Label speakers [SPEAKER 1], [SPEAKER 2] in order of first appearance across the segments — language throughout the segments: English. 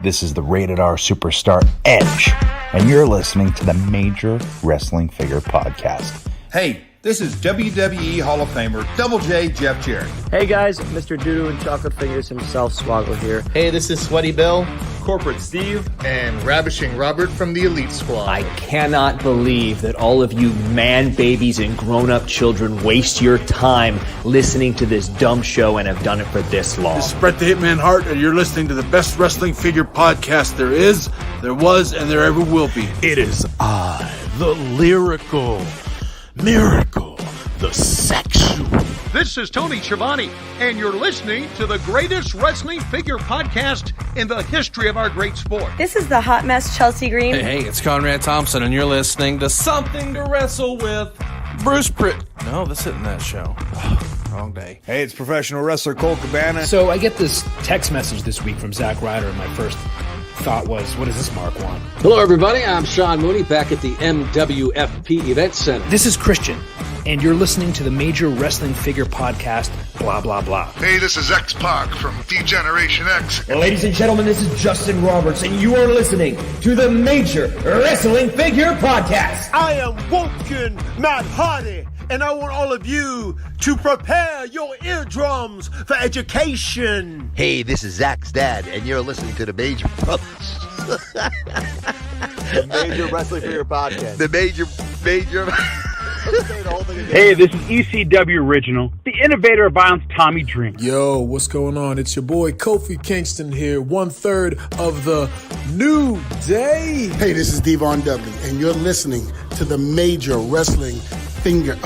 [SPEAKER 1] This is the Rated R Superstar Edge, and you're listening to the Major Wrestling Figure Podcast.
[SPEAKER 2] Hey, this is WWE Hall of Famer Double J Jeff Jarrett.
[SPEAKER 3] Hey guys, Mr. Doodoo and Chocolate Fingers himself, Swoggle here.
[SPEAKER 4] Hey, this is Sweaty Bill,
[SPEAKER 5] Corporate Steve,
[SPEAKER 6] and Ravishing Robert from the Elite Squad.
[SPEAKER 7] I cannot believe that all of you man babies and grown-up children waste your time listening to this dumb show and have done it for this long.
[SPEAKER 8] This is Bret the Hitman Hart, and you're listening to the best wrestling figure podcast there is, there was, and there ever will be.
[SPEAKER 9] It is I, the lyrical miracle, the sexual.
[SPEAKER 10] This is Tony Schiavone, and you're listening to the greatest wrestling figure podcast in the history of our great sport.
[SPEAKER 11] This is the hot mess Chelsea Green.
[SPEAKER 12] Hey, it's Conrad Thompson, and you're listening to Something to Wrestle With. Bruce Pritt. No, this isn't that show. Wrong day.
[SPEAKER 2] Hey, it's professional wrestler Cole Cabana.
[SPEAKER 13] So I get this text message this week from Zack Ryder, and my first thought was, what does this mark want?
[SPEAKER 14] Hello, everybody. I'm Sean Mooney back at the MWFP Event Center.
[SPEAKER 13] This is Christian, and you're listening to the Major Wrestling Figure Podcast, blah, blah, blah.
[SPEAKER 15] Hey, this is X-Pac from D-Generation X.
[SPEAKER 16] Ladies and gentlemen, this is Justin Roberts, and you are listening to the Major Wrestling Figure Podcast.
[SPEAKER 17] I am Woken Matt Hardy, and I want all of you to prepare your eardrums for education.
[SPEAKER 18] Hey, this is Zach's dad, and you're listening to the Major
[SPEAKER 19] the Major Wrestling Figure Podcast.
[SPEAKER 18] The Major.
[SPEAKER 20] Hey, this is ECW Original, the innovator of violence, Tommy Dreamer.
[SPEAKER 4] Yo, what's going on? It's your boy Kofi Kingston here, 1/3 of the New Day.
[SPEAKER 7] Hey, this is Devon Dudley, and you're listening to the Major Wrestling Figure.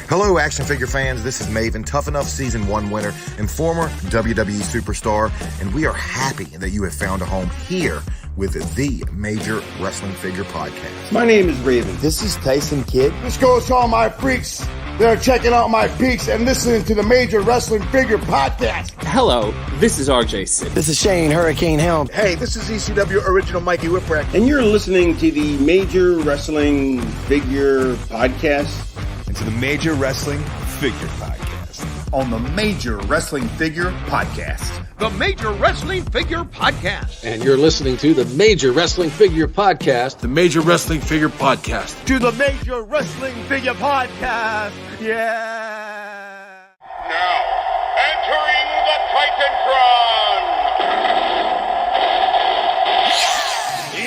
[SPEAKER 5] Hello, action figure fans. This is Maven, Tough Enough Season 1 winner and former WWE superstar, and we are happy that you have found a home here with the Major Wrestling Figure Podcast.
[SPEAKER 8] My name is Raven.
[SPEAKER 15] This is Tyson Kidd.
[SPEAKER 12] This goes to all my freaks that are checking out my peaks and listening to the Major Wrestling Figure Podcast.
[SPEAKER 3] Hello, this is RJ Sid.
[SPEAKER 15] This is Shane Hurricane Helm.
[SPEAKER 12] Hey, this is ECW Original Mikey Whipwreck.
[SPEAKER 8] And you're listening to the Major Wrestling Figure Podcast.
[SPEAKER 2] And to the Major Wrestling Figure Podcast. On the Major Wrestling Figure Podcast.
[SPEAKER 10] The Major Wrestling Figure Podcast.
[SPEAKER 14] And you're listening to the Major Wrestling Figure Podcast.
[SPEAKER 8] The Major Wrestling Figure Podcast.
[SPEAKER 17] To the Major Wrestling Figure Podcast. Yeah.
[SPEAKER 15] Now, entering the Titantron.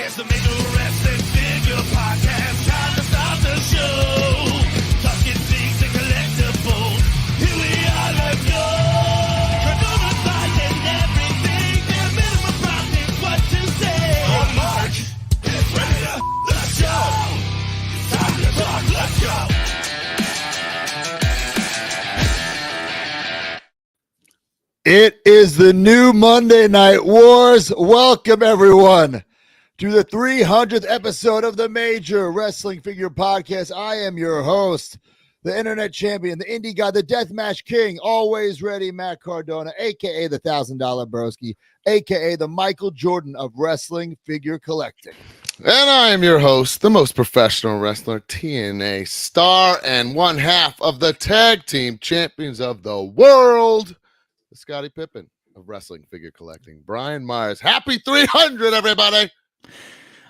[SPEAKER 9] It's the Major Wrestling Figure Podcast. Time to start the show. Talking things and collectibles. Here we are, let's go. Let's go.
[SPEAKER 14] It is the new Monday Night Wars. Welcome, everyone, to the 300th episode of the Major Wrestling Figure Podcast. I am your host, the internet champion, the indie guy, the deathmatch king, always ready, Matt Cardona, a.k.a. the $1,000 broski, a.k.a. the Michael Jordan of wrestling figure collecting.
[SPEAKER 6] And I am your host, the most professional wrestler, TNA star, and one half of the tag team champions of the world, the Scottie Pippen of wrestling figure collecting, Brian Myers. Happy 300, everybody!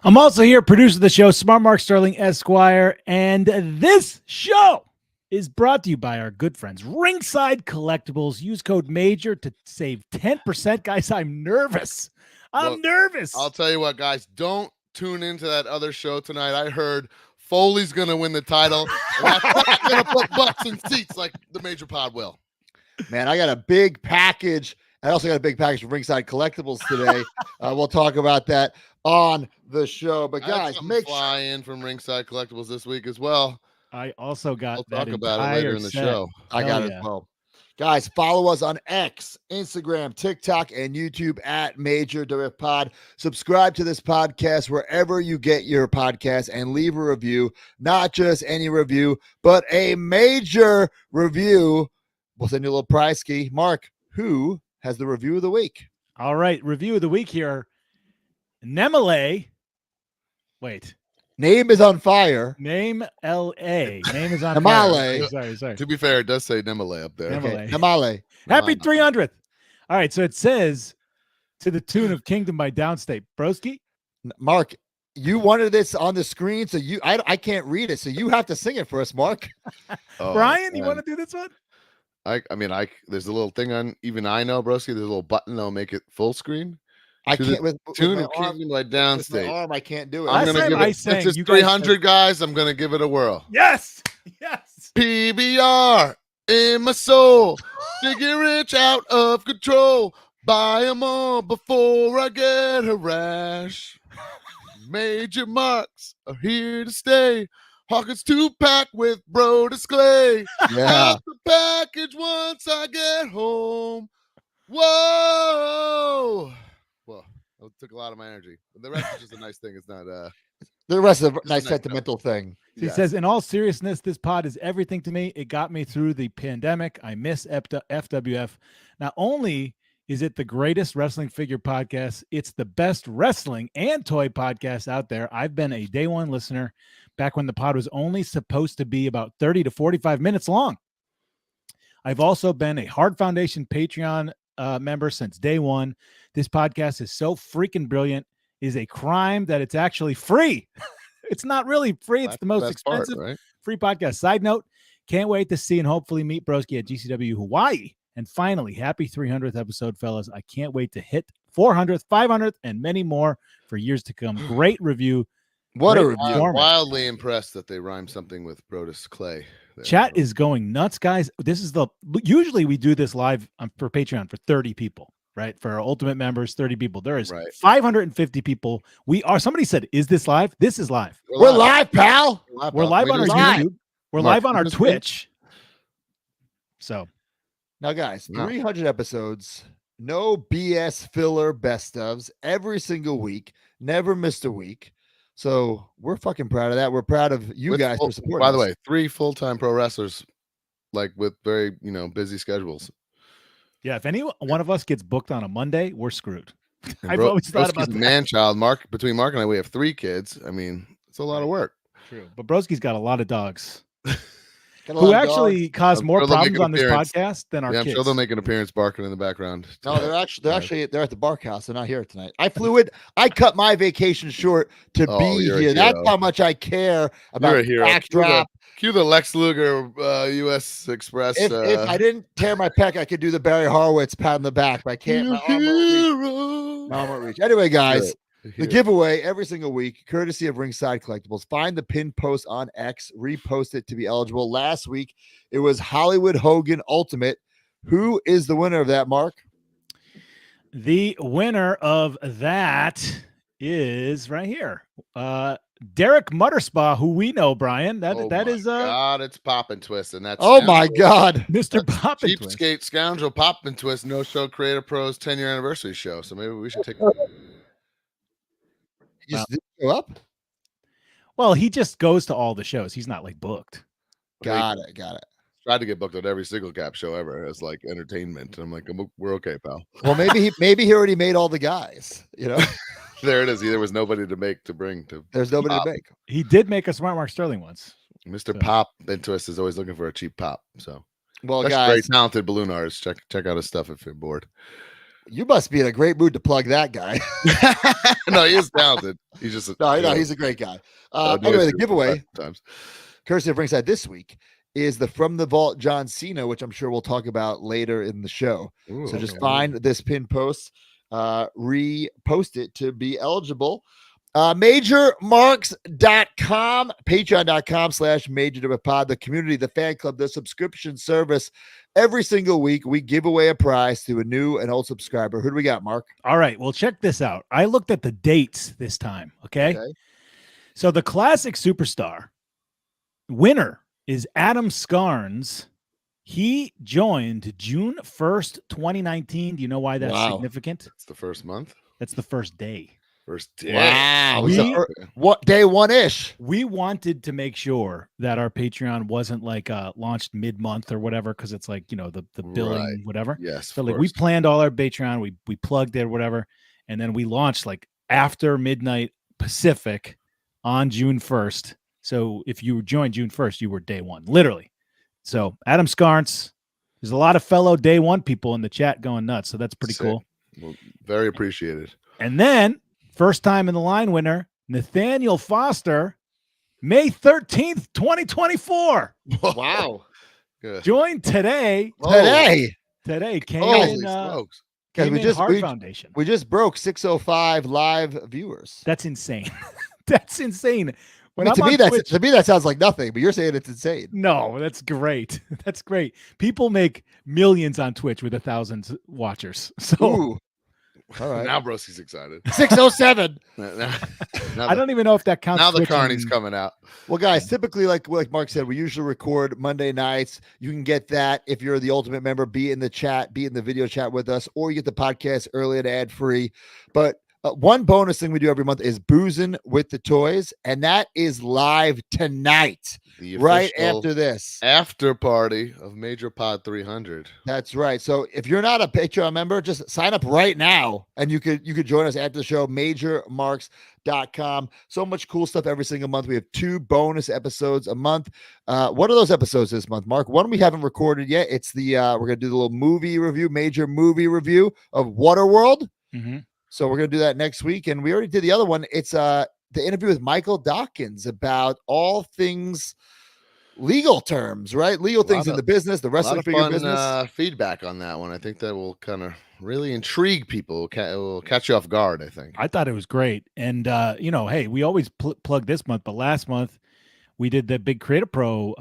[SPEAKER 13] I'm also here, producer of the show, Smart Mark Sterling Esquire, and this show is brought to you by our good friends, Ringside Collectibles. Use code MAJOR to save 10%. Guys, I'm nervous. I'm nervous.
[SPEAKER 6] I'll tell you what, guys, don't tune into that other show tonight. I heard Foley's going to win the title. And that's not going to put butts in seats like the Major Pod will.
[SPEAKER 14] Man, I got a big package. I also got a big package from Ringside Collectibles today. We'll talk about that on the show. But guys, make
[SPEAKER 6] fly in from Ringside Collectibles this week as well.
[SPEAKER 13] I also got
[SPEAKER 6] we'll talk about it later in the show.
[SPEAKER 14] I got it as well. Guys, follow us on X, Instagram, TikTok, and YouTube at Major WF Pod. Subscribe to this podcast wherever you get your podcast and leave a review. Not just any review, but a major review. We'll send you a little prize key. Mark, who has the review of the week?
[SPEAKER 13] All right, review of the week here. Nemele. Wait.
[SPEAKER 14] Name is on fire.
[SPEAKER 13] Name L.A. Name is on
[SPEAKER 14] Namale.
[SPEAKER 13] fire. Sorry.
[SPEAKER 6] To be fair, it does say Nemale up there.
[SPEAKER 13] Nemale.
[SPEAKER 14] Namale.
[SPEAKER 13] Happy 300th. All right, so it says to the tune of Kingdom by Downstate. Broski?
[SPEAKER 14] Mark, you wanted this on the screen, so I can't read it, so you have to sing it for us, Mark.
[SPEAKER 13] Brian, you want to do this one?
[SPEAKER 6] There's a little thing on even I know, Broski. There's a little button that'll make it full screen.
[SPEAKER 14] I can't with
[SPEAKER 6] tune
[SPEAKER 14] my
[SPEAKER 6] of
[SPEAKER 14] arm.
[SPEAKER 6] Kingdom by
[SPEAKER 14] With
[SPEAKER 6] Downstate.
[SPEAKER 14] my arm, I can't do it.
[SPEAKER 6] I'm gonna give it. Since it's 300, guys, I'm gonna give it a whirl.
[SPEAKER 13] Yes.
[SPEAKER 6] PBR in my soul, get rich out of control. Buy 'em all before I get a rash. Major marks are here to stay. Hawkins 2-pack with Brodus Clay.
[SPEAKER 14] Yeah.
[SPEAKER 6] Out the package once I get home. Whoa. Well, that took a lot of my energy. But the rest is just a nice thing. It's not
[SPEAKER 14] the rest of a nice sentimental thing.
[SPEAKER 13] He says, in all seriousness, this pod is everything to me. It got me through the pandemic. I miss FWF. Not only is it the greatest wrestling figure podcast, it's the best wrestling and toy podcast out there. I've been a day one listener back when the pod was only supposed to be about 30 to 45 minutes long. I've also been a Hard Foundation Patreon member since day one. This podcast is so freaking brilliant. It is a crime that it's actually free. It's not really free. It's the most expensive free podcast. Side note, can't wait to see and hopefully meet Broski at GCW Hawaii. And finally, happy 300th episode, fellas. I can't wait to hit 400th, 500th, and many more for years to come. Great review.
[SPEAKER 14] What a
[SPEAKER 13] Great
[SPEAKER 14] review.
[SPEAKER 6] I'm
[SPEAKER 13] performance.
[SPEAKER 6] wildly impressed that they rhymed something with Brodus Clay. there.
[SPEAKER 13] Chat is going nuts, guys. This is usually we do this live for Patreon for 30 people, right? For our ultimate members, 30 people. There is 550 people. Somebody said, is this live? This is live.
[SPEAKER 14] We're live, pal.
[SPEAKER 13] We're live on our YouTube. We're live on our Twitch. So
[SPEAKER 14] now, guys, 300 episodes, no BS filler best ofs every single week, never missed a week. So we're fucking proud of that. We're proud of you guys for supporting
[SPEAKER 6] By the
[SPEAKER 14] us.
[SPEAKER 6] way, 3 full-time pro wrestlers, like with very busy schedules.
[SPEAKER 13] yeah, if any one of us gets booked on a Monday, we're screwed.
[SPEAKER 6] And
[SPEAKER 13] I've always thought about
[SPEAKER 6] Broski's
[SPEAKER 13] that.
[SPEAKER 6] man-child. Between Mark and I, we have 3 kids. I mean, it's a lot of work.
[SPEAKER 13] True, but Broski's got a lot of dogs.
[SPEAKER 14] Got a
[SPEAKER 13] Who
[SPEAKER 14] lot of
[SPEAKER 13] actually
[SPEAKER 14] dogs.
[SPEAKER 13] cause
[SPEAKER 6] I'm
[SPEAKER 13] more
[SPEAKER 6] sure they'll make
[SPEAKER 13] problems
[SPEAKER 6] an
[SPEAKER 13] on this
[SPEAKER 6] appearance.
[SPEAKER 13] podcast than our
[SPEAKER 6] I'm
[SPEAKER 13] kids.
[SPEAKER 6] sure they'll make an appearance barking in the background.
[SPEAKER 14] No, they're at the Bark House. They're not here tonight. I flew in. I cut my vacation short to be
[SPEAKER 6] you're a
[SPEAKER 14] here. That's
[SPEAKER 6] hero.
[SPEAKER 14] how much I care about
[SPEAKER 6] You're a hero.
[SPEAKER 14] backdrop.
[SPEAKER 6] Cue the Lex Luger U.S. Express.
[SPEAKER 14] If I didn't tear my pec, I could do the Barry Horowitz pat on the back, but I can't. My arm won't reach. Anyway, guys, the giveaway every single week, courtesy of Ringside Collectibles. Find the pin post on X, repost it to be eligible. Last week, it was Hollywood Hogan Ultimate. Who is the winner of that, Mark?
[SPEAKER 13] The winner of that is right here. Derek Mutterspa, who we know, Brian. That is
[SPEAKER 6] God, it's Pop and Twist, and that's
[SPEAKER 14] Oh my God,
[SPEAKER 13] Mr. Pop and Twist.
[SPEAKER 6] Cheapskate Scoundrel Pop and Twist No Show Creative Pros 10-year anniversary show. So maybe we should take.
[SPEAKER 14] He just didn't show up.
[SPEAKER 13] Well, he just goes to all the shows. He's not like booked.
[SPEAKER 14] Got it.
[SPEAKER 6] Tried to get booked at every single cap show ever as like entertainment. And I'm like, we're okay, pal.
[SPEAKER 14] Well, maybe he already made all the guys. You know,
[SPEAKER 6] There it is. There was nobody to bring to.
[SPEAKER 14] there's nobody
[SPEAKER 6] Pop.
[SPEAKER 14] to make.
[SPEAKER 13] He did make a Smart Mark Sterling once.
[SPEAKER 6] Mr. Pop and Twist is always looking for a cheap pop. So,
[SPEAKER 14] Well,
[SPEAKER 6] that's
[SPEAKER 14] guys,
[SPEAKER 6] very talented balloon artist. Check out his stuff if you're bored.
[SPEAKER 14] you must be in a great mood to plug that guy.
[SPEAKER 6] No, he is talented. He's just
[SPEAKER 14] No, he's a great guy.
[SPEAKER 6] do
[SPEAKER 14] Anyway,
[SPEAKER 6] his
[SPEAKER 14] the giveaway,
[SPEAKER 6] sometimes.
[SPEAKER 14] courtesy of Ringside this week, is the From the Vault John Cena, which I'm sure we'll talk about later in the show.
[SPEAKER 6] Ooh,
[SPEAKER 14] So just
[SPEAKER 6] okay.
[SPEAKER 14] find this pin post, repost it to be eligible. MajorMarks.com, patreon.com/MajorWPod, the community, the fan club, the subscription service. Every single week, we give away a prize to a new and old subscriber. Who do we got, Mark?
[SPEAKER 13] All right. Well, check this out. I looked at the dates this time. Okay. So the classic superstar winner is Adam Scarnes. He joined June 1st, 2019. Do you know why that's significant?
[SPEAKER 6] It's the first month.
[SPEAKER 13] That's the first day.
[SPEAKER 6] First day.
[SPEAKER 14] Wow.
[SPEAKER 13] We-
[SPEAKER 14] What day one-ish?
[SPEAKER 13] We wanted to make sure that our Patreon wasn't like launched mid-month or whatever, because it's like, the billing,
[SPEAKER 6] Right.
[SPEAKER 13] whatever.
[SPEAKER 6] Yes.
[SPEAKER 13] So
[SPEAKER 6] of
[SPEAKER 13] like we
[SPEAKER 6] course.
[SPEAKER 13] planned all our Patreon, we plugged it or whatever, and then we launched like after midnight Pacific on June 1st. So if you joined June 1st, you were day one, literally. So Adam Scarns, there's a lot of fellow day one people in the chat going nuts. So that's pretty cool.
[SPEAKER 6] Well, very appreciated.
[SPEAKER 13] And then first time in the line winner, Nathaniel Foster, May 13th, 2024.
[SPEAKER 14] Wow.
[SPEAKER 6] Good.
[SPEAKER 13] Joined today.
[SPEAKER 14] Today
[SPEAKER 13] came
[SPEAKER 14] Holy
[SPEAKER 13] in
[SPEAKER 14] smokes.
[SPEAKER 13] came
[SPEAKER 14] we
[SPEAKER 13] in
[SPEAKER 14] just
[SPEAKER 13] Heart Foundation.
[SPEAKER 14] We just broke 605 live viewers.
[SPEAKER 13] That's insane. That's insane.
[SPEAKER 14] I mean, to me, that sounds like nothing, but you're saying it's insane.
[SPEAKER 13] No, that's great. That's great. People make millions on Twitch with 1,000 watchers. So
[SPEAKER 14] Ooh. All right.
[SPEAKER 6] Now Broski's excited.
[SPEAKER 14] 607.
[SPEAKER 13] I don't even know if that counts.
[SPEAKER 6] Now the
[SPEAKER 13] Twitch
[SPEAKER 6] Carney's
[SPEAKER 13] and-
[SPEAKER 6] coming out.
[SPEAKER 14] Well, guys, typically, like Mark said, we usually record Monday nights. You can get that if you're the Ultimate member. Be in the chat, be in the video chat with us, or you get the podcast early and ad free. But one bonus thing we do every month is Boozing with the Toys, and that is live tonight, right after this
[SPEAKER 6] after party of Major Pod 300.
[SPEAKER 14] That's right. So if you're not a Patreon member, just sign up right now, and you could join us after the show. MajorMarks.com. So much cool stuff every single month. We have 2 bonus episodes a month. What are those episodes this month, Mark? One we haven't recorded yet. It's the we're gonna do the little movie review, major movie review of Waterworld.
[SPEAKER 13] Mm-hmm.
[SPEAKER 14] So we're going to do that next week. And we already did the other one. It's the interview with Michael Dawkins about all things legal terms, right? Legal things in the business, the wrestling figure business.
[SPEAKER 6] Feedback on that one. I think that will kind of really intrigue people. It will catch you off guard, I think.
[SPEAKER 13] I thought it was great. And, hey, we always plug this month, but last month we did the big Creative Pro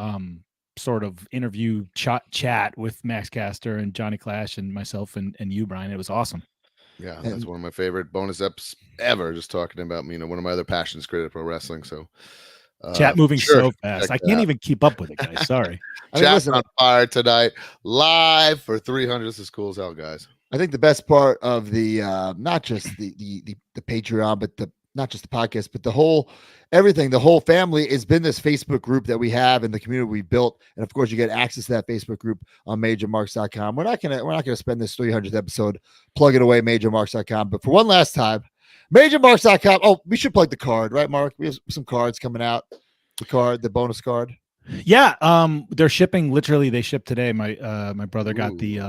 [SPEAKER 13] sort of interview chat with Max Caster and Johnny Clash and myself and you, Brian. It was awesome.
[SPEAKER 6] Yeah, that's one of my favorite bonus eps ever. Just talking about, one of my other passions, Creative Pro Wrestling. So
[SPEAKER 13] chat moving so fast. I can't even keep up with it, guys. Sorry.
[SPEAKER 6] Chat's on fire tonight, live for 300. This is cool as hell, guys.
[SPEAKER 14] I think the best part of the not just the Patreon, but not just the podcast, but the whole family has been this Facebook group that we have and the community we built. And of course, you get access to that Facebook group on MajorMarks.com. We're not gonna spend this 300th episode plugging away MajorMarks.com, but for one last time, MajorMarks.com. Oh, we should plug the card, right, Mark? We have some cards coming out. The bonus card.
[SPEAKER 13] Yeah, they're shipping. Literally, they shipped today. My brother got the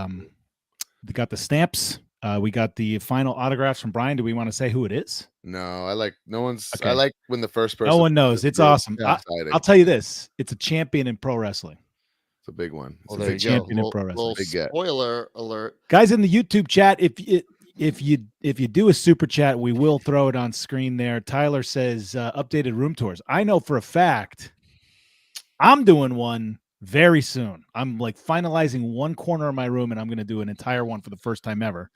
[SPEAKER 13] stamps. We got the final autographs from Brian. Do we want to say who it is?
[SPEAKER 6] No, I like when the first person.
[SPEAKER 13] No one knows. It's awesome. I'll tell you this: it's a champion in pro wrestling.
[SPEAKER 6] It's a big one.
[SPEAKER 14] Well, there you
[SPEAKER 13] champion
[SPEAKER 14] go.
[SPEAKER 13] in pro wrestling.
[SPEAKER 14] Spoiler alert,
[SPEAKER 13] guys in the YouTube chat. If you do a super chat, we will throw it on screen there. Tyler says updated room tours. I know for a fact I'm doing one very soon. I'm like finalizing one corner of my room, and I'm going to do an entire one for the first time ever.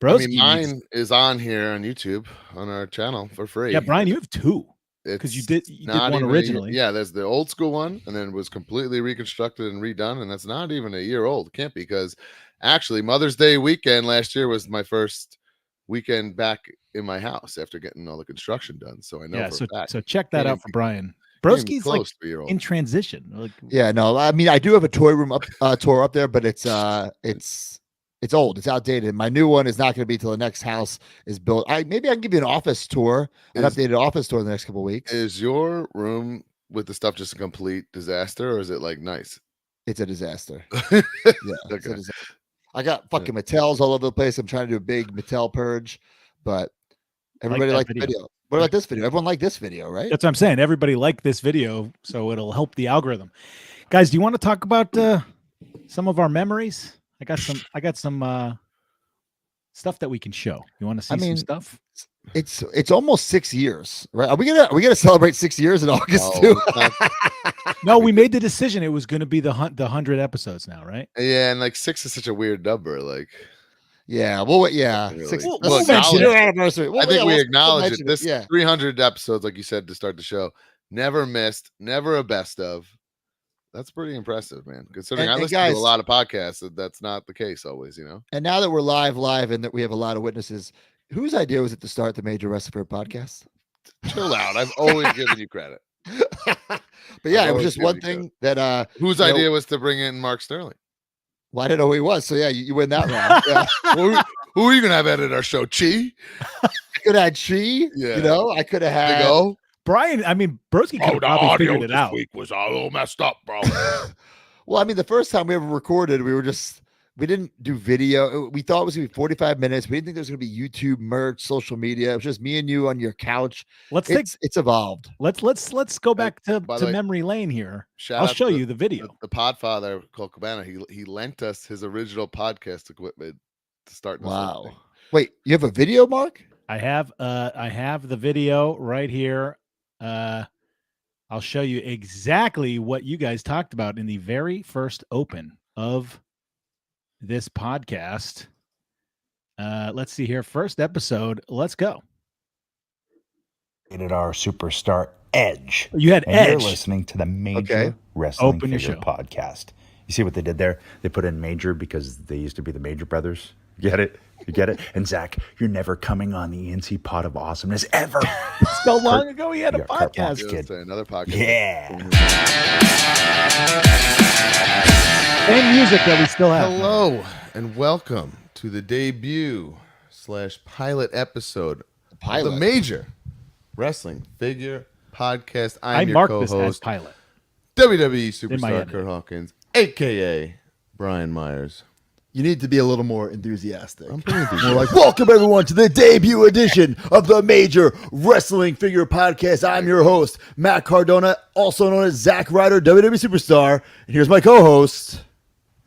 [SPEAKER 13] Broski
[SPEAKER 6] mine is on here on YouTube on our channel for free.
[SPEAKER 13] Yeah, Brian, you have 2 because you did one originally.
[SPEAKER 6] Yeah, there's the old school one, and then it was completely reconstructed and redone, and that's not even a year old. It can't be, because actually Mother's Day weekend last year was my first weekend back in my house after getting all the construction done. So I know.
[SPEAKER 13] Yeah,
[SPEAKER 6] for a fact.
[SPEAKER 13] So check that out for Brian. Broski's like in transition. Like,
[SPEAKER 14] yeah, no, I mean, I do have a toy room tour up there, but it's old, it's outdated. My new one is not going to be till the next house is built. Maybe I can give you an office tour, an updated office tour in the next couple of weeks.
[SPEAKER 6] Is your room with the stuff just a complete disaster, or is it like nice?
[SPEAKER 14] It's a disaster.
[SPEAKER 6] Yeah,
[SPEAKER 14] it's a disaster. I got fucking Mattels all over the place. I'm trying to do a big Mattel purge, but everybody liked the video. What about this video? Everyone liked this video, right?
[SPEAKER 13] That's what I'm saying. Everybody liked this video, so it'll help the algorithm. Guys, do you want to talk about some of our memories? I got some stuff that we can show. You want to see some stuff?
[SPEAKER 14] It's almost 6 years, right? Are we gonna celebrate 6 years in August too?
[SPEAKER 13] No, we made the decision. It was going to be the 100 episodes now, right?
[SPEAKER 6] Yeah, and like 6 is such a weird number. Like,
[SPEAKER 14] yeah, well, yeah,
[SPEAKER 6] really.
[SPEAKER 14] 6.
[SPEAKER 6] We'll
[SPEAKER 14] Your anniversary.
[SPEAKER 6] I think we acknowledge it. This
[SPEAKER 14] yeah.
[SPEAKER 6] 300 episodes, like you said to start the show, never missed, never a best of. That's pretty impressive, man. Considering I listen to a lot of podcasts, that's not the case always,
[SPEAKER 14] And now that we're live, and that we have a lot of witnesses, whose idea was it to start the Major Wrestling podcast?
[SPEAKER 6] Chill out. I've always given you credit.
[SPEAKER 14] But yeah, it was just one thing that
[SPEAKER 6] whose idea was to bring in Mark Sterling?
[SPEAKER 14] Well, I didn't know who he was, so yeah, you win that round. Yeah.
[SPEAKER 6] Who are you gonna have edit our show? Chi?
[SPEAKER 14] I could have had Chi.
[SPEAKER 6] Yeah.
[SPEAKER 14] I could have had
[SPEAKER 6] Big O.
[SPEAKER 13] Brian, I mean, Broski could have probably figured it out.
[SPEAKER 6] Week was a little messed up, bro.
[SPEAKER 14] Well, I mean, the first time we ever recorded, we didn't do video. We thought it was going to be 45 minutes. We didn't think there was going to be YouTube merch, social media. It was just me and you on your couch. It's evolved.
[SPEAKER 13] Let's go back to memory lane here. I'll show you the video.
[SPEAKER 6] The Podfather, Cole Cabana, he lent us his original podcast equipment to start this whole thing.
[SPEAKER 14] Wait, you have a video, Mark?
[SPEAKER 13] I have the video right here. I'll show you exactly what you guys talked about in the very first open of this podcast. Let's see here. First episode. Let's go.
[SPEAKER 1] Rated R Superstar Edge.
[SPEAKER 13] You had
[SPEAKER 1] and
[SPEAKER 13] Edge.
[SPEAKER 1] You're listening to the Major Wrestling
[SPEAKER 13] Open your
[SPEAKER 1] Figure
[SPEAKER 13] show.
[SPEAKER 1] Podcast. You see what they did there? They put in Major because they used to be the Major Brothers. Get it? You get it? And Zach, you're never coming on the NC Pod of Awesomeness ever.
[SPEAKER 13] So long ago he had a podcast.
[SPEAKER 1] Kid.
[SPEAKER 6] Another podcast.
[SPEAKER 1] Yeah.
[SPEAKER 13] And music that we still have.
[SPEAKER 6] Hello and welcome to the debut / pilot episode of the Major Wrestling Figure Podcast. I'm your
[SPEAKER 13] marked
[SPEAKER 6] co-host,
[SPEAKER 13] this as pilot.
[SPEAKER 6] WWE
[SPEAKER 13] In my
[SPEAKER 6] superstar
[SPEAKER 13] edit.
[SPEAKER 6] Kurt Hawkins, aka Brian Myers.
[SPEAKER 14] You need to be a little more enthusiastic.
[SPEAKER 6] I'm pretty
[SPEAKER 14] We're
[SPEAKER 6] enthusiastic.
[SPEAKER 14] like, welcome everyone to the debut edition of the Major Wrestling Figure Podcast. I'm your host, Matt Cardona, also known as Zack Ryder, WWE Superstar. And here's my co-host.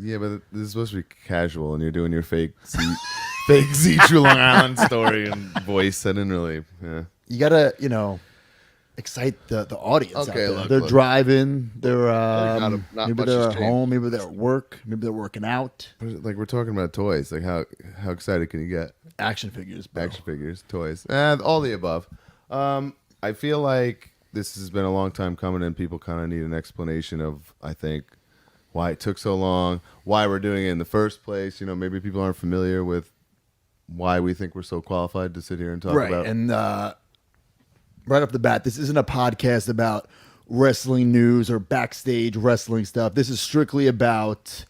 [SPEAKER 6] Yeah, but this is supposed to be casual, and you're doing your fake Z True Long Island story and voice. I didn't really. Yeah.
[SPEAKER 14] You gotta, excite the audience. out
[SPEAKER 6] Okay,
[SPEAKER 14] there.
[SPEAKER 6] look,
[SPEAKER 14] They're
[SPEAKER 6] look.
[SPEAKER 14] driving. They're
[SPEAKER 6] not
[SPEAKER 14] maybe
[SPEAKER 6] much
[SPEAKER 14] they're
[SPEAKER 6] has
[SPEAKER 14] at
[SPEAKER 6] changed.
[SPEAKER 14] home. Maybe they're at work. Maybe they're working out.
[SPEAKER 6] Like we're talking about toys. Like how excited can you get?
[SPEAKER 14] Action figures, bro.
[SPEAKER 6] Action figures, toys, and all the above. I feel like this has been a long time coming, and people kind of need an explanation of, I think, why it took so long, why we're doing it in the first place. Maybe people aren't familiar with why we think we're so qualified to sit here and talk about.
[SPEAKER 14] And right off the bat, this isn't a podcast about wrestling news or backstage wrestling stuff. This is strictly about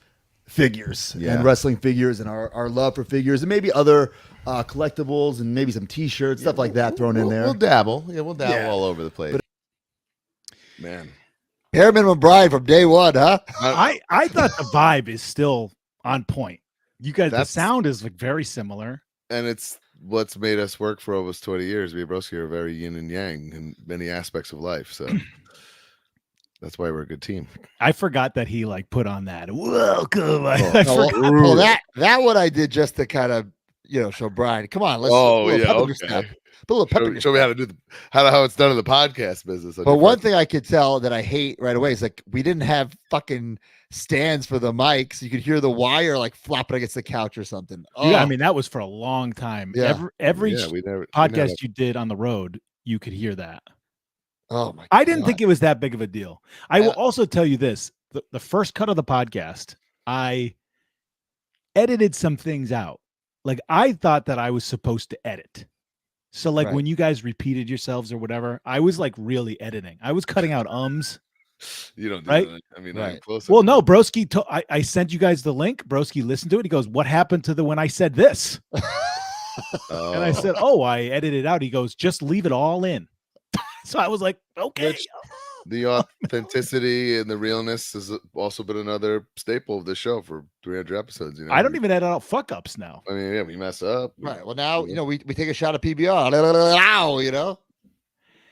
[SPEAKER 14] figures and wrestling figures and our love for figures and maybe other collectibles and maybe some T-shirts, stuff like that thrown in there.
[SPEAKER 6] We'll dabble. Yeah, we'll dabble all over the place. Man.
[SPEAKER 14] Bare minimum Brian from day one, huh?
[SPEAKER 13] I thought the vibe is still on point. You guys, the sound is like very similar.
[SPEAKER 6] And it's what's made us work for almost 20 years. Me and Broski are very yin and yang in many aspects of life. So that's why we're a good team.
[SPEAKER 13] I forgot that he put on that. Welcome.
[SPEAKER 14] Well, that one I did just to kind of show Brian. Come on, let's.
[SPEAKER 6] Okay.
[SPEAKER 14] Put a little pep in your
[SPEAKER 6] Show me how to do how it's done in the podcast business.
[SPEAKER 14] But one thing I could tell that I hate right away is we didn't have fucking stands for the mics. You could hear the wire flopping against the couch or something. Oh.
[SPEAKER 13] Yeah, I mean that was for a long time.
[SPEAKER 14] Yeah.
[SPEAKER 13] Every
[SPEAKER 6] we never
[SPEAKER 13] podcast you did on the road, you could hear that.
[SPEAKER 14] Oh my!
[SPEAKER 13] I didn't think it was that big of a deal. I will also tell you this: the first cut of the podcast, I edited some things out. I thought that I was supposed to edit. So when you guys repeated yourselves or whatever, I was really editing. I was cutting out ums.
[SPEAKER 6] You don't do
[SPEAKER 13] right?
[SPEAKER 6] that. I mean, I'm close.
[SPEAKER 13] Well, no, Broski. I sent you guys the link. Broski listened to it. He goes, "What happened to when I said this?" And I said, "Oh, I edited it out." He goes, "Just leave it all in." So I was like, "Okay."
[SPEAKER 6] The authenticity and the realness has also been another staple of the show for 300 episodes.
[SPEAKER 13] I don't even edit out fuck ups now.
[SPEAKER 6] I mean, yeah, we mess up.
[SPEAKER 14] Right. Well, now we take a shot of PBR.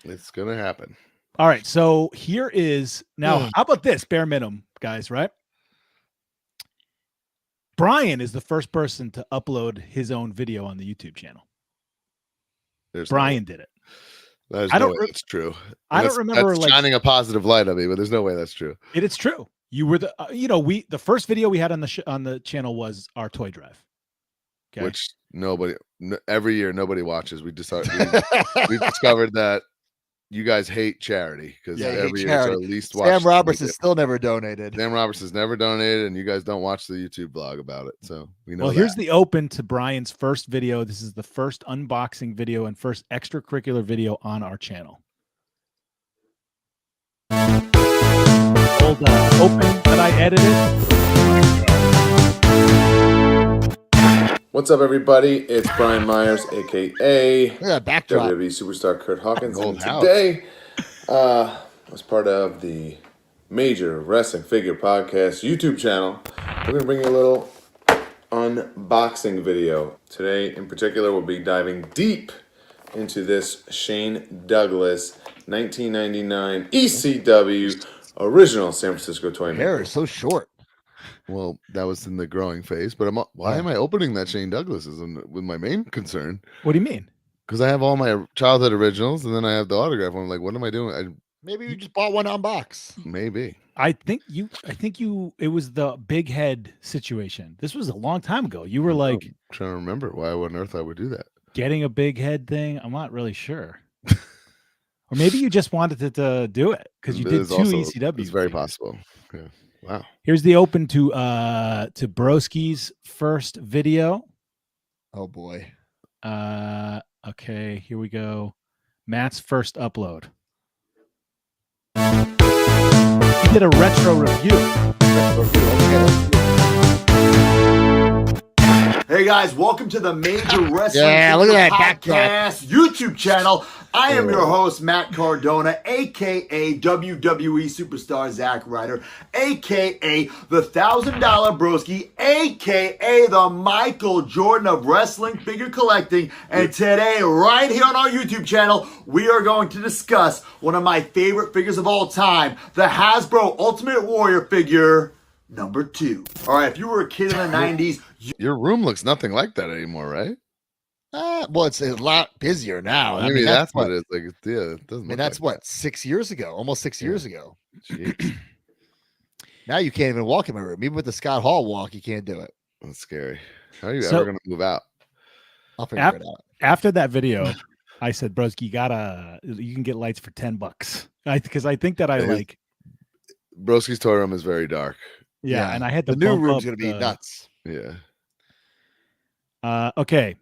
[SPEAKER 6] It's gonna happen.
[SPEAKER 13] All right. So here is now. How about this? Bare minimum, guys. Right. Brian is the first person to upload his own video on the YouTube channel. Brian did it.
[SPEAKER 6] There's no way that's true.
[SPEAKER 13] I don't remember
[SPEAKER 6] that's shining a positive light on me, but there's no way that's true.
[SPEAKER 13] It's true. You were the the first video we had on the channel was our toy drive. Okay.
[SPEAKER 6] Which every year nobody watches. We've discovered that you guys hate charity because every year it's our least watched.
[SPEAKER 14] Sam Roberts has still never donated.
[SPEAKER 6] Sam Roberts has never donated, and you guys don't watch the YouTube vlog about it. So we know.
[SPEAKER 13] Well, here's the open to Brian's first video. This is the first unboxing video and first extracurricular video on our channel. Hold on. Open that I edited.
[SPEAKER 6] What's up, everybody? It's Brian Myers, aka
[SPEAKER 14] backdrop.
[SPEAKER 6] WWE Superstar Kurt Hawkins. And today as part of the Major Wrestling Figure Podcast YouTube channel, we're going to bring you a little unboxing video. Today, in particular, we'll be diving deep into this Shane Douglas 1999 ECW original San Francisco toy maker.
[SPEAKER 14] Hair is so short.
[SPEAKER 6] Well, that was in the growing phase, but why am I opening that Shane Douglas is with my main concern.
[SPEAKER 13] What do you mean?
[SPEAKER 6] Because I have all my childhood originals, and then I have the autograph one. I'm like, what am I doing?
[SPEAKER 14] Maybe you just bought one on box.
[SPEAKER 6] Maybe.
[SPEAKER 13] I think it was the big head situation. This was a long time ago. You were like
[SPEAKER 6] I'm trying to remember why on earth I would do that.
[SPEAKER 13] Getting a big head thing. I'm not really sure. Or maybe you just wanted to do it because you did 2 ECW.
[SPEAKER 6] It's very possible. Yeah. Wow.
[SPEAKER 13] Here's the open to Broski's first video.
[SPEAKER 14] Oh boy.
[SPEAKER 13] Okay, here we go. Matt's first upload. He did a retro review.
[SPEAKER 17] Hey guys, welcome to the Major Wrestling
[SPEAKER 14] look at that
[SPEAKER 17] Podcast YouTube channel. I am your host, Matt Cardona, aka WWE Superstar Zack Ryder, aka the $1,000 Broski, aka the Michael Jordan of wrestling figure collecting. And today, right here on our YouTube channel, we are going to discuss one of my favorite figures of all time, the Hasbro Ultimate Warrior figure number 2. All right, if you were a kid in the 90s,
[SPEAKER 6] your room looks nothing like that anymore, right?
[SPEAKER 14] Well, it's a lot busier now.
[SPEAKER 6] Maybe I mean, that's what it is. Like, yeah, it doesn't.
[SPEAKER 14] I mean, that's like 6 years ago, almost 6 years ago. Now you can't even walk in my room. Even with the Scott Hall walk, you can't do it.
[SPEAKER 6] That's scary. How are you ever going to move out?
[SPEAKER 14] I'll figure it out.
[SPEAKER 13] After that video, I said, Broski, you can get lights for $10. Because I think that I like.
[SPEAKER 6] Broski's toy room is very dark.
[SPEAKER 13] Yeah, and I had
[SPEAKER 14] the new room's going to be nuts.
[SPEAKER 6] Yeah.
[SPEAKER 13] Okay.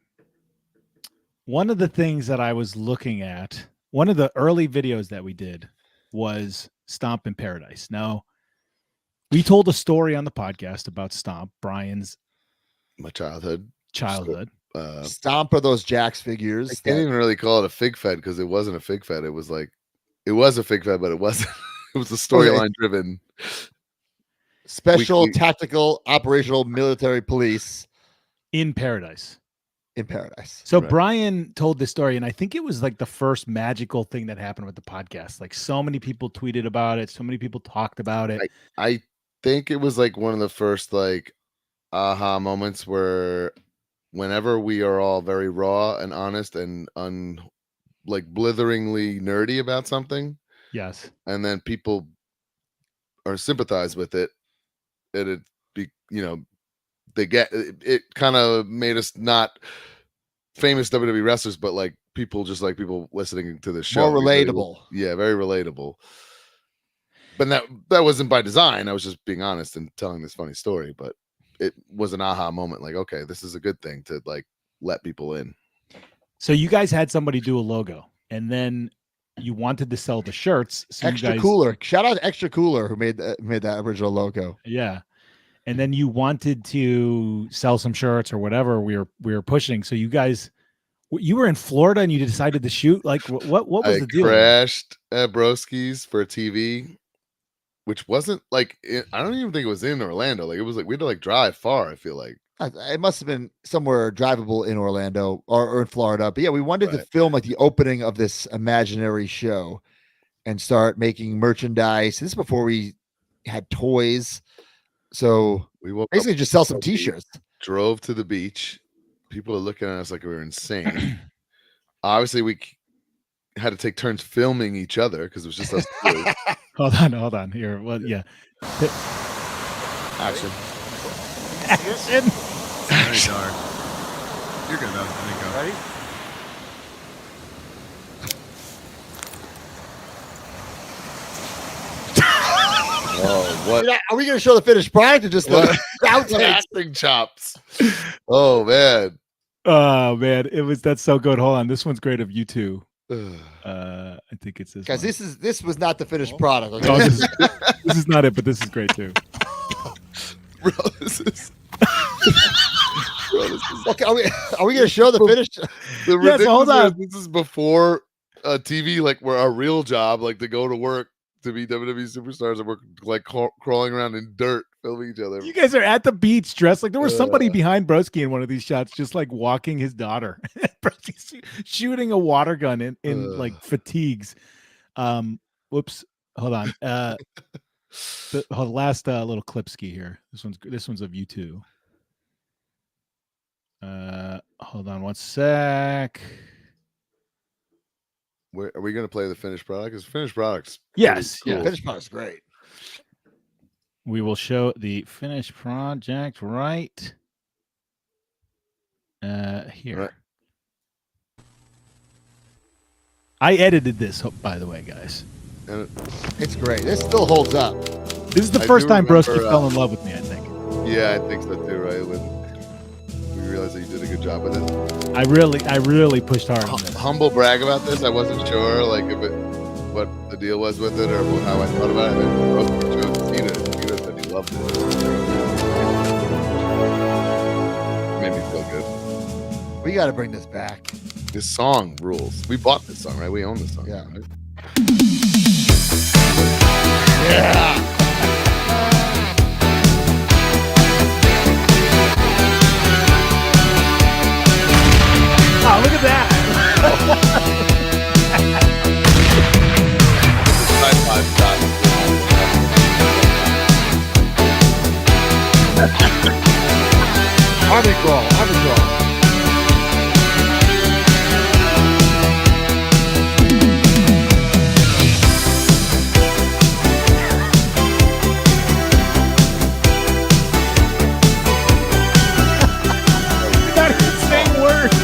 [SPEAKER 13] One of the things that I was looking at, one of the early videos that we did was Stomp in Paradise. Now, we told a story on the podcast about Stomp, Brian's
[SPEAKER 6] my childhood.
[SPEAKER 14] Stomp are those Jax figures.
[SPEAKER 6] I can't even really call it a fig fed because it wasn't a fig fed. It was like, it was a fig fed, but it wasn't. It was a storyline driven.
[SPEAKER 14] Special tactical operational military police
[SPEAKER 13] in Paradise.
[SPEAKER 14] In Paradise.
[SPEAKER 13] So Brian told this story, and I think it was like the first magical thing that happened with the podcast. Like so many people tweeted about it, so many people talked about it.
[SPEAKER 6] I think it was like one of the first like aha moments where whenever we are all very raw and honest and like blitheringly nerdy about something.
[SPEAKER 13] Yes.
[SPEAKER 6] And then people are sympathize with it. It'd be, they get it kind of made us not famous WWE wrestlers, but like people listening to the show.
[SPEAKER 14] More relatable.
[SPEAKER 6] Yeah, very relatable. But that wasn't by design. I was just being honest and telling this funny story, but it was an aha moment. Like, okay, this is a good thing to like let people in.
[SPEAKER 13] So you guys had somebody do a logo, and then you wanted to sell the shirts. So
[SPEAKER 14] Extra Cooler. Shout out to Extra Cooler who made that original logo.
[SPEAKER 13] Yeah. And then you wanted to sell some shirts or whatever we were pushing. So you guys, you were in Florida and you decided to shoot. Like what was the deal?
[SPEAKER 6] I crashed at Broski's for a TV, which wasn't like I don't even think it was in Orlando. Like it was like we had to like drive far. I feel like
[SPEAKER 14] it must have been somewhere drivable in Orlando or in Florida. But yeah, we wanted to film like the opening of this imaginary show and start making merchandise. This is before we had toys. So
[SPEAKER 6] we woke
[SPEAKER 14] basically just sell some t-shirts.
[SPEAKER 6] Drove to the beach. People are looking at us like we were insane. Obviously, we had to take turns filming each other because it was just us two.
[SPEAKER 13] Hold on. Here, well, yeah.
[SPEAKER 6] Action.
[SPEAKER 21] Very dark. You're good though. There you go. Ready?
[SPEAKER 6] Oh, what?
[SPEAKER 14] Are we going to show the finished product or just the
[SPEAKER 6] acting chops? Oh man.
[SPEAKER 13] Oh man, that's so good. Hold on, this one's great of you two. I think it's this.
[SPEAKER 14] Guys, this was not the finished product. Okay?
[SPEAKER 13] No, this is not it, but this is great too.
[SPEAKER 6] Bro, this is.
[SPEAKER 14] Okay, are we going to show the finished?
[SPEAKER 6] Hold on. This is before TV like we're our real job, like to go to work to be WWE superstars, and we're like crawling around in dirt, filming each other.
[SPEAKER 13] You guys are at the beach dressed like there was somebody behind Broski in one of these shots, just like walking his daughter. Broski's shooting a water gun in like fatigues. Whoops. Hold on. The last little clip ski here. This one's of you two. Hold on one sec.
[SPEAKER 6] Are we going to play the finished product? Because finished product's
[SPEAKER 13] yes,
[SPEAKER 6] cool.
[SPEAKER 13] yeah,
[SPEAKER 14] finished product's great.
[SPEAKER 13] We will show the finished project right here.
[SPEAKER 6] Right.
[SPEAKER 13] I edited this, by the way, guys.
[SPEAKER 6] And
[SPEAKER 14] it's great. This still holds up.
[SPEAKER 13] This is the first time Broski fell in love with me, I think.
[SPEAKER 6] Yeah, I think so too, right? When we realized that you did a good job with it.
[SPEAKER 13] I really pushed hard on this.
[SPEAKER 6] Humble brag about this. I wasn't sure like what the deal was with it or how I thought about it. And Broski showed Tina said he loved it. Made me feel good.
[SPEAKER 14] We got to bring this back.
[SPEAKER 6] This song rules. We bought this song, right? We own this song.
[SPEAKER 14] Yeah.
[SPEAKER 6] Right?
[SPEAKER 14] Yeah.
[SPEAKER 13] Oh, look at that.
[SPEAKER 14] Army crawl.
[SPEAKER 13] Not even saying words.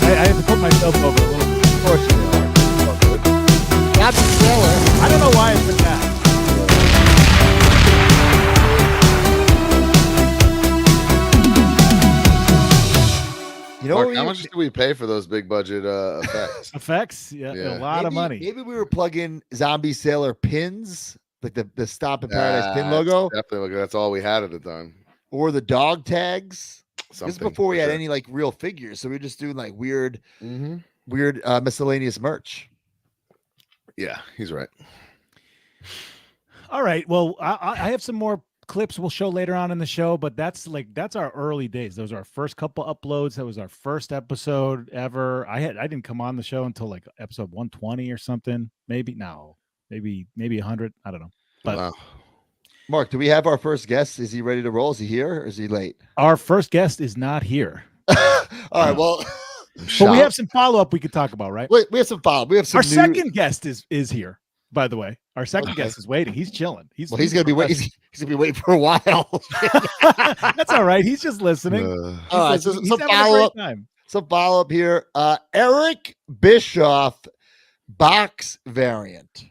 [SPEAKER 13] I have to put myself over a little bit.
[SPEAKER 14] Of course you are. That's a thriller.
[SPEAKER 13] I don't know why I put that.
[SPEAKER 14] You know,
[SPEAKER 6] Mark, how much do we pay for those big budget effects?
[SPEAKER 13] Effects? Yeah, a lot of money.
[SPEAKER 14] Maybe we were plugging Zombie Sailor pins, like the Stop in Paradise pin logo.
[SPEAKER 6] Definitely, that's all we had at the time.
[SPEAKER 14] Or the dog tags. This is
[SPEAKER 6] Something
[SPEAKER 14] before we
[SPEAKER 6] for
[SPEAKER 14] had
[SPEAKER 6] sure.
[SPEAKER 14] any like real figures, so we were just doing like weird miscellaneous merch.
[SPEAKER 6] Yeah, he's right.
[SPEAKER 13] All right. Well, I have some more clips we'll show later on in the show, but that's our early days. Those are our first couple uploads. That was our first episode ever. I didn't come on the show until like episode 120 or something. Maybe 100. I don't know. But
[SPEAKER 6] wow.
[SPEAKER 14] Mark, do we have our first guest? Is he ready to roll? Is he here or is he late?
[SPEAKER 13] Our first guest is not here.
[SPEAKER 14] All right. Well,
[SPEAKER 13] but we have some follow-up we could talk about, right?
[SPEAKER 14] Wait, we have some follow-up. We have some
[SPEAKER 13] Our second guest is here, by the way. Our second guest is waiting. He's chilling. He's
[SPEAKER 14] gonna be waiting. He's gonna be waiting for a while.
[SPEAKER 13] That's all right. He's just listening.
[SPEAKER 14] All right, so some follow-up. Some follow-up here. Eric Bischoff box variant.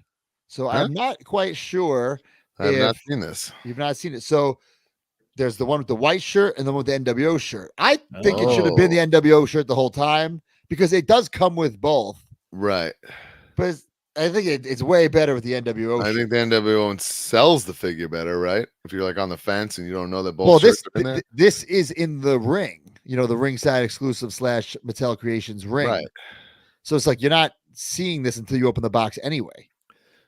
[SPEAKER 14] So I'm not quite sure.
[SPEAKER 6] I've not seen this.
[SPEAKER 14] You've not seen it. So there's the one with the white shirt and the one with the NWO shirt. I think it should have been the NWO shirt the whole time because it does come with both.
[SPEAKER 6] Right.
[SPEAKER 14] But I think it's way better with the NWO
[SPEAKER 6] I
[SPEAKER 14] shirt.
[SPEAKER 6] think the NWO sells the figure better, right? If you're like on the fence and you don't know that both shirts are in there.
[SPEAKER 14] This is in the ring, the ringside exclusive / Mattel Creations ring.
[SPEAKER 6] Right.
[SPEAKER 14] So it's like you're not seeing this until you open the box anyway.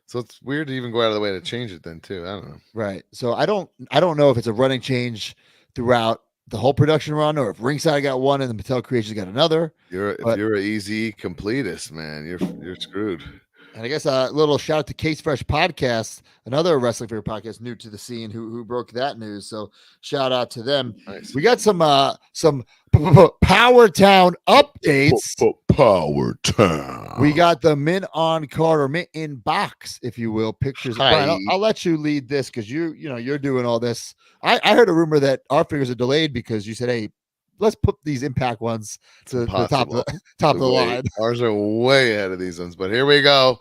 [SPEAKER 6] So it's weird to even go out of the way to change it then too. I don't know.
[SPEAKER 14] Right. So I don't know if it's a running change throughout the whole production run or if ringside got one and the Mattel Creations got another.
[SPEAKER 6] If you're an easy completist, man, you're screwed.
[SPEAKER 14] And I guess a little shout out to Case Fresh Podcast, another wrestling favorite podcast new to the scene who broke that news. So shout out to them.
[SPEAKER 6] Nice.
[SPEAKER 14] We got some Power Town updates.
[SPEAKER 6] Power Town.
[SPEAKER 14] We got the mint on card or mint in box, if you will. Pictures. Brian, I'll let you lead this because you're doing all this. I heard a rumor that our figures are delayed because you said, hey, let's put these Impact ones to the top of the line.
[SPEAKER 6] Ours are way ahead of these ones, but here we go.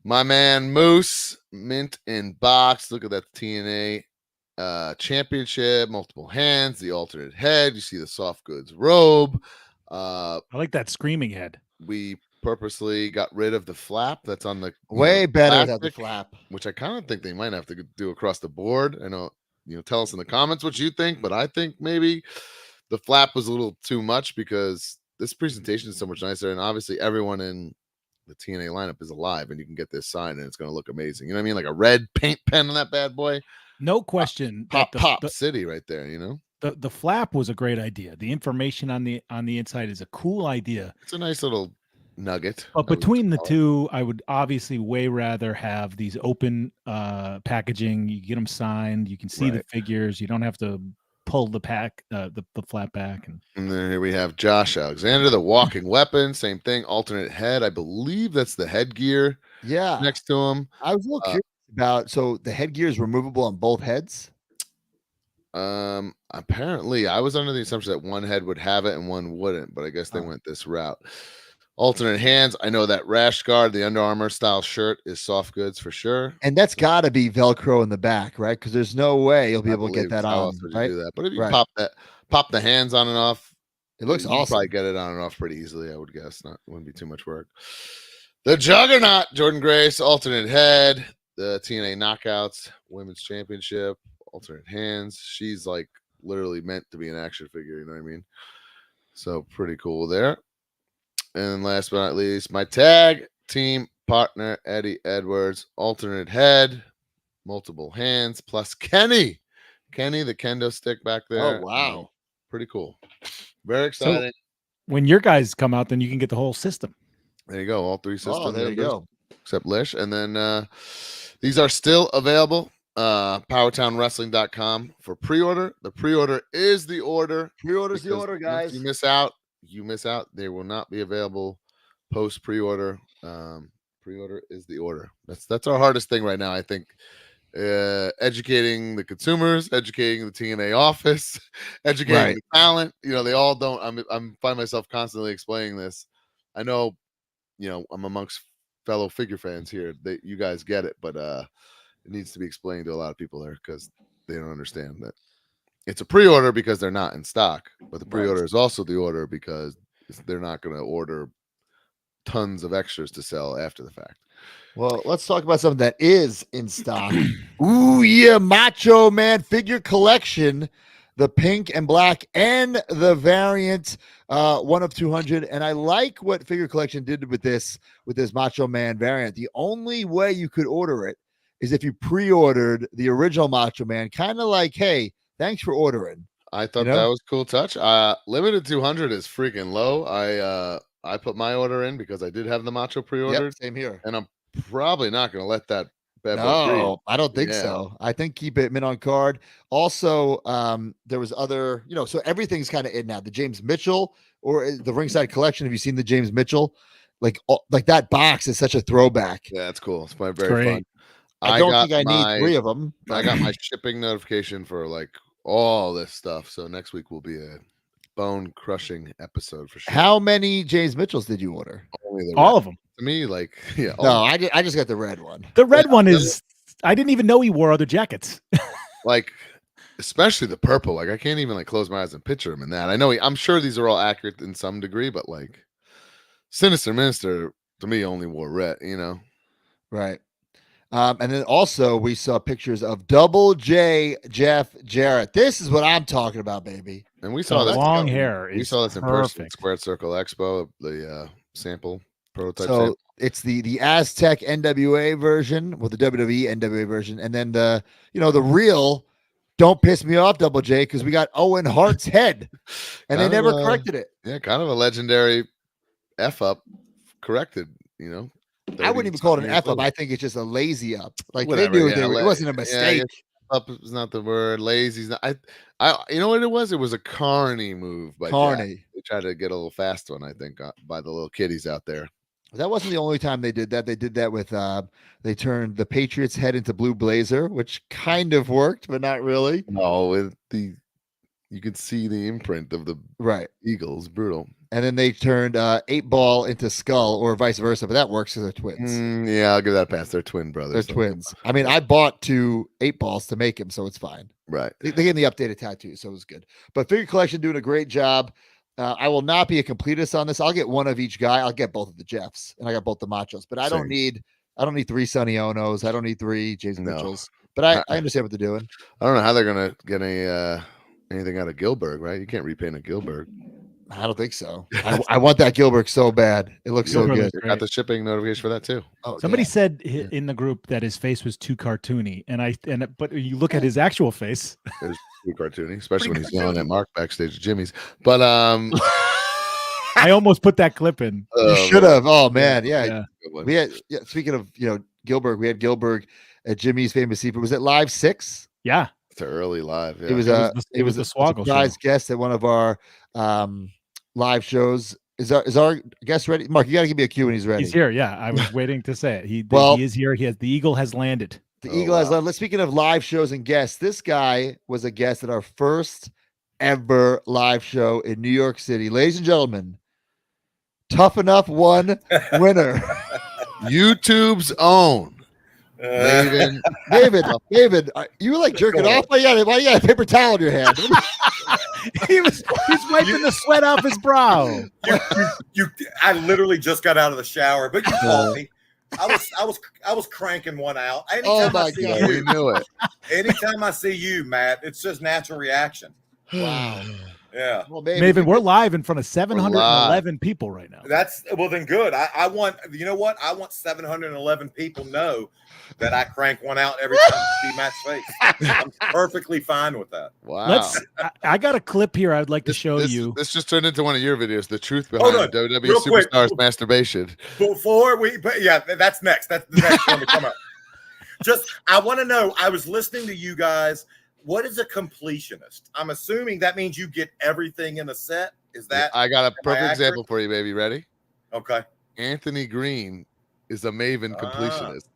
[SPEAKER 6] My man Moose, mint in box. Look at that TNA championship, multiple hands, the alternate head. You see the soft goods robe.
[SPEAKER 13] I like that screaming head.
[SPEAKER 6] We purposely got rid of the flap that's on the
[SPEAKER 14] way better
[SPEAKER 6] plastic,
[SPEAKER 14] without the flap,
[SPEAKER 6] which I kind of think they might have to do across the board. I know, tell us in the comments what you think, but I think maybe The flap was a little too much because this presentation is so much nicer, and obviously everyone in the TNA lineup is alive, and you can get this sign, and it's going to look amazing. You know what I mean? Like a red paint pen on that bad boy.
[SPEAKER 13] No question.
[SPEAKER 6] Pop
[SPEAKER 13] that the
[SPEAKER 6] City right there. You know,
[SPEAKER 13] the flap was a great idea. The information on the inside is a cool idea.
[SPEAKER 6] it's a nice little nugget.
[SPEAKER 13] But between the two, I would obviously way rather have these open packaging. You get them signed. You can see the figures. You don't have to pull the flap back.
[SPEAKER 6] And then here we have Josh Alexander, the walking weapon. Same thing, alternate head. I believe that's the headgear.
[SPEAKER 14] Yeah,
[SPEAKER 6] next to him.
[SPEAKER 14] I was a little curious about. So the headgear is removable on both heads.
[SPEAKER 6] Apparently, I was under the assumption that one head would have it and one wouldn't, but I guess they went this route. Alternate hands. I know that rash guard, the Under Armour style shirt, is soft goods for sure.
[SPEAKER 14] And that's got to be Velcro in the back, right? Because there's no way you'll be able to get that
[SPEAKER 6] How
[SPEAKER 14] on,
[SPEAKER 6] else would you
[SPEAKER 14] right?
[SPEAKER 6] do that? But if you pop the hands on and off,
[SPEAKER 14] it looks
[SPEAKER 6] you
[SPEAKER 14] awesome.
[SPEAKER 6] Probably get it on and off pretty easily, I would guess. It wouldn't be too much work. The Juggernaut, Jordan Grace, alternate head. The TNA Knockouts Women's Championship, alternate hands. She's like literally meant to be an action figure, you know what I mean? So pretty cool there. And last but not least, my tag team partner, Eddie Edwards, alternate head, multiple hands, plus Kenny, the kendo stick back there.
[SPEAKER 14] Oh, wow.
[SPEAKER 6] Pretty cool. Very exciting.
[SPEAKER 13] So when your guys come out, then you can get the whole system.
[SPEAKER 6] There you go. All three systems.
[SPEAKER 14] Oh, there you go.
[SPEAKER 6] Except Lish. And then these are still available. PowertownWrestling.com for pre-order. The pre-order is the order.
[SPEAKER 14] Pre-order's the order, guys.
[SPEAKER 6] If you miss out. They will not be available post pre-order. Pre-order is the order. That's our hardest thing right now, I think. Educating the consumers, educating the TNA office, educating the talent. You know, they all don't. I'm find myself constantly explaining this. I know, you know, I'm amongst fellow figure fans here. You guys get it, but it needs to be explained to a lot of people there because they don't understand that it's a pre-order because they're not in stock, but the pre-order is also the order because they're not going to order tons of extras to sell after the fact.
[SPEAKER 14] Well, let's talk about something that is in stock. Ooh, yeah, Macho Man figure collection, the pink and black and the variant, 1 of 200. And I like what figure collection did with this Macho Man variant. The only way you could order it is if you pre-ordered the original Macho Man, kind of like, hey, thanks for ordering.
[SPEAKER 6] I thought that was a cool touch. Limited 200 is freaking low. I put my order in because I did have the Macho pre-ordered.
[SPEAKER 14] Yep, same here.
[SPEAKER 6] And I'm probably not going to let that bad boy
[SPEAKER 14] No, I don't think so. I think keep it mint on card. Also, there was other, you know, so everything's kind of in now. The James Mitchell or the Ringside Collection. Have you seen the James Mitchell? Like that box is such a throwback.
[SPEAKER 6] Yeah, it's cool. It's very fun.
[SPEAKER 14] I don't think I need 3 of them.
[SPEAKER 6] I got my shipping notification for like all this stuff. So next week will be a bone crushing episode for sure.
[SPEAKER 14] How many James Mitchells did you order?
[SPEAKER 13] All of them.
[SPEAKER 6] To me, like, yeah.
[SPEAKER 14] No, I just got the red one.
[SPEAKER 13] The red one is, I didn't even know he wore other jackets.
[SPEAKER 6] Like, especially the purple. Like, I can't even like close my eyes and picture him in that. I know I'm sure these are all accurate in some degree, but like Sinister Minister to me only wore red, you know?
[SPEAKER 14] Right. And then also we saw pictures of Double J Jeff Jarrett. This is what I'm talking about, baby.
[SPEAKER 6] And we saw that
[SPEAKER 13] long hair.
[SPEAKER 6] We saw this in person, Squared Circle Expo, the sample prototype.
[SPEAKER 14] So
[SPEAKER 6] sample.
[SPEAKER 14] it's the Aztec NWA version with the WWE NWA version, and then the real Don't Piss Me Off Double J, because we got Owen Hart's head, and they never corrected it.
[SPEAKER 6] Yeah, kind of a legendary F up corrected, you know.
[SPEAKER 14] I wouldn't even call it an F up. I think it's just a lazy up. Like
[SPEAKER 6] Whatever,
[SPEAKER 14] they knew
[SPEAKER 6] yeah,
[SPEAKER 14] it wasn't a mistake.
[SPEAKER 6] Yeah, up is not the word. Lazy is not. I you know what it was? It was a Carney move by
[SPEAKER 14] Carney.
[SPEAKER 6] Jack. They tried to get a little fast one, I think, by the little kiddies out there.
[SPEAKER 14] That wasn't the only time they did that. They did that with they turned the Patriots head into Blue Blazer, which kind of worked, but not really.
[SPEAKER 6] No, you could see the imprint of the Eagles. Brutal.
[SPEAKER 14] And then they turned 8-Ball into Skull, or vice versa, but that works because they're twins.
[SPEAKER 6] Yeah, I'll give that a pass. They're twin brothers.
[SPEAKER 14] They're twins. I mean, I bought 2 8-Balls to make him, so it's fine.
[SPEAKER 6] Right.
[SPEAKER 14] They gave me the updated tattoo, so it was good. But figure collection doing a great job. I will not be a completist on this. I'll get one of each guy. I'll get both of the Jeffs, and I got both the Machos. But I don't need 3 Sonny Onos. I don't need 3 James Mitchells. But I understand what they're doing.
[SPEAKER 6] I don't know how they're gonna get anything out of Gilbert, right? You can't repaint a Gilbert.
[SPEAKER 14] I don't think so. I want that Gilbert so bad. It looks so good.
[SPEAKER 6] You got the shipping notification for that too.
[SPEAKER 14] Oh,
[SPEAKER 13] Somebody said in the group that his face was too cartoony, but you look at his actual face.
[SPEAKER 6] It was too cartoony, especially when he's yelling at Mark backstage at Jimmy's. But
[SPEAKER 13] I almost put that clip in.
[SPEAKER 14] You should have. Oh man, yeah.
[SPEAKER 6] Yeah.
[SPEAKER 14] We had. Yeah, speaking of Gilbert, we had Gilbert at Jimmy's Famous Seafood. Was it Live 6?
[SPEAKER 13] Yeah,
[SPEAKER 6] it's an early live. Yeah.
[SPEAKER 14] It was a surprise guest at one of our live shows. Is our guest ready? Mark, you got to give me a cue when he's ready.
[SPEAKER 13] He's here. Yeah, I was waiting to say it. He is here. The Eagle has landed.
[SPEAKER 14] The Eagle has landed. Let's speaking of live shows and guests. This guy was a guest at our first ever live show in New York City. Ladies and gentlemen, Tough Enough 1 winner.
[SPEAKER 6] YouTube's own.
[SPEAKER 14] David, you were like jerking off. Why you got a paper towel in your hand?
[SPEAKER 13] He's wiping the sweat off his brow.
[SPEAKER 11] I literally just got out of the shower, but you called me. I was cranking one out.
[SPEAKER 14] Oh my God,
[SPEAKER 6] we knew it.
[SPEAKER 11] Anytime I see you, Matt, it's just natural reaction.
[SPEAKER 14] Wow.
[SPEAKER 11] Yeah.
[SPEAKER 14] Well,
[SPEAKER 13] Maven, we're live in front of 711 people right now.
[SPEAKER 11] Then good. I want, you know what? I want 711 people know that I crank one out every time I see Matt's face. I'm perfectly fine with that.
[SPEAKER 6] Wow.
[SPEAKER 13] I got a clip here I'd like to show you.
[SPEAKER 6] This just turned into one of your videos, the truth behind WWE Superstars masturbation.
[SPEAKER 11] That's next. That's the next one to come up. I want to know, I was listening to you guys. What is a completionist? I'm assuming that means you get everything in a set. Is that?
[SPEAKER 6] I got a perfect example for you, baby. Ready?
[SPEAKER 11] Okay.
[SPEAKER 6] Anthony Green is a Maven completionist.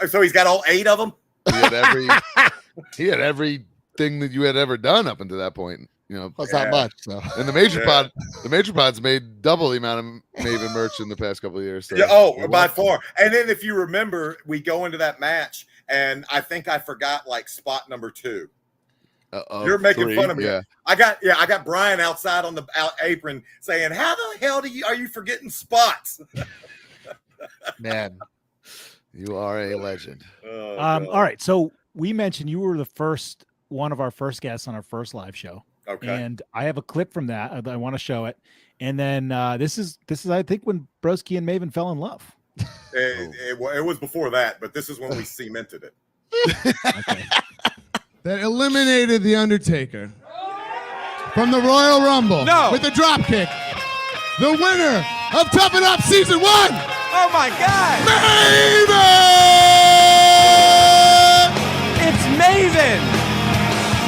[SPEAKER 11] So he's got all 8 of them?
[SPEAKER 6] He had everything that you had ever done up until that point.
[SPEAKER 14] That's not much. So.
[SPEAKER 6] And the Major Pod's made double the amount of Maven merch in the past couple of years. So
[SPEAKER 11] by far. And then if you remember, we go into that match, and I think I forgot like spot number 2. You're making fun of me.
[SPEAKER 6] Yeah.
[SPEAKER 11] I got Brian outside on the apron saying, "How the hell are you forgetting spots?"
[SPEAKER 14] Man,
[SPEAKER 6] you are a legend.
[SPEAKER 13] All right, so we mentioned you were one of our first guests on our first live show.
[SPEAKER 11] Okay.
[SPEAKER 13] And I have a clip from that. I want to show it. And then this is I think when Broski and Maven fell in love.
[SPEAKER 11] It was before that, but this is when we cemented it.
[SPEAKER 13] Okay.
[SPEAKER 22] That eliminated The Undertaker from the Royal Rumble with the drop kick. The winner of Tough Enough Season 1.
[SPEAKER 9] Oh my God!
[SPEAKER 22] Maven!
[SPEAKER 9] It's Maven!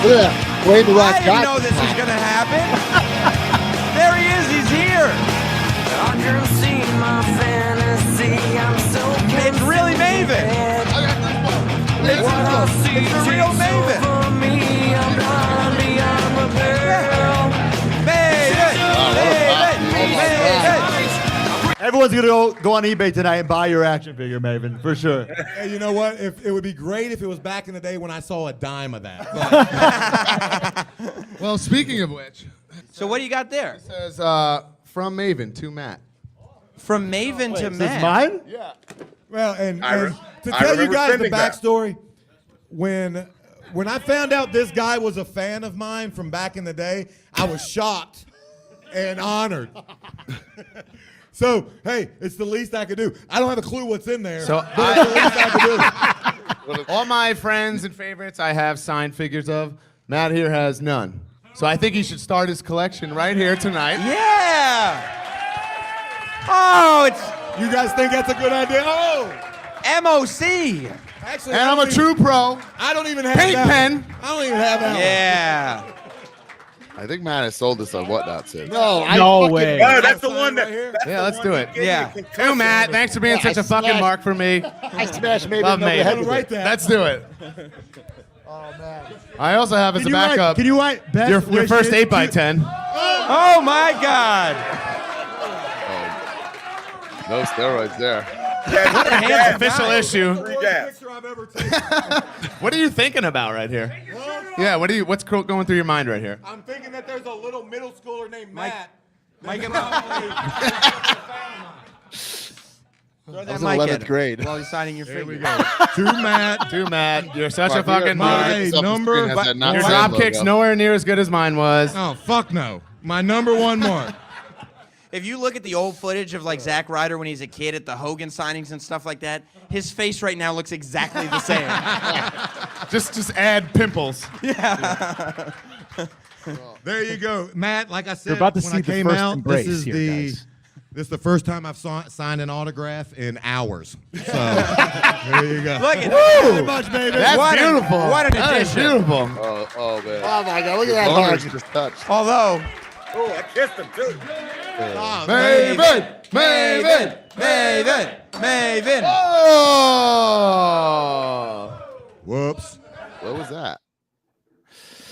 [SPEAKER 14] Yeah, way to rock.
[SPEAKER 9] I didn't know this was going to happen. There he is. He's here. It's really Maven. It's the real Maven.
[SPEAKER 17] Everyone's gonna go on eBay tonight and buy your action figure, Maven, for sure.
[SPEAKER 23] Hey, you know what? It would be great if it was back in the day when I saw a dime of that.
[SPEAKER 22] Well, speaking of which.
[SPEAKER 9] So what do you got there?
[SPEAKER 22] It says, from Maven to Matt.
[SPEAKER 9] From Maven to
[SPEAKER 17] Is
[SPEAKER 9] Matt.
[SPEAKER 17] this mine?
[SPEAKER 23] Yeah. Well, and to
[SPEAKER 11] I
[SPEAKER 23] tell you
[SPEAKER 11] remember
[SPEAKER 23] guys the
[SPEAKER 11] sending that.
[SPEAKER 23] backstory, when I found out this guy was a fan of mine from back in the day, I was shocked and honored. So, hey, it's the least I could do. I don't have a clue what's in there,
[SPEAKER 22] So
[SPEAKER 23] but it's the least I could do.
[SPEAKER 22] All my friends and favorites I have signed figures of. Matt here has none. So I think he should start his collection right here tonight.
[SPEAKER 9] Yeah. Oh, it's
[SPEAKER 23] You guys think that's a good idea? Oh!
[SPEAKER 9] MOC.
[SPEAKER 23] Actually,
[SPEAKER 22] And I'm a true pro.
[SPEAKER 23] I don't even have
[SPEAKER 22] Paint
[SPEAKER 23] that
[SPEAKER 22] pen.
[SPEAKER 23] one. I don't even have that one.
[SPEAKER 9] Yeah.
[SPEAKER 6] I think Matt has sold this on Whatnot since.
[SPEAKER 13] No way.
[SPEAKER 11] No, that's the one that.
[SPEAKER 22] Yeah, let's do it.
[SPEAKER 9] Yeah.
[SPEAKER 22] Hey, Matt, thanks for being such a fucking mark for me.
[SPEAKER 14] I smashed Maven
[SPEAKER 22] Love
[SPEAKER 14] over the head
[SPEAKER 22] Maven.
[SPEAKER 14] with
[SPEAKER 23] Write
[SPEAKER 14] it.
[SPEAKER 23] that.
[SPEAKER 22] Let's do it.
[SPEAKER 14] Oh man.
[SPEAKER 22] I also have as a backup
[SPEAKER 23] Can you write best
[SPEAKER 22] your
[SPEAKER 23] wishes
[SPEAKER 22] first 8x10.
[SPEAKER 9] Oh my God.
[SPEAKER 6] No steroids there.
[SPEAKER 22] Hands official issue.
[SPEAKER 23] Picture I've ever taken.
[SPEAKER 22] What are you thinking about right here? Yeah, what's going through your mind right here?
[SPEAKER 23] I'm thinking that there's a little middle schooler named Matt.
[SPEAKER 9] Mike and
[SPEAKER 16] Throw
[SPEAKER 14] I
[SPEAKER 16] that
[SPEAKER 14] was in
[SPEAKER 16] mic
[SPEAKER 14] 11th
[SPEAKER 16] at him
[SPEAKER 14] grade.
[SPEAKER 16] while he's signing your
[SPEAKER 23] Here we
[SPEAKER 16] figure.
[SPEAKER 23] go. To Matt.
[SPEAKER 22] To Matt. You're such a
[SPEAKER 6] Mark,
[SPEAKER 22] fucking
[SPEAKER 23] my
[SPEAKER 22] nerd.
[SPEAKER 23] number.
[SPEAKER 22] Your drop kick's nowhere near as good as mine was.
[SPEAKER 23] Oh, fuck no. My number one mark.
[SPEAKER 16] If you look at the old footage of like Zack Ryder when he's a kid at the Hogan signings and stuff like that, his face right now looks exactly the same.
[SPEAKER 22] Just add pimples.
[SPEAKER 16] Yeah.
[SPEAKER 23] There you go, Matt. Like I said,
[SPEAKER 13] You're about to
[SPEAKER 23] when
[SPEAKER 13] see
[SPEAKER 23] I
[SPEAKER 13] the
[SPEAKER 23] came
[SPEAKER 13] first
[SPEAKER 23] out,
[SPEAKER 13] embrace
[SPEAKER 23] this is
[SPEAKER 13] here,
[SPEAKER 23] the
[SPEAKER 13] guys.
[SPEAKER 23] this is the first time I've signed an autograph in hours. So there you go.
[SPEAKER 16] Look at
[SPEAKER 23] Woo!
[SPEAKER 16] that.
[SPEAKER 23] Much, baby.
[SPEAKER 22] That's beautiful.
[SPEAKER 16] What an
[SPEAKER 22] That is
[SPEAKER 16] addition.
[SPEAKER 22] beautiful.
[SPEAKER 6] Oh man.
[SPEAKER 14] Oh my God! Look at that
[SPEAKER 6] Boners
[SPEAKER 14] hug.
[SPEAKER 6] just touched.
[SPEAKER 16] Although,
[SPEAKER 11] Oh, I kissed him too.
[SPEAKER 22] Maven!
[SPEAKER 16] Maven.
[SPEAKER 22] Oh!
[SPEAKER 23] Whoops.
[SPEAKER 6] What was that?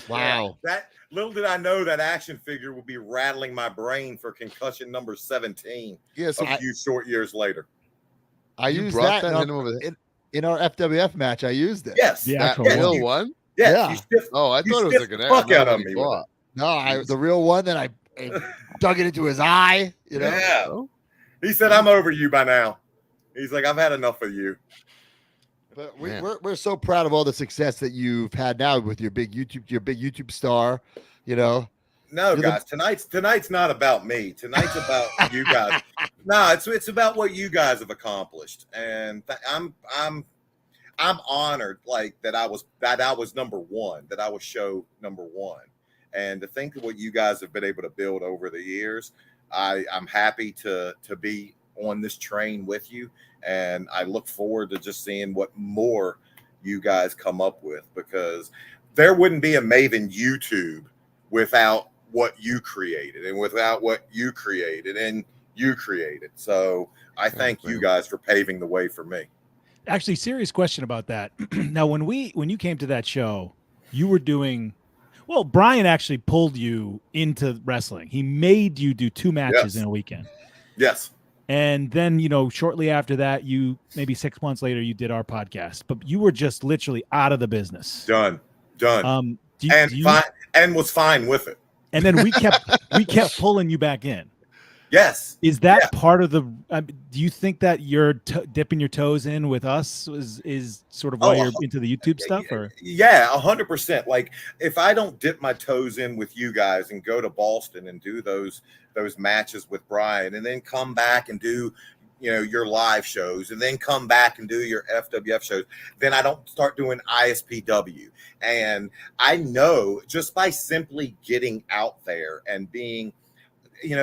[SPEAKER 14] Wow.
[SPEAKER 11] That little did I know that action figure would be rattling my brain for concussion number 17.
[SPEAKER 6] Yes,
[SPEAKER 11] a few short years later.
[SPEAKER 14] I
[SPEAKER 6] You
[SPEAKER 14] used
[SPEAKER 6] brought
[SPEAKER 14] that,
[SPEAKER 6] that
[SPEAKER 14] in,
[SPEAKER 6] in over there?
[SPEAKER 14] in our FWF match. I used it.
[SPEAKER 11] Yes.
[SPEAKER 13] The
[SPEAKER 6] That
[SPEAKER 13] actual
[SPEAKER 6] real
[SPEAKER 13] one.
[SPEAKER 6] one?
[SPEAKER 11] Yes.
[SPEAKER 14] Yeah.
[SPEAKER 11] You stiff,
[SPEAKER 6] Oh, I
[SPEAKER 11] you
[SPEAKER 6] thought it was
[SPEAKER 11] stiffed
[SPEAKER 6] like
[SPEAKER 11] the
[SPEAKER 6] an
[SPEAKER 11] fuck out of
[SPEAKER 6] one
[SPEAKER 11] me.
[SPEAKER 6] you
[SPEAKER 11] with
[SPEAKER 6] bought.
[SPEAKER 14] No, the real one. Then I dug it into his eye. You know.
[SPEAKER 11] Yeah.
[SPEAKER 6] Oh.
[SPEAKER 11] He said, "I'm over you by now." He's like, "I've had enough of you."
[SPEAKER 14] But
[SPEAKER 6] Man.
[SPEAKER 14] we're so proud of all the success that you've had now with your big YouTube star. You know.
[SPEAKER 11] No,
[SPEAKER 14] You're
[SPEAKER 11] guys, tonight's not about me. Tonight's about you guys. No, it's about what you guys have accomplished, and I'm honored, like that I was number one, that I was show number one, and to think of what you guys have been able to build over the years. I'm happy to be on this train with you, and I look forward to just seeing what more you guys come up with, because there wouldn't be a Maven YouTube without what you created, and without what you created and you created. So I thank you guys for paving the way for me.
[SPEAKER 13] Actually, serious question about that. Now, when you came to that show, you were doing well. Brian actually pulled you into wrestling. He made you do 2 matches in a weekend.
[SPEAKER 11] Yes.
[SPEAKER 13] And then, shortly after that, maybe 6 months later, you did our podcast, but you were just literally out of the business.
[SPEAKER 11] Done.
[SPEAKER 13] And
[SPEAKER 11] was fine with it.
[SPEAKER 13] And then we kept pulling you back in.
[SPEAKER 11] Yes.
[SPEAKER 13] Is that part of the? Do you think that you're dipping your toes in with us is sort of why you're into the YouTube stuff? Or
[SPEAKER 11] Yeah, 100%. Like if I don't dip my toes in with you guys and go to Boston and do those matches with Brian, and then come back and do your live shows, and then come back and do your FWF shows, then I don't start doing ISPW. And I know just by simply getting out there and being,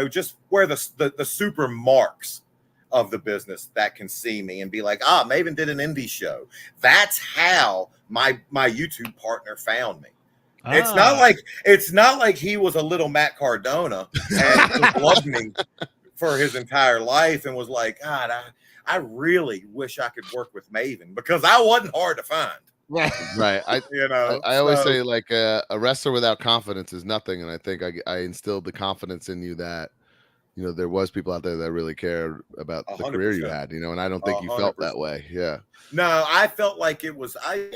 [SPEAKER 11] just where the super marks of the business that can see me and be like, Maven did an indie show. That's how my YouTube partner found me. It's not like he was a little Matt Cardona and just loved me for his entire life and was like, God, I really wish I could work with Maven, because I wasn't hard to find.
[SPEAKER 6] Right. I always say, like, a wrestler without confidence is nothing. And I think I instilled the confidence in you that, there was people out there that really cared about the 100%. Career you had, and I don't think you 100%. Felt that way. Yeah.
[SPEAKER 11] No, I felt like it was, and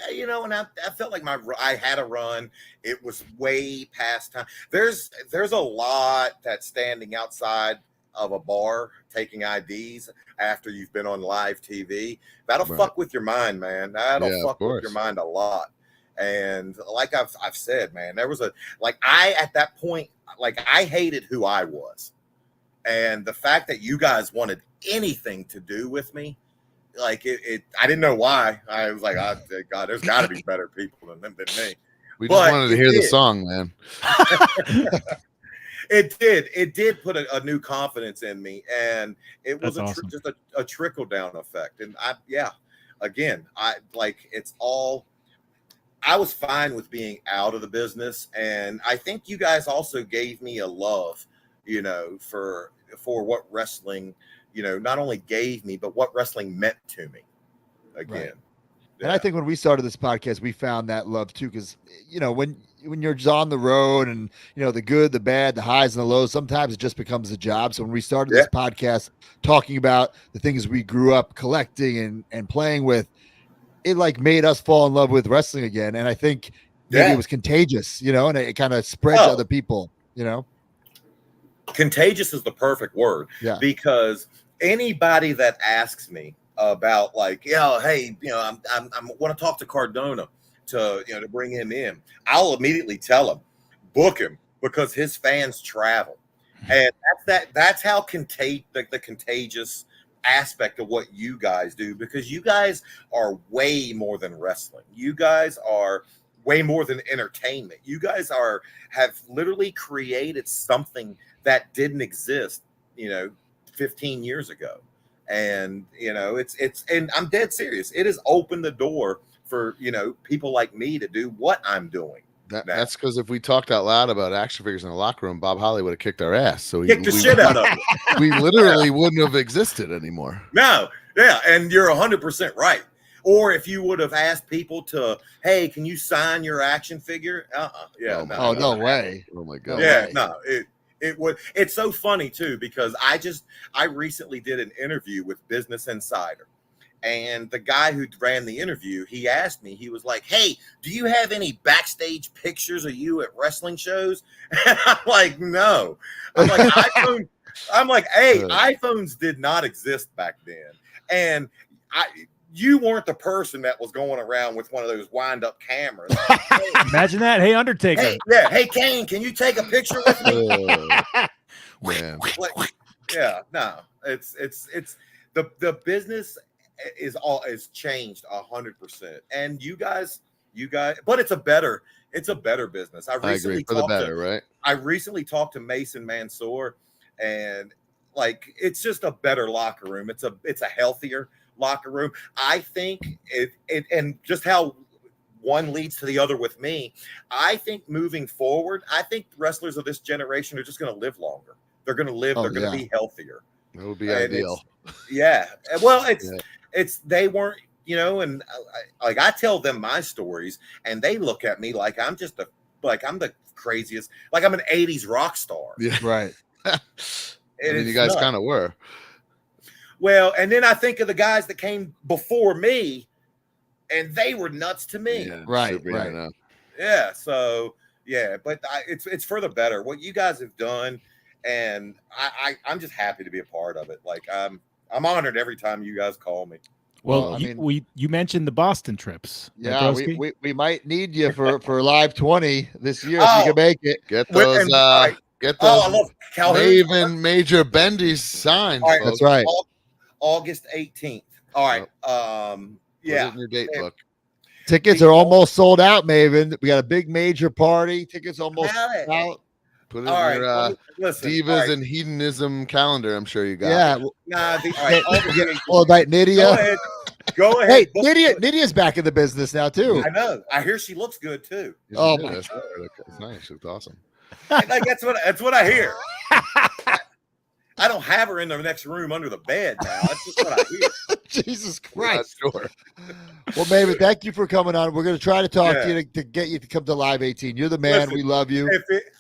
[SPEAKER 11] I felt like I had a run. It was way past time. There's a lot that's standing outside of a bar taking IDs after you've been on live TV. That'll fuck with your mind, man. That'll fuck with your mind a lot. And like I've said, man, there was at that point, I hated who I was. And the fact that you guys wanted anything to do with me, I didn't know why. I was like, God, there's got to be better people than me.
[SPEAKER 6] We just wanted to hear the song, man.
[SPEAKER 11] It did put a new confidence in me, and it was
[SPEAKER 13] awesome.
[SPEAKER 11] just a trickle down effect. And I was fine with being out of the business, and I think you guys also gave me a love, for what wrestling, not only gave me, but what wrestling meant to me. Again.
[SPEAKER 14] Right. And I think when we started this podcast, we found that love too, because when you're just on the road and the good, the bad, the highs and the lows, sometimes it just becomes a job. So when we started this podcast talking about the things we grew up collecting and playing with, it made us fall in love with wrestling again. And I think maybe it was contagious, and it kind of spread to other people,
[SPEAKER 11] Contagious is the perfect word, because anybody that asks me about like, hey, I want to talk to Cardona to bring him in, I'll immediately tell him, book him, because his fans travel. And that's how the contagious aspect of what you guys do, because you guys are way more than wrestling. You guys are way more than entertainment. You guys have literally created something that didn't exist, 15 years ago. And and I'm dead serious. It has opened the door for people like me to do what I'm doing.
[SPEAKER 6] That's because if we talked out loud about action figures in the locker room, Bob Holly would have kicked our ass. So
[SPEAKER 11] kicked the shit out of it.
[SPEAKER 6] We literally wouldn't have existed anymore.
[SPEAKER 11] No, yeah, and you're 100% right. Or if you would have asked people to, hey, can you sign your action figure? Yeah.
[SPEAKER 14] No way.
[SPEAKER 6] Oh my god.
[SPEAKER 11] Yeah, no. It would. It's so funny too, because I recently did an interview with Business Insider. And the guy who ran the interview, he asked me, he was like, hey, do you have any backstage pictures of you at wrestling shows? And I'm like, no. I'm like, iPhones did not exist back then. And you weren't the person that was going around with one of those wind-up cameras.
[SPEAKER 13] Imagine that. Hey, Undertaker.
[SPEAKER 11] Hey, Kane, can you take a picture with me?
[SPEAKER 6] Man.
[SPEAKER 11] No. It's the business is changed 100%, and you guys, but it's a better business. I agree, for the better,
[SPEAKER 6] right?
[SPEAKER 11] I recently talked to Mason Mansour, and like, it's just a better locker room. It's a healthier locker room. I think and just how one leads to the other with me. I think moving forward, I think wrestlers of this generation are just going to live longer. They're going to live. They're going to be healthier.
[SPEAKER 6] That would be ideal.
[SPEAKER 11] Well, they weren't, and I tell them my stories, and they look at me like I'm I'm the craziest, like I'm an 80s rock star.
[SPEAKER 6] Yeah,
[SPEAKER 14] right.
[SPEAKER 6] I mean, you guys kind of were.
[SPEAKER 11] Well, and then I think of the guys that came before me, and they were nuts to me.
[SPEAKER 6] Yeah,
[SPEAKER 14] right.
[SPEAKER 11] Yeah. So but it's for the better what you guys have done, and I'm just happy to be a part of it. Like I'm honored every time you guys call me.
[SPEAKER 13] Well, you mentioned the Boston trips.
[SPEAKER 14] Yeah, we might need you for Live 20 this year if you can make it.
[SPEAKER 6] Get those. Get those.
[SPEAKER 11] I love
[SPEAKER 6] Maven Major Bendy's signed.
[SPEAKER 11] All right,
[SPEAKER 14] that's right.
[SPEAKER 11] August 18th. All right.
[SPEAKER 6] Put it in your date book.
[SPEAKER 14] Tickets are almost sold out, Maven. We got a big major party. Tickets almost out.
[SPEAKER 6] Put it in your Divas and Hedonism calendar. I'm sure you got.
[SPEAKER 14] Yeah. We'll invite Nydia.
[SPEAKER 11] Go ahead.
[SPEAKER 14] Hey, Nydia's back in the business now too.
[SPEAKER 11] I know. I hear she looks good too.
[SPEAKER 14] Oh my
[SPEAKER 6] God, it's nice. She looks awesome.
[SPEAKER 11] Like that's what I hear. I don't have her in the next room under the bed now. That's just what I hear.
[SPEAKER 14] Jesus Christ.
[SPEAKER 6] Sure.
[SPEAKER 14] Well, Maven, thank you for coming on. We're going to try to talk to you to get you to come to Live 18. You're the man. We love you.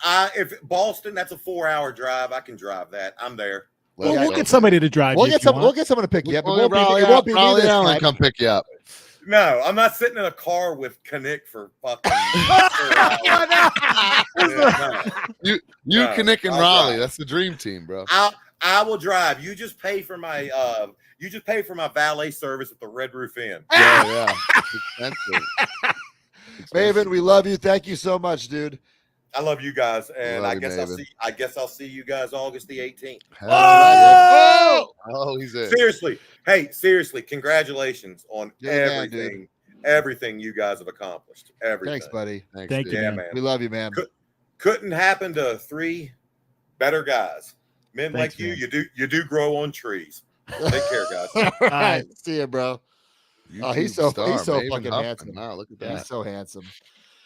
[SPEAKER 11] If Boston, that's a 4-hour drive. I can drive that. I'm there.
[SPEAKER 13] We'll get somebody to drive.
[SPEAKER 14] We'll get someone to pick you up. It won't be me this time.
[SPEAKER 6] Come pick you up.
[SPEAKER 11] No, I'm not sitting in a car with Kinnick for fucking.
[SPEAKER 6] Kinnick and Raleigh. That's the dream team, bro.
[SPEAKER 11] I will drive. You just pay for my valet service at the Red Roof Inn.
[SPEAKER 6] Yeah.
[SPEAKER 14] Maven, we love you. Thank you so much, dude.
[SPEAKER 11] I love you guys, and I guess I'll see you guys August the 18th.
[SPEAKER 6] Oh, he's there.
[SPEAKER 11] Seriously, congratulations on everything you guys have accomplished. Everything.
[SPEAKER 14] Thanks, buddy.
[SPEAKER 13] Thank you, man.
[SPEAKER 14] We love you, man.
[SPEAKER 11] Couldn't happen to 3 better guys. Men
[SPEAKER 13] Thanks,
[SPEAKER 11] like you,
[SPEAKER 13] man.
[SPEAKER 11] you do grow on trees. Take care, guys.
[SPEAKER 14] All right, see you, bro. He's so
[SPEAKER 6] Maven
[SPEAKER 14] fucking
[SPEAKER 6] Huffman.
[SPEAKER 14] handsome.
[SPEAKER 6] Wow, look at that.
[SPEAKER 14] He's so handsome.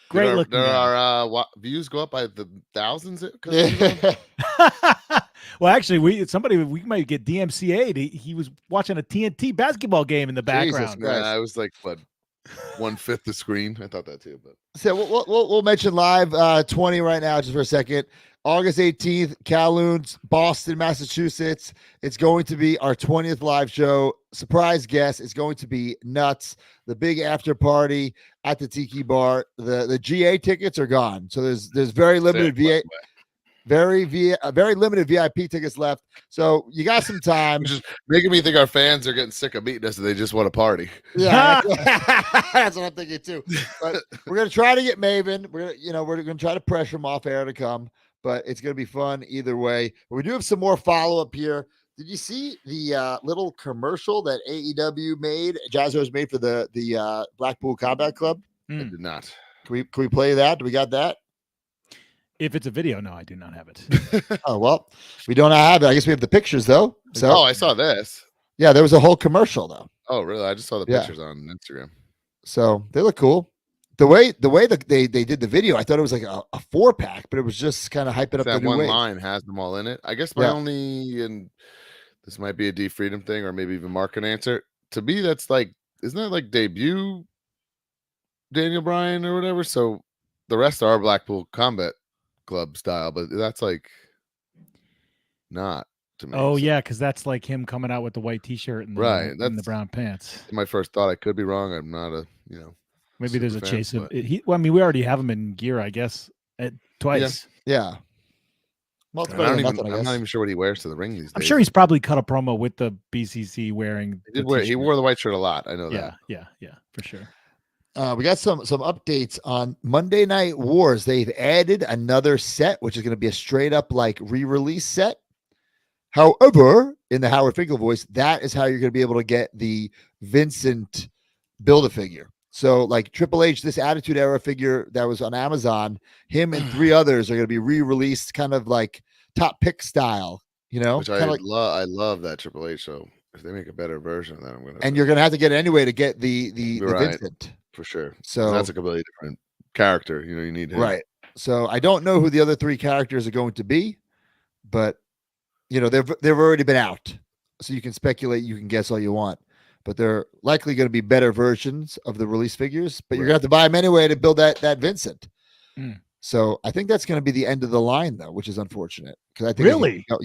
[SPEAKER 13] Great looking.
[SPEAKER 6] There are views go up by the thousands.
[SPEAKER 13] Well, actually, we might get DMCA'd. He was watching a TNT basketball game in the background.
[SPEAKER 6] Yeah, I was like, what, 1/5 the screen? I thought that too, but
[SPEAKER 14] so we'll mention Live 20 right now, just for a second. August 18th, Calhoun's, Boston, Massachusetts. It's going to be our 20th live show. Surprise guest. It's going to be nuts. The big after party at the Tiki Bar. The GA tickets are gone, so there's very limited VA. very limited VIP tickets left. So you got some time.
[SPEAKER 6] Which is making me think our fans are getting sick of beating us and they just want to party.
[SPEAKER 14] Yeah, that's what I'm thinking too. But we're gonna try to get Maven. We're gonna try to pressure him off air to come, but it's gonna be fun either way. But we do have some more follow up here. Did you see the little commercial that AEW made? Jazzo's made for the Blackpool Combat Club?
[SPEAKER 6] I did not.
[SPEAKER 14] Can we play that? Do we got that?
[SPEAKER 13] If it's a video, no, I do not have it.
[SPEAKER 14] Oh well, we don't have it. I guess we have the pictures though. So
[SPEAKER 6] I saw this.
[SPEAKER 14] Yeah, there was a whole commercial though.
[SPEAKER 6] Oh really? I just saw the pictures on Instagram.
[SPEAKER 14] So they look cool. The way that they did the video, I thought it was like a 4-pack, but it was just kind of hyping up
[SPEAKER 6] That
[SPEAKER 14] the new
[SPEAKER 6] one
[SPEAKER 14] wave.
[SPEAKER 6] line has them all in it. I guess my only, and this might be a D Freedom thing or maybe even Mark can answer. To me, that's like, isn't that like debut Daniel Bryan or whatever? So the rest are Blackpool Combat Club style, but that's like not to me.
[SPEAKER 13] Oh yeah, because that's like him coming out with the white T-shirt and
[SPEAKER 6] Right,
[SPEAKER 13] and the brown pants.
[SPEAKER 6] My first thought. I could be wrong. I'm not a
[SPEAKER 13] Maybe there's a
[SPEAKER 6] super fan,
[SPEAKER 13] chase of
[SPEAKER 6] but-
[SPEAKER 13] it. Well, I mean, we already have him in gear, I guess, twice.
[SPEAKER 14] Yeah. Well, it's
[SPEAKER 6] I'm
[SPEAKER 14] better
[SPEAKER 6] not
[SPEAKER 14] than
[SPEAKER 6] even,
[SPEAKER 14] nothing, I
[SPEAKER 6] I'm
[SPEAKER 14] guess.
[SPEAKER 6] not even sure what he wears to the ring these days.
[SPEAKER 13] I'm sure he's probably cut a promo with the BCC wearing.
[SPEAKER 6] He wore the white shirt a lot. I know that.
[SPEAKER 13] Yeah, for sure.
[SPEAKER 14] We got some updates on Monday Night Wars. They've added another set, which is going to be a straight up like re-release set. However, in the Howard Finkel voice, that is how you're going to be able to get the Vincent Build-A-Figure. So like Triple H, this Attitude Era figure that was on Amazon, him and 3 others are going to be re-released kind of like top pick style,
[SPEAKER 6] Which I
[SPEAKER 14] Kinda like,
[SPEAKER 6] I love that Triple H. So if they make a better version of that, I'm gonna.
[SPEAKER 14] and you're going to have to get it anyway to get the
[SPEAKER 6] Right.
[SPEAKER 14] Vincent.
[SPEAKER 6] For sure.
[SPEAKER 14] So
[SPEAKER 6] that's a completely different character. You need him.
[SPEAKER 14] Right. So I don't know who the other 3 characters are going to be, but they've already been out. So you can speculate, you can guess all you want, but they're likely going to be better versions of the release figures, but you're going to have to buy them anyway to build that Vincent. So I think that's going to be the end of the line though, which is unfortunate because I think
[SPEAKER 13] Really?
[SPEAKER 14] I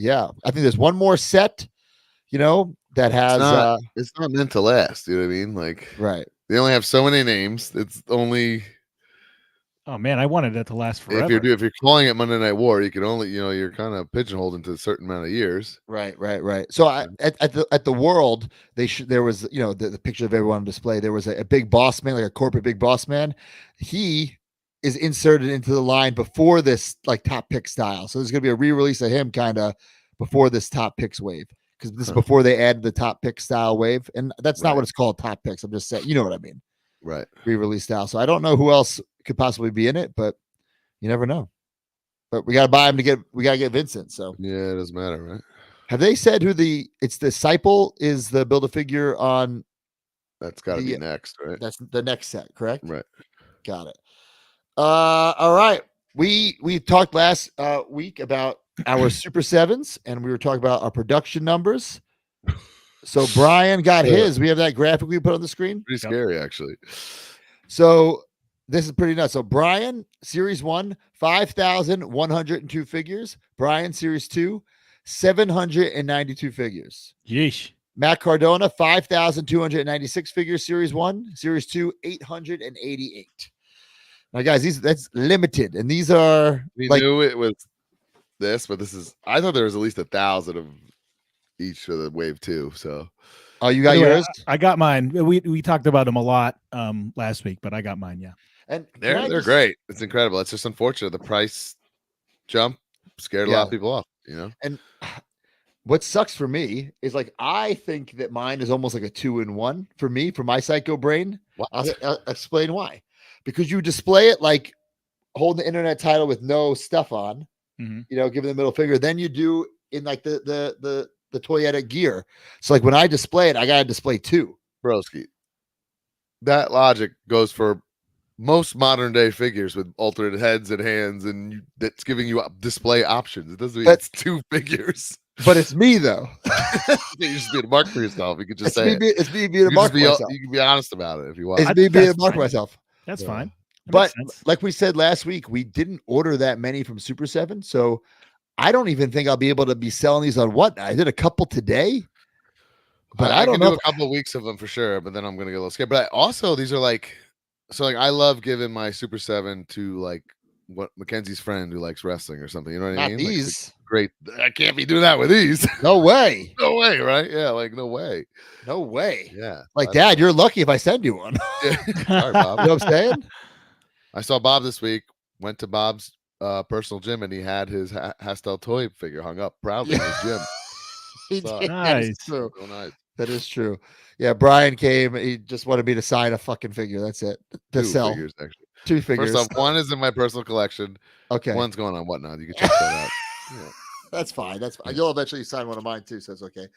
[SPEAKER 14] think there's one more set, that has
[SPEAKER 6] It's not meant to last. You know what I mean? Like,
[SPEAKER 14] right.
[SPEAKER 6] They only have so many names. It's only.
[SPEAKER 13] Oh man, I wanted that to last forever.
[SPEAKER 6] If you're calling it Monday Night War, you can only you're kind of pigeonholed into a certain amount of years.
[SPEAKER 14] Right. So at the World, there was the picture of everyone on display. There was a big boss man, like a corporate big boss man. He is inserted into the line before this like top pick style. So there's gonna be a re-release of him kind of before this top picks wave because this is before they add the top pick style wave, and that's not what it's called, top picks. I'm just saying, you know what I mean.
[SPEAKER 6] Right.
[SPEAKER 14] Re-release style. So I don't know who else could possibly be in it, but you never know. But we got to buy him we got to get Vincent. So
[SPEAKER 6] yeah, it doesn't matter, right?
[SPEAKER 14] Have they said who it's Disciple is the Build-A-Figure on?
[SPEAKER 6] That's got to be next, right?
[SPEAKER 14] That's the next set, correct?
[SPEAKER 6] Right.
[SPEAKER 14] Got it. All right. We talked last week about our Super Sevens, and we were talking about our production numbers. So Brian got his. We have that graphic we put on the screen.
[SPEAKER 6] Pretty scary, actually.
[SPEAKER 14] So this is pretty nuts. So Brian, Series 1, 5,102 figures. Brian, Series 2, 792 figures.
[SPEAKER 13] Yeesh.
[SPEAKER 14] Matt Cardona, 5,296 figures, Series 1. Series 2, 888. Now, guys, that's limited. And these are
[SPEAKER 6] We knew it was this, but I thought there was at least 1,000 of each of the wave 2. So
[SPEAKER 14] oh, you got
[SPEAKER 13] Anyway,
[SPEAKER 14] yours?
[SPEAKER 13] I got mine. We talked about them a lot last week, but I got mine. Yeah.
[SPEAKER 14] And
[SPEAKER 6] they're great. It's incredible. It's just unfortunate. The price jump scared a lot of people off,
[SPEAKER 14] And what sucks for me is like I think that mine is almost like a 2-in-1 for me, for my psycho brain. I'll explain why. Because you display it like holding the internet title with no stuff on, giving the middle finger. Then you do in like the Toyota gear. So like when I display it, I gotta display 2.
[SPEAKER 6] Broski. That logic goes for most modern day figures with alternate heads and hands, and that's giving you display options. It doesn't mean it's 2 figures.
[SPEAKER 14] But it's me though.
[SPEAKER 6] You just be a mark for yourself. You could just
[SPEAKER 14] it's me being a mark for myself.
[SPEAKER 6] You can be honest about it if you want.
[SPEAKER 14] It's me being a mark for myself.
[SPEAKER 13] That's fine. That
[SPEAKER 14] But
[SPEAKER 13] makes sense.
[SPEAKER 14] like we said last week, we didn't order that many from Super 7. So I don't even think I'll be able to be selling these on what? I did a couple today. But I don't
[SPEAKER 6] can
[SPEAKER 14] know.
[SPEAKER 6] do a couple of weeks of them for sure, but then I'm gonna get a little scared. But also these are like I love giving my Super 7 to like what Mackenzie's friend who likes wrestling or something. You know what I
[SPEAKER 14] Not
[SPEAKER 6] mean? Like,
[SPEAKER 14] these.
[SPEAKER 6] great. I can't be doing that with these.
[SPEAKER 14] No way.
[SPEAKER 6] No way, right? Yeah, like no way.
[SPEAKER 14] No way.
[SPEAKER 6] Yeah.
[SPEAKER 14] Like, Dad, you're lucky if I send you one.
[SPEAKER 6] Sorry, Bob.
[SPEAKER 14] You know what I'm saying?
[SPEAKER 6] I saw Bob this week. Went to Bob's personal gym, and he had his Hastel toy figure hung up proudly in his gym.
[SPEAKER 14] He
[SPEAKER 6] So,
[SPEAKER 14] did.
[SPEAKER 13] Nice.
[SPEAKER 14] That's true.
[SPEAKER 6] so nice.
[SPEAKER 14] That is true. Yeah, Brian came. He just wanted me to sign a fucking figure. That's it. To
[SPEAKER 6] Two
[SPEAKER 14] sell.
[SPEAKER 6] figures, actually.
[SPEAKER 14] 2 figures.
[SPEAKER 6] First off, one is in my personal collection.
[SPEAKER 14] Okay.
[SPEAKER 6] One's going on Whatnot. You can check that out. Yeah.
[SPEAKER 14] That's fine. That's fine. You'll eventually sign one of mine too, so it's okay.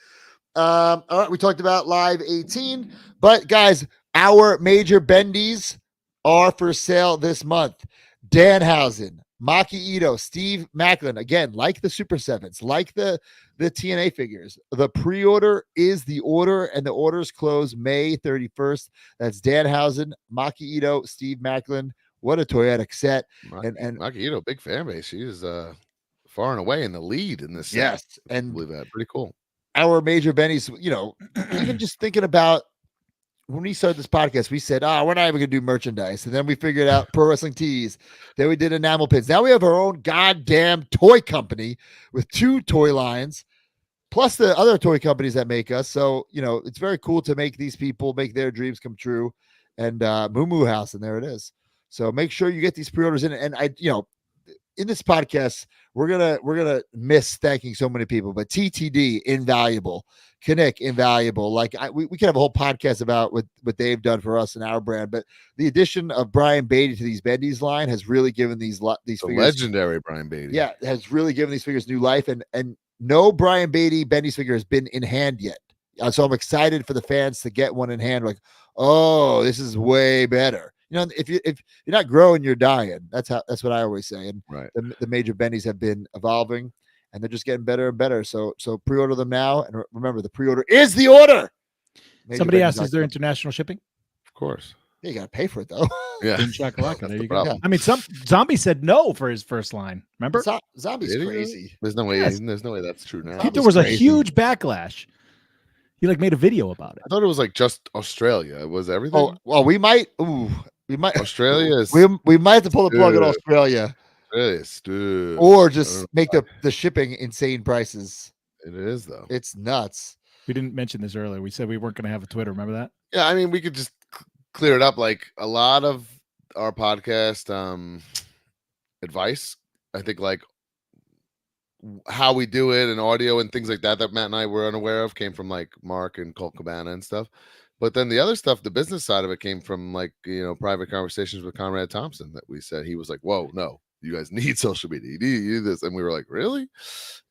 [SPEAKER 14] All right, we talked about Live 18, but guys, our major bendies are for sale this month. Danhausen, Maki Ito, Steve Macklin, again, like the Super Sevens, like the TNA figures. The pre-order is the order, and the orders close May 31st. That's Danhausen, Maki Ito, Steve Macklin. What a toyetic set. And
[SPEAKER 6] Maki Ito, big fan base. She is far and away in the lead in this set.
[SPEAKER 14] Yes,
[SPEAKER 6] I
[SPEAKER 14] and
[SPEAKER 6] believe that. Pretty cool.
[SPEAKER 14] Our major bennies, even just thinking about when we started this podcast, we said, we're not even going to do merchandise. And then we figured out pro wrestling tees. Then we did enamel pins. Now we have our own goddamn toy company with 2 toy lines, plus the other toy companies that make us. So, it's very cool to make these people make their dreams come true. And Moo Moo House, and there it is. So make sure you get these pre-orders in. And in this podcast, we're gonna miss thanking so many people, but TTD invaluable, Kinnick invaluable. Like we can have a whole podcast about what they've done for us and our brand. But the addition of Brian Beatty to these bendies line has really given these figures,
[SPEAKER 6] Legendary Brian Beatty.
[SPEAKER 14] Yeah, has really given these figures new life. And no Brian Beatty bendies figure has been in hand yet. So I'm excited for the fans to get one in hand. Like, oh, this is way better. If you're not growing, you're dying. That's what I always say. And
[SPEAKER 6] right.
[SPEAKER 14] the major bendies have been evolving, and they're just getting better and better. So pre-order them now, and remember, the pre-order is the order.
[SPEAKER 13] Somebody asked, is there international shipping?
[SPEAKER 6] Of course.
[SPEAKER 14] Yeah, you got to pay for it though.
[SPEAKER 6] Yeah.
[SPEAKER 13] Boom shakalaka. There you go.
[SPEAKER 6] problem.
[SPEAKER 13] I mean, some zombie said no for his first line. Remember?
[SPEAKER 14] Zombie's
[SPEAKER 6] Really?
[SPEAKER 14] crazy.
[SPEAKER 6] There's no way.
[SPEAKER 13] Yes.
[SPEAKER 6] There's no way that's true now.
[SPEAKER 13] There was a huge backlash. He made a video about it.
[SPEAKER 6] I thought it was just Australia. It was everything.
[SPEAKER 14] Oh well, we might.
[SPEAKER 6] Australia is.
[SPEAKER 14] We might have to pull the plug in Australia,
[SPEAKER 6] Dude.
[SPEAKER 14] or just make the shipping insane prices.
[SPEAKER 6] It is though.
[SPEAKER 14] It's nuts.
[SPEAKER 13] We didn't mention this earlier. We said we weren't going to have a Twitter. Remember that?
[SPEAKER 6] Yeah, I mean, we could just clear it up. Like a lot of our podcast advice, I think, how we do it and audio and things like that Matt and I were unaware of came from Mark and Colt Cabana and stuff. But then the other stuff, the business side of it, came from private conversations with Conrad Thompson that we said. He was like, "Whoa, no, you guys need social media. You need this," and we were like, "Really?"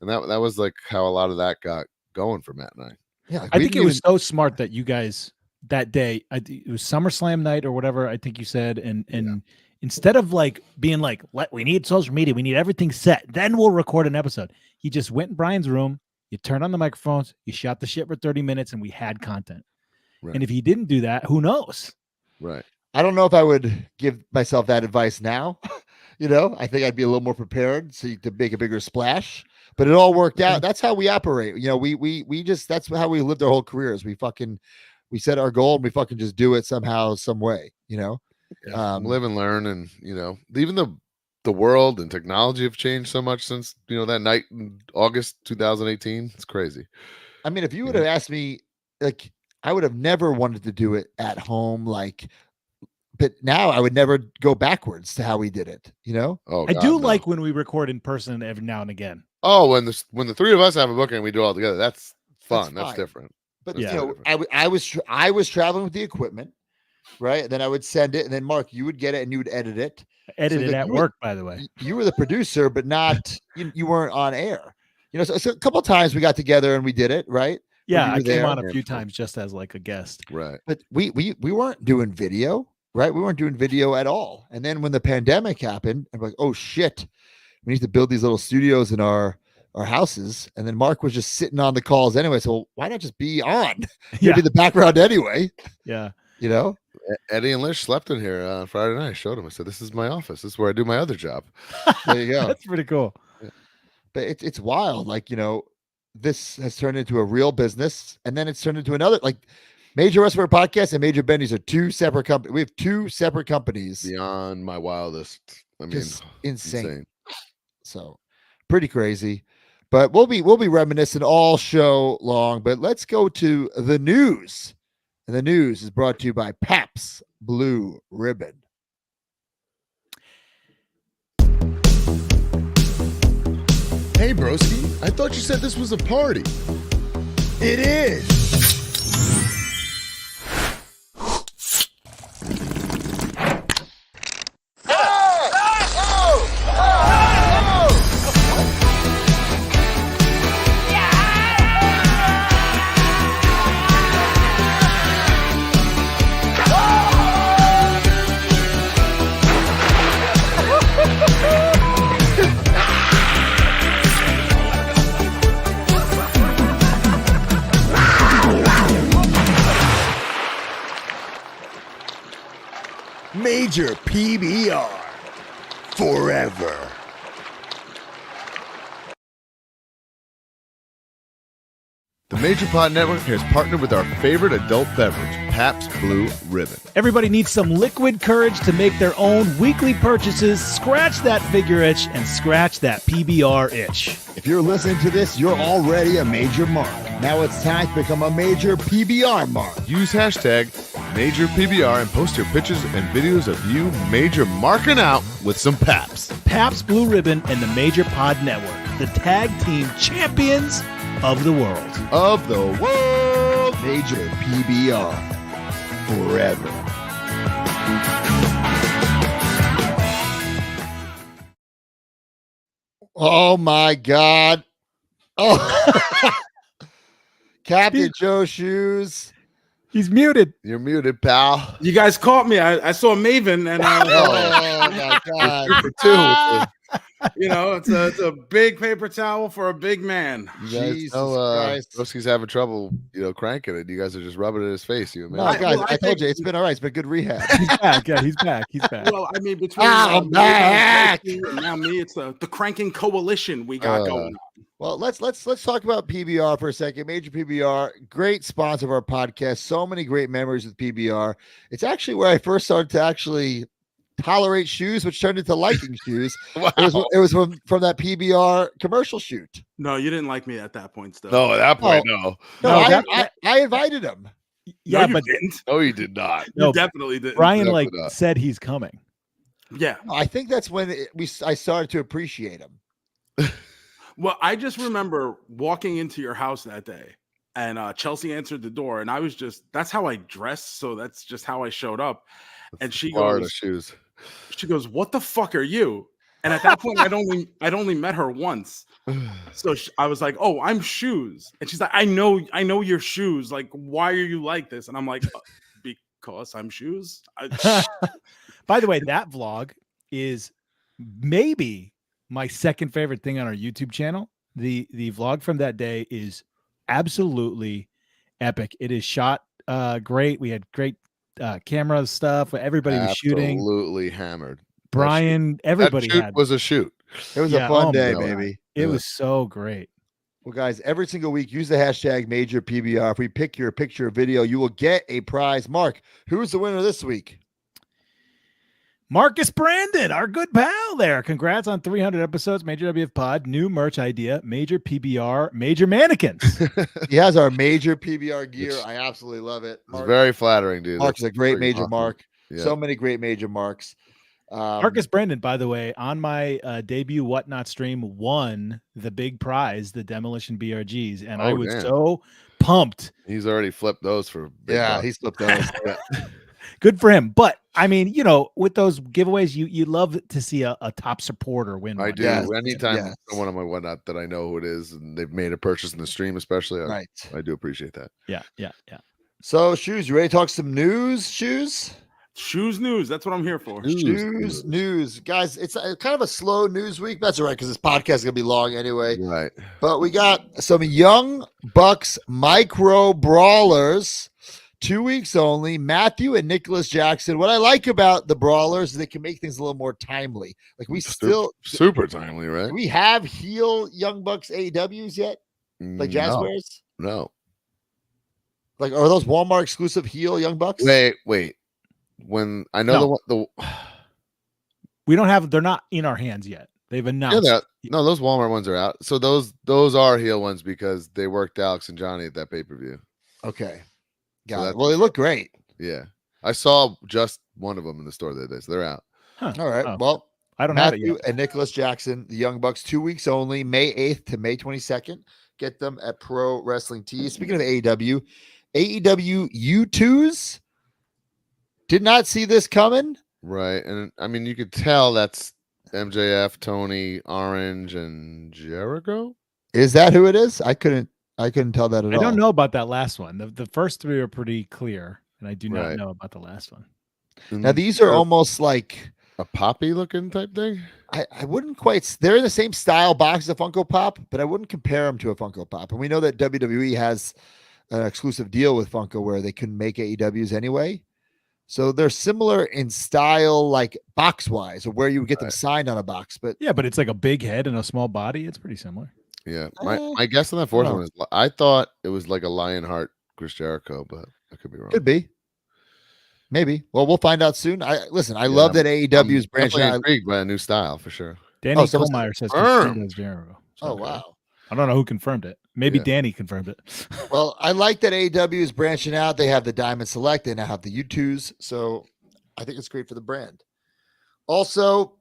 [SPEAKER 6] And that was how a lot of that got going for Matt and I.
[SPEAKER 14] Yeah,
[SPEAKER 13] I think it was so smart that you guys that day. It was SummerSlam night or whatever. I think you said, and instead of being we need social media, we need everything set, then we'll record an episode. He just went in Brian's room. You turned on the microphones. You shot the shit for 30 minutes, and we had content.
[SPEAKER 6] Right.
[SPEAKER 13] And if he didn't do that, who knows?
[SPEAKER 6] Right.
[SPEAKER 14] I don't know if I would give myself that advice now. I think I'd be a little more prepared to make a bigger splash. But it all worked out. That's how we operate. We just that's how we lived our whole careers. We set our goal and we fucking just do it somehow, some way.
[SPEAKER 6] Yeah, live and learn, and even the world and technology have changed so much since that night in August 2018. It's crazy.
[SPEAKER 14] I mean, if you would have asked me, I would have never wanted to do it at home, but now I would never go backwards to how we did it.
[SPEAKER 6] Oh,
[SPEAKER 13] I do like when we record in person every now and again.
[SPEAKER 6] Oh, when the 3 of us have a booking and we do it all together, that's fun. That's different.
[SPEAKER 14] But
[SPEAKER 6] that's
[SPEAKER 14] different. I was traveling with the equipment, right? And then I would send it, and then Mark, you would get it and you would edit it.
[SPEAKER 13] Edit it at work, by the way.
[SPEAKER 14] You were the producer, but not you weren't on air. So a couple of times we got together and we did it, right?
[SPEAKER 13] Yeah, I came on a few times just as a guest.
[SPEAKER 6] Right.
[SPEAKER 14] But we weren't doing video, right? We weren't doing video at all. And then when the pandemic happened, I'm like, oh shit, we need to build these little studios in our houses. And then Mark was just sitting on the calls anyway. So why not just be on? You'd be the background anyway.
[SPEAKER 13] Yeah.
[SPEAKER 6] Eddie and Lish slept in here on Friday night. I showed him. I said, "This is my office. This is where I do my other job."
[SPEAKER 14] There you go.
[SPEAKER 13] That's pretty cool.
[SPEAKER 14] Yeah. But it's wild. This has turned into a real business, and then it's turned into another. Major Wrestling Podcast and Major Bendy's are 2 separate companies. We have 2 separate companies.
[SPEAKER 6] Beyond my wildest I mean,
[SPEAKER 14] just insane. So pretty crazy. But we'll be reminiscing all show long. But let's go to the news. And the news is brought to you by Pabst Blue Ribbon.
[SPEAKER 6] Hey, broski, I thought you said this was a party.
[SPEAKER 14] It is. Major PBR forever.
[SPEAKER 6] The Major Pod Network has partnered with our favorite adult beverage, Pabst Blue Ribbon.
[SPEAKER 13] Everybody needs some liquid courage to make their own weekly purchases. Scratch that figure itch and scratch that PBR itch.
[SPEAKER 14] If you're listening to this, you're already a major mark. Now it's time to become a major PBR mark.
[SPEAKER 6] Use hashtag MajorPBR and post your pictures and videos of you major marking out with some Pabst.
[SPEAKER 13] Pabst Blue Ribbon and the Major Pod Network, the tag team champions of the world.
[SPEAKER 6] Of the world.
[SPEAKER 14] Major PBR forever. Oh my God. Oh, Captain Joe Shoes.
[SPEAKER 13] He's muted.
[SPEAKER 6] You're muted, pal.
[SPEAKER 21] You guys caught me. I saw Maven, and
[SPEAKER 14] Oh my God.
[SPEAKER 6] Super two.
[SPEAKER 21] you know, it's a big paper towel for a big man.
[SPEAKER 6] You guys
[SPEAKER 14] Jesus
[SPEAKER 6] know,
[SPEAKER 14] Christ.
[SPEAKER 6] Broski's having trouble, cranking it. You guys are just rubbing it in his face. You
[SPEAKER 14] No,
[SPEAKER 6] man.
[SPEAKER 14] guys, I told you it's been all right. It's been good rehab.
[SPEAKER 13] He's back. Yeah, he's back. He's back.
[SPEAKER 21] Well, I mean, between
[SPEAKER 14] I'm back.
[SPEAKER 21] and now me, it's the cranking coalition we got going on.
[SPEAKER 14] Well, let's talk about PBR for a second. Major PBR, great sponsor of our podcast. So many great memories with PBR. It's actually where I first started to actually tolerate shoes, which turned into liking shoes.
[SPEAKER 6] Wow.
[SPEAKER 14] It was from that PBR commercial shoot.
[SPEAKER 21] No, you didn't like me at that point. Still,
[SPEAKER 6] No, at that point, no.
[SPEAKER 14] No, I invited him.
[SPEAKER 13] Yeah,
[SPEAKER 21] you
[SPEAKER 13] but
[SPEAKER 21] didn't.
[SPEAKER 6] No, you did not.
[SPEAKER 13] No,
[SPEAKER 21] You definitely didn't.
[SPEAKER 13] Brian
[SPEAKER 6] Definitely
[SPEAKER 13] said he's coming.
[SPEAKER 21] Yeah.
[SPEAKER 14] I think that's when I started to appreciate him.
[SPEAKER 21] Well, I just remember walking into your house that day, and Chelsea answered the door, and I was that's how I dressed, so that's just how I showed up. And she
[SPEAKER 6] Florida
[SPEAKER 21] goes,
[SPEAKER 6] shoes.
[SPEAKER 21] she goes, "What the fuck are you?" And at that point, I'd only met her once, so I was like, "Oh, I'm Shoes," and she's like, "I know your Shoes. Like, why are you like this?" And I'm like, "Because I'm Shoes."
[SPEAKER 13] By the way, that vlog is maybe my second favorite thing on our YouTube channel. The vlog from that day is absolutely epic. It is shot great. We had great camera stuff. Everybody was shooting.
[SPEAKER 6] Absolutely hammered.
[SPEAKER 13] Brian, everybody
[SPEAKER 6] that was a shoot.
[SPEAKER 14] It was a fun day, baby.
[SPEAKER 13] It was so great.
[SPEAKER 14] Well, guys, every single week, use the hashtag Major PBR. If we pick your picture or video, you will get a prize. Mark, who's the winner this week?
[SPEAKER 13] Marcus Brandon, our good pal there. Congrats on 300 episodes, Major WF Pod, new merch idea, Major PBR, Major Mannequins.
[SPEAKER 14] He has our Major PBR gear. I absolutely love it.
[SPEAKER 6] It's very flattering, dude.
[SPEAKER 14] Mark's
[SPEAKER 6] That's
[SPEAKER 14] a great
[SPEAKER 6] pretty
[SPEAKER 14] major
[SPEAKER 6] awesome.
[SPEAKER 14] mark.
[SPEAKER 6] Yeah.
[SPEAKER 14] So many great major marks.
[SPEAKER 13] Marcus Brandon, by the way, on my debut Whatnot stream, won the big prize, the Demolition BRGs, and I was so pumped.
[SPEAKER 6] He's already flipped those for
[SPEAKER 14] he's flipped those.
[SPEAKER 13] Good for him. But I mean, with those giveaways, you love to see a top supporter win.
[SPEAKER 6] I do.
[SPEAKER 13] Yes.
[SPEAKER 6] Anytime someone on my Whatnot that I know who it is and they've made a purchase in the stream, especially, I do appreciate that.
[SPEAKER 13] Yeah.
[SPEAKER 14] So, Shoes, you ready to talk some news, Shoes?
[SPEAKER 21] Shoes news. That's what I'm here for.
[SPEAKER 14] Shoes news. Guys, it's kind of a slow news week. That's all right, because this podcast is going to be long anyway.
[SPEAKER 6] Right.
[SPEAKER 14] But we got some Young Bucks micro brawlers. 2 weeks only. Matthew and Nicholas Jackson. What I like about the brawlers is they can make things a little more timely. Like we still
[SPEAKER 6] super timely, right?
[SPEAKER 14] Do we have heel Young Bucks AEWs yet? Like Jazzwares?
[SPEAKER 6] No.
[SPEAKER 14] Like are those Walmart exclusive heel Young Bucks?
[SPEAKER 6] Wait. When I know
[SPEAKER 13] We don't have. They're not in our hands yet. They've announced.
[SPEAKER 6] No, those Walmart ones are out. So those are heel ones because they worked Alex and Johnny at that pay-per-view.
[SPEAKER 14] Okay. Got it. Well, they look great.
[SPEAKER 6] Yeah. I saw just one of them in the store the other day, so they're out.
[SPEAKER 13] Huh.
[SPEAKER 14] All right.
[SPEAKER 13] Oh.
[SPEAKER 14] Well,
[SPEAKER 13] I don't have it
[SPEAKER 14] Matthew
[SPEAKER 13] yet.
[SPEAKER 14] and Nicholas Jackson, the Young Bucks, 2 weeks only, May 8th to May 22nd. Get them at Pro Wrestling Tees. Speaking of AEW U2s did not see this coming.
[SPEAKER 6] Right. And I mean, you could tell that's MJF, Tony, Orange, and Jericho.
[SPEAKER 14] Is that who it is? I couldn't tell that at all.
[SPEAKER 13] I don't know about that last one. The first three are pretty clear, and I do not know about the last one.
[SPEAKER 14] Now these are almost like
[SPEAKER 6] a poppy looking type thing.
[SPEAKER 14] I wouldn't quite. They're in the same style box as a Funko Pop, but I wouldn't compare them to a Funko Pop. And we know that WWE has an exclusive deal with Funko where they couldn't make AEWs anyway. So they're similar in style, like box wise, or where you would get them signed on a box. But
[SPEAKER 13] yeah, but it's like a big head and a small body. It's pretty similar.
[SPEAKER 6] Yeah. My guess on that fourth one is I thought it was like a Lionheart Chris Jericho, but I could be wrong.
[SPEAKER 14] Could be. Maybe. Well, we'll find out soon. I love that AEW is branching out.
[SPEAKER 6] Intrigued by a new style for sure.
[SPEAKER 13] Danny Kohlmeyer says confirmed as Jericho.
[SPEAKER 14] Oh, wow.
[SPEAKER 13] I don't know who confirmed it. Maybe Danny confirmed it.
[SPEAKER 14] Well, I like that AEW is branching out. They have the Diamond Select. They now have the U2s. So I think it's great for the brand. Also,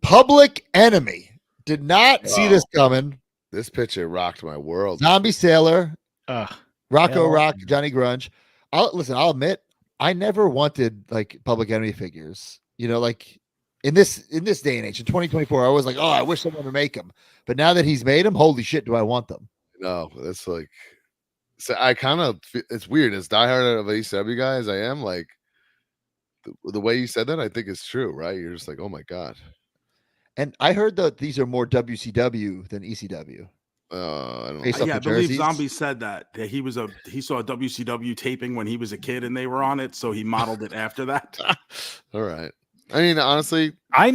[SPEAKER 14] Public Enemy. Did not see this coming.
[SPEAKER 6] This picture rocked my world.
[SPEAKER 14] Zombie Sailor. Rocco
[SPEAKER 13] hell.
[SPEAKER 14] Rock, Johnny Grunge. I'll admit, I never wanted like Public Enemy figures. You know, like in this day and age, in 2024, I was like, oh, I wish someone would make them. But now that he's made them, holy shit, do I want them?
[SPEAKER 6] No, that's like, so I kind of, it's weird. As diehard of AEW guy as I am, like the way you said that, I think is true, right? You're just like, oh my God.
[SPEAKER 14] And I heard that these are more WCW than ECW.
[SPEAKER 6] I don't
[SPEAKER 14] Based
[SPEAKER 6] know.
[SPEAKER 14] off
[SPEAKER 21] Yeah, I
[SPEAKER 14] the
[SPEAKER 21] believe
[SPEAKER 14] jerseys.
[SPEAKER 21] Zombie said that he saw a WCW taping when he was a kid and they were on it, so he modeled it after that.
[SPEAKER 6] All right. I mean, honestly,
[SPEAKER 13] I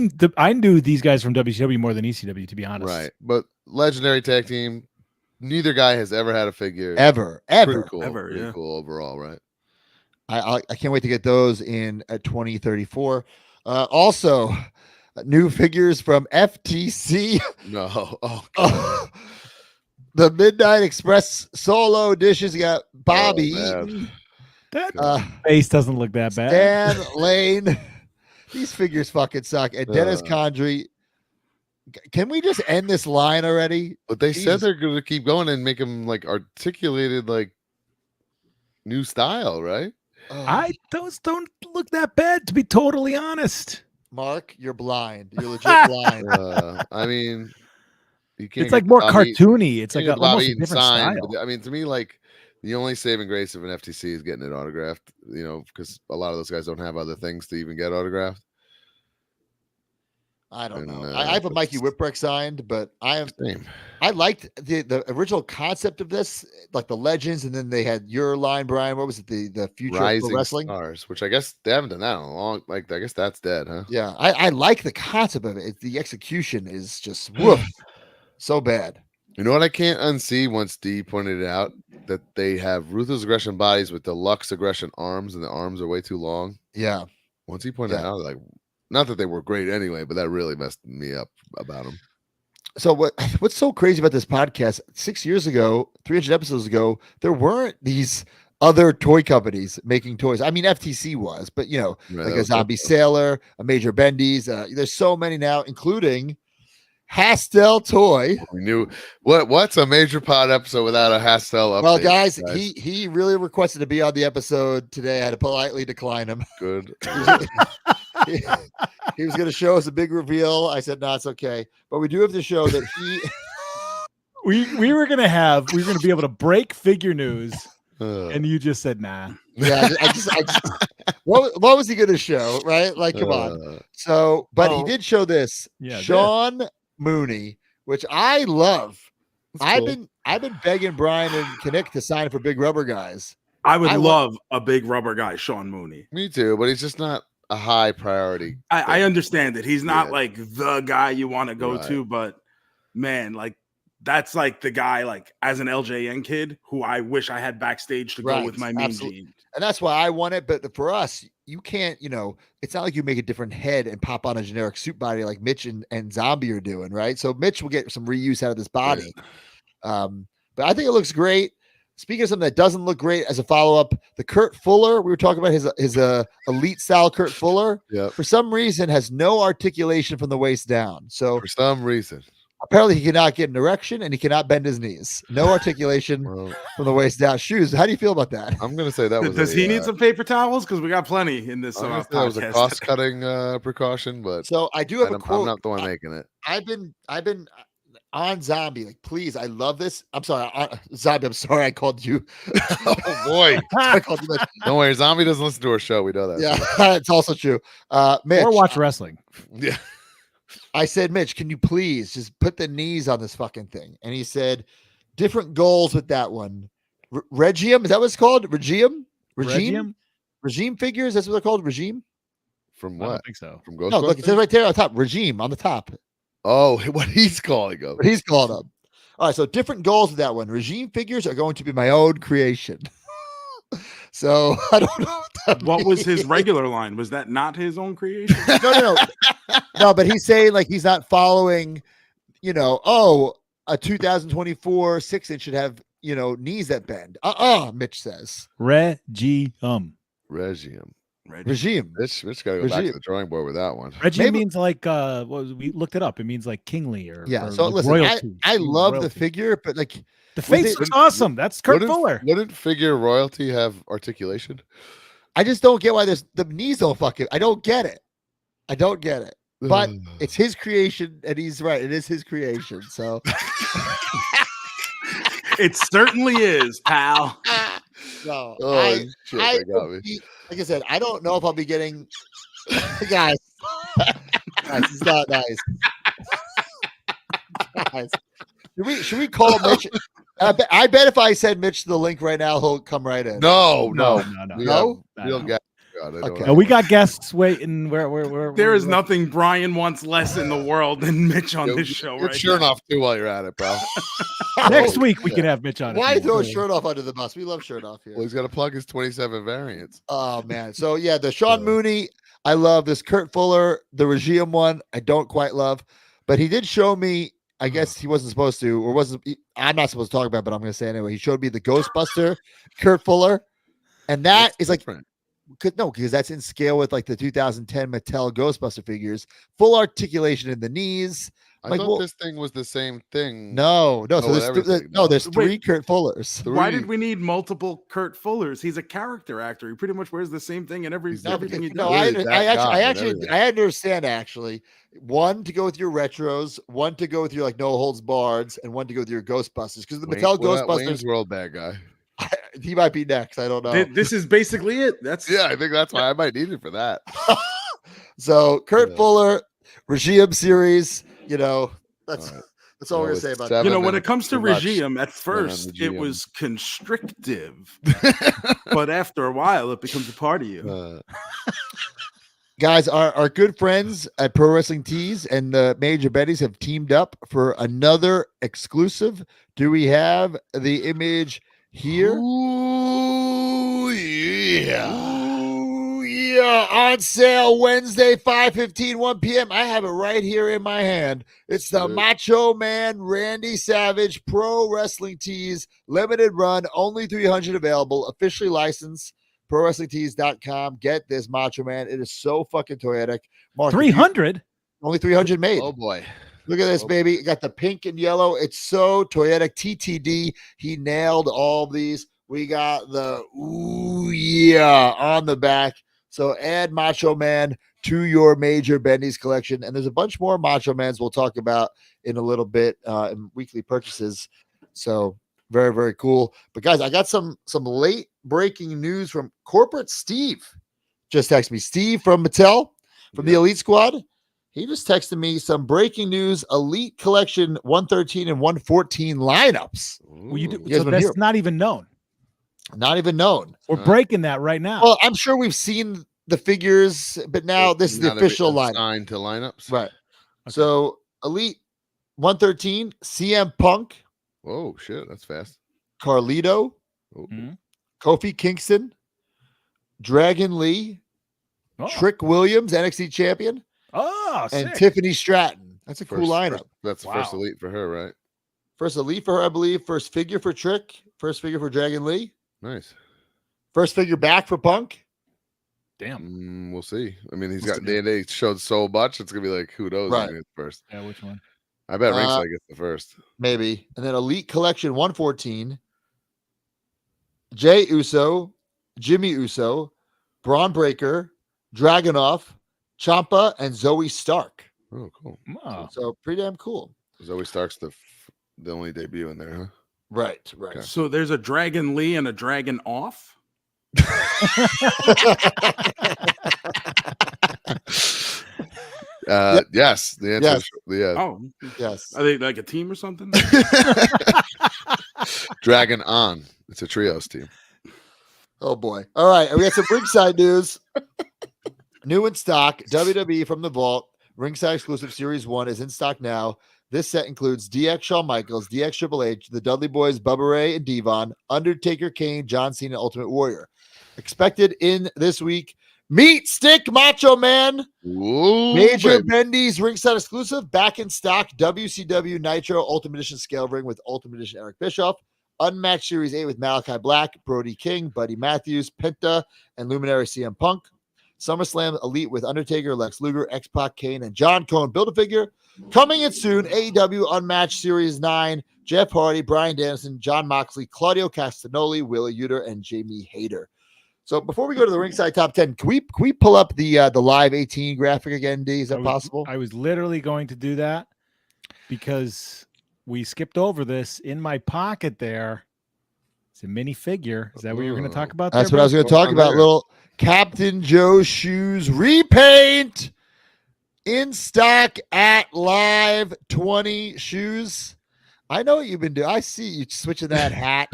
[SPEAKER 13] knew these guys from WCW more than ECW, to be honest.
[SPEAKER 6] right. But legendary tag team, neither guy has ever had a figure.
[SPEAKER 14] Ever.
[SPEAKER 6] Pretty cool.
[SPEAKER 21] Ever,
[SPEAKER 6] Pretty
[SPEAKER 21] yeah.
[SPEAKER 6] cool overall, right?
[SPEAKER 14] I can't wait to get those in 2034. Also, new figures from FTC.
[SPEAKER 6] No. Oh,
[SPEAKER 14] the Midnight Express solo editions. You got Bobby Eaton.
[SPEAKER 13] That face doesn't look that bad.
[SPEAKER 14] Dan Lane. These figures fucking suck. And Dennis Condrey. Can we just end this line already?
[SPEAKER 6] But they said they're going to keep going and make them like articulated, like new style, right?
[SPEAKER 13] Those don't look that bad, to be totally honest.
[SPEAKER 14] Mark, you're blind. You're legit blind.
[SPEAKER 6] I mean, you can't.
[SPEAKER 13] It's like
[SPEAKER 6] get
[SPEAKER 13] more
[SPEAKER 6] Bobby-
[SPEAKER 13] cartoony. It's
[SPEAKER 6] you
[SPEAKER 13] like
[SPEAKER 6] can't get
[SPEAKER 13] almost
[SPEAKER 6] Bobby
[SPEAKER 13] a
[SPEAKER 6] Eaton
[SPEAKER 13] different
[SPEAKER 6] signed,
[SPEAKER 13] style.
[SPEAKER 6] but I mean, to me, like the only saving grace of an FTC is getting it autographed. You know, because a lot of those guys don't have other things to even get autographed.
[SPEAKER 14] I don't know. I have a Mikey Whipwreck signed, but I liked the original concept of this, like the legends, and then they had your line, Brian. What was it? The future of
[SPEAKER 6] Rising
[SPEAKER 14] pro wrestling.
[SPEAKER 6] Stars, which I guess they haven't done that in a long. Like I guess that's dead, huh?
[SPEAKER 14] Yeah, I like the concept of it. The execution is just woof, so bad.
[SPEAKER 6] You know what I can't unsee once D pointed it out that they have ruthless aggression bodies with deluxe aggression arms, and the arms are way too long.
[SPEAKER 14] Yeah.
[SPEAKER 6] Once he pointed it out, like, not that they were great anyway, but that really messed me up about them.
[SPEAKER 14] So what's so crazy about this podcast? 6 years ago, 300 episodes ago, there weren't these other toy companies making toys. I mean, FTC was, but you know,
[SPEAKER 6] Right,
[SPEAKER 14] like
[SPEAKER 6] that
[SPEAKER 14] a
[SPEAKER 6] was
[SPEAKER 14] Zombie Sailor, a Major Bendy's. There's so many now, including Hastel Toy.
[SPEAKER 6] We knew what's a Major Pod episode without a Hastel update.
[SPEAKER 14] Well, guys, he really requested to be on the episode today. I had to politely decline him.
[SPEAKER 6] Good.
[SPEAKER 14] He was going to show us a big reveal. I said, no, it's okay. But we do have to show that he.
[SPEAKER 13] we were gonna be able to break figure news, and you just said nah.
[SPEAKER 14] Yeah, I just what was he going to show? Right? Like, come on. So, but he did show this.
[SPEAKER 13] Yeah,
[SPEAKER 14] Sean Mooney, which I love.
[SPEAKER 6] That's cool.
[SPEAKER 14] I've been begging Brian and Kinnick to sign for Big Rubber Guys.
[SPEAKER 21] I would love a big rubber guy, Sean Mooney.
[SPEAKER 6] Me too, but he's just not a high priority.
[SPEAKER 21] I understand that he's not like the guy you want to go to, but man, like that's like the guy, like as an LJN kid who I wish I had backstage to go with my mean jeans.
[SPEAKER 14] And that's why I want it. But for us, you can't, it's not like you make a different head and pop on a generic suit body like Mitch and Zombie are doing, right? So Mitch will get some reuse out of this body. But I think it looks great. Speaking of something that doesn't look great as a follow-up, the Kurt Fuller, we were talking about his elite style Kurt Fuller, for some reason has no articulation from the waist down. So
[SPEAKER 6] for some reason,
[SPEAKER 14] apparently he cannot get an erection and he cannot bend his knees. No articulation from the waist down. Shoes, how do you feel about that?
[SPEAKER 6] I'm going to say that was
[SPEAKER 21] Does he need some paper towels? Because we got plenty in this
[SPEAKER 6] that was a cost-cutting precaution, but
[SPEAKER 14] so I do have a quote.
[SPEAKER 6] I'm not the one making it.
[SPEAKER 14] I've been on Zombie, like, please, I love this. I'm sorry, Zombie. I'm sorry, I called you.
[SPEAKER 6] Oh boy,
[SPEAKER 14] I called you.
[SPEAKER 6] Don't worry, Zombie doesn't listen to our show. We know that.
[SPEAKER 14] Yeah, it's also true. Mitch,
[SPEAKER 13] or watch wrestling.
[SPEAKER 6] Yeah,
[SPEAKER 14] I said, Mitch, can you please just put the knees on this fucking thing? And he said, different goals with that one. Regium, is that what it's called? Regime figures. That's what they're called. Regime.
[SPEAKER 6] From what?
[SPEAKER 13] I don't think so.
[SPEAKER 6] From Ghostbusters?
[SPEAKER 14] No, look, it says right there on top. Regime on the top.
[SPEAKER 6] Oh, what he's calling them.
[SPEAKER 14] What he's calling them. All right, so different goals with that one. Regime figures are going to be my own creation. So I don't know
[SPEAKER 21] what was his regular line. Was that not his own creation?
[SPEAKER 14] No, but he's saying like he's not following, a 2024 6-inch should have, knees that bend. Mitch says.
[SPEAKER 13] Regime.
[SPEAKER 6] Mitch got to go back to the drawing board with that one.
[SPEAKER 13] Regime means like we looked it up. It means like kingly or
[SPEAKER 14] so
[SPEAKER 13] like
[SPEAKER 14] listen,
[SPEAKER 13] royalty.
[SPEAKER 14] I love the figure, but like
[SPEAKER 13] the face looks awesome. That's Kurt Fuller.
[SPEAKER 6] Wouldn't figure royalty have articulation?
[SPEAKER 14] I just don't get why the knees don't fucking. I don't get it. But it's his creation, and he's right. It is his creation. So
[SPEAKER 21] it certainly is, pal.
[SPEAKER 14] No,
[SPEAKER 6] shit, they got me.
[SPEAKER 14] Like I said, I don't know if I'll be getting guys. It's not nice. Guys, should we call Mitch? I bet if I send Mitch the link right now, he'll come right in.
[SPEAKER 6] No.
[SPEAKER 14] We
[SPEAKER 6] don't get.
[SPEAKER 14] Okay.
[SPEAKER 13] No, we got guests waiting. Where
[SPEAKER 21] there is nothing Brian wants less in the world than Mitch on this show.
[SPEAKER 6] Get shirt off too while you're at it, bro.
[SPEAKER 13] Next week we can have Mitch on.
[SPEAKER 14] Why throw a shirt off under the bus? We love shirt off here.
[SPEAKER 6] Well, he's got to plug his 27 variants.
[SPEAKER 14] Oh man. So yeah, the Sean Mooney, I love this. Kurt Fuller, the Regime one, I don't quite love, but he did show me. I guess he wasn't supposed to, or wasn't. I'm not supposed to talk about it, but I'm going to say anyway. He showed me the Ghostbuster, Kurt Fuller, and that is like
[SPEAKER 6] different.
[SPEAKER 14] Because that's in scale with like the 2010 Mattel Ghostbuster figures, full articulation in the knees.
[SPEAKER 6] I thought this thing was the same thing.
[SPEAKER 14] No. So there's three Kurt Fullers.
[SPEAKER 21] Why did we need multiple Kurt Fullers? He's a character actor. He pretty much wears the same thing in everything he does.
[SPEAKER 14] No, I understand actually. One to go with your retros, one to go with your like no holds bards, and one to go with your Ghostbusters. Because the Mattel Ghostbusters
[SPEAKER 6] Wayne's World bad guy.
[SPEAKER 14] He might be next. I don't know.
[SPEAKER 21] This is basically it.
[SPEAKER 6] I think that's why I might need it for that.
[SPEAKER 14] So Kurt Fuller, Regime series, that's all we're gonna say about that.
[SPEAKER 21] When it comes to Regime, at first it was constrictive, but after a while it becomes a part of you.
[SPEAKER 14] Guys, our good friends at Pro Wrestling Tees and the Major Betties have teamed up for another exclusive. Do we have the image here?
[SPEAKER 6] Ooh, yeah.
[SPEAKER 14] On sale Wednesday, 5:15, 1 p.m. I have it right here in my hand. It's the Macho Man Randy Savage Pro Wrestling Tees limited run, only 300 available, officially licensed. ProWrestlingTees.com. Get this Macho Man. It is so fucking toyetic. Mark,
[SPEAKER 13] 300?
[SPEAKER 14] Only 300 made.
[SPEAKER 6] Oh boy.
[SPEAKER 14] Look at this, baby. It got the pink and yellow. It's so toyetic. TTD. He nailed all these. We got the on the back. So add Macho Man to your Major Bendy's collection. And there's a bunch more Macho Mans we'll talk about in a little bit in weekly purchases. So very, very cool. But guys, I got some late breaking news from Corporate Steve. Just texted me. Steve from Mattel, from the Elite Squad. He just texted me some breaking news: Elite Collection 113 and 114 lineups.
[SPEAKER 13] So that's not even known.
[SPEAKER 14] Not even known.
[SPEAKER 13] We're breaking that right now.
[SPEAKER 14] Well, I'm sure we've seen the figures, but now this is the official lineup.
[SPEAKER 6] Signed to lineups.
[SPEAKER 14] Right. Okay. So Elite 113, CM Punk.
[SPEAKER 6] Whoa, shit, that's fast.
[SPEAKER 14] Carlito, Kofi Kingston, Dragon Lee, Trick Williams, NXT champion.
[SPEAKER 13] Oh,
[SPEAKER 14] and
[SPEAKER 13] sick.
[SPEAKER 14] Tiffany Stratton. That's a cool lineup.
[SPEAKER 6] That's the first elite for her, right?
[SPEAKER 14] First elite for her, I believe. First figure for Trick. First figure for Dragon Lee.
[SPEAKER 6] Nice.
[SPEAKER 14] First figure back for Punk.
[SPEAKER 13] Damn.
[SPEAKER 6] We'll see. I mean, they showed so much. It's gonna be like, who knows?
[SPEAKER 14] Right.
[SPEAKER 6] Who gets first?
[SPEAKER 13] Yeah, which one?
[SPEAKER 6] I bet Ringside gets the first.
[SPEAKER 14] Maybe. And then Elite Collection 114. Jay Uso, Jimmy Uso, Braun Breaker, Dragunov, Ciampa, and Zoe Stark.
[SPEAKER 6] Oh, cool.
[SPEAKER 13] Oh.
[SPEAKER 14] So pretty damn cool.
[SPEAKER 6] Zoe Stark's the only debut in there, huh?
[SPEAKER 14] Right.
[SPEAKER 6] Okay.
[SPEAKER 21] So there's a Dragon Lee and a Dragon Off.
[SPEAKER 6] Yes. The answer is yeah.
[SPEAKER 21] Oh,
[SPEAKER 14] yes.
[SPEAKER 21] Are they like a team or something?
[SPEAKER 6] Dragon On. It's a trios team.
[SPEAKER 14] Oh boy. All right. And we got some ringside news. New in stock. WWE from the Vault. Ringside exclusive Series 1 is in stock now. This set includes DX Shawn Michaels, DX Triple H, the Dudley Boys, Bubba Ray and Devon, Undertaker, Kane, John Cena, Ultimate Warrior. Expected in this week. Meat Stick Macho Man.
[SPEAKER 6] Ooh,
[SPEAKER 14] Major
[SPEAKER 6] baby.
[SPEAKER 14] Bendy's ringside exclusive. Back in stock. WCW Nitro Ultimate Edition Scale Ring with Ultimate Edition Eric Bischoff. Unmatched Series 8 with Malachi Black, Brody King, Buddy Matthews, Penta, and Luminary CM Punk. SummerSlam Elite with Undertaker, Lex Luger, X-Pac, Kane, and John Cone. Build-A-Figure. Coming in soon, AEW Unmatched Series 9, Jeff Hardy, Bryan Danielson, John Moxley, Claudio Castagnoli, Wheeler Yuta, and Jamie Hayter. So before we go to the ringside top 10, can we pull up the live 18 graphic again, D? Is that possible?
[SPEAKER 13] I was literally going to do that because we skipped over this. In my pocket there, it's a mini figure. Is that what you were going to talk about?
[SPEAKER 14] That's
[SPEAKER 13] there,
[SPEAKER 14] what I was going to talk about.
[SPEAKER 13] there.
[SPEAKER 14] Little Captain Joe Shoes repaint in stock at Live 20 Shoes. I know what you've been doing. I see you switching that hat.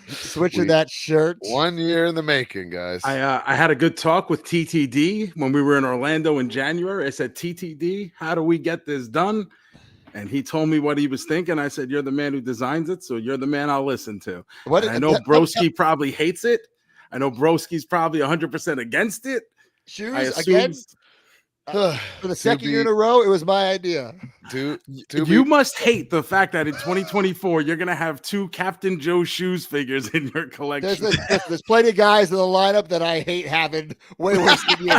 [SPEAKER 14] Switching that shirt.
[SPEAKER 6] 1 year in the making, guys.
[SPEAKER 21] I had a good talk with TTD when we were in Orlando in January. I said, TTD, how do we get this done? And he told me what he was thinking. I said, you're the man who designs it, so you're the man I'll listen to. And I know Broski probably hates it. I know Broski's probably 100% against it.
[SPEAKER 14] Shoes again? For the second year in a row, it was my idea.
[SPEAKER 21] You must hate the fact that in 2024 you're gonna have 2 Captain Joe Shoes figures in your collection.
[SPEAKER 14] There's plenty of guys in the lineup that I hate having way worse than you.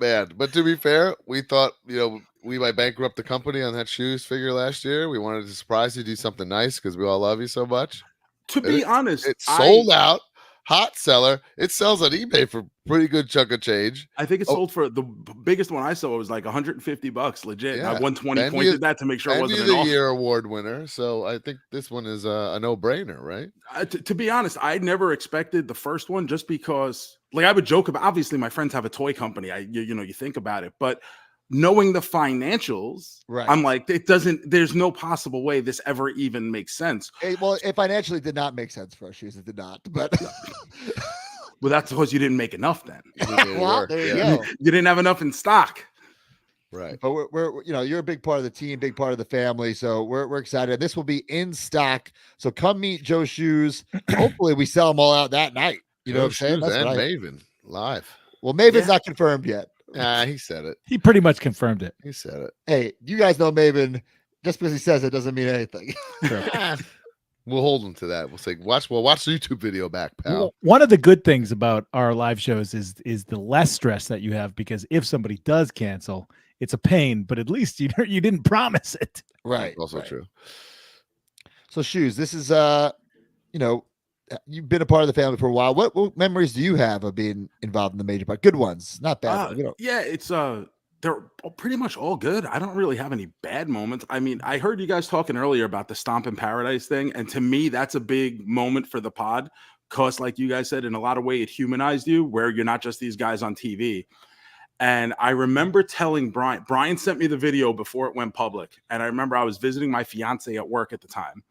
[SPEAKER 6] Man, but to be fair, we thought, we might bankrupt the company on that shoes figure last year. We wanted to surprise you, do something nice because we all love you so much.
[SPEAKER 21] To be honest,
[SPEAKER 6] it's sold out. Hot seller. It sells on eBay for pretty good chunk of change.
[SPEAKER 21] I think it sold for the biggest one I saw was like $150 legit.
[SPEAKER 6] Yeah.
[SPEAKER 21] I 120 pointed that to make sure it wasn't an
[SPEAKER 6] the
[SPEAKER 21] offer.
[SPEAKER 6] year award winner. So I think this one is a no-brainer, right?
[SPEAKER 21] To be honest, I never expected the first one just because, like, I would joke about. Obviously, my friends have a toy company. You think about it, but knowing the financials,
[SPEAKER 14] right?
[SPEAKER 21] I'm like, there's no possible way this ever even makes sense.
[SPEAKER 14] Well, it financially did not make sense for our shoes. It did not, but
[SPEAKER 21] well, that's because you didn't make enough then.
[SPEAKER 14] Well, there you go.
[SPEAKER 21] You didn't have enough in stock.
[SPEAKER 6] Right.
[SPEAKER 14] But we're you're a big part of the team, big part of the family. So we're excited. This will be in stock. So come meet Joe Shoes. Hopefully we sell them all out that night. You know what I'm saying?
[SPEAKER 6] Shoes and Maven live.
[SPEAKER 14] Well, Maven's not confirmed yet.
[SPEAKER 6] He said it.
[SPEAKER 13] He pretty much confirmed it.
[SPEAKER 6] He said it.
[SPEAKER 14] Hey, you guys know Maven. Just because he says it doesn't mean anything.
[SPEAKER 6] We'll hold him to that. We'll say, watch the YouTube video back, pal.
[SPEAKER 13] Well, one of the good things about our live shows is the less stress that you have, because if somebody does cancel, it's a pain, but at least you didn't promise it.
[SPEAKER 14] Right.
[SPEAKER 6] Also true.
[SPEAKER 14] So Shoes, this is you've been a part of the family for a while. What memories do you have of being involved in the major part? Good ones, not bad.
[SPEAKER 21] Yeah, it's they're pretty much all good. I don't really have any bad moments. I mean, I heard you guys talking earlier about the Stomp in Paradise thing, and to me, that's a big moment for the pod, because, like you guys said, in a lot of ways, it humanized you, where you're not just these guys on TV. And I remember telling Brian sent me the video before it went public, and I remember I was visiting my fiance at work at the time.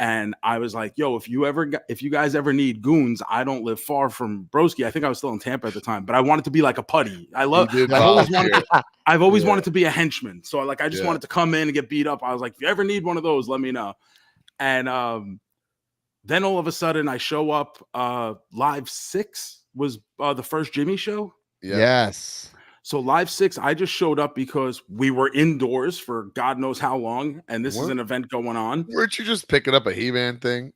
[SPEAKER 21] And I was like, yo, if you guys ever need goons, I don't live far from Broski. I think I was still in Tampa at the time, but I wanted to be like a putty. I've always wanted to be a henchman. So I just wanted to come in and get beat up. I was like, if you ever need one of those, let me know. And Then all of a sudden I show up. Live 6 was the first Jimmy show.
[SPEAKER 14] Yes.
[SPEAKER 21] So Live 6, I just showed up because we were indoors for God knows how long, and this is an event going on.
[SPEAKER 6] Weren't you just picking up a He-Man thing?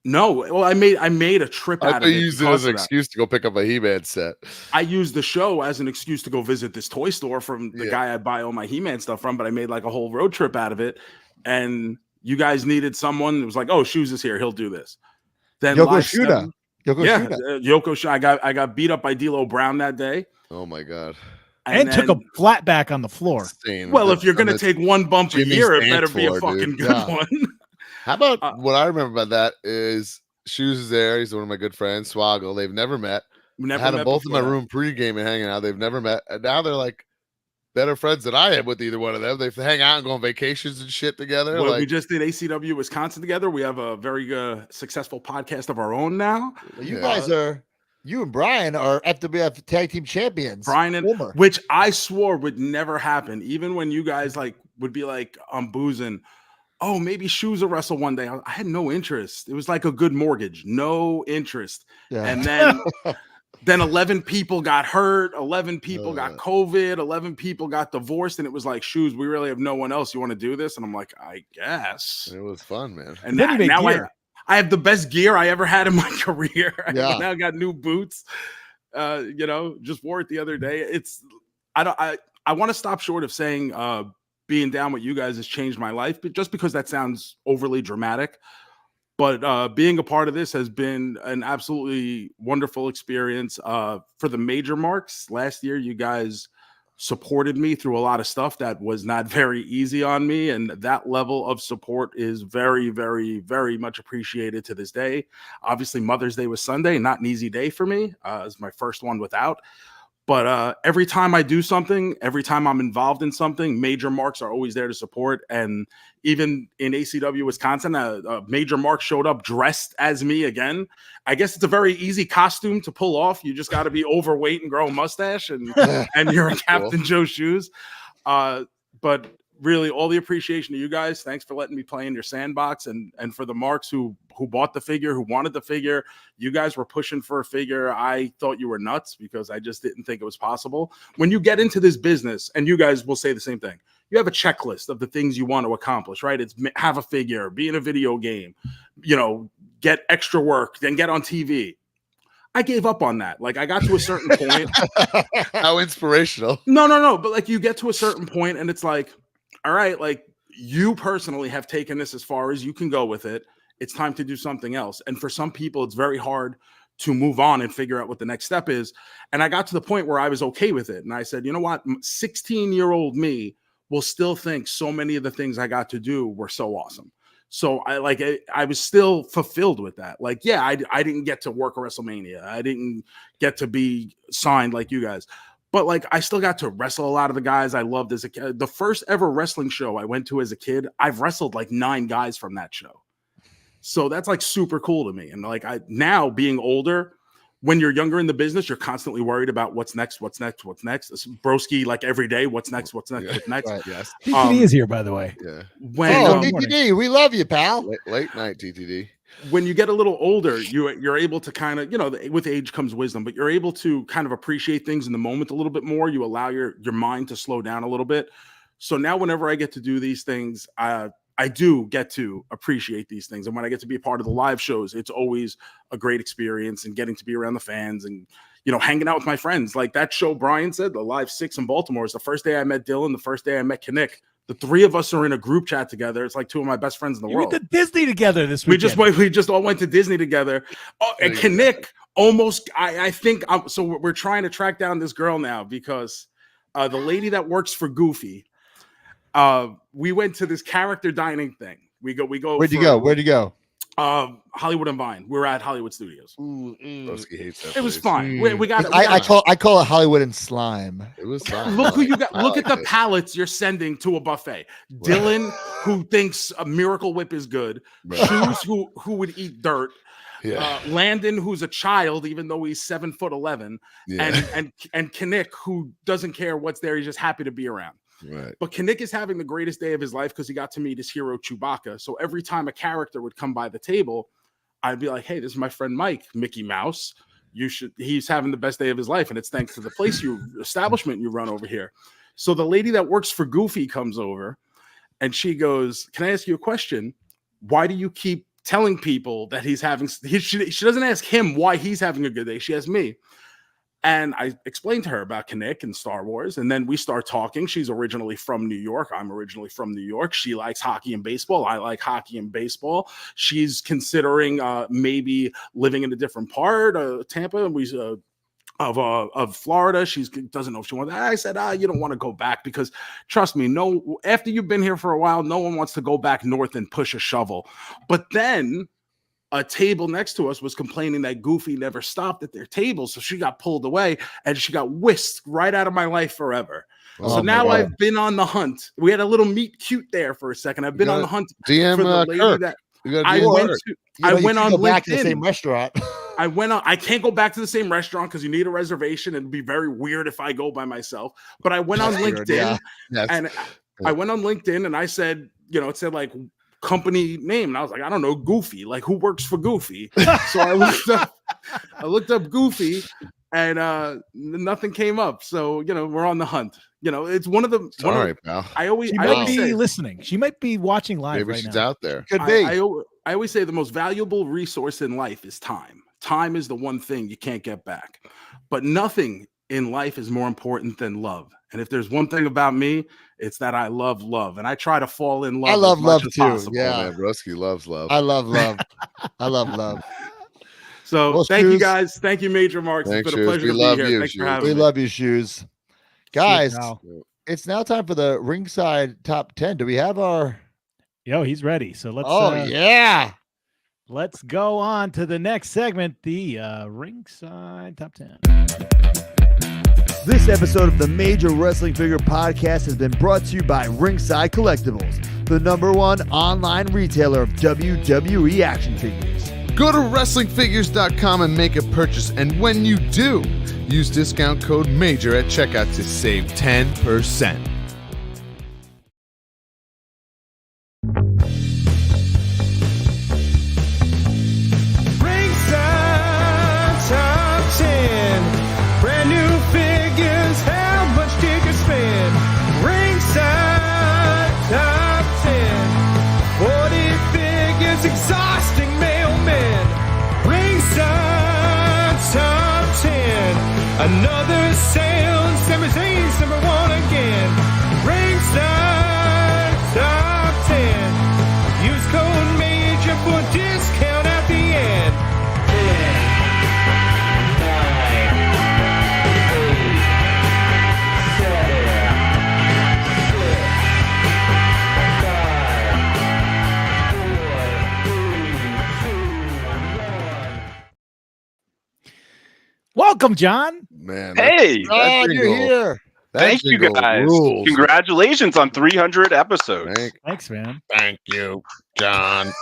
[SPEAKER 21] No, well, I made a trip
[SPEAKER 6] I
[SPEAKER 21] out of it.
[SPEAKER 6] thought you used it as an excuse to go pick up a He-Man set.
[SPEAKER 21] I used the show as an excuse to go visit this toy store from the guy I buy all my He-Man stuff from, but I made like a whole road trip out of it. And you guys needed someone. It was like, oh, Shoes is here. He'll do this. Then
[SPEAKER 14] Yoko
[SPEAKER 21] Live
[SPEAKER 14] Shuda.
[SPEAKER 21] 7
[SPEAKER 14] Yoko Shuda.
[SPEAKER 21] Yoko Shuda. I got beat up by D'Lo Brown that day.
[SPEAKER 6] Oh my God.
[SPEAKER 13] And took a flat back on the floor.
[SPEAKER 21] Well, if you're going to take one bump a year, it better be a fucking good one.
[SPEAKER 6] How about what I remember about that is Shoes is there. He's one of my good friends. Swoggle. They've never met.
[SPEAKER 21] Never
[SPEAKER 6] had them
[SPEAKER 21] met
[SPEAKER 6] both in my
[SPEAKER 21] before.
[SPEAKER 6] room pre-game and hanging out. They've never met. And now they're like better friends than I am with either one of them. They hang out and go on vacations and shit together.
[SPEAKER 21] Well,
[SPEAKER 6] like,
[SPEAKER 21] we just did ACW Wisconsin together. We have a very successful podcast of our own now.
[SPEAKER 14] You guys are, you and Brian are FWF tag team champions.
[SPEAKER 21] Brian and which I swore would never happen. Even when you guys like would be like, I'm boozing. Oh, maybe Shoes will wrestle one day. I had no interest. It was like a good mortgage. No interest.
[SPEAKER 14] Yeah.
[SPEAKER 21] And then then 11 people got hurt. 11 people got COVID. 11 people got divorced. And it was like, Shoes, we really have no one else. You want to do this? And I'm like, I guess.
[SPEAKER 6] It was fun, man.
[SPEAKER 21] And now I have the best gear I ever had in my career.
[SPEAKER 14] Yeah.
[SPEAKER 21] I now got new boots. Just wore it the other day. I want to stop short of saying being down with you guys has changed my life, but just because that sounds overly dramatic. But being a part of this has been an absolutely wonderful experience. For the major marks last year, you guys supported me through a lot of stuff that was not very easy on me. And that level of support is very, very, very much appreciated to this day. Obviously, Mother's Day was Sunday, not an easy day for me. It's my first one without. But every time I do something, every time I'm involved in something, major marks are always there to support. And even in ACW Wisconsin, a major mark showed up dressed as me again. I guess it's a very easy costume to pull off. You just got to be overweight and grow a mustache, and you're a Captain Joe Shoes. But really, all the appreciation to you guys. Thanks for letting me play in your sandbox, and for the marks who bought the figure, who wanted the figure. You guys were pushing for a figure. I thought you were nuts because I just didn't think it was possible. When you get into this business, and you guys will say the same thing, you have a checklist of the things you want to accomplish, right? It's have a figure, be in a video game, get extra work, then get on TV. I gave up on that. Like, I got to a certain point.
[SPEAKER 6] How inspirational.
[SPEAKER 21] No. But like, you get to a certain point and it's like, all right, like, you personally have taken this as far as you can go with it. It's time to do something else. And for some people, it's very hard to move on and figure out what the next step is. And I got to the point where I was okay with it. And I said, you know what? 16-year-old me will still think so many of the things I got to do were so awesome. So I was still fulfilled with that. Like, yeah, I didn't get to work a WrestleMania. I didn't get to be signed like you guys. But like, I still got to wrestle a lot of the guys I loved as a kid. The first ever wrestling show I went to as a kid, I've wrestled like 9 guys from that show. So that's like super cool to me. And like, now being older, when you're younger in the business, you're constantly worried about what's next. It's broski, like every day, what's next.
[SPEAKER 14] Right.
[SPEAKER 21] Yes.
[SPEAKER 13] TTD is here, by the way.
[SPEAKER 6] Yeah.
[SPEAKER 14] TTD, we love you, pal.
[SPEAKER 6] Late night TTD.
[SPEAKER 21] When you get a little older, you're able to kind of, with age comes wisdom, but you're able to kind of appreciate things in the moment a little bit more. You allow your mind to slow down a little bit. So now whenever I get to do these things, I do get to appreciate these things. And when I get to be a part of the live shows, it's always a great experience, and getting to be around the fans and, hanging out with my friends. Like that show Brian said, the Live 6 in Baltimore, is the first day I met Dylan, the first day I met Kinnick. The 3 of us are in a group chat together. It's like 2 of my best friends in the world.
[SPEAKER 13] We went to Disney together this weekend.
[SPEAKER 21] We just all went to Disney together. Oh, and Kinnick almost, I think, so we're trying to track down this girl now because the lady that works for Goofy, we went to this character dining thing. We go.
[SPEAKER 14] Where'd you go?
[SPEAKER 21] Hollywood and Vine. We're at Hollywood Studios.
[SPEAKER 6] Broski hates that
[SPEAKER 21] It was
[SPEAKER 6] place.
[SPEAKER 21] fine. We got.
[SPEAKER 14] I call it Hollywood and Slime.
[SPEAKER 6] It was fine.
[SPEAKER 21] Look who you got. Look at the pallets you're sending to a buffet. Dylan, who thinks a Miracle Whip is good. Shoes, who would eat dirt.
[SPEAKER 6] Yeah.
[SPEAKER 21] Landon, who's a child, even though he's 7'11", and Kinnick, who doesn't care what's there. He's just happy to be around.
[SPEAKER 6] Right.
[SPEAKER 21] But Kinnick is having the greatest day of his life because he got to meet his hero Chewbacca. So every time a character would come by the table, I'd be like, hey, this is my friend Mike, Mickey Mouse. He's having the best day of his life, and it's thanks to the establishment you run over here. So the lady that works for Goofy comes over, and she goes, can I ask you a question? Why do you keep telling people that he's having, she doesn't ask him why he's having a good day. She asks me. And I explained to her about Kinnick and Star Wars. And then we start talking. She's originally from New York. I'm originally from New York. She likes hockey and baseball. I like hockey and baseball. She's considering maybe living in a different part of Tampa. Of Florida. She doesn't know if she wants. I said, you don't want to go back because trust me, after you've been here for a while, no one wants to go back north and push a shovel. But then a table next to us was complaining that Goofy never stopped at their table. So she got pulled away and she got whisked right out of my life forever. So now I've been on the hunt. We had a little meet cute there for a second. I've been on the hunt
[SPEAKER 6] DM
[SPEAKER 21] for the lady
[SPEAKER 6] Kirk.
[SPEAKER 21] that
[SPEAKER 6] I
[SPEAKER 21] went on
[SPEAKER 14] go
[SPEAKER 21] LinkedIn.
[SPEAKER 14] back to the same restaurant.
[SPEAKER 21] I can't go back to the same restaurant because you need a reservation. It'd be very weird if I go by myself. But I went on LinkedIn and I went on LinkedIn and I said, it said like company name. And I was like, I don't know, Goofy. Like who works for Goofy? So I looked up Goofy and nothing came up. So, we're on the hunt. It's one of the.
[SPEAKER 6] Pal.
[SPEAKER 13] She might be listening. She might be watching live.
[SPEAKER 6] Maybe
[SPEAKER 13] right
[SPEAKER 6] she's
[SPEAKER 13] now.
[SPEAKER 6] out there.
[SPEAKER 14] Could be.
[SPEAKER 21] I always say the most valuable resource in life is time. Time is the one thing you can't get back. But nothing in life is more important than love. And if there's one thing about me, it's that I love love. And I try to fall in love.
[SPEAKER 14] I love love too.
[SPEAKER 21] Possible.
[SPEAKER 14] Yeah.
[SPEAKER 6] Man, Broski loves love.
[SPEAKER 14] I love love. I love love.
[SPEAKER 21] So
[SPEAKER 14] Well,
[SPEAKER 21] thank you
[SPEAKER 14] Shoes.
[SPEAKER 21] guys. Thank you, Major Marks.
[SPEAKER 6] Thanks,
[SPEAKER 21] It's been a pleasure
[SPEAKER 6] Shoes.
[SPEAKER 21] to
[SPEAKER 6] We love
[SPEAKER 21] be here.
[SPEAKER 6] you,
[SPEAKER 21] Thanks for
[SPEAKER 6] Shoes.
[SPEAKER 21] having
[SPEAKER 14] We
[SPEAKER 21] me.
[SPEAKER 14] love you, Shoes. Guys,
[SPEAKER 13] pal.
[SPEAKER 14] it's now time for the ringside top 10. Do we have our.
[SPEAKER 13] Yo, he's ready. So let's.
[SPEAKER 14] Yeah.
[SPEAKER 13] Let's go on to the next segment, the ringside top 10.
[SPEAKER 14] This episode of the Major Wrestling Figure Podcast has been brought to you by Ringside Collectibles, the #1 online retailer of WWE action figures.
[SPEAKER 6] Go to WrestlingFigures.com and make a purchase. And when you do, use discount code MAJOR at checkout to save 10%.
[SPEAKER 9] Ringside Top 10. Brand new figures, how much did you spend? Ringside Top 10. 40 figures, exhausting mailmen. Ringside Top 10. Another sale, Sami Zayn's #1 again. Ringside Top 10. Use code MAJOR for discount at the end.
[SPEAKER 13] 10, 9, 8, 7, 6, 5, 4, 3, 2, 1. Welcome, John.
[SPEAKER 6] Man.
[SPEAKER 14] Hey, John, you're here.
[SPEAKER 18] Thank you, guys.
[SPEAKER 6] Rules.
[SPEAKER 18] Congratulations on 300 episodes.
[SPEAKER 13] Thanks, man.
[SPEAKER 6] Thank you, John.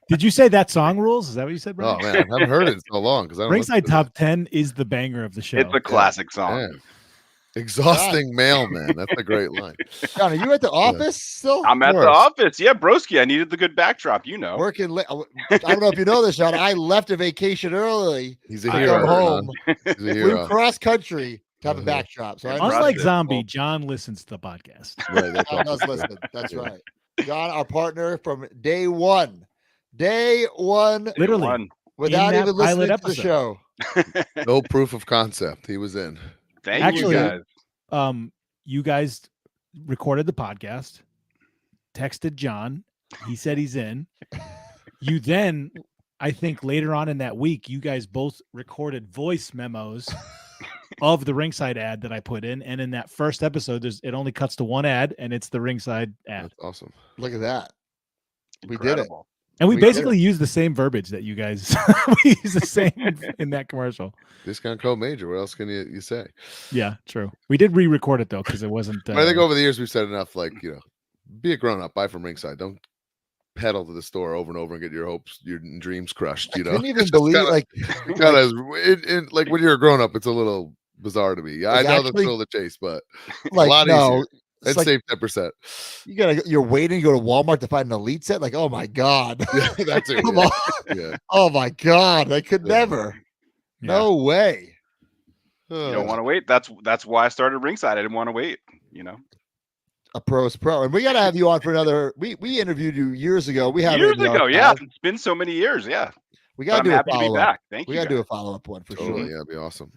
[SPEAKER 13] Did you say that song rules? Is that what you said, bro?
[SPEAKER 6] Oh, man. I haven't heard it in so long. I don't
[SPEAKER 13] Ringside Top 10 is the banger of the show.
[SPEAKER 18] It's a classic song.
[SPEAKER 6] Man. Exhausting mailman. That's a great line.
[SPEAKER 14] John, are you at the office still?
[SPEAKER 18] I'm at the office. Yeah, broski. I needed the good backdrop.
[SPEAKER 14] Working late. I don't know if you know this, John. I left a vacation early.
[SPEAKER 6] He's a
[SPEAKER 14] to
[SPEAKER 6] hero.
[SPEAKER 14] come home.
[SPEAKER 6] He's a
[SPEAKER 14] Flew
[SPEAKER 6] hero.
[SPEAKER 14] cross country to have a backdrop. So
[SPEAKER 13] Unlike Zombie, John listens to the podcast.
[SPEAKER 6] Right,
[SPEAKER 14] John does listen. That's right. John, our partner from day one. Day one.
[SPEAKER 13] Literally.
[SPEAKER 14] Without
[SPEAKER 13] in that
[SPEAKER 14] even listening
[SPEAKER 13] pilot
[SPEAKER 14] to the show.
[SPEAKER 6] No proof of concept. He was in.
[SPEAKER 13] Actually, you guys recorded the podcast, texted John. He said he's in. You then, I think later on in that week, you guys both recorded voice memos of the ringside ad that I put in. And in that first episode, it only cuts to one ad, and it's the ringside ad.
[SPEAKER 6] That's awesome.
[SPEAKER 14] Look at that. We did it.
[SPEAKER 13] And we basically use the same verbiage that you guys we use the same in that commercial.
[SPEAKER 6] Discount code major. What else can you say?
[SPEAKER 13] Yeah, true. We did re-record it though because it wasn't.
[SPEAKER 6] I think over the years we've said enough. Like be a grown up. Buy from Ringside. Don't pedal to the store over and over and get your hopes, your dreams crushed.
[SPEAKER 14] I couldn't even believe
[SPEAKER 6] like when you're a grown up, it's a little bizarre to me. I know the thrill of the chase, but
[SPEAKER 14] like
[SPEAKER 6] a lot easier. And
[SPEAKER 14] like,
[SPEAKER 6] save 10%.
[SPEAKER 14] You're waiting to go to Walmart to find an elite set. Like, oh my god,
[SPEAKER 6] That's it.
[SPEAKER 14] Come on.
[SPEAKER 6] Yeah.
[SPEAKER 14] Oh my god, I could never. No way.
[SPEAKER 18] You don't want to wait. That's why I started ringside. I didn't want to wait. You know,
[SPEAKER 14] a pro's pro, and we got to have you on for another. We interviewed you years ago. We have
[SPEAKER 18] years ago. Yeah, it's been so many years. Yeah,
[SPEAKER 14] we got to do a follow up.
[SPEAKER 18] Thank
[SPEAKER 14] you. We got to do a follow up one for sure.
[SPEAKER 6] Yeah, it'd be awesome.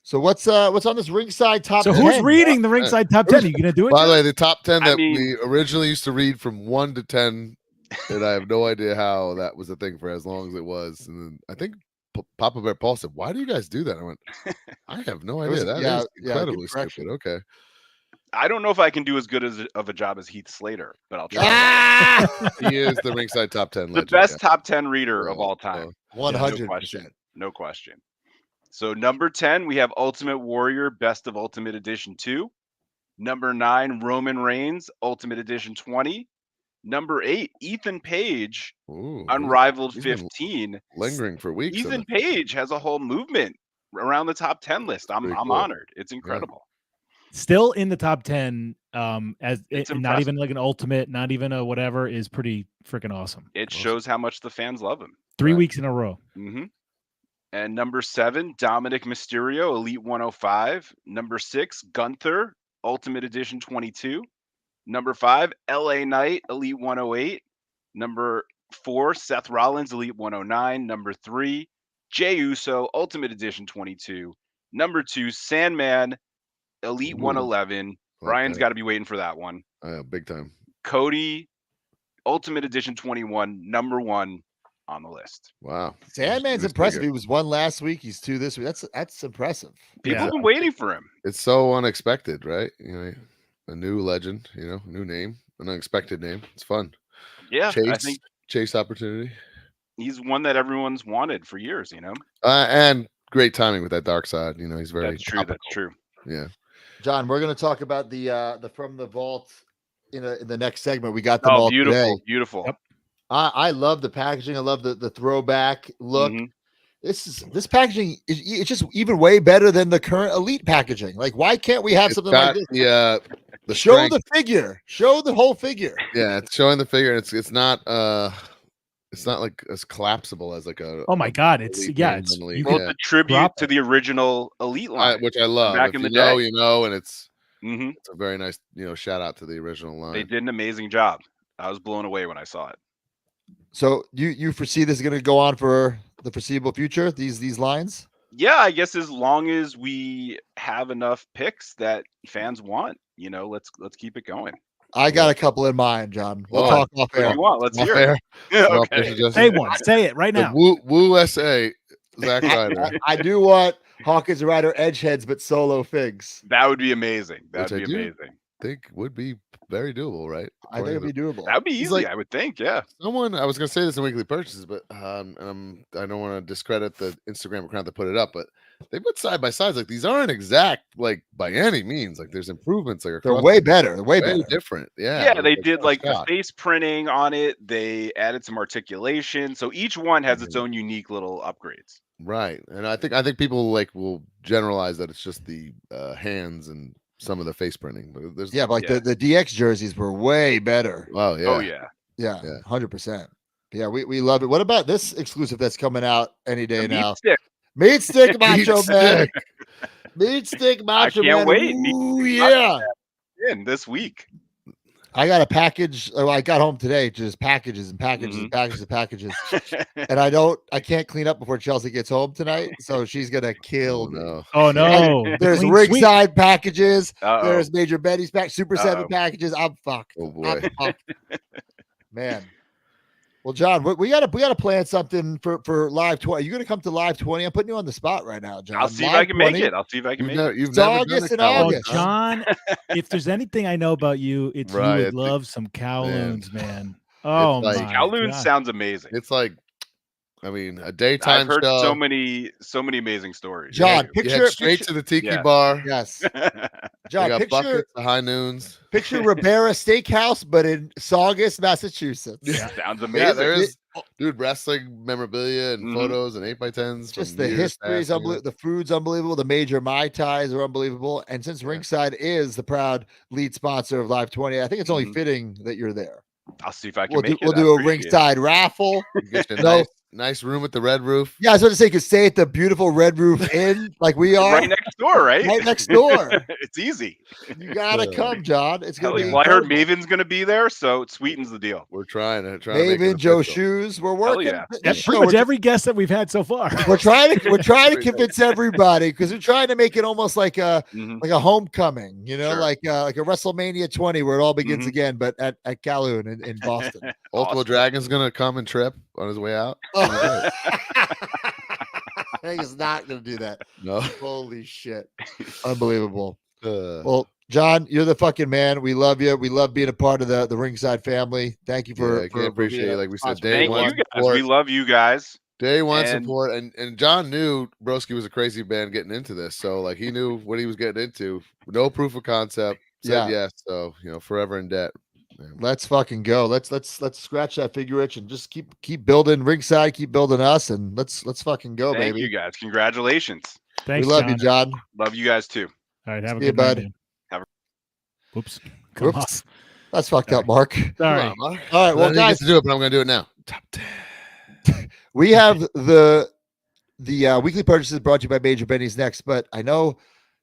[SPEAKER 14] So what's on this ringside top?
[SPEAKER 13] So
[SPEAKER 14] 10?
[SPEAKER 13] who's reading the ringside top 10? Are you gonna do it?
[SPEAKER 6] By the way, the top 10 that we originally used to read from 1 to 10, and I have no idea how that was a thing for as long as it was. And then I think Papa Bear Paul said, "Why do you guys do that?" I went, "I have no idea. That is incredibly stupid." Okay.
[SPEAKER 18] I don't know if I can do as good of a job as Heath Slater, but I'll try.
[SPEAKER 6] He is the ringside top 10 legend.
[SPEAKER 18] The best top 10 reader of all time.
[SPEAKER 14] 100%.
[SPEAKER 18] No question. So number 10, we have Ultimate Warrior Best of Ultimate Edition 2. Number 9, Roman Reigns Ultimate Edition 20. Number 8, Ethan Page Unrivaled 15.
[SPEAKER 6] Lingering for weeks.
[SPEAKER 18] Ethan Page has a whole movement around the top 10 list. I'm honored. It's incredible.
[SPEAKER 13] Still in the top 10, as not
[SPEAKER 18] impressive.
[SPEAKER 13] even like an ultimate, not even a whatever, is pretty freaking awesome.
[SPEAKER 18] It shows how much the fans love him.
[SPEAKER 13] 3 weeks in a row.
[SPEAKER 18] Mm-hmm. And number 7, Dominic Mysterio, Elite 105. Number 6, Gunther, Ultimate Edition 22. Number 5, LA Knight, Elite 108. Number 4, Seth Rollins, Elite 109. Number 3, Jey Uso, Ultimate Edition 22. Number 2, Sandman, Elite 111. Brian's got to be waiting for that one.
[SPEAKER 6] Big time.
[SPEAKER 18] Cody, Ultimate Edition 21, number 1 on the list.
[SPEAKER 6] Wow.
[SPEAKER 14] Sandman's impressive. He was 1 last week. He's 2 this week. That's impressive.
[SPEAKER 18] People have been waiting for him.
[SPEAKER 6] It's so unexpected, right? You know, a new legend, new name, an unexpected name. It's fun.
[SPEAKER 18] Yeah, I think
[SPEAKER 6] chase opportunity.
[SPEAKER 18] He's one that everyone's wanted for years,
[SPEAKER 6] and great timing with that dark side. He's very
[SPEAKER 18] That's true.
[SPEAKER 6] topical.
[SPEAKER 18] That's true.
[SPEAKER 6] Yeah.
[SPEAKER 14] John, we're going to talk about the From the Vault in the next segment. We got them all
[SPEAKER 18] beautiful,
[SPEAKER 14] today.
[SPEAKER 18] beautiful.
[SPEAKER 13] Yep.
[SPEAKER 14] I love the packaging. I love the throwback look.
[SPEAKER 18] Mm-hmm.
[SPEAKER 14] This packaging it's just even way better than the current Elite packaging. Like, why can't we have something like this?
[SPEAKER 6] The
[SPEAKER 14] show
[SPEAKER 6] strength.
[SPEAKER 14] the figure. Show the whole figure.
[SPEAKER 6] Yeah, it's showing the figure. It's not like as collapsible as like a.
[SPEAKER 13] Oh my god! It's
[SPEAKER 6] Elite
[SPEAKER 13] it's
[SPEAKER 18] it's a tribute to the original Elite line,
[SPEAKER 6] which I love.
[SPEAKER 18] Back
[SPEAKER 6] If
[SPEAKER 18] in
[SPEAKER 6] you
[SPEAKER 18] the
[SPEAKER 6] know,
[SPEAKER 18] day.
[SPEAKER 6] you know, and it's
[SPEAKER 18] Mhm.
[SPEAKER 6] a very nice shout out to the original line.
[SPEAKER 18] They did an amazing job. I was blown away when I saw it.
[SPEAKER 14] So you foresee this is going to go on for the foreseeable future? These lines?
[SPEAKER 18] Yeah, I guess as long as we have enough picks that fans want, let's keep it going.
[SPEAKER 14] I got a couple in mind, John. We'll talk off
[SPEAKER 18] What do
[SPEAKER 14] air.
[SPEAKER 18] you want? Let's
[SPEAKER 6] Off
[SPEAKER 18] hear
[SPEAKER 6] air.
[SPEAKER 18] it.
[SPEAKER 6] Off
[SPEAKER 18] Okay.
[SPEAKER 6] air suggestion.
[SPEAKER 13] Say one. Say it right
[SPEAKER 6] The
[SPEAKER 13] now.
[SPEAKER 6] Woo SA, Zack Ryder.
[SPEAKER 14] I do want Hawkins Rider edge heads, but solo figs.
[SPEAKER 18] That would be amazing. That
[SPEAKER 6] Which
[SPEAKER 18] would
[SPEAKER 6] I
[SPEAKER 18] be
[SPEAKER 6] do
[SPEAKER 18] amazing.
[SPEAKER 6] think would be very doable, right?
[SPEAKER 14] I think it'd be doable.
[SPEAKER 18] That would be
[SPEAKER 6] He's
[SPEAKER 18] easy,
[SPEAKER 6] like-
[SPEAKER 18] I would think. Yeah.
[SPEAKER 6] Someone, I was going to say this in weekly purchases, but I don't want to discredit the Instagram account that put it up, but they put side by sides. Like, these aren't exact, like, by any means. Like, there's improvements. Like,
[SPEAKER 14] They're
[SPEAKER 6] across
[SPEAKER 14] way
[SPEAKER 6] the-
[SPEAKER 14] better. They're way
[SPEAKER 6] way
[SPEAKER 14] better.
[SPEAKER 6] different. Yeah.
[SPEAKER 18] Yeah, they did like the
[SPEAKER 6] shot.
[SPEAKER 18] face printing on it. They added some articulation. So each one has its own unique little upgrades.
[SPEAKER 6] Right. And I think people will generalize that it's just the hands and some of the face printing. But there's
[SPEAKER 14] Yeah, but like the DX jerseys were way better.
[SPEAKER 6] Oh yeah.
[SPEAKER 18] Oh yeah.
[SPEAKER 14] Yeah, 100%. Yeah, we love it. What about this exclusive that's coming out any day
[SPEAKER 18] The meat
[SPEAKER 14] now?
[SPEAKER 18] stick.
[SPEAKER 14] Meat stick macho
[SPEAKER 6] Meat
[SPEAKER 14] man.
[SPEAKER 6] stick.
[SPEAKER 14] Meat stick macho
[SPEAKER 18] I can't
[SPEAKER 14] man.
[SPEAKER 18] wait.
[SPEAKER 14] Ooh, yeah.
[SPEAKER 18] In this week.
[SPEAKER 14] I got a package. I got home today, just packages and packages
[SPEAKER 18] Mm-hmm.
[SPEAKER 14] and packages and packages. And I can't clean up before Chelsea gets home tonight. So she's gonna kill me.
[SPEAKER 6] No.
[SPEAKER 13] Oh no!
[SPEAKER 14] There's
[SPEAKER 13] Clean
[SPEAKER 14] ringside packages.
[SPEAKER 18] Uh-oh.
[SPEAKER 14] There's Major Betty's pack, Super 7
[SPEAKER 18] Uh-oh.
[SPEAKER 14] packages. I'm fucked.
[SPEAKER 6] Oh boy.
[SPEAKER 14] I'm fucked. Man. Well, John, we gotta plan something for live 20. You gonna come to live 20? I'm putting you on the spot right now, John.
[SPEAKER 18] I'll see if
[SPEAKER 14] Live
[SPEAKER 18] I can make
[SPEAKER 14] 20.
[SPEAKER 18] it. I'll see if I can make it.
[SPEAKER 6] You've
[SPEAKER 14] It's
[SPEAKER 6] never
[SPEAKER 14] August
[SPEAKER 6] done
[SPEAKER 14] and
[SPEAKER 6] a Cowloon,
[SPEAKER 14] August.
[SPEAKER 6] huh?
[SPEAKER 13] John, if there's anything I know about you, it's
[SPEAKER 6] Right,
[SPEAKER 13] you
[SPEAKER 6] I
[SPEAKER 13] would
[SPEAKER 6] think-
[SPEAKER 13] love some Kowloons, man. Oh
[SPEAKER 6] like-
[SPEAKER 13] my
[SPEAKER 18] Kowloon
[SPEAKER 13] God.
[SPEAKER 18] sounds amazing.
[SPEAKER 6] It's like, I mean, a
[SPEAKER 18] I've
[SPEAKER 6] daytime
[SPEAKER 18] heard
[SPEAKER 6] show.
[SPEAKER 18] so many amazing stories.
[SPEAKER 14] John,
[SPEAKER 6] You head
[SPEAKER 14] picture
[SPEAKER 6] straight to the tiki
[SPEAKER 18] Yeah.
[SPEAKER 6] bar.
[SPEAKER 14] yes.
[SPEAKER 6] They
[SPEAKER 14] John,
[SPEAKER 6] got
[SPEAKER 14] picture
[SPEAKER 6] buckets, the high noons.
[SPEAKER 14] Ribera Steakhouse, but in Saugus, Massachusetts.
[SPEAKER 18] Sounds
[SPEAKER 6] Yeah,
[SPEAKER 18] amazing.
[SPEAKER 6] there is Dude, wrestling memorabilia and photos and 8x10s.
[SPEAKER 14] Just the history is unbelievable. The food's unbelievable. The major Mai Tais are unbelievable. And since Ringside is the proud lead sponsor of Live 20, I think it's only fitting that you're there.
[SPEAKER 18] I'll see if I can make it.
[SPEAKER 14] We'll do a ringside raffle.
[SPEAKER 6] Get you a nice room with the red roof.
[SPEAKER 14] Yeah, I was going to say, you could stay at the beautiful Red Roof Inn like we are.
[SPEAKER 18] Right next door, right?
[SPEAKER 14] Right next door.
[SPEAKER 18] It's easy.
[SPEAKER 14] You got to come, John. It's going to be
[SPEAKER 18] Well, I heard Maven's going to be there, so it sweetens the deal.
[SPEAKER 6] We're trying to
[SPEAKER 14] Maven, Joe Shoes. We're working.
[SPEAKER 18] Yeah.
[SPEAKER 13] Pretty much every guest that we've had so far.
[SPEAKER 14] We're trying to convince everybody because we're trying to make it almost like a homecoming, like a WrestleMania 20 where it all begins again, but at Calhoun in Boston.
[SPEAKER 6] Ultimate Dragon's gonna come and trip on his way out.
[SPEAKER 14] He's not gonna do that.
[SPEAKER 6] No.
[SPEAKER 14] Holy shit. Unbelievable. Well, John, you're the fucking man. We love you. We love being a part of the Ringside family. Thank you for
[SPEAKER 6] appreciate it. Like we said,
[SPEAKER 18] Thank you guys. We love you guys.
[SPEAKER 6] Day one support, and John knew Broski was a crazy man getting into this, so like he knew what he was getting into. No proof of concept. Said yes, so forever in debt.
[SPEAKER 14] Let's fucking go. Let's scratch that figure itch and just keep building Ringside, keep building us, and let's fucking go,
[SPEAKER 18] Thank
[SPEAKER 14] baby.
[SPEAKER 18] you guys. Congratulations.
[SPEAKER 13] Thanks,
[SPEAKER 14] we love you, John.
[SPEAKER 18] Love you guys too.
[SPEAKER 13] All right, have a
[SPEAKER 14] See you,
[SPEAKER 13] good
[SPEAKER 14] bud.
[SPEAKER 13] night, man.
[SPEAKER 18] Have a-
[SPEAKER 13] Whoops. Come on.
[SPEAKER 14] Whoops. That's fucked up, Mark.
[SPEAKER 13] Sorry.
[SPEAKER 6] Come on, Mark.
[SPEAKER 14] All right, well,
[SPEAKER 6] I didn't get
[SPEAKER 14] guys,
[SPEAKER 6] to do it, but I'm gonna do it now. Top 10.
[SPEAKER 14] we have the weekly purchases brought to you by Major Benny's next, but I know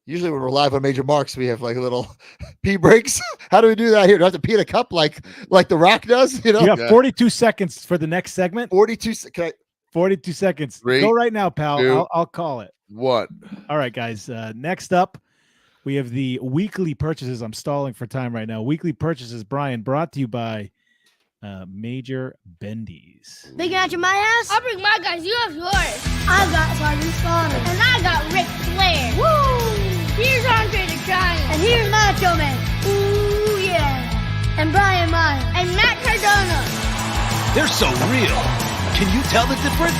[SPEAKER 14] usually when we're live on Major Marks, we have like a little pee breaks. How do we do that here? Do I have to pee in a cup like The Rock does?
[SPEAKER 13] You have 42 seconds for the next segment.
[SPEAKER 14] 42
[SPEAKER 13] seconds.
[SPEAKER 6] 3,
[SPEAKER 13] Go right now, pal.
[SPEAKER 6] 2,
[SPEAKER 13] I'll call it.
[SPEAKER 6] 1.
[SPEAKER 13] All right, guys. Next up, we have the weekly purchases. I'm stalling for time right now. Weekly purchases, Brian, brought to you by Major Bendy's.
[SPEAKER 4] Big match in my house? I'll bring my guys. You have yours. I got Sergeant Slaughter. And I got Ric Flair. Woo! Here's Andre the Giant. And here's Macho Man. Ooh, yeah. And Brian Myers. And Matt Cardona.
[SPEAKER 9] They're so real. Can you tell the difference?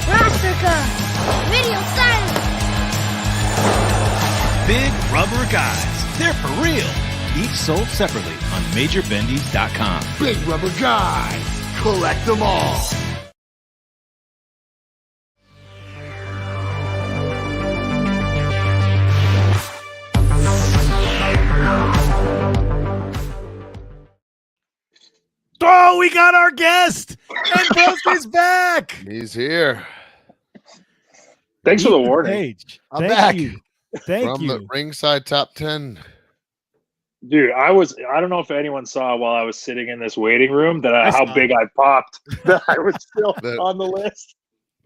[SPEAKER 4] Roster cuff. Video silence.
[SPEAKER 9] Big rubber guys. They're for real. Each sold separately on MajorBendy's.com.
[SPEAKER 17] Big rubber guys. Collect them all.
[SPEAKER 13] Oh, we got our guest, and Broski's back.
[SPEAKER 6] He's here.
[SPEAKER 19] Thanks for the warning.
[SPEAKER 13] Page.
[SPEAKER 14] I'm
[SPEAKER 13] Thank
[SPEAKER 14] back.
[SPEAKER 13] you. Thank
[SPEAKER 6] From
[SPEAKER 13] you.
[SPEAKER 6] the Ringside Top 10.
[SPEAKER 19] Dude, I don't know if anyone saw while I was sitting in this waiting room that how big I popped that I was still on the list.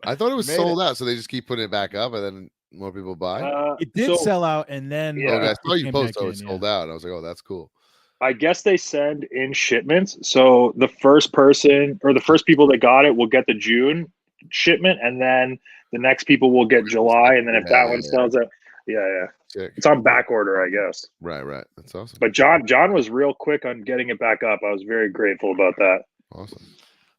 [SPEAKER 6] I thought it was
[SPEAKER 14] Made
[SPEAKER 6] sold out, so they just keep putting it back up, and then more people buy.
[SPEAKER 13] It did sell out, and then
[SPEAKER 6] I saw you
[SPEAKER 13] came
[SPEAKER 6] post,
[SPEAKER 13] back
[SPEAKER 6] so
[SPEAKER 13] in,
[SPEAKER 6] it's sold out. I was like, oh, that's cool.
[SPEAKER 19] I guess they send in shipments. So the first person or the first people that got it will get the June shipment, and then the next people will get July. And then if that one sells out,
[SPEAKER 6] Sick.
[SPEAKER 19] it's on back order, I guess.
[SPEAKER 6] Right. That's awesome.
[SPEAKER 19] But John was real quick on getting it back up. I was very grateful about that.
[SPEAKER 6] Awesome.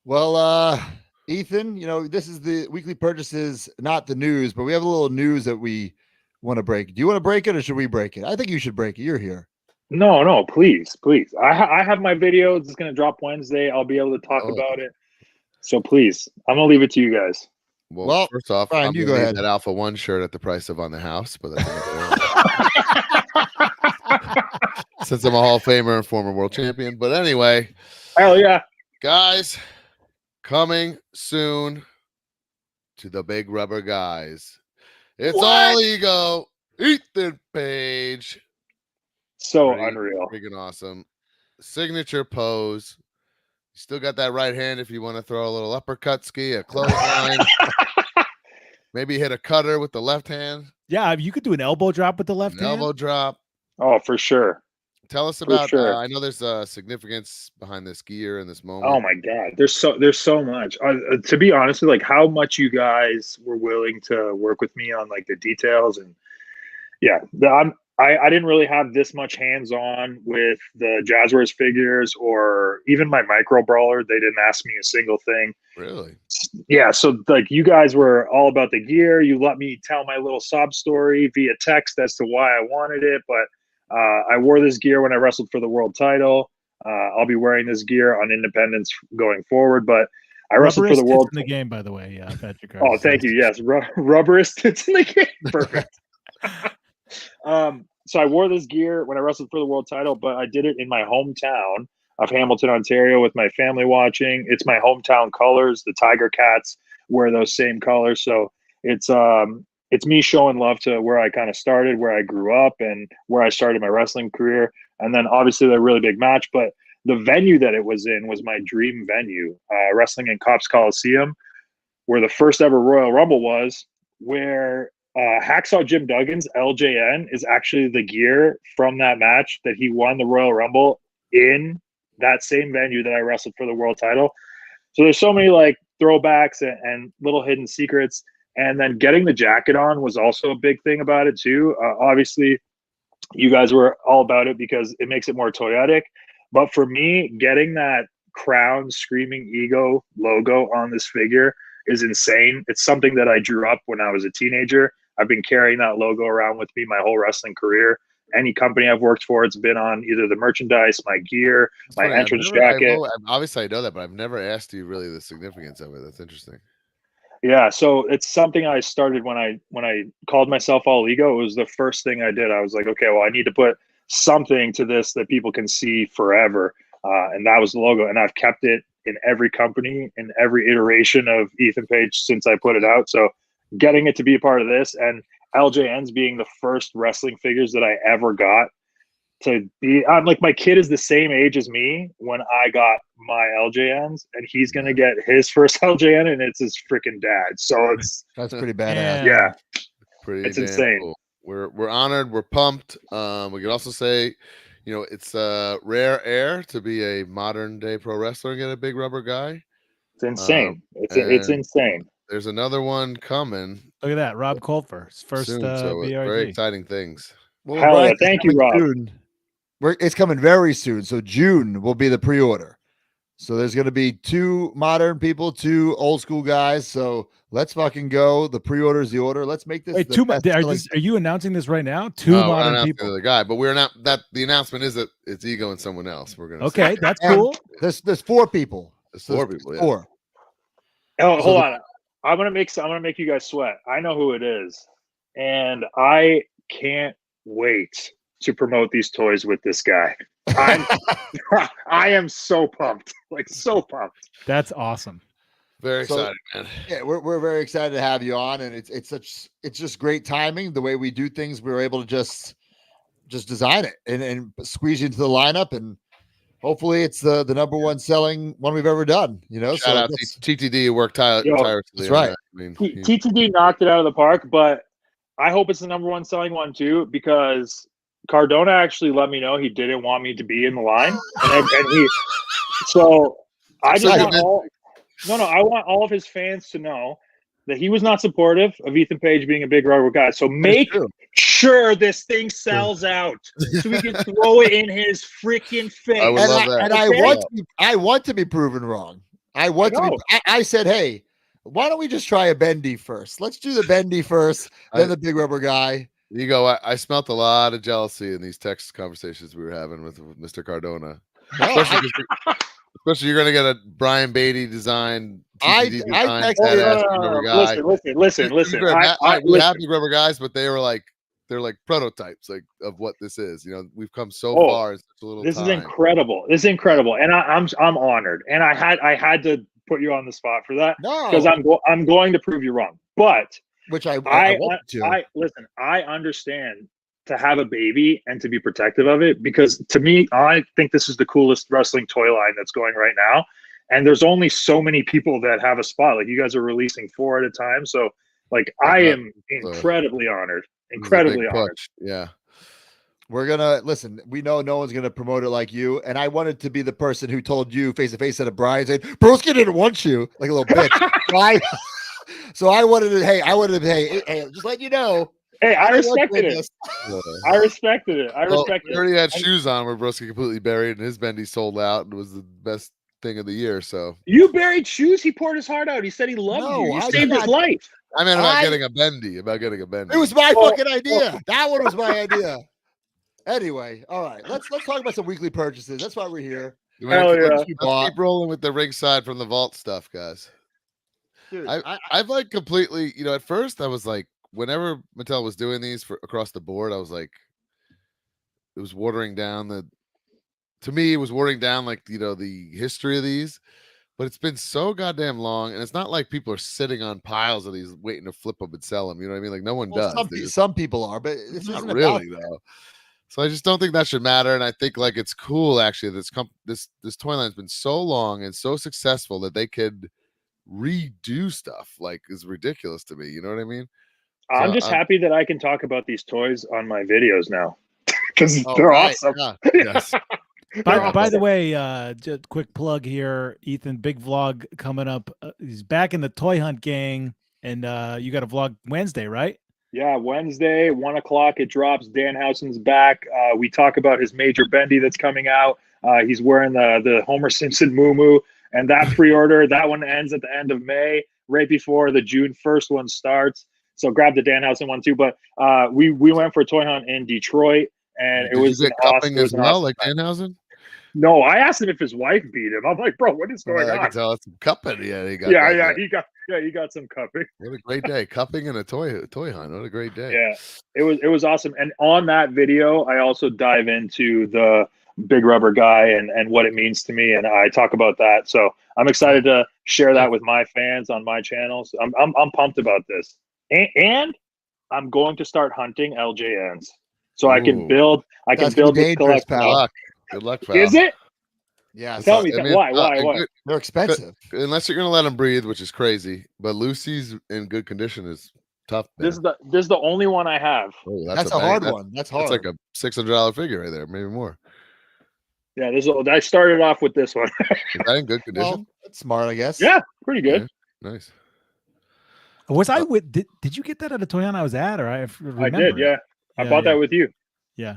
[SPEAKER 14] Well, Ethan, this is the weekly purchases, not the news, but we have a little news that we want to break. Do you want to break it or should we break it? I think you should break it. You're here.
[SPEAKER 19] No, please. I have my video. It's going to drop Wednesday. I'll be able to talk about it. So please, I'm going to leave it to you guys.
[SPEAKER 6] Well, first off,
[SPEAKER 14] Brian,
[SPEAKER 6] I'm
[SPEAKER 14] you
[SPEAKER 6] gonna
[SPEAKER 14] go
[SPEAKER 6] need
[SPEAKER 14] ahead.
[SPEAKER 6] that Alpha 1 shirt at the price of on the house, but that's since I'm a Hall of Famer and former world champion. But anyway,
[SPEAKER 19] hell yeah,
[SPEAKER 6] guys, coming soon to the Big Rubber Guys. It's all ego. Ethan Page.
[SPEAKER 19] So unreal.
[SPEAKER 6] Freaking awesome. Signature pose. You still got that right hand if you want to throw a little uppercut ski, a clothesline. Maybe hit a cutter with the left hand.
[SPEAKER 13] Yeah, you could do an elbow drop with the left hand.
[SPEAKER 6] Elbow drop.
[SPEAKER 19] Oh, for sure.
[SPEAKER 6] Tell us about. I know there's significance behind this gear and this moment.
[SPEAKER 19] Oh my God, there's so much. To be honest, like how much you guys were willing to work with me on like the details and I didn't really have this much hands-on with the Jazzwares figures or even my micro brawler. They didn't ask me a single thing.
[SPEAKER 6] Really?
[SPEAKER 19] Yeah. So like you guys were all about the gear. You let me tell my little sob story via text as to why I wanted it. But I wore this gear when I wrestled for the world title. I'll be wearing this gear on Independence going forward. But I wrestled for the world
[SPEAKER 13] in the game, by the way. Yeah, Patrick.
[SPEAKER 19] Oh, thank you. Yes, rubberist hits in the game. Perfect. So I wore this gear when I wrestled for the world title, but I did it in my hometown of Hamilton, Ontario, with my family watching. It's my hometown colors. The Tiger Cats wear those same colors, so it's me showing love to where I kind of started, where I grew up, and where I started my wrestling career. And then obviously the really big match, but the venue that it was in was my dream venue, wrestling in Cops Coliseum, where the first ever Royal Rumble was, where Hacksaw Jim Duggan's LJN is actually the gear from that match that he won the Royal Rumble in that same venue that I wrestled for the world title. So there's so many like throwbacks and little hidden secrets. And then getting the jacket on was also a big thing about it too. Obviously, you guys were all about it because it makes it more toyetic. But for me, getting that Crown Screaming Ego logo on this figure is insane. It's something that I drew up when I was a teenager. I've been carrying that logo around with me my whole wrestling career. Any company I've worked for, it's been on either the merchandise, my gear, my entrance jacket.
[SPEAKER 6] Obviously, I know that, but I've never asked you really the significance of it. That's interesting.
[SPEAKER 19] Yeah, so it's something I started when I called myself All Ego. It was the first thing I did. I was like, okay, well, I need to put something to this that people can see forever, and that was the logo. And I've kept it in every company, in every iteration of Ethan Page since I put it out. So getting it to be a part of this, and LJNs being the first wrestling figures that I ever got to be, I'm like, my kid is the same age as me when I got my LJNs, and he's gonna get his first LJN, and it's his freaking dad. So
[SPEAKER 14] that's pretty badass.
[SPEAKER 19] Yeah,
[SPEAKER 6] Pretty
[SPEAKER 19] it's
[SPEAKER 6] damn
[SPEAKER 19] insane.
[SPEAKER 6] Cool. We're honored. We're pumped. We could also say, you know, it's rare air to be a modern day pro wrestler and get a big rubber guy.
[SPEAKER 19] It's insane. It's insane.
[SPEAKER 6] There's another one coming.
[SPEAKER 13] Look at that, Rob Colfer, his first
[SPEAKER 6] soon, so
[SPEAKER 13] BRG.
[SPEAKER 6] very exciting things.
[SPEAKER 14] Well,
[SPEAKER 19] Hell yeah,
[SPEAKER 14] Brian,
[SPEAKER 19] thank you, Rob.
[SPEAKER 14] It's coming very soon. So June will be the pre-order. So there's going to be 2 modern people, 2 old school guys. So let's fucking go. The pre-order is the order. Let's make this.
[SPEAKER 13] Wait, are you announcing this right now? 2
[SPEAKER 6] we're
[SPEAKER 13] modern
[SPEAKER 6] announcing
[SPEAKER 13] people.
[SPEAKER 6] the guy, but we're not. That the announcement is that it's Ego and someone else. We're gonna.
[SPEAKER 13] Okay,
[SPEAKER 6] say.
[SPEAKER 13] that's cool.
[SPEAKER 14] There's 4 people.
[SPEAKER 6] There's 4 people. Yeah.
[SPEAKER 14] 4.
[SPEAKER 19] Oh, hold on. I'm gonna make you guys sweat. I know who it is, and I can't wait to promote these toys with this guy. I am so pumped, like so pumped.
[SPEAKER 13] That's awesome.
[SPEAKER 6] Very excited, man.
[SPEAKER 14] Yeah, we're very excited to have you on, and it's just great timing. The way we do things, we were able to just design it and squeeze you into the lineup, and hopefully it's the number 1 selling one we've ever done. You know,
[SPEAKER 6] Shout out to TTD who worked tirelessly.
[SPEAKER 14] That's right.
[SPEAKER 6] I mean,
[SPEAKER 19] TTD knocked it out of the park, but I hope it's the number 1 selling one too, because Cardona actually let me know he didn't want me to be in the line, and he. So I just want I want all of his fans to know that he was not supportive of Ethan Page being a big rubber guy. So make sure this thing sells out so we can throw it in his freaking face.
[SPEAKER 6] I would love that.
[SPEAKER 14] And I want to be proven wrong. I said, hey, why don't we just try a bendy first? Let's do the bendy first, then the big rubber guy.
[SPEAKER 6] Ego, I smelt a lot of jealousy in these text conversations we were having with Mr. Cardona. Especially you're gonna get a Brian Beatty design. Listen.
[SPEAKER 19] We have
[SPEAKER 6] big rubber guys, but they're like prototypes of what this is. You know, we've come so far in such a little time.
[SPEAKER 19] This is incredible. And I'm honored. And I had to put you on the spot for that because I'm going to prove you wrong. But
[SPEAKER 14] which I want to.
[SPEAKER 19] Listen, I understand to have a baby and to be protective of it, because to me, I think this is the coolest wrestling toy line that's going right now. And there's only so many people that have a spot. Like, you guys are releasing 4 at a time. So like, I am incredibly honored. Incredibly honored.
[SPEAKER 6] Yeah.
[SPEAKER 14] We're gonna listen. We know no one's gonna promote it like you, and I wanted to be the person who told you face to face at Brian, saying, "Broski didn't want you," like a little bitch. So I wanted to. Hey, just let you know.
[SPEAKER 19] Hey, I respected it. I respected it.
[SPEAKER 6] He already had shoes on where Broski completely buried, and his bendy sold out and was the best thing of the year. So
[SPEAKER 19] you buried shoes. He poured his heart out. He said he loved you. You saved his life.
[SPEAKER 6] I meant about getting a bendy. It
[SPEAKER 14] was my fucking idea. That one was my idea. Anyway, all right. Let's talk about some weekly purchases. That's why we're here.
[SPEAKER 6] Let's,
[SPEAKER 19] yeah.
[SPEAKER 6] let's keep rolling with the ringside from the vault stuff, guys.
[SPEAKER 14] Dude,
[SPEAKER 6] I've like completely, at first I was like, whenever Mattel was doing these for across the board, I was like, it was watering down to me, it was watering down like, the history of these, but it's been so goddamn long. And it's not like people are sitting on piles of these waiting to flip them and sell them. You know what I mean? Like no one does.
[SPEAKER 14] Some people are, but it's
[SPEAKER 6] not
[SPEAKER 14] not
[SPEAKER 6] really though. So I just don't think that should matter. And I think like it's cool actually. This toy line's been so long and so successful that they could redo stuff like is ridiculous to me. You know what I mean?
[SPEAKER 19] I'm just happy that I can talk about these toys on my videos now because they're awesome.
[SPEAKER 6] Yeah. Yes.
[SPEAKER 13] By the way, just quick plug here, Ethan, big vlog coming up. He's back in the Toy Hunt gang, and you got a vlog Wednesday, right?
[SPEAKER 19] Yeah, Wednesday, 1 o'clock it drops. Danhausen's back. We talk about his Major Bendy that's coming out. He's wearing the Homer Simpson moo-moo, and that pre-order, that one ends at the end of May, right before the June 1st one starts. So grab the Danhausen one too. But we went for a Toy Hunt in Detroit, and
[SPEAKER 6] Did
[SPEAKER 19] it was
[SPEAKER 6] you get cupping as well, like Danhausen?
[SPEAKER 19] No, I asked him if his wife beat him. I'm like, bro, what is going
[SPEAKER 6] I
[SPEAKER 19] on?
[SPEAKER 6] can tell it's some cupping. Yeah, he got.
[SPEAKER 19] He got some cupping.
[SPEAKER 6] What a great day, cupping and a toy hunt. What a great day.
[SPEAKER 19] Yeah, it was awesome. And on that video, I also dive into the big rubber guy and what it means to me, and I talk about that. So I'm excited to share that with my fans on my channel. So I'm pumped about this, and I'm going to start hunting LJNs so I can build this collection.
[SPEAKER 6] Good luck, pal.
[SPEAKER 19] Is it?
[SPEAKER 14] Yeah.
[SPEAKER 19] Tell me why?
[SPEAKER 14] They're expensive.
[SPEAKER 6] Unless you're gonna let them breathe, which is crazy. But Lucy's in good condition is tough. Man.
[SPEAKER 19] This is the only one I have.
[SPEAKER 6] Oh,
[SPEAKER 14] that's a hard one. That's hard.
[SPEAKER 6] That's like a $600 figure right there, maybe more.
[SPEAKER 19] Yeah, I started off with this one.
[SPEAKER 6] Is that in good condition?
[SPEAKER 14] Well, that's smart, I guess.
[SPEAKER 19] Yeah, pretty good.
[SPEAKER 6] Yeah, nice.
[SPEAKER 13] Was I with? Did you get that at a Toy Hunt I was at, or I remember?
[SPEAKER 19] I did. Yeah, I bought that with you.
[SPEAKER 13] Yeah.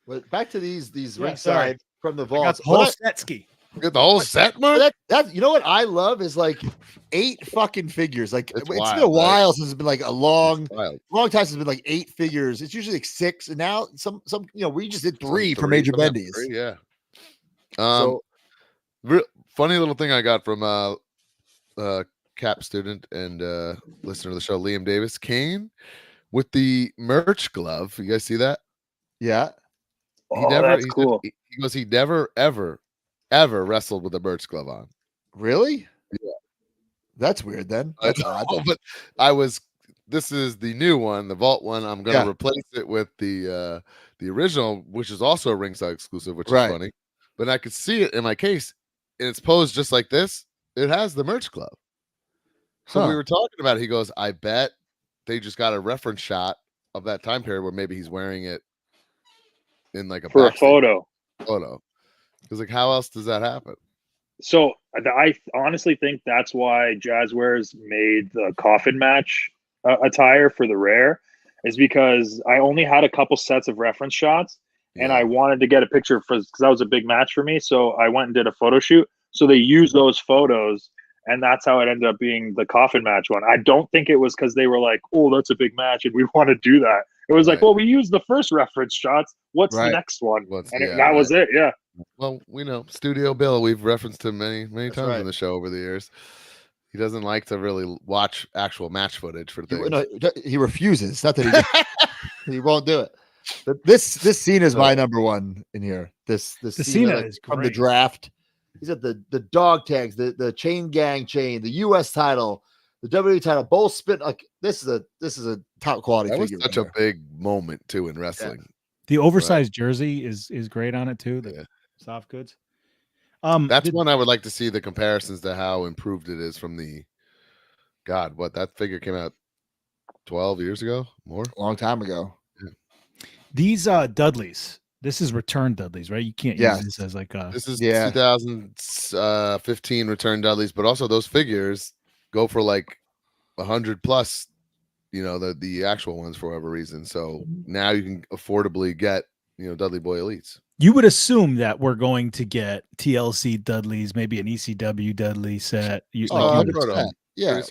[SPEAKER 14] But back to these ringside from the vaults.
[SPEAKER 13] Whole set ski.
[SPEAKER 6] Get the whole set, Mark?
[SPEAKER 14] That you know what I love is like 8 fucking figures. Like it's been a while since it's been like a long time since it's been like 8 figures. It's usually like 6, and now some we just did 3 for Major Bendies.
[SPEAKER 6] Yeah. Funny little thing I got from Cap student and listener to the show, Liam Davis, came with the merch glove. You guys see that?
[SPEAKER 14] Yeah.
[SPEAKER 19] That's cool.
[SPEAKER 6] He goes, he never ever wrestled with a merch glove on.
[SPEAKER 14] Really?
[SPEAKER 6] Yeah.
[SPEAKER 14] That's weird then. That's odd.
[SPEAKER 6] But this is the new one, the Vault one. I'm gonna replace it with the original, which is also a ringside exclusive, which is funny. But I could see it in my case, and it's posed just like this. It has the merch glove. So we were talking about it. He goes, I bet they just got a reference shot of that time period where maybe he's wearing it in like a photo. Because like, how else does that happen?
[SPEAKER 19] So I honestly think that's why Jazzwares made the coffin match attire for the rare, is because I only had a couple sets of reference shots, and I wanted to get a picture because that was a big match for me. So I went and did a photo shoot. So they used those photos, and that's how it ended up being the coffin match one. I don't think it was because they were like, oh, that's a big match and we want to do that. It was like, well, we used the first reference shots. What's the next one? That was it. Yeah.
[SPEAKER 6] Well, we know Studio Bill. We've referenced him many times in the show over the years. He doesn't like to really watch actual match footage for things.
[SPEAKER 14] He refuses. Not that he won't do it. But this scene is my number one in here. This scene is from the draft. He's got the dog tags, the chain gang chain, the U.S. title, the WWE title, both spit. Like this is a top quality figure.
[SPEAKER 6] Was such a big moment too in wrestling.
[SPEAKER 13] Yeah. The oversized jersey is great on it too. The soft goods.
[SPEAKER 6] That's one I would like to see the comparisons to how improved it is from the. God, what that figure came out 12 years ago, more,
[SPEAKER 14] a long time ago.
[SPEAKER 6] Yeah.
[SPEAKER 13] These Dudleys. This is return Dudleys, right? You can't use this as like a.
[SPEAKER 6] This is 2015 return Dudleys, but also those figures go for like 100 plus. You know, the actual ones for whatever reason. So now you can affordably get Dudley Boy Elites.
[SPEAKER 13] You would assume that we're going to get TLC Dudleys, maybe an ECW Dudley set.
[SPEAKER 14] Yeah.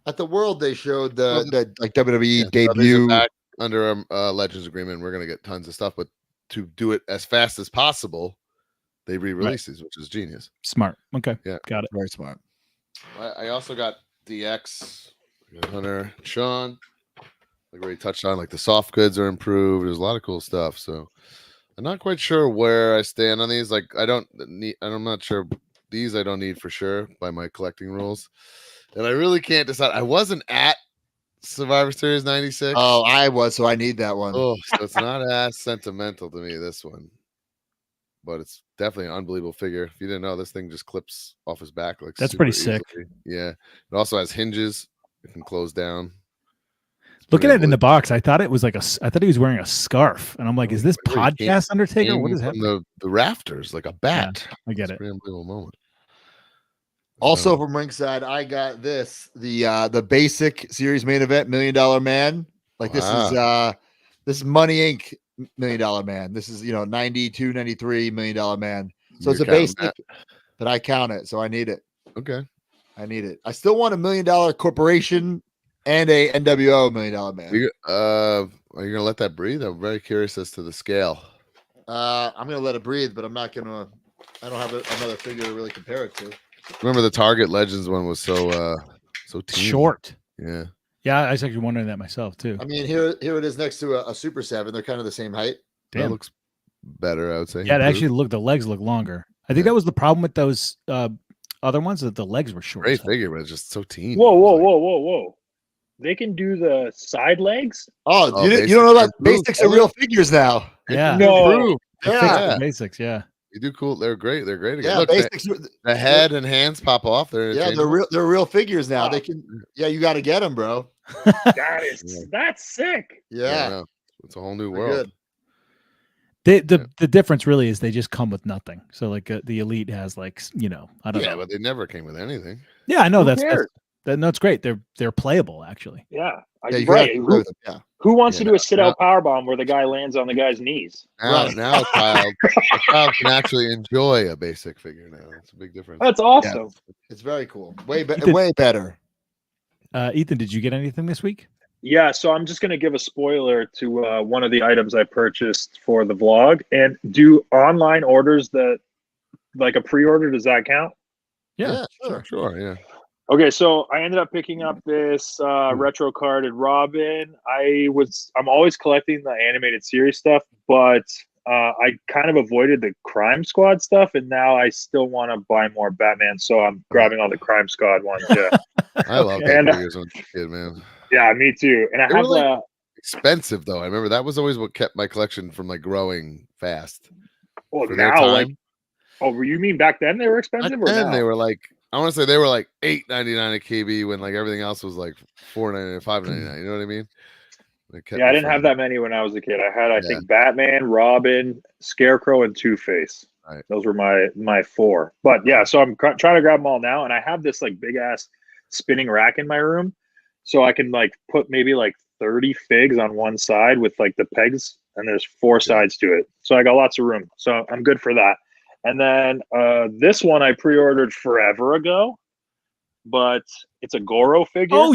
[SPEAKER 14] At the World, they showed the like WWE debut
[SPEAKER 6] under a Legends agreement. We're gonna get tons of stuff, but to do it as fast as possible, they re-release these, which is genius.
[SPEAKER 13] Smart. Okay.
[SPEAKER 6] Yeah.
[SPEAKER 13] Got it.
[SPEAKER 14] Very smart.
[SPEAKER 6] I also got DX, Hunter, Sean. Like where he touched on, like the soft goods are improved. There's a lot of cool stuff. So I'm not quite sure where I stand on these. Like I'm not sure. These I don't need for sure by my collecting rules. And I really can't decide. I wasn't at Survivor Series 96.
[SPEAKER 14] Oh, I was, so I need that one.
[SPEAKER 6] Oh, so it's not as sentimental to me, this one. But it's definitely an unbelievable figure. If you didn't know, this thing just clips off his back. Like
[SPEAKER 13] That's pretty sick.
[SPEAKER 6] Yeah. It also has hinges. It can close down.
[SPEAKER 13] Looking at it in the box, I thought it was like I thought he was wearing a scarf, and I'm like, is this
[SPEAKER 6] He
[SPEAKER 13] podcast Undertaker?
[SPEAKER 6] came
[SPEAKER 13] What is
[SPEAKER 6] from
[SPEAKER 13] happening?
[SPEAKER 6] the rafters like a bat?
[SPEAKER 13] I get
[SPEAKER 6] It's a
[SPEAKER 13] it.
[SPEAKER 6] pretty unbelievable moment.
[SPEAKER 14] Also from ringside, I got the basic series main event $1 Million Man. Like this is Money Inc. $1 Million Man. This is 92, 93 $1 Million Man. So it's a basic, but I count it, so I need it.
[SPEAKER 6] Okay,
[SPEAKER 14] I need it. I still want $1 Million Corporation and a NWO $1 Million Man.
[SPEAKER 6] Are you gonna let that breathe? I'm very curious as to the scale.
[SPEAKER 14] I'm gonna let it breathe, but I'm not gonna. I don't have another figure to really compare it to.
[SPEAKER 6] Remember the Target Legends one was so teeny.
[SPEAKER 13] Short.
[SPEAKER 6] Yeah.
[SPEAKER 13] Yeah, I was actually wondering that myself too.
[SPEAKER 14] I mean, here it is next to a Super 7. They're kind of the same height.
[SPEAKER 13] Damn.
[SPEAKER 6] That looks better, I would say.
[SPEAKER 13] Yeah, it actually the legs look longer. I think that was the problem with those other ones, that the legs were short.
[SPEAKER 6] Great figure, but it's just so teeny.
[SPEAKER 19] Whoa. They can do the side legs?
[SPEAKER 14] Oh, you don't know that basics are real figures now.
[SPEAKER 13] Yeah.
[SPEAKER 19] No.
[SPEAKER 14] Yeah.
[SPEAKER 13] Basics, yeah.
[SPEAKER 6] You do cool. They're great. They're great again.
[SPEAKER 14] Yeah,
[SPEAKER 6] Look,
[SPEAKER 14] basics.
[SPEAKER 6] the head and hands pop off. They're
[SPEAKER 14] they're real figures now. They can. Yeah, you got to get them, bro.
[SPEAKER 19] That's sick.
[SPEAKER 14] Yeah,
[SPEAKER 6] it's a whole new
[SPEAKER 14] They're
[SPEAKER 6] world.
[SPEAKER 14] good.
[SPEAKER 13] The difference really is they just come with nothing. So like the Elite has like I don't know.
[SPEAKER 6] Yeah, but they never came with anything.
[SPEAKER 13] Yeah, I know
[SPEAKER 19] Who
[SPEAKER 13] that's
[SPEAKER 19] cares?
[SPEAKER 13] it's great. They're playable actually.
[SPEAKER 19] Yeah.
[SPEAKER 14] Yeah, you
[SPEAKER 19] right.
[SPEAKER 14] gotta with them. Yeah.
[SPEAKER 19] Who wants to do a sit-out powerbomb where the guy lands on the guy's knees?
[SPEAKER 6] Now a child can actually enjoy a basic figure now. It's a big difference.
[SPEAKER 19] That's awesome.
[SPEAKER 14] It's very cool. Way better.
[SPEAKER 13] Ethan, did you get anything this week?
[SPEAKER 19] Yeah, so I'm just going to give a spoiler to one of the items I purchased for the vlog. And do online orders that, like a pre-order, does that count?
[SPEAKER 13] Yeah,
[SPEAKER 6] sure, yeah.
[SPEAKER 19] Okay, so I ended up picking up this retro carded Robin. I'm always collecting the animated series stuff, but I kind of avoided the Crime Squad stuff, and now I still want to buy more Batman, so I'm grabbing all the Crime Squad ones. Yeah,
[SPEAKER 6] I love that figures when I was a kid, man.
[SPEAKER 19] Yeah, me too. And I
[SPEAKER 6] They
[SPEAKER 19] have
[SPEAKER 6] were, expensive though. I remember that was always what kept my collection from like growing fast.
[SPEAKER 19] Well,
[SPEAKER 6] For their
[SPEAKER 19] now,
[SPEAKER 6] time.
[SPEAKER 19] you mean back then they were expensive, or
[SPEAKER 6] Then
[SPEAKER 19] now?
[SPEAKER 6] they were like, I want to say they were like $8.99 a KB when like everything else was like $4.99, $5.99. You know what I mean?
[SPEAKER 19] Yeah, I didn't have that many when I was a kid. I had, I think, Batman, Robin, Scarecrow, and Two-Face.
[SPEAKER 6] Right.
[SPEAKER 19] Those were my four. But yeah, so I'm trying to grab them all now, and I have this like big ass spinning rack in my room, so I can like put maybe like 30 figs on one side with like the pegs, and there's 4 sides to it. So I got lots of room. So I'm good for that. And then this one I pre-ordered forever ago, but it's a Goro figure.
[SPEAKER 13] Oh,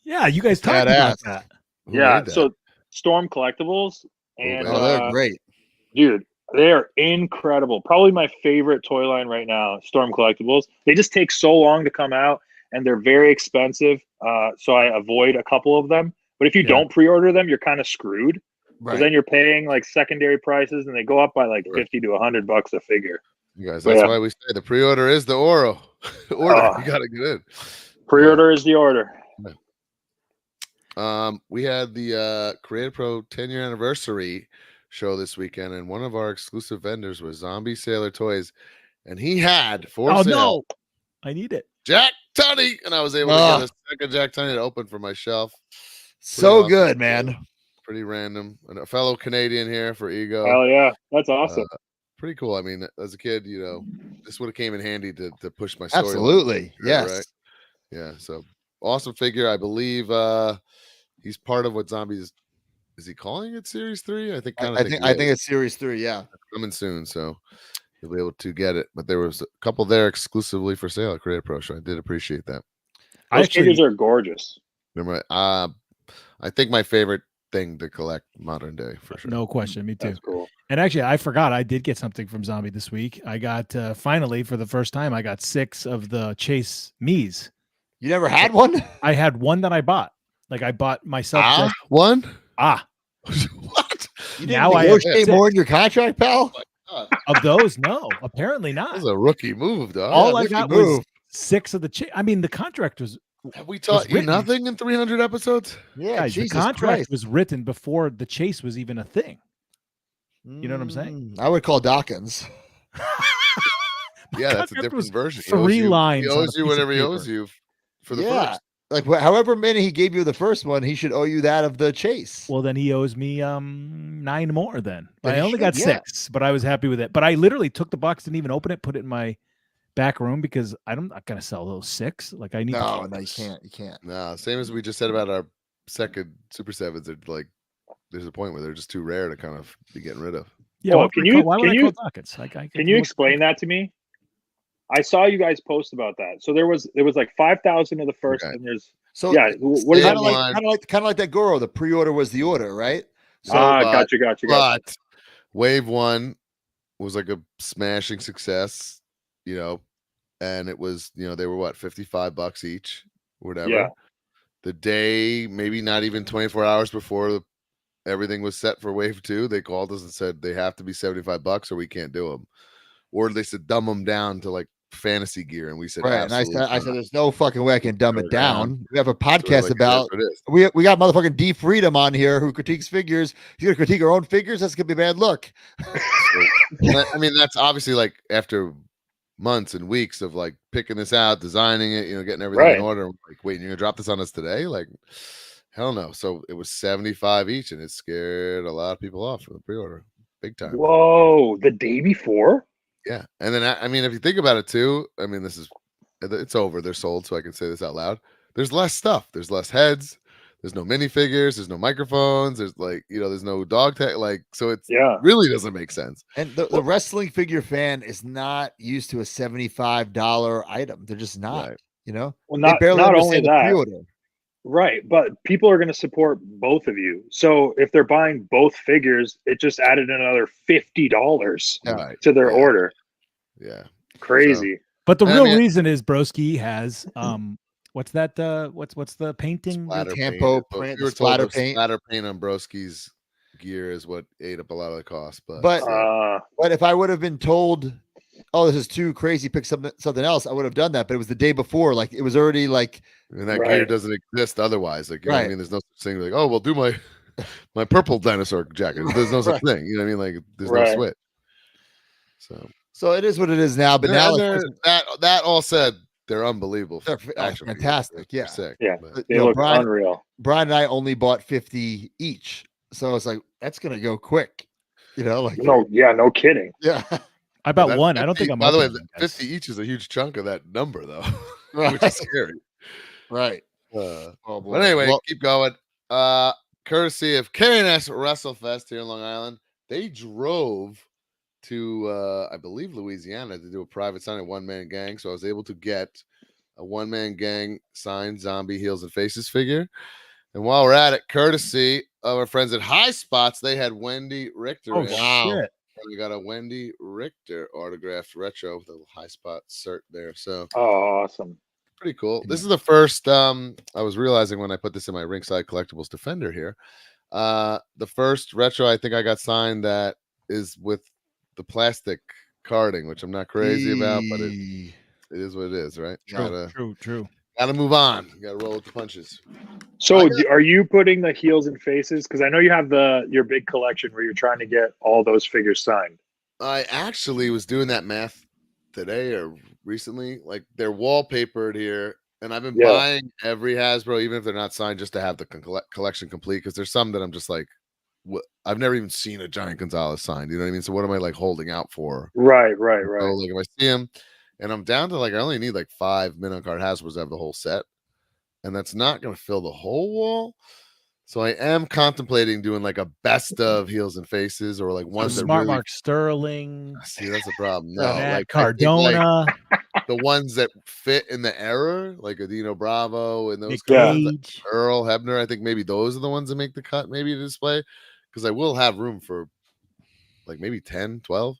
[SPEAKER 13] yeah, you guys talked about that.
[SPEAKER 19] Yeah, so Storm Collectibles, and
[SPEAKER 14] they're great,
[SPEAKER 19] dude. They are incredible. Probably my favorite toy line right now, Storm Collectibles. They just take so long to come out, and they're very expensive. So I avoid a couple of them. But if you don't pre-order them, you're kind of screwed. Because then you're paying like secondary prices, and they go up by like $50 to $100 a figure.
[SPEAKER 6] You guys, that's why we say the pre-order is the order. You gotta get in.
[SPEAKER 19] Pre-order is the order.
[SPEAKER 6] We had the Creative Pro 10-year anniversary show this weekend, and one of our exclusive vendors was Zombie Sailor Toys, and he had for sale.
[SPEAKER 13] No, I need it.
[SPEAKER 6] Jack Tunney, and I was able to get a second Jack Tunney to open for my shelf.
[SPEAKER 14] So good, man.
[SPEAKER 6] Pretty random. And a fellow Canadian here for Ego.
[SPEAKER 19] Hell yeah, that's awesome.
[SPEAKER 6] Pretty cool. I mean, as a kid, this would have came in handy to push my story.
[SPEAKER 14] Absolutely, yes.
[SPEAKER 6] Right? Yeah. So awesome figure. I believe he's part of what Zombies is he calling it Series 3? I think
[SPEAKER 14] it's Series 3. Yeah,
[SPEAKER 6] it's coming soon, so you'll be able to get it. But there was a couple there exclusively for sale at Creative Pro, so I did appreciate that.
[SPEAKER 19] Those figures are gorgeous.
[SPEAKER 6] Remember, I think my favorite thing to collect modern day for sure.
[SPEAKER 13] No question. Me too.
[SPEAKER 19] That's cool.
[SPEAKER 13] And actually, I forgot I did get something from Zombie this week. I got finally for the first time, I got 6 of the Chase Me's.
[SPEAKER 14] You never had one?
[SPEAKER 13] I had one that I bought. Like I bought myself
[SPEAKER 6] one. What?
[SPEAKER 14] You didn't
[SPEAKER 13] Now I have
[SPEAKER 14] negotiate
[SPEAKER 13] 6.
[SPEAKER 14] more in your contract, pal?
[SPEAKER 13] Of those, no, apparently not.
[SPEAKER 6] That was a rookie move, dog.
[SPEAKER 13] All I got was 6 of the Chase. I mean, the contract was.
[SPEAKER 6] Have we taught you
[SPEAKER 13] written.
[SPEAKER 6] nothing in 300 episodes?
[SPEAKER 14] Yeah,
[SPEAKER 13] Guys, the
[SPEAKER 14] Jesus
[SPEAKER 13] contract
[SPEAKER 14] Christ.
[SPEAKER 13] was written before the Chase was even a thing. You know what I'm saying?
[SPEAKER 14] I would call Dawkins.
[SPEAKER 6] Yeah, that's a
[SPEAKER 13] contract was
[SPEAKER 6] different version.
[SPEAKER 13] 3 lines.
[SPEAKER 6] He
[SPEAKER 13] on a
[SPEAKER 6] owes you
[SPEAKER 13] piece of
[SPEAKER 6] whatever he
[SPEAKER 13] paper.
[SPEAKER 6] owes you for the
[SPEAKER 14] Yeah.
[SPEAKER 6] first.
[SPEAKER 14] Like however many he gave you the first one, he should owe you that of the Chase.
[SPEAKER 13] Well, then he owes me 9 more. Then
[SPEAKER 14] Then
[SPEAKER 13] I
[SPEAKER 14] he
[SPEAKER 13] only
[SPEAKER 14] should,
[SPEAKER 13] got
[SPEAKER 14] yeah.
[SPEAKER 13] 6, but I was happy with it. But I literally took the box, didn't even open it, put it in my back room because I'm not gonna sell those 6. Like I need.
[SPEAKER 14] No,
[SPEAKER 13] to
[SPEAKER 14] you can't. You can't.
[SPEAKER 6] No, same as we just said about our second Super Sevens. They're like, there's a point where they're just too rare to kind of be getting rid of.
[SPEAKER 13] Yeah.
[SPEAKER 19] Well,
[SPEAKER 13] why
[SPEAKER 19] can
[SPEAKER 13] would I
[SPEAKER 19] you-
[SPEAKER 13] call- why would
[SPEAKER 19] can
[SPEAKER 13] I
[SPEAKER 19] you-
[SPEAKER 13] call Dawkins?
[SPEAKER 19] Can you explain that to me? I saw you guys post about that. So there was like 5,000 of the first,
[SPEAKER 6] Okay.
[SPEAKER 19] and there's
[SPEAKER 14] So
[SPEAKER 19] yeah. What is
[SPEAKER 14] kind
[SPEAKER 19] that
[SPEAKER 14] of like that Goro. The pre-order was the order, right?
[SPEAKER 6] So,
[SPEAKER 19] gotcha.
[SPEAKER 6] But Wave 1 was like a smashing success, you know, and it was, you know, they were what, $55 each, whatever.
[SPEAKER 19] Yeah.
[SPEAKER 6] The day, maybe not even 24 hours before everything was set for Wave 2, they called us and said they have to be $75 or we can't do them. Or they said dumb them down to like fantasy gear, and we said
[SPEAKER 14] Right. And I
[SPEAKER 6] absolutely
[SPEAKER 14] said,
[SPEAKER 6] not.
[SPEAKER 14] there's no fucking way I can dumb it down. We have a
[SPEAKER 6] So
[SPEAKER 14] podcast
[SPEAKER 6] like,
[SPEAKER 14] about.
[SPEAKER 6] that's what it is.
[SPEAKER 14] We got motherfucking D Freedom on here who critiques figures. He's gonna critique our own figures. That's gonna be a bad look.
[SPEAKER 6] I mean, that's obviously like after months and weeks of like picking this out, designing it, you know, getting everything
[SPEAKER 19] Right.
[SPEAKER 6] in order. Like, wait, you're gonna drop this on us today? Like, hell no. So it was 75 each, and it scared a lot of people off from the pre-order, big time.
[SPEAKER 19] Whoa, the day before?
[SPEAKER 6] Yeah, and then I mean, if you think about it too, I mean, it's over. They're sold, so I can say this out loud. There's less stuff. There's less heads. There's no minifigures. There's no microphones. There's like, you know, there's no dog tag. Like, so it's really doesn't make sense.
[SPEAKER 14] And the wrestling figure fan is not used to a $75 item. They're just not.
[SPEAKER 6] Right.
[SPEAKER 14] You know.
[SPEAKER 19] Well,
[SPEAKER 14] They
[SPEAKER 19] not
[SPEAKER 14] barely
[SPEAKER 19] only
[SPEAKER 14] understand the
[SPEAKER 19] that,
[SPEAKER 14] pre-order.
[SPEAKER 19] right? But people are going to support both of you. So if they're buying both figures, it just added another $50
[SPEAKER 6] Right.
[SPEAKER 19] to their order.
[SPEAKER 6] Yeah,
[SPEAKER 19] crazy.
[SPEAKER 13] But the
[SPEAKER 6] I
[SPEAKER 13] real
[SPEAKER 6] mean-
[SPEAKER 13] reason is Broski has what's that? What's the painting?
[SPEAKER 6] Splatter
[SPEAKER 14] Campo
[SPEAKER 6] paint.
[SPEAKER 14] print,
[SPEAKER 6] We were told
[SPEAKER 14] splatter
[SPEAKER 6] the
[SPEAKER 14] paint.
[SPEAKER 6] splatter paint on Broski's gear is what ate up a lot of the cost. But
[SPEAKER 14] But if I would have been told, oh, this is too crazy, pick something else, I would have done that. But it was the day before, like it was already like.
[SPEAKER 6] and that gear doesn't exist otherwise. Like, you know what I
[SPEAKER 14] Right.
[SPEAKER 6] mean? There's no such thing like, oh, well, do my purple dinosaur jacket. There's no such thing. You know what I mean? Like, there's no
[SPEAKER 14] Right.
[SPEAKER 6] switch.
[SPEAKER 14] So it is what it is now. But
[SPEAKER 6] Yeah,
[SPEAKER 14] now
[SPEAKER 6] and
[SPEAKER 14] it's
[SPEAKER 6] that all said, they're unbelievable.
[SPEAKER 14] They're
[SPEAKER 6] action figures.
[SPEAKER 14] fantastic.
[SPEAKER 6] They're
[SPEAKER 14] Yeah.
[SPEAKER 6] sick.
[SPEAKER 19] Yeah,
[SPEAKER 6] but-
[SPEAKER 19] they look unreal.
[SPEAKER 14] Brian and I only bought 50 each, so it's like that's gonna go quick. You know, like
[SPEAKER 19] No kidding.
[SPEAKER 14] yeah.
[SPEAKER 13] I bought
[SPEAKER 6] That
[SPEAKER 13] one. I don't
[SPEAKER 6] 50
[SPEAKER 13] think I'm.
[SPEAKER 6] By the way,
[SPEAKER 13] opening them, guys.
[SPEAKER 6] 50 each is a huge chunk of that number, though,
[SPEAKER 14] Right.
[SPEAKER 6] which is scary.
[SPEAKER 14] Right.
[SPEAKER 6] Oh
[SPEAKER 14] boy.
[SPEAKER 6] But anyway,
[SPEAKER 14] Well-
[SPEAKER 6] keep going. Courtesy of KNS WrestleFest here in Long Island, they drove to I believe Louisiana to do a private signing, one-man gang. So I was able to get a one-man gang signed Zombie Heels and Faces figure. And while we're at it, courtesy of our friends at High Spots, they had Wendy Richter.
[SPEAKER 13] Oh,
[SPEAKER 6] in.
[SPEAKER 13] shit.
[SPEAKER 6] And we got a Wendy Richter autographed retro with a little High Spot cert there. So
[SPEAKER 19] Oh, awesome.
[SPEAKER 6] pretty cool. This is the first I was realizing when I put this in my Ringside Collectibles Defender here. The first retro I think I got signed that is with the plastic carding, which I'm not crazy about, but it is what it is, right?
[SPEAKER 13] True.
[SPEAKER 6] Gotta move on. You gotta roll with the punches.
[SPEAKER 19] So are you putting the heels and faces? Because I know you have your big collection where you're trying to get all those figures signed.
[SPEAKER 6] I actually was doing that math today or recently. Like they're wallpapered here, and I've been buying every Hasbro, even if they're not signed, just to have the collection complete. Because there's some that I'm just like, I've never even seen a Giant Gonzalez signed. You know what I mean? So what am I like holding out for?
[SPEAKER 19] Right.
[SPEAKER 6] So like if I see him, and I'm down to like I only need like 5 minute card Hasbros to have the whole set, and that's not going to fill the whole wall. So I am contemplating doing like a best of Heels and Faces, or like ones that
[SPEAKER 13] Smart
[SPEAKER 6] really
[SPEAKER 13] Mark Sterling.
[SPEAKER 6] see. That's a problem. No,
[SPEAKER 13] Matt
[SPEAKER 6] like I think,
[SPEAKER 13] Cardona.
[SPEAKER 6] the ones that fit in the era, like Adino Bravo and those
[SPEAKER 13] Nick
[SPEAKER 6] kinds, like
[SPEAKER 13] Cage.
[SPEAKER 6] Earl Hebner. I think maybe those are the ones that make the cut, maybe to display, because I will have room for like maybe 10, 12.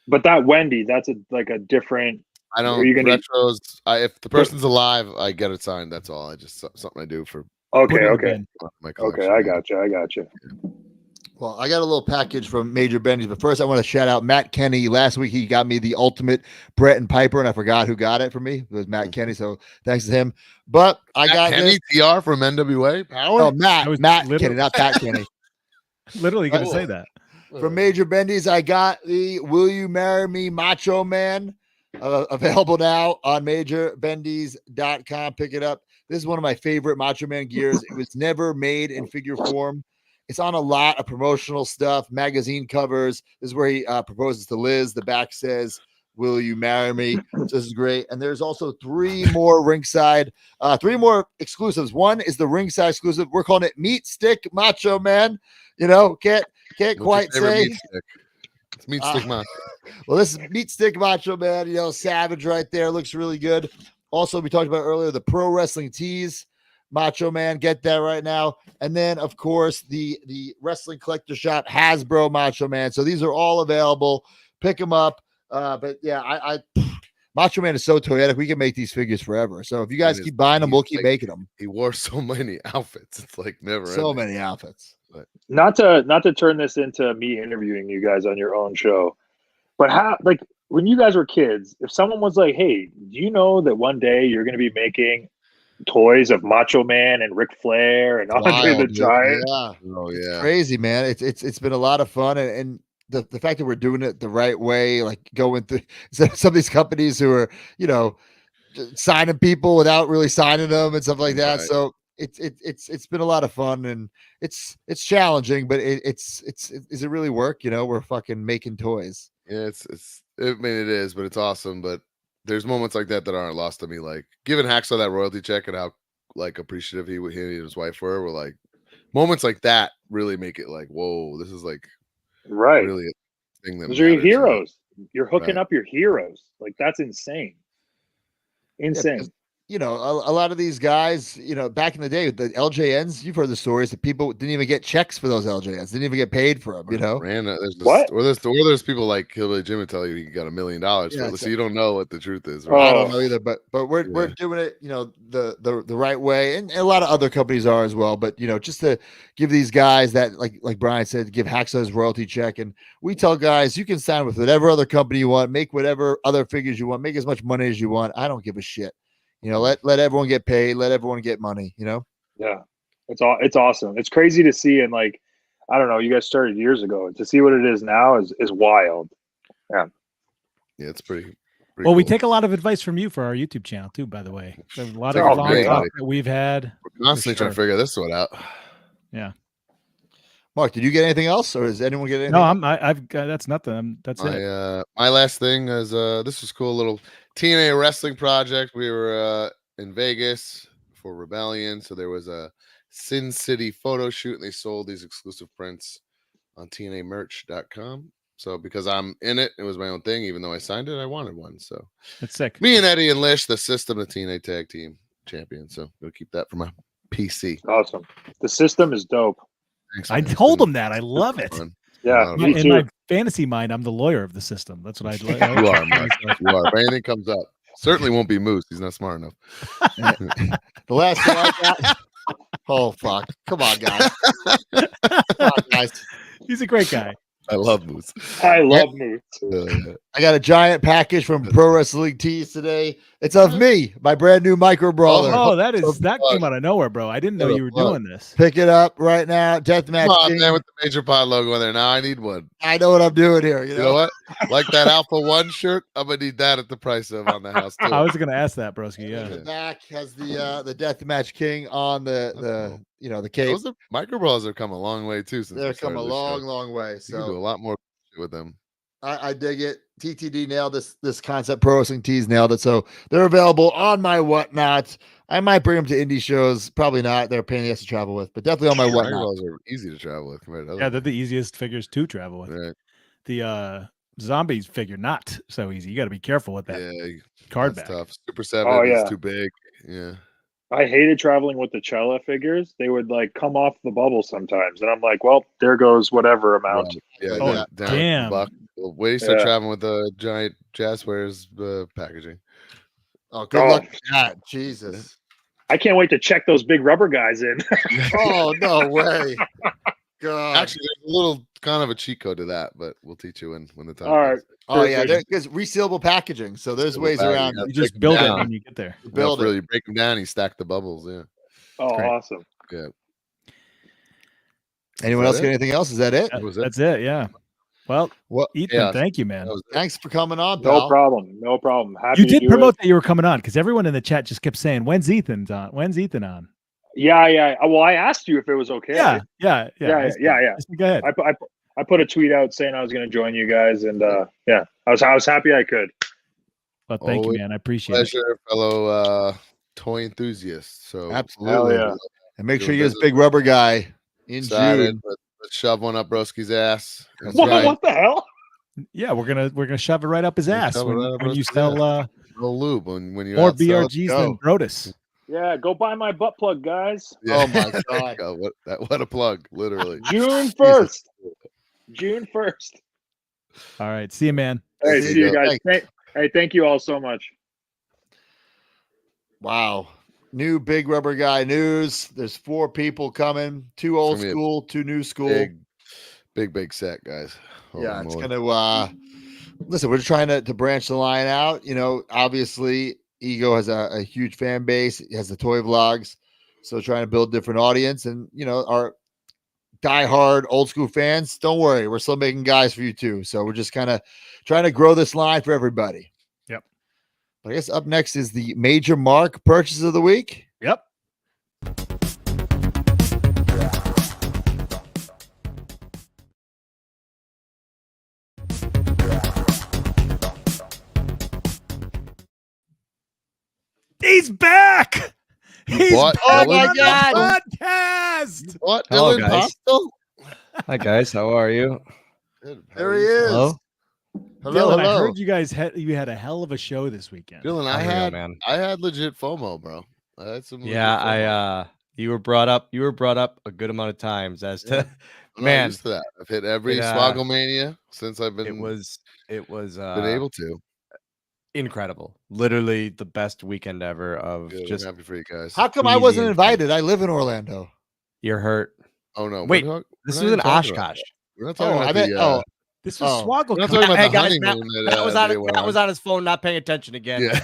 [SPEAKER 19] But that Wendy, that's like a different.
[SPEAKER 6] I
[SPEAKER 19] Are
[SPEAKER 6] don't
[SPEAKER 19] you gonna?
[SPEAKER 6] retros. If the person's alive, I get it signed. That's all. I just something I do for
[SPEAKER 19] Okay,
[SPEAKER 13] in the
[SPEAKER 19] okay,
[SPEAKER 13] bin.
[SPEAKER 6] my
[SPEAKER 19] okay.
[SPEAKER 6] collection.
[SPEAKER 19] I got you. I got you.
[SPEAKER 14] Well, I got a little package from Major Bendy's, but first I want to shout out Matt Kenny. Last week he got me the ultimate Brett and Piper, and I forgot who got it for me. It was Matt Kenny, so thanks to him. But I got
[SPEAKER 6] Kenny
[SPEAKER 14] this.
[SPEAKER 6] TR from NWA Power.
[SPEAKER 14] Oh, Matt Kenny, not that Kenny.
[SPEAKER 13] Literally going to say that.
[SPEAKER 14] From Major Bendy's, I got the "Will You Marry Me" Macho Man, available now on MajorBendy's.com. Pick it up. This is one of my favorite Macho Man gears. It was never made in figure form. It's on a lot of promotional stuff, magazine covers. This is where he proposes to Liz. The back says, "Will you marry me?" So this is great. And there's also 3 more ringside, 3 more exclusives. One is the ringside exclusive. We're calling it Meat Stick Macho Man. You know, can't quite say.
[SPEAKER 6] Meat stick? It's Meat Stick Macho.
[SPEAKER 14] Well, this is Meat Stick Macho Man. You know, savage right there. Looks really good. Also, we talked about earlier the Pro Wrestling Tees Macho Man. Get that right now. And then, of course, the Wrestling Collector Shop Hasbro Macho Man. So these are all available. Pick them up. But yeah, I Macho Man is so toyetic. We can make these figures forever. So if you guys keep buying them, we'll keep making them.
[SPEAKER 6] He wore so many outfits. It's like never
[SPEAKER 14] So
[SPEAKER 6] ending.
[SPEAKER 14] many outfits.
[SPEAKER 6] But
[SPEAKER 19] Not to turn this into me interviewing you guys on your own show, but how, like, when you guys were kids, if someone was like, "Hey, do you know that one day you're going to be making toys of Macho Man and Ric Flair and Andre the
[SPEAKER 14] Wild, dude.
[SPEAKER 19] Giant?"
[SPEAKER 14] Yeah.
[SPEAKER 6] Oh yeah.
[SPEAKER 14] Crazy, man. It's been a lot of fun, and the fact that we're doing it the right way, like going through some of these companies who are, you know, signing people without really signing them and stuff like that.
[SPEAKER 6] Right.
[SPEAKER 14] So it's been a lot of fun, and it's challenging, but is it really work? You know, we're fucking making toys.
[SPEAKER 6] Yeah, I mean, it is, but it's awesome. But there's moments like that aren't lost to me. Like giving Hacksaw that royalty check and how like appreciative he and his wife were like moments like that really make it like, whoa, this is like
[SPEAKER 19] Right.
[SPEAKER 6] really a thing that
[SPEAKER 19] Those are your
[SPEAKER 6] matters, you know?
[SPEAKER 19] heroes. You're hooking
[SPEAKER 6] Right.
[SPEAKER 19] up your heroes. Like, that's insane. Insane.
[SPEAKER 14] because, you know, a lot of these guys, you know, back in the day, the LJNs, you've heard the stories that people didn't even get checks for those LJNs, didn't even get paid for them, you know?
[SPEAKER 6] There's people like Hillbilly Jim would tell you he got $1 million for
[SPEAKER 14] Yeah,
[SPEAKER 6] it, so you don't know what the truth is.
[SPEAKER 14] I don't know either, but we're doing it, you know, the right way, and a lot of other companies are as well. But you know, just to give these guys that, like Brian said, give Hacksaw's royalty check, and we tell guys you can sign with whatever other company you want, make whatever other figures you want, make as much money as you want. I don't give a shit. You know, let everyone get paid, let everyone get money. You know.
[SPEAKER 19] Yeah. It's awesome. It's crazy to see, and like, I don't know, you guys started years ago. To see what it is now is wild. Yeah.
[SPEAKER 6] Yeah, it's pretty
[SPEAKER 13] Well, we take a lot of advice from you for our YouTube channel too, by the way. There's a lot of long talk that we've had.
[SPEAKER 6] We're constantly trying to figure this one out.
[SPEAKER 13] Yeah.
[SPEAKER 14] Mark, did you get anything else, or does anyone get anything?
[SPEAKER 13] No,
[SPEAKER 14] else?
[SPEAKER 13] I've got that's nothing. That's it.
[SPEAKER 6] My last thing is this was cool little TNA wrestling project. We were in Vegas for Rebellion, so there was a Sin City photo shoot, and they sold these exclusive prints on TNAmerch.com. So because I'm in it, it was my own thing. Even though I signed it, I wanted one. So
[SPEAKER 13] it's sick.
[SPEAKER 6] Me and Eddie and Lish, the System, the TNA Tag Team Champion. So we'll keep that for my PC.
[SPEAKER 19] Awesome. The System is dope.
[SPEAKER 6] Thanks,
[SPEAKER 13] I
[SPEAKER 6] man.
[SPEAKER 13] told him that. I love it.
[SPEAKER 19] Yeah, me
[SPEAKER 13] In
[SPEAKER 19] too.
[SPEAKER 13] my fantasy mind, I'm the lawyer of the system. That's what I'd like.
[SPEAKER 6] You are, Mark. You are. If anything comes up, certainly won't be Moose. He's not smart enough.
[SPEAKER 14] The last thing I got. Oh fuck! Come on, guys. Come on, guys.
[SPEAKER 13] He's a great guy.
[SPEAKER 6] I love Moose.
[SPEAKER 19] I love Moose.
[SPEAKER 14] I got a giant package from Pro Wrestling Tees today. It's of me, my brand new micro brawler.
[SPEAKER 13] Oh, that came out of nowhere, bro. I didn't know you were doing this.
[SPEAKER 14] Pick it up right now. Deathmatch.
[SPEAKER 6] Come on,
[SPEAKER 14] King.
[SPEAKER 6] man, with the Major Pod logo on there. Now I need one.
[SPEAKER 14] I know what I'm doing here. You
[SPEAKER 6] You know what? Like that Alpha One shirt, I'm gonna need that at the price of on the house too.
[SPEAKER 13] I was gonna ask that, broski. Yeah.
[SPEAKER 14] The back has the Deathmatch King on the you know the cape.
[SPEAKER 6] Those micro brawls have come a long way too. Since
[SPEAKER 14] They've
[SPEAKER 6] we started
[SPEAKER 14] come a
[SPEAKER 6] this
[SPEAKER 14] long,
[SPEAKER 6] show.
[SPEAKER 14] long way.
[SPEAKER 6] You can do
[SPEAKER 14] So
[SPEAKER 6] a lot more with them.
[SPEAKER 14] I dig it. TTD nailed this concept. Pro Wrestling Tees nailed it. So they're available on my whatnot. I might bring them to indie shows. Probably not. They're a pain in the ass to travel with, but definitely on my
[SPEAKER 6] Micro
[SPEAKER 14] whatnot.
[SPEAKER 6] brawls are easy to travel with compared to other
[SPEAKER 13] Yeah, they're the easiest figures to travel with.
[SPEAKER 6] Right.
[SPEAKER 13] The Zombies figure not so easy. You got to be careful with that card back.
[SPEAKER 6] Tough. Super 7
[SPEAKER 19] Oh,
[SPEAKER 6] is
[SPEAKER 19] yeah.
[SPEAKER 6] too big. Yeah.
[SPEAKER 19] I hated traveling with the Cella figures. They would like come off the bubble sometimes, and I'm like, well, there goes whatever amount.
[SPEAKER 6] Yeah.
[SPEAKER 19] Like,
[SPEAKER 6] Down
[SPEAKER 13] damn.
[SPEAKER 6] $1. Well, wait till you start
[SPEAKER 19] Yeah.
[SPEAKER 6] traveling with the giant Jazzwares packaging.
[SPEAKER 14] Oh, good luck with that. Jesus.
[SPEAKER 19] I can't wait to check those big rubber guys in.
[SPEAKER 14] Oh, no way. God.
[SPEAKER 6] Actually, there's a little kind of a cheat code to that, but we'll teach you when the time
[SPEAKER 19] All right.
[SPEAKER 6] comes.
[SPEAKER 14] Oh, yeah. There's resealable packaging. So there's
[SPEAKER 6] Resealable
[SPEAKER 14] ways
[SPEAKER 6] packaging,
[SPEAKER 14] around
[SPEAKER 6] yeah.
[SPEAKER 14] it.
[SPEAKER 13] You just build it when you get there.
[SPEAKER 14] You build
[SPEAKER 6] Really,
[SPEAKER 14] it.
[SPEAKER 6] you break them down, you stack the bubbles. Yeah.
[SPEAKER 19] Oh,
[SPEAKER 13] Great.
[SPEAKER 19] awesome.
[SPEAKER 6] Good.
[SPEAKER 14] Anyone
[SPEAKER 6] Is
[SPEAKER 14] else
[SPEAKER 6] that
[SPEAKER 14] got
[SPEAKER 6] it?
[SPEAKER 14] anything else? Is that it?
[SPEAKER 6] That was it.
[SPEAKER 13] That's it. Yeah. Well,
[SPEAKER 14] What?
[SPEAKER 13] Ethan,
[SPEAKER 6] Yeah.
[SPEAKER 13] thank you, man.
[SPEAKER 6] That was it.
[SPEAKER 14] Thanks for coming on,
[SPEAKER 19] No
[SPEAKER 14] pal.
[SPEAKER 19] problem. No problem. Happy
[SPEAKER 13] You
[SPEAKER 19] to
[SPEAKER 13] did
[SPEAKER 19] do
[SPEAKER 13] promote
[SPEAKER 19] it.
[SPEAKER 13] that you were coming on because everyone in the chat just kept saying, "When's Ethan on? When's Ethan on?"
[SPEAKER 19] Yeah. Well, I asked you if it was okay.
[SPEAKER 13] Yeah.
[SPEAKER 19] Yeah.
[SPEAKER 13] Go ahead.
[SPEAKER 19] I put a tweet out saying I was going to join you guys, and I was happy I could.
[SPEAKER 13] Well, thank you,
[SPEAKER 6] Always
[SPEAKER 13] man. I appreciate it.
[SPEAKER 6] Pleasure, fellow toy enthusiasts. So
[SPEAKER 14] Absolutely.
[SPEAKER 19] Hell yeah.
[SPEAKER 14] And make sure
[SPEAKER 6] Doing
[SPEAKER 14] you get this
[SPEAKER 6] business.
[SPEAKER 14] big rubber guy in
[SPEAKER 6] excited.
[SPEAKER 14] June.
[SPEAKER 6] Let's shove one up Broski's ass. That's
[SPEAKER 19] What,
[SPEAKER 6] right.
[SPEAKER 19] what the hell?
[SPEAKER 13] Yeah, we're gonna shove it right up his
[SPEAKER 6] We'll
[SPEAKER 13] ass
[SPEAKER 6] shove it
[SPEAKER 13] when,
[SPEAKER 6] right up
[SPEAKER 13] when you
[SPEAKER 6] Broski's
[SPEAKER 13] sell
[SPEAKER 6] ass. No lube when you're
[SPEAKER 13] more
[SPEAKER 6] out, so let's
[SPEAKER 13] BRGs
[SPEAKER 6] go.
[SPEAKER 13] than Brodus.
[SPEAKER 19] Yeah, go buy my butt plug, guys.
[SPEAKER 6] Yeah.
[SPEAKER 14] Oh, my God.
[SPEAKER 6] What a plug, literally.
[SPEAKER 19] June 1st. June 1st.
[SPEAKER 13] All right, see you, man.
[SPEAKER 19] Hey,
[SPEAKER 6] There
[SPEAKER 19] see
[SPEAKER 6] you
[SPEAKER 19] you
[SPEAKER 6] go.
[SPEAKER 19] guys. Hey, thank you all so much.
[SPEAKER 14] Wow. New big rubber guy news. There's 4 people coming. 2 old
[SPEAKER 6] It's gonna be a
[SPEAKER 14] school, 2 new school.
[SPEAKER 6] Big set, guys. Holy
[SPEAKER 14] Yeah, it's
[SPEAKER 6] moly.
[SPEAKER 14] gonna listen, we're trying to branch the line out. You know, obviously Ego has a huge fan base, he has the toy vlogs, so trying to build different audience. And you know, our diehard old school fans, don't worry, we're still making guys for you too. So we're just kind of trying to grow this line for everybody.
[SPEAKER 13] Yep.
[SPEAKER 14] But I guess up next is the Major Mark purchase of the week.
[SPEAKER 13] Yep. He's back. He's
[SPEAKER 6] What?
[SPEAKER 13] back
[SPEAKER 14] Oh my
[SPEAKER 13] on
[SPEAKER 14] God.
[SPEAKER 13] the podcast.
[SPEAKER 6] What?
[SPEAKER 5] Hello,
[SPEAKER 6] Dylan
[SPEAKER 5] guys.
[SPEAKER 6] Postel?
[SPEAKER 5] Hi guys, how are you?
[SPEAKER 6] Good. How
[SPEAKER 14] There
[SPEAKER 6] are
[SPEAKER 14] he
[SPEAKER 6] you,
[SPEAKER 14] is.
[SPEAKER 6] sir?
[SPEAKER 5] Hello?
[SPEAKER 14] Hello,
[SPEAKER 13] Dylan, I
[SPEAKER 14] hello.
[SPEAKER 13] heard you guys had a hell of a show this weekend.
[SPEAKER 6] Dylan, I
[SPEAKER 5] Unreal,
[SPEAKER 6] had
[SPEAKER 5] man.
[SPEAKER 6] legit FOMO, bro. I had some legit
[SPEAKER 5] Yeah,
[SPEAKER 6] FOMO.
[SPEAKER 5] you were brought up a good amount of times as to
[SPEAKER 6] I'm not
[SPEAKER 5] man,
[SPEAKER 6] used to that. I've hit every
[SPEAKER 5] it,
[SPEAKER 6] Swagomania since I've been
[SPEAKER 5] it was
[SPEAKER 6] been able to.
[SPEAKER 5] incredible. Literally the best weekend ever of
[SPEAKER 6] Good.
[SPEAKER 5] just
[SPEAKER 6] I'm happy for you guys.
[SPEAKER 14] How come I
[SPEAKER 5] easy
[SPEAKER 14] wasn't
[SPEAKER 5] and
[SPEAKER 14] invited? I live in Orlando.
[SPEAKER 5] you're hurt.
[SPEAKER 6] Oh no!
[SPEAKER 5] Wait,
[SPEAKER 6] we're
[SPEAKER 5] this
[SPEAKER 6] not
[SPEAKER 5] was
[SPEAKER 6] even
[SPEAKER 5] in
[SPEAKER 6] talking about
[SPEAKER 5] Oshkosh.
[SPEAKER 6] that. We're not talking
[SPEAKER 14] Oh,
[SPEAKER 6] about
[SPEAKER 14] I meant.
[SPEAKER 6] the.
[SPEAKER 13] This was
[SPEAKER 14] Oh.
[SPEAKER 13] Swoggle.
[SPEAKER 6] We're not talking about
[SPEAKER 5] Hey
[SPEAKER 6] the
[SPEAKER 5] guys,
[SPEAKER 6] honeymoon
[SPEAKER 5] Matt was
[SPEAKER 6] that
[SPEAKER 5] on
[SPEAKER 6] they went
[SPEAKER 5] Matt was on his phone, not paying attention again.
[SPEAKER 6] Yeah.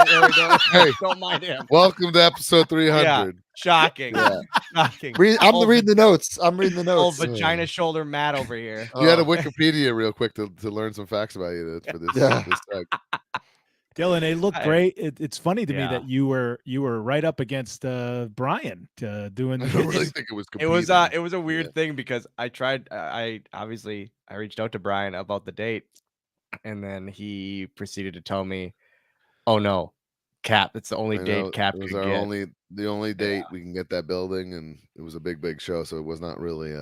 [SPEAKER 5] There we go.
[SPEAKER 6] Hey.
[SPEAKER 5] Don't mind him.
[SPEAKER 6] Welcome to episode 300.
[SPEAKER 5] Shocking.
[SPEAKER 6] Yeah.
[SPEAKER 5] Shocking.
[SPEAKER 14] I'm
[SPEAKER 5] Old
[SPEAKER 14] reading the notes. I'm reading the
[SPEAKER 5] old
[SPEAKER 14] notes.
[SPEAKER 5] vagina shoulder Matt over here.
[SPEAKER 6] You had a
[SPEAKER 14] Oh.
[SPEAKER 6] Wikipedia real quick to learn some facts about you for this.
[SPEAKER 14] Yeah.
[SPEAKER 6] This tag.
[SPEAKER 13] Dylan, it looked great. It's funny to me
[SPEAKER 5] Yeah.
[SPEAKER 13] that you were right up against Brian doing.
[SPEAKER 6] I don't really think it was.
[SPEAKER 5] It was
[SPEAKER 6] competing.
[SPEAKER 5] it was a weird thing because I tried I reached out to Brian about the date and then he proceeded to tell me, "Oh no, Cap, it's the only
[SPEAKER 6] I know,
[SPEAKER 5] date Cap
[SPEAKER 6] it was
[SPEAKER 5] could
[SPEAKER 6] our
[SPEAKER 5] get."
[SPEAKER 6] the only date we can get that building, and it was a big show, so it was not really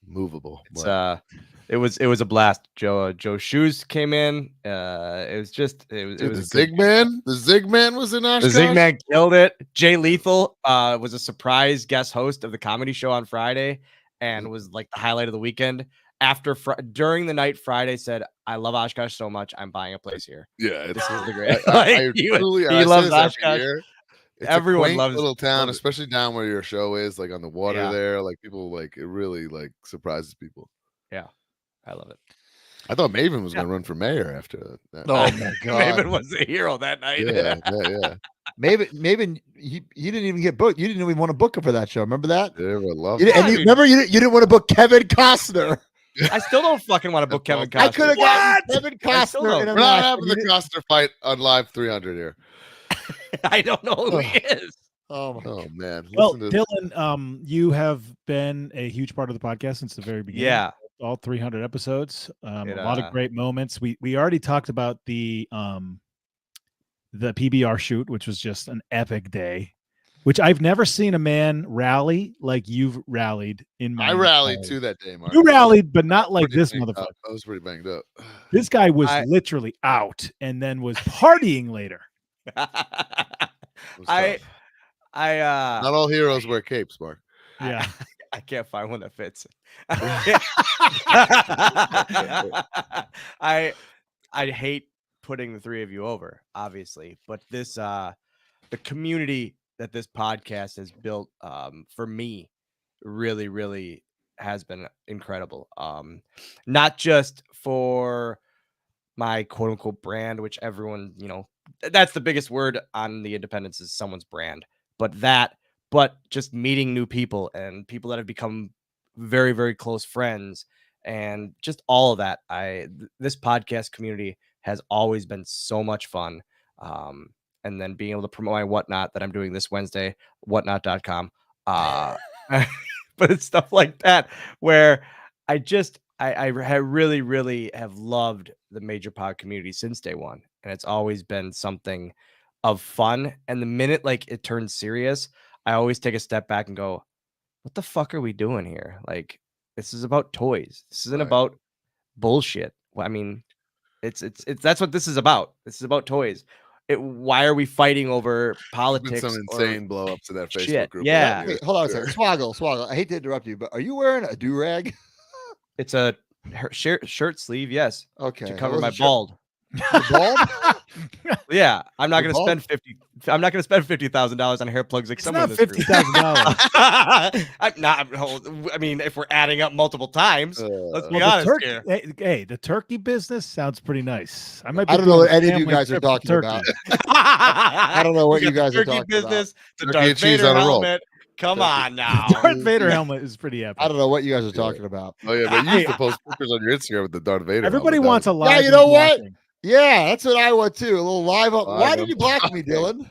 [SPEAKER 6] movable.
[SPEAKER 5] It's
[SPEAKER 6] but-
[SPEAKER 5] it was a blast. Joe Shoes came in. It was just it was
[SPEAKER 6] Dude,
[SPEAKER 5] it
[SPEAKER 6] the
[SPEAKER 5] was a good-
[SPEAKER 6] Zigman, the Zigman was in
[SPEAKER 5] The
[SPEAKER 6] Oshkosh.
[SPEAKER 5] Zigman killed it. Jay Lethal was a surprise guest host of the comedy show on Friday and was like the highlight of the weekend. After during the night, Friday said, "I love Oshkosh so much, I'm buying a place here."
[SPEAKER 6] Yeah,
[SPEAKER 5] This is the great.
[SPEAKER 6] I truly,
[SPEAKER 5] he
[SPEAKER 6] I say
[SPEAKER 5] loves
[SPEAKER 6] this every
[SPEAKER 5] Oshkosh.
[SPEAKER 6] year. It's
[SPEAKER 5] Everyone
[SPEAKER 6] a quaint
[SPEAKER 5] loves
[SPEAKER 6] little town,
[SPEAKER 5] loves it.
[SPEAKER 6] especially down where your show is, like on the water
[SPEAKER 5] Yeah.
[SPEAKER 6] there. Like people, like it really like surprises people.
[SPEAKER 5] Yeah, I love it.
[SPEAKER 6] I thought Maven was going to run for mayor after that.
[SPEAKER 14] Oh my God.
[SPEAKER 5] Maven was the hero that night.
[SPEAKER 6] Yeah.
[SPEAKER 14] Maybe he didn't even get booked. You didn't even want to book him for that show. Remember that?
[SPEAKER 6] They would love
[SPEAKER 14] You,
[SPEAKER 6] it.
[SPEAKER 14] and you, remember you didn't want to book Kevin Costner.
[SPEAKER 5] I still don't fucking want to book Kevin Costner.
[SPEAKER 14] I could have gotten Kevin
[SPEAKER 5] I still
[SPEAKER 14] Costner
[SPEAKER 5] don't.
[SPEAKER 14] in a
[SPEAKER 6] We're not
[SPEAKER 14] match.
[SPEAKER 6] having
[SPEAKER 14] You
[SPEAKER 6] the
[SPEAKER 14] didn't-
[SPEAKER 6] Costner fight on live 300 here.
[SPEAKER 5] I don't know who he is.
[SPEAKER 14] Oh, my
[SPEAKER 6] Oh man.
[SPEAKER 13] Well,
[SPEAKER 6] Listen to-
[SPEAKER 13] Dylan, you have been a huge part of the podcast since the very beginning.
[SPEAKER 5] Yeah.
[SPEAKER 13] all 300 episodes. A
[SPEAKER 5] It,
[SPEAKER 13] lot of great moments. We already talked about the PBR shoot, which was just an epic day. which I've never seen a man rally like you've rallied in my.
[SPEAKER 6] I rallied too that day, Mark.
[SPEAKER 13] You rallied, but not like this motherfucker.
[SPEAKER 6] I was pretty banged up.
[SPEAKER 13] This guy was literally out and then was partying later.
[SPEAKER 6] Not
[SPEAKER 5] I
[SPEAKER 6] all heroes wear capes, Mark.
[SPEAKER 13] Yeah.
[SPEAKER 5] I can't find one that fits. I hate putting the three of you over, obviously, but this the community that this podcast has built for me really, really has been incredible. Not just for my quote unquote brand, which everyone, that's the biggest word on the independents is someone's brand, but just meeting new people and people that have become very, very close friends and just all of that. This podcast community has always been so much fun. And then being able to promote my Whatnot that I'm doing this Wednesday, whatnot.com. But it's stuff like that where I really, really have loved the Major Pod community since day one. And it's always been something of fun. And the minute like it turns serious, I always take a step back and go, what the fuck are we doing here? Like, this is about toys. This isn't about bullshit. Well, I mean, it's that's what this is about. This is about toys. Why are we fighting over politics?
[SPEAKER 6] Some insane blow ups in that Facebook
[SPEAKER 5] shit.
[SPEAKER 6] group.
[SPEAKER 5] Yeah.
[SPEAKER 14] Wait, hold on a second. Swoggle. I hate to interrupt you, but are you wearing a do-rag?
[SPEAKER 5] It's a shirt sleeve, yes.
[SPEAKER 14] Okay.
[SPEAKER 5] To cover my bald.
[SPEAKER 14] Bald?
[SPEAKER 5] Yeah, I'm not
[SPEAKER 14] You're
[SPEAKER 5] going to spend $50,000 on hair plugs like
[SPEAKER 13] It's
[SPEAKER 5] someone.
[SPEAKER 13] not $50,000.
[SPEAKER 5] I'm not. I mean, if we're adding up multiple times, let's be honest here.
[SPEAKER 13] Hey, the turkey business sounds pretty nice. I
[SPEAKER 14] don't know what any of you guys are talking about. I don't know what you guys are talking
[SPEAKER 5] business,
[SPEAKER 14] about.
[SPEAKER 5] The Darth Vader helmet. Come on now.
[SPEAKER 13] Darth Vader helmet is pretty epic.
[SPEAKER 14] I don't know what you guys are talking about.
[SPEAKER 6] Oh yeah, but you used to post pictures on your Instagram with the Darth Vader.
[SPEAKER 13] Everybody
[SPEAKER 6] helmet.
[SPEAKER 13] wants a live.
[SPEAKER 14] Yeah, you know what?
[SPEAKER 13] watching.
[SPEAKER 14] Yeah, that's what I want too. A little live up. Why did you block me, Dylan?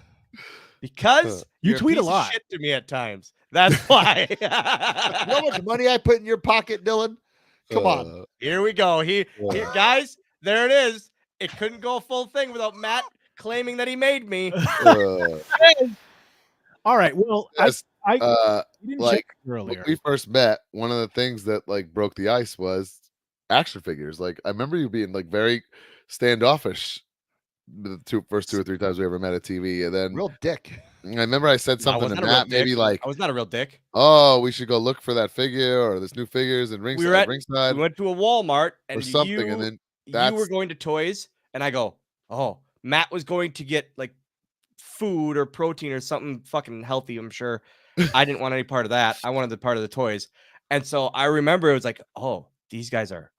[SPEAKER 5] Because
[SPEAKER 13] you
[SPEAKER 5] you're
[SPEAKER 13] tweet a
[SPEAKER 5] piece of
[SPEAKER 13] lot.
[SPEAKER 5] shit to me at times. That's why.
[SPEAKER 14] You know how much money I put in your pocket, Dylan? Come on.
[SPEAKER 5] Here we go. Here, guys, there it is. It couldn't go a full thing without Matt claiming that he made me.
[SPEAKER 13] All right. Well,
[SPEAKER 6] Yes,
[SPEAKER 13] I didn't
[SPEAKER 6] like
[SPEAKER 13] check earlier.
[SPEAKER 6] when we first met, one of the things that like broke the ice was action figures. Like I remember you being like very standoffish the first 2 or 3 times we ever met at TV, and then
[SPEAKER 14] Real dick.
[SPEAKER 6] I remember I said something to Matt, maybe like,
[SPEAKER 5] I was not a real dick.
[SPEAKER 6] "Oh, we should go look for that figure or this new figures and
[SPEAKER 5] We were at
[SPEAKER 6] ringside."
[SPEAKER 5] We went to a Walmart and
[SPEAKER 6] or something,
[SPEAKER 5] you,
[SPEAKER 6] and then
[SPEAKER 5] you were going to toys, and I go, "Oh, Matt was going to get like food or protein or something fucking healthy." I'm sure. I didn't want any part of that. I wanted the part of the toys, and so I remember it was like, "Oh, these guys are.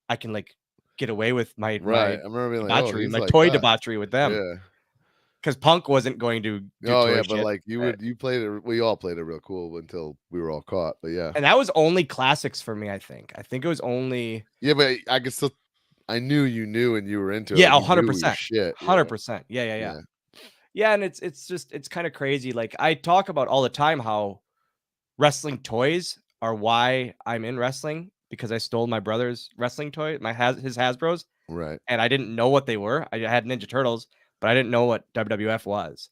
[SPEAKER 5] I can like get away with my
[SPEAKER 6] Right. I remember being like, "Oh,
[SPEAKER 5] debauchery,
[SPEAKER 6] he's
[SPEAKER 5] my
[SPEAKER 6] like
[SPEAKER 5] toy
[SPEAKER 6] that."
[SPEAKER 5] debauchery with them."
[SPEAKER 6] Yeah.
[SPEAKER 5] Because Punk wasn't going to do
[SPEAKER 6] Oh
[SPEAKER 5] toy
[SPEAKER 6] yeah,
[SPEAKER 5] shit.
[SPEAKER 6] but like you played it. We all played it real cool until we were all caught. But yeah,
[SPEAKER 5] And that was only classics for me, I think. I think it was only
[SPEAKER 6] yeah, but I could still. I knew you knew and you were into it.
[SPEAKER 5] yeah,
[SPEAKER 6] like, you knew
[SPEAKER 5] 100%.
[SPEAKER 6] shit.
[SPEAKER 5] 100%. Yeah. Yeah, and it's kind of crazy. Like I talk about all the time how wrestling toys are why I'm in wrestling, because I stole my brother's wrestling toy, his Hasbro's.
[SPEAKER 6] Right.
[SPEAKER 5] And I didn't know what they were. I had Ninja Turtles, but I didn't know what WWF was.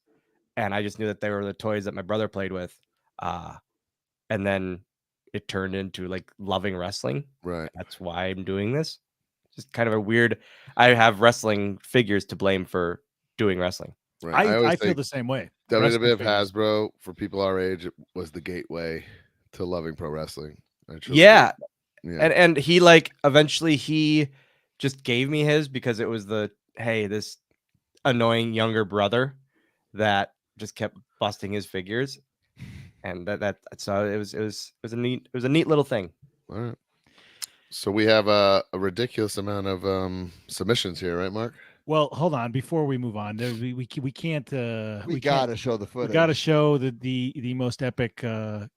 [SPEAKER 5] And I just knew that they were the toys that my brother played with. And then it turned into like loving wrestling.
[SPEAKER 6] Right.
[SPEAKER 5] That's why I'm doing this. Just kind of a weird. I have wrestling figures to blame for doing wrestling.
[SPEAKER 6] Right.
[SPEAKER 13] I
[SPEAKER 6] always
[SPEAKER 13] feel
[SPEAKER 6] think
[SPEAKER 13] the same way.
[SPEAKER 6] WWF
[SPEAKER 13] Wrestling figures.
[SPEAKER 6] Hasbro for people our age it was the gateway to loving pro wrestling. I truly
[SPEAKER 5] Yeah.
[SPEAKER 6] believe.
[SPEAKER 5] And he like eventually he just gave me his because it was this annoying younger brother that just kept busting his figures. And so it was a neat little thing.
[SPEAKER 6] All right. So we have a ridiculous amount of submissions here, right, Mark?
[SPEAKER 13] Well, hold on. Before we move on, we can't.
[SPEAKER 14] We gotta show the footage.
[SPEAKER 13] We gotta show the most epic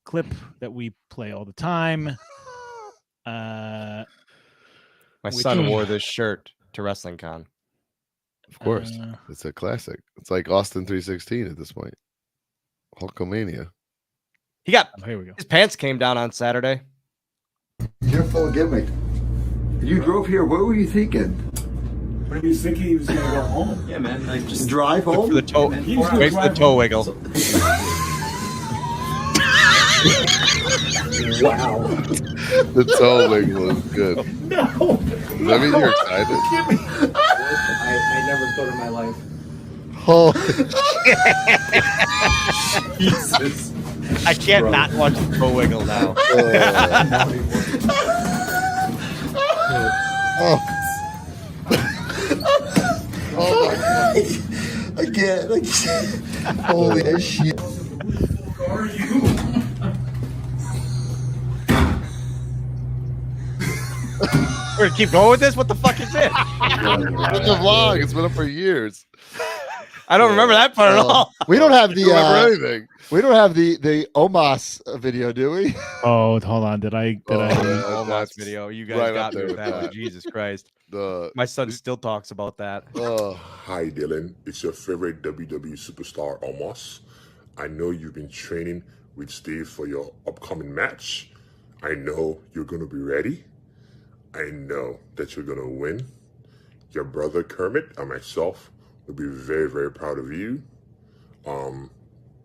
[SPEAKER 13] clip that we play all the time.
[SPEAKER 5] My son wore this shirt to Wrestling Con.
[SPEAKER 6] Of course, it's a classic. It's like Austin 316 at this point. Hulkamania.
[SPEAKER 5] He got.
[SPEAKER 13] Here we go.
[SPEAKER 5] His pants came down on Saturday.
[SPEAKER 3] You're full of gimmick. You drove here. What were you thinking?
[SPEAKER 22] When he was thinking he was going to go home.
[SPEAKER 3] Yeah, man. Like just drive home.
[SPEAKER 5] For the toe.
[SPEAKER 3] He was gonna
[SPEAKER 5] Wait for the
[SPEAKER 3] drive
[SPEAKER 5] toe
[SPEAKER 3] home.
[SPEAKER 5] wiggle.
[SPEAKER 6] Wow. The toe wiggle is good.
[SPEAKER 9] No.
[SPEAKER 6] Does that mean you're excited?
[SPEAKER 9] I never thought in my life.
[SPEAKER 6] Holy
[SPEAKER 5] Jesus. I can't not watch the toe wiggle now.
[SPEAKER 14] Oh my God. I can't. Holy shit.
[SPEAKER 9] Who are you?
[SPEAKER 5] We're gonna keep going with this? What the fuck is it?
[SPEAKER 6] It's a vlog. It's been up for years.
[SPEAKER 5] I don't remember that part at all.
[SPEAKER 14] We don't have the
[SPEAKER 6] anything.
[SPEAKER 14] we don't have the Omos video, do we?
[SPEAKER 13] Oh, hold on. Did I?
[SPEAKER 5] Omos video. You guys
[SPEAKER 6] right
[SPEAKER 5] got
[SPEAKER 6] up
[SPEAKER 5] me
[SPEAKER 6] there
[SPEAKER 5] with
[SPEAKER 6] with
[SPEAKER 5] that one.
[SPEAKER 6] that.
[SPEAKER 5] Jesus Christ.
[SPEAKER 6] The
[SPEAKER 5] My son still talks about that.
[SPEAKER 7] Hi, Dylan. It's your favorite WWE superstar, Omos. I know you've been training with Steve for your upcoming match. I know you're going to be ready. I know that you're going to win. Your brother Kermit and myself will be very, very proud of you.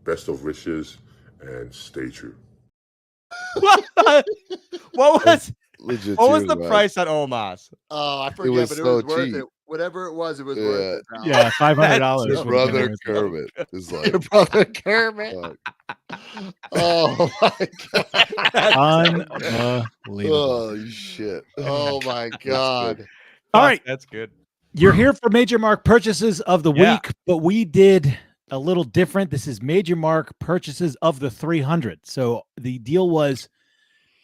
[SPEAKER 7] Best of wishes and stay true.
[SPEAKER 5] What was
[SPEAKER 6] legit.
[SPEAKER 5] what was the price on Omos?
[SPEAKER 14] Oh, I forget,
[SPEAKER 6] was
[SPEAKER 14] but it
[SPEAKER 6] so
[SPEAKER 14] was worth
[SPEAKER 6] cheap.
[SPEAKER 14] it. Whatever it was worth it. now.
[SPEAKER 13] Yeah, $500.
[SPEAKER 6] Your brother Kermit is like
[SPEAKER 14] Your brother Kermit. Oh my God.
[SPEAKER 13] Unbelievable.
[SPEAKER 6] Oh shit.
[SPEAKER 14] Oh my God.
[SPEAKER 13] All right.
[SPEAKER 5] That's good.
[SPEAKER 13] You're here for Major Mark purchases of the
[SPEAKER 5] Yeah.
[SPEAKER 13] week, but we did a little different. This is Major Mark purchases of the 300. So the deal was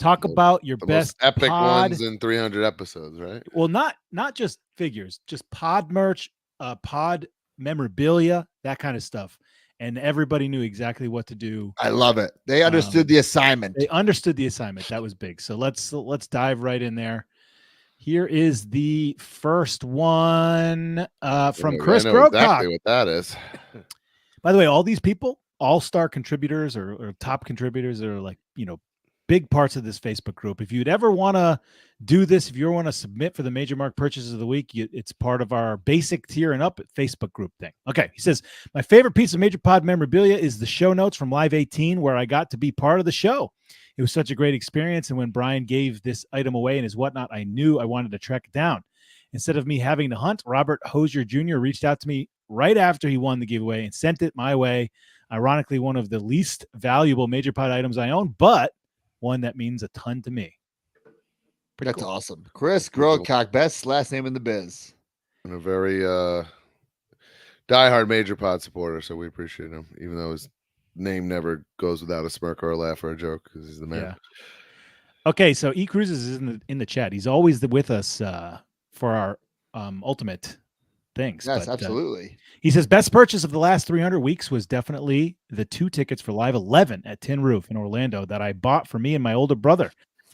[SPEAKER 13] talk about your
[SPEAKER 6] The
[SPEAKER 13] best
[SPEAKER 6] most epic
[SPEAKER 13] pod.
[SPEAKER 6] ones in 300 episodes, right?
[SPEAKER 13] Well, not just figures, just pod merch, pod memorabilia, that kind of stuff. And everybody knew exactly what to do.
[SPEAKER 14] I love it. They understood the assignment.
[SPEAKER 13] They understood the assignment. That was big. So let's dive right in there. Here is the first one from Chris
[SPEAKER 6] I know
[SPEAKER 13] Grocock.
[SPEAKER 6] exactly what that is.
[SPEAKER 13] By the way, all these people, all-star contributors or top contributors, are like, big parts of this Facebook group. If you'd ever want to do this, if you want to submit for the Major Mark purchases of the week, it's part of our basic tier and up Facebook group thing. Okay. He says, my favorite piece of Major Pod memorabilia is the show notes from Live 18, where I got to be part of the show. It was such a great experience. And when Brian gave this item away and his whatnot, I knew I wanted to track it down. Instead of me having to hunt, Robert Hosier Jr. reached out to me right after he won the giveaway and sent it my way. Ironically, one of the least valuable Major Pod items I own, but one that means a ton to me.
[SPEAKER 14] That's awesome. Chris Grocock, best last name in the biz.
[SPEAKER 6] And a very diehard Major Pod supporter, so we appreciate him, even though his name never goes without a smirk or a laugh or a joke, because he's the man.
[SPEAKER 13] Yeah. Okay, so E Cruises is in the chat. He's always with us for our ultimate things.
[SPEAKER 14] Yes,
[SPEAKER 13] but,
[SPEAKER 14] absolutely.
[SPEAKER 13] He says best purchase of the last 300 weeks was definitely the 2 tickets for Live 11 at Tin Roof in Orlando that I bought for me and my older brother.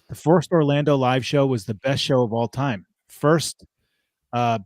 [SPEAKER 13] The first Orlando live show was the best show of all time. First,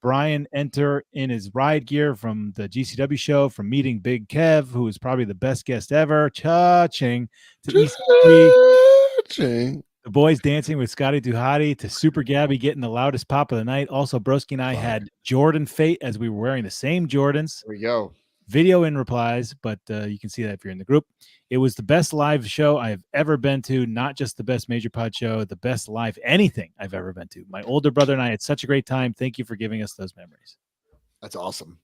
[SPEAKER 13] Brian enter in his ride gear from the GCW show, from meeting Big Kev, who was probably the best guest ever, cha-ching, to EC3, the boys dancing with Scotty Duhati, to Super Gabby getting the loudest pop of the night. Also, Broski and I had Jordan Fate as we were wearing the same Jordans.
[SPEAKER 14] There we go.
[SPEAKER 13] Video in replies, but you can see that if you're in the group. It was the best live show I've ever been to, not just the best Major Pod show, the best live anything I've ever been to. My older brother and I had such a great time. Thank you for giving us those memories.
[SPEAKER 14] That's awesome.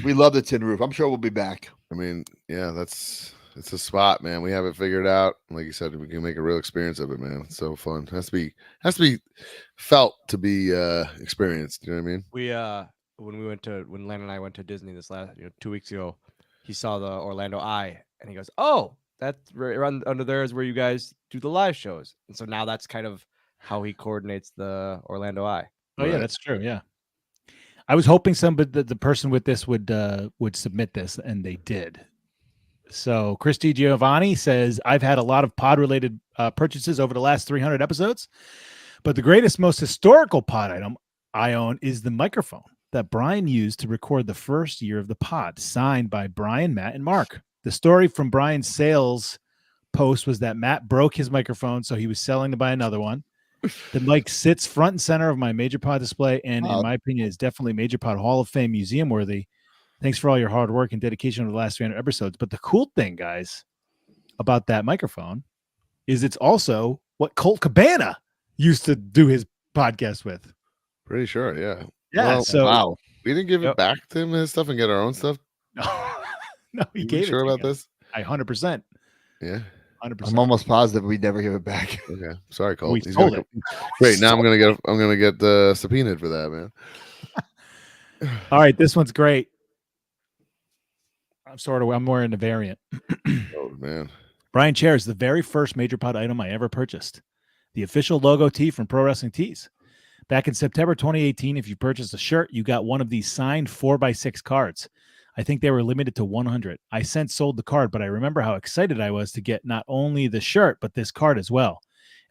[SPEAKER 14] We love the Tin Roof. I'm sure we'll be back.
[SPEAKER 6] I mean, yeah, it's a spot, man. We have it figured out. Like you said, we can make a real experience of it, man. It's so fun. It has to be felt to be experienced. You know what I mean?
[SPEAKER 5] We when Len and I went to Disney this last 2 weeks ago, he saw the Orlando Eye and he goes, "Oh, that's right under there is where you guys do the live shows." And so now that's kind of how he coordinates the Orlando Eye.
[SPEAKER 13] Oh yeah, that's true. Yeah, I was hoping the person with this would submit this, and they did. So Christy Giovanni says, I've had a lot of pod related purchases over the last 300 episodes, but the greatest, most historical pod item I own is the microphone that Brian used to record the first year of the pod, signed by Brian, Matt, and Mark. The story from Brian's sales post was that Matt broke his microphone, so he was selling to buy another one. The mic sits front and center of my Major Pod display, and in my opinion, is definitely Major Pod Hall of Fame museum worthy. Thanks for all your hard work and dedication over the last 300 episodes. But the cool thing, guys, about that microphone is it's also what Colt Cabana used to do his podcast with.
[SPEAKER 6] Pretty sure, yeah.
[SPEAKER 13] Yeah.
[SPEAKER 6] Well,
[SPEAKER 13] So
[SPEAKER 14] wow.
[SPEAKER 6] We didn't give it back to him his stuff and get our own stuff.
[SPEAKER 13] No, he
[SPEAKER 6] You
[SPEAKER 13] gave
[SPEAKER 6] sure
[SPEAKER 13] it.
[SPEAKER 6] about this?
[SPEAKER 13] 100%.
[SPEAKER 6] Yeah.
[SPEAKER 13] 100%.
[SPEAKER 14] I'm almost positive we'd never give it back.
[SPEAKER 6] Okay. Sorry, Colt.
[SPEAKER 13] We
[SPEAKER 6] He's
[SPEAKER 13] sold
[SPEAKER 6] gonna
[SPEAKER 13] it.
[SPEAKER 6] Great. Now I'm gonna get subpoenaed for that, man.
[SPEAKER 13] All right, this one's great. I'm wearing the variant.
[SPEAKER 6] Oh man.
[SPEAKER 13] Brian Chair is the very first Major Pod item I ever purchased. The official logo tee from Pro Wrestling Tees. Back in September 2018, if you purchased a shirt, you got one of these signed 4x6 cards. I think they were limited to 100. I since sold the card, but I remember how excited I was to get not only the shirt, but this card as well.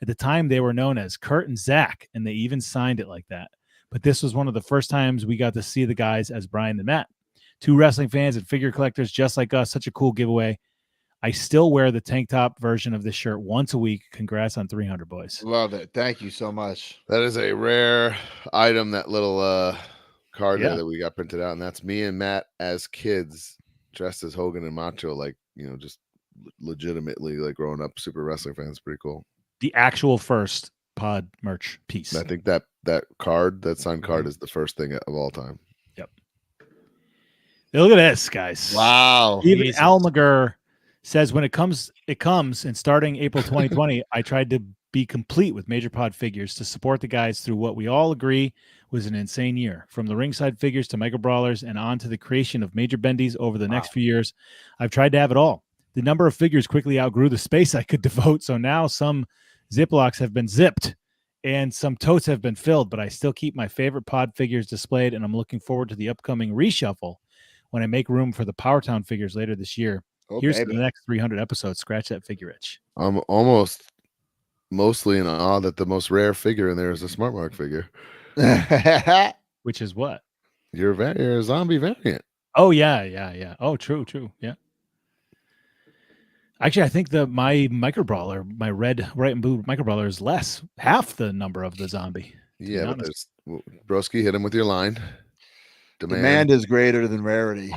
[SPEAKER 13] At the time, they were known as Kurt and Zach, and they even signed it like that. But this was one of the first times we got to see the guys as Brian and Matt. Two wrestling fans and figure collectors just like us. Such a cool giveaway. I still wear the tank top version of this shirt once a week. Congrats on 300, boys.
[SPEAKER 14] Love it. Thank you so much.
[SPEAKER 6] That is a rare item, that little card there that we got printed out. And that's me and Matt as kids dressed as Hogan and Macho, like, just legitimately like growing up super wrestling fans. Pretty cool.
[SPEAKER 13] The actual first pod merch piece.
[SPEAKER 6] I think that card, that signed card, is the first thing of all time.
[SPEAKER 13] Yep. Hey, look at this, guys.
[SPEAKER 14] Wow.
[SPEAKER 13] Even
[SPEAKER 14] Jesus.
[SPEAKER 13] Al McGurr says when it comes, and starting April 2020, I tried to be complete with Major Pod figures to support the guys through what we all agree was an insane year. From the ringside figures to Micro Brawlers and on to the creation of Major Bendies over the next few years, I've tried to have it all. The number of figures quickly outgrew the space I could devote, so now some Ziplocs have been zipped and some totes have been filled, but I still keep my favorite pod figures displayed, and I'm looking forward to the upcoming reshuffle when I make room for the Power Town figures later this year.
[SPEAKER 14] Oh,
[SPEAKER 13] here's to
[SPEAKER 14] baby.
[SPEAKER 13] the next 300 episodes. Scratch that figure itch.
[SPEAKER 6] I'm mostly in awe that the most rare figure in there is a Smart Mark figure.
[SPEAKER 13] Which is what?
[SPEAKER 6] Your zombie variant.
[SPEAKER 13] Oh, yeah. Oh, true. Yeah. Actually, I think my Micro Brawler, my red, white, and blue Micro Brawler is half the number of the zombie.
[SPEAKER 6] Yeah, but there's Broski, hit him with your line.
[SPEAKER 14] Demand is greater than rarity.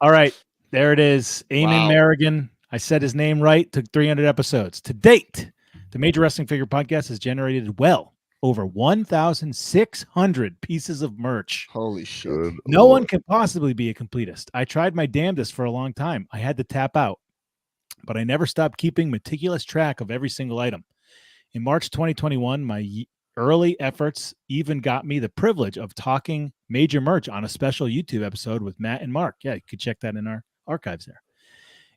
[SPEAKER 13] All right, there it is. Eamon
[SPEAKER 14] Wow.
[SPEAKER 13] Merrigan. I said his name right. Took 300 episodes. To date, the Major Wrestling Figure Podcast has generated well over 1,600 pieces of merch.
[SPEAKER 14] Holy shit.
[SPEAKER 6] Good
[SPEAKER 13] No
[SPEAKER 6] Lord.
[SPEAKER 13] one can possibly be a completist. I tried my damnedest for a long time. I had to tap out, but I never stopped keeping meticulous track of every single item. In March 2021, my early efforts even got me the privilege of talking major merch on a special YouTube episode with Matt and Mark. Yeah, you could check that in our archives there.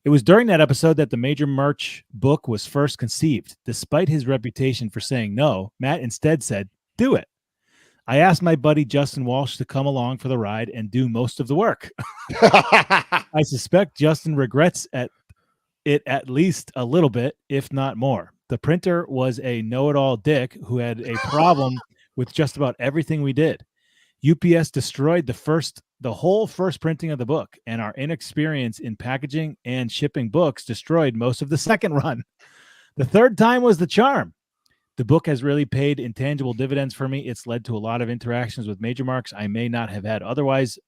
[SPEAKER 13] It was during that episode that the major merch book was first conceived. Despite his reputation for saying no, Matt instead said, "Do it." I asked my buddy Justin Walsh to come along for the ride and do most of the work. I suspect Justin regrets it at least a little bit, if not more. The printer was a know-it-all dick who had a problem with just about everything we did. UPS destroyed the whole first printing of the book, and our inexperience in packaging and shipping books destroyed most of the second run. The third time was the charm. The book has really paid intangible dividends for me. It's led to a lot of interactions with Major Marks I may not have had otherwise.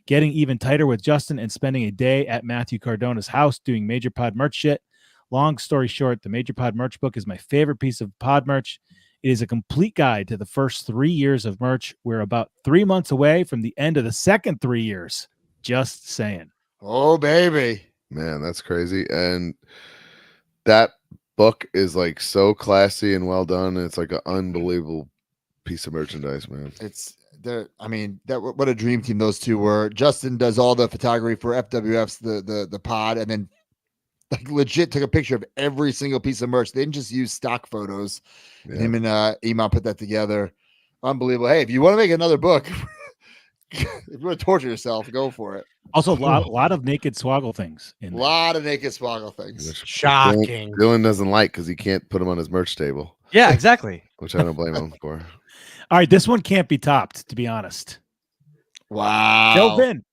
[SPEAKER 13] Getting even tighter with Justin and spending a day at Matthew Cardona's house doing Major Pod merch shit. Long story short, the Major Pod merch book is my favorite piece of pod merch. It is a complete guide to the first 3 years of merch. We're about 3 months away from the end of the second 3 years. Just saying.
[SPEAKER 14] Oh, baby.
[SPEAKER 6] Man, that's crazy. And that book is like so classy and well done. It's like an unbelievable piece of merchandise, man.
[SPEAKER 14] It's there. I mean, what a dream team those two were. Justin does all the photography for FWF's the pod, and then like legit took a picture of every single piece of merch. They didn't just use stock photos.
[SPEAKER 6] Yeah.
[SPEAKER 14] Him and Iman put that together. Unbelievable. Hey, if you want to make another book, if you want to torture yourself, go for it.
[SPEAKER 13] Also, a lot of naked swoggle things.
[SPEAKER 14] A lot of naked swoggle things.
[SPEAKER 5] Shocking.
[SPEAKER 6] Dylan doesn't like because he can't put them on his merch table.
[SPEAKER 5] Yeah, exactly.
[SPEAKER 6] Which I don't blame him for.
[SPEAKER 13] All right, this one can't be topped, to be honest.
[SPEAKER 14] Wow.
[SPEAKER 13] Joe Vin.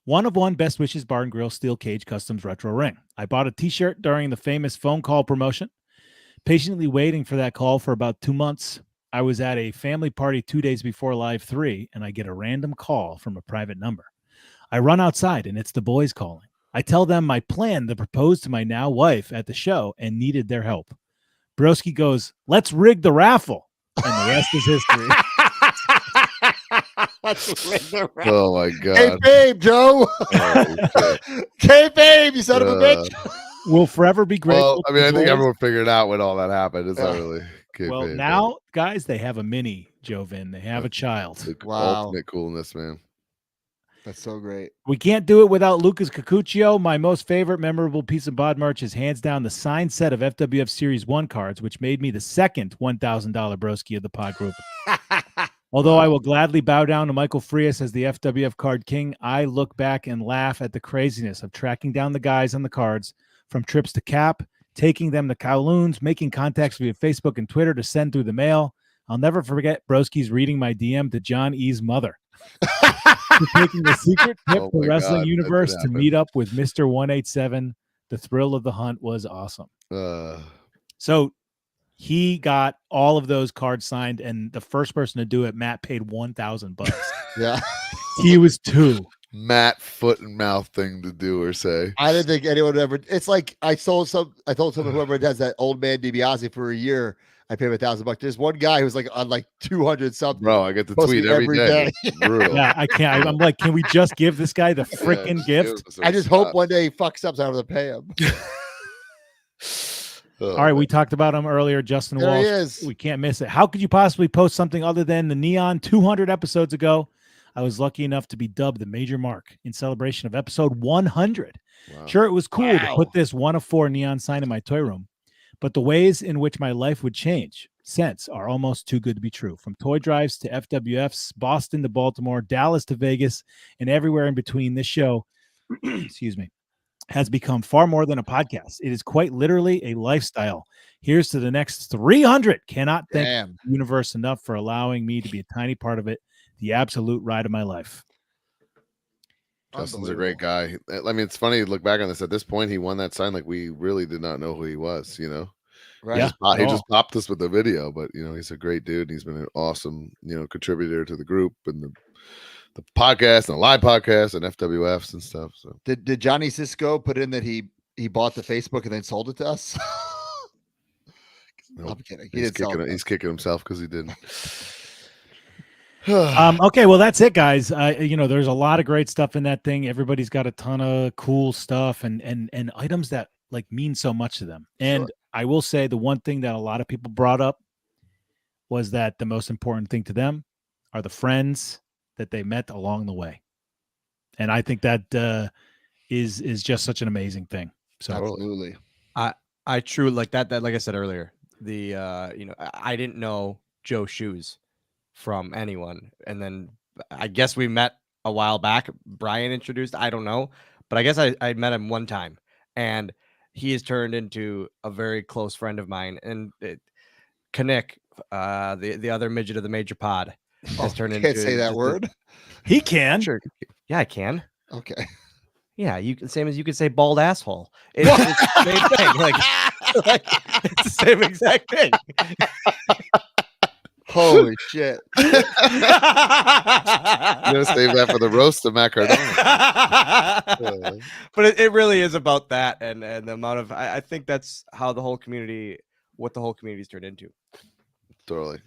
[SPEAKER 13] One of one Best Wishes Bar and Grill Steel Cage Customs Retro Ring. I bought a t-shirt during the famous phone call promotion. Patiently waiting for that call for about 2 months. I was at a family party 2 days before Live 3, and I get a random call from a private number. I run outside, and it's the boys calling. I tell them my plan to propose to my now wife at the show and needed their help. Broski goes, let's rig the raffle. And the rest is history.
[SPEAKER 6] Oh my god.
[SPEAKER 14] Hey, babe, Joe. Hey, babe, you son of a bitch.
[SPEAKER 13] We'll forever be grateful.
[SPEAKER 6] Well, I mean, I think
[SPEAKER 13] Joel's-
[SPEAKER 6] everyone figured out when all that happened. It's not really.
[SPEAKER 13] Well,
[SPEAKER 6] kayfabe,
[SPEAKER 13] now, guys, they have a mini Jovin. They have a child.
[SPEAKER 6] but ultimate coolness, man.
[SPEAKER 14] That's so great.
[SPEAKER 13] We can't do it without Lucas Cacuccio. My most favorite memorable piece of bod merch is hands down the signed set of FWF Series 1 cards, which made me the second $1,000 broski of the pod group. Although I will gladly bow down to Michael Frias as the FWF card king, I look back and laugh at the craziness of tracking down the guys on the cards, from trips to Cap, taking them to Kowloons, making contacts via Facebook and Twitter to send through the mail. I'll never forget Broski's reading my DM to John E.'s mother. Taking the secret tip
[SPEAKER 6] Oh
[SPEAKER 13] to
[SPEAKER 6] my
[SPEAKER 13] Wrestling
[SPEAKER 6] God, that
[SPEAKER 13] Universe
[SPEAKER 6] could
[SPEAKER 13] to
[SPEAKER 6] happen.
[SPEAKER 13] meet up with Mr. 187. The thrill of the hunt was awesome. So he got all of those cards signed, and the first person to do it, Matt, paid $1,000.
[SPEAKER 14] Yeah.
[SPEAKER 13] He was 2.
[SPEAKER 6] Matt foot and mouth thing to do or say.
[SPEAKER 14] I didn't think anyone would ever. It's like I told someone whoever does that old man DiBiase for a year, I paid him $1,000. There's one guy who's like on like 200 something.
[SPEAKER 6] Bro, I get the
[SPEAKER 14] posting
[SPEAKER 6] tweet every day. It's brutal.
[SPEAKER 13] Yeah, I can't. I'm like, can we just give this guy the freaking gift?
[SPEAKER 14] I just hope one day he fucks up so I don't have to pay him.
[SPEAKER 13] All right, we talked about him earlier, Justin
[SPEAKER 14] There he
[SPEAKER 13] Walsh.
[SPEAKER 14] is.
[SPEAKER 13] We can't miss it. How could you possibly post something other than the Neon 200 episodes ago? I was lucky enough to be dubbed the major mark in celebration of episode 100. Sure, it was cool to put this 1 of 4 neon sign in my toy room, but the ways in which my life would change since are almost too good to be true. From toy drives to FWFs, Boston to Baltimore, Dallas to Vegas, and everywhere in between, this show, excuse me, has become far more than a podcast. It is quite literally a lifestyle. Here's to the next 300. Cannot thank the universe enough for allowing me to be a tiny part of it. The absolute ride of my life.
[SPEAKER 6] Justin's a great guy. I mean, it's funny to look back on this. At this point, he won that sign like we really did not know who he was, you know?
[SPEAKER 14] Right.
[SPEAKER 6] He just popped us with the video, but, you know, he's a great dude. He's been an awesome, you know, contributor to the group and the podcast and the live podcast and FWFs and stuff. So
[SPEAKER 14] Did Johnny Cisco put in that he bought the Facebook and then sold it to us?
[SPEAKER 6] nope.
[SPEAKER 14] I'm kidding. He didn't sell it.
[SPEAKER 6] He's kicking himself because he didn't.
[SPEAKER 13] Okay, well, that's it, guys. You know, there's a lot of great stuff in that thing. Everybody's got a ton of cool stuff and items that like mean so much to them. And I will say the one thing that a lot of people brought up was that the most important thing to them are the friends that they met along the way. And I think that is just such an amazing thing. So
[SPEAKER 14] absolutely.
[SPEAKER 5] I truly like that like I said earlier, the you know, I didn't know Joe Shoes from anyone, and then I guess we met a while back. Brian introduced, I don't know, but I guess I met him one time, and he has turned into a very close friend of mine. And Knick, the other midget of the major pod, has turned into.
[SPEAKER 14] Can't say that word.
[SPEAKER 13] He can.
[SPEAKER 5] Sure. Yeah, I can.
[SPEAKER 14] Okay.
[SPEAKER 5] Yeah, you can, same as you could say bald asshole. It's the same thing. Like it's the same exact thing.
[SPEAKER 14] Holy shit.
[SPEAKER 6] You're gonna save that for the roast of Matt Cardona.
[SPEAKER 5] But it really is about that and the amount of I think that's how the whole community, what the whole community's turned into.
[SPEAKER 6] Totally.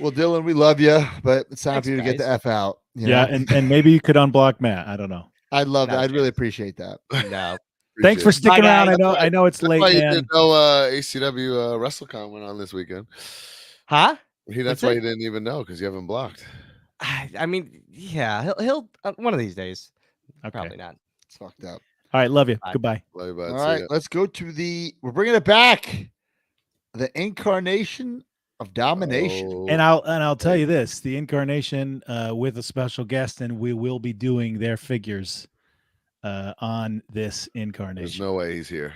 [SPEAKER 14] Well, Dylan, we love you, but it's time
[SPEAKER 5] Thanks,
[SPEAKER 14] for you to get
[SPEAKER 5] guys.
[SPEAKER 14] the F out. you
[SPEAKER 13] yeah,
[SPEAKER 14] know?
[SPEAKER 13] and maybe you could unblock Matt. I don't know.
[SPEAKER 14] I'd love that. I'd really appreciate that.
[SPEAKER 5] No.
[SPEAKER 13] Thanks for sticking
[SPEAKER 5] Bye,
[SPEAKER 13] around.
[SPEAKER 5] guys.
[SPEAKER 13] I know it's
[SPEAKER 6] That's
[SPEAKER 13] late,
[SPEAKER 6] why you
[SPEAKER 13] man.
[SPEAKER 6] didn't know ACW WrestleCon went on this weekend.
[SPEAKER 5] Huh?
[SPEAKER 6] That's
[SPEAKER 5] What's
[SPEAKER 6] why
[SPEAKER 5] it?
[SPEAKER 6] you didn't even know because you haven't blocked.
[SPEAKER 5] I mean, yeah, he'll one of these days.
[SPEAKER 13] Okay.
[SPEAKER 5] Probably not.
[SPEAKER 14] It's fucked up.
[SPEAKER 13] All right, love you.
[SPEAKER 5] Bye.
[SPEAKER 13] Goodbye.
[SPEAKER 6] Love you, bud.
[SPEAKER 14] All
[SPEAKER 6] See
[SPEAKER 14] right,
[SPEAKER 6] ya.
[SPEAKER 14] let's go to we're bringing it back. The incarnation of domination.
[SPEAKER 6] Oh,
[SPEAKER 13] And I'll tell you this: the incarnation with a special guest, and we will be doing their figures on this
[SPEAKER 6] there's
[SPEAKER 13] incarnation.
[SPEAKER 6] no way he's here.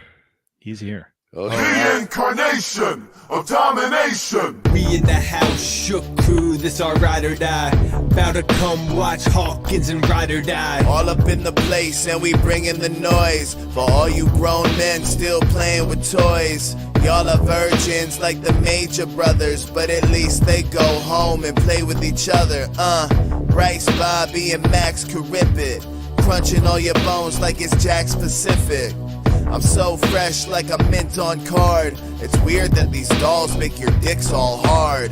[SPEAKER 13] He's here.
[SPEAKER 6] Oh,
[SPEAKER 9] The incarnation of domination.
[SPEAKER 2] We in the house, shook crew, this our ride or die. About to come watch Hawkins and ride or die.
[SPEAKER 12] All up in the place and we bringing the noise. For all you grown men still playing with toys. Y'all are virgins like the Major Brothers, but at least they go home and play with each other. Bryce, Bobby, and Max could rip it. crunching all your bones like it's Jack specific. I'm so fresh like a mint on card. It's weird that these dolls make your dicks all hard.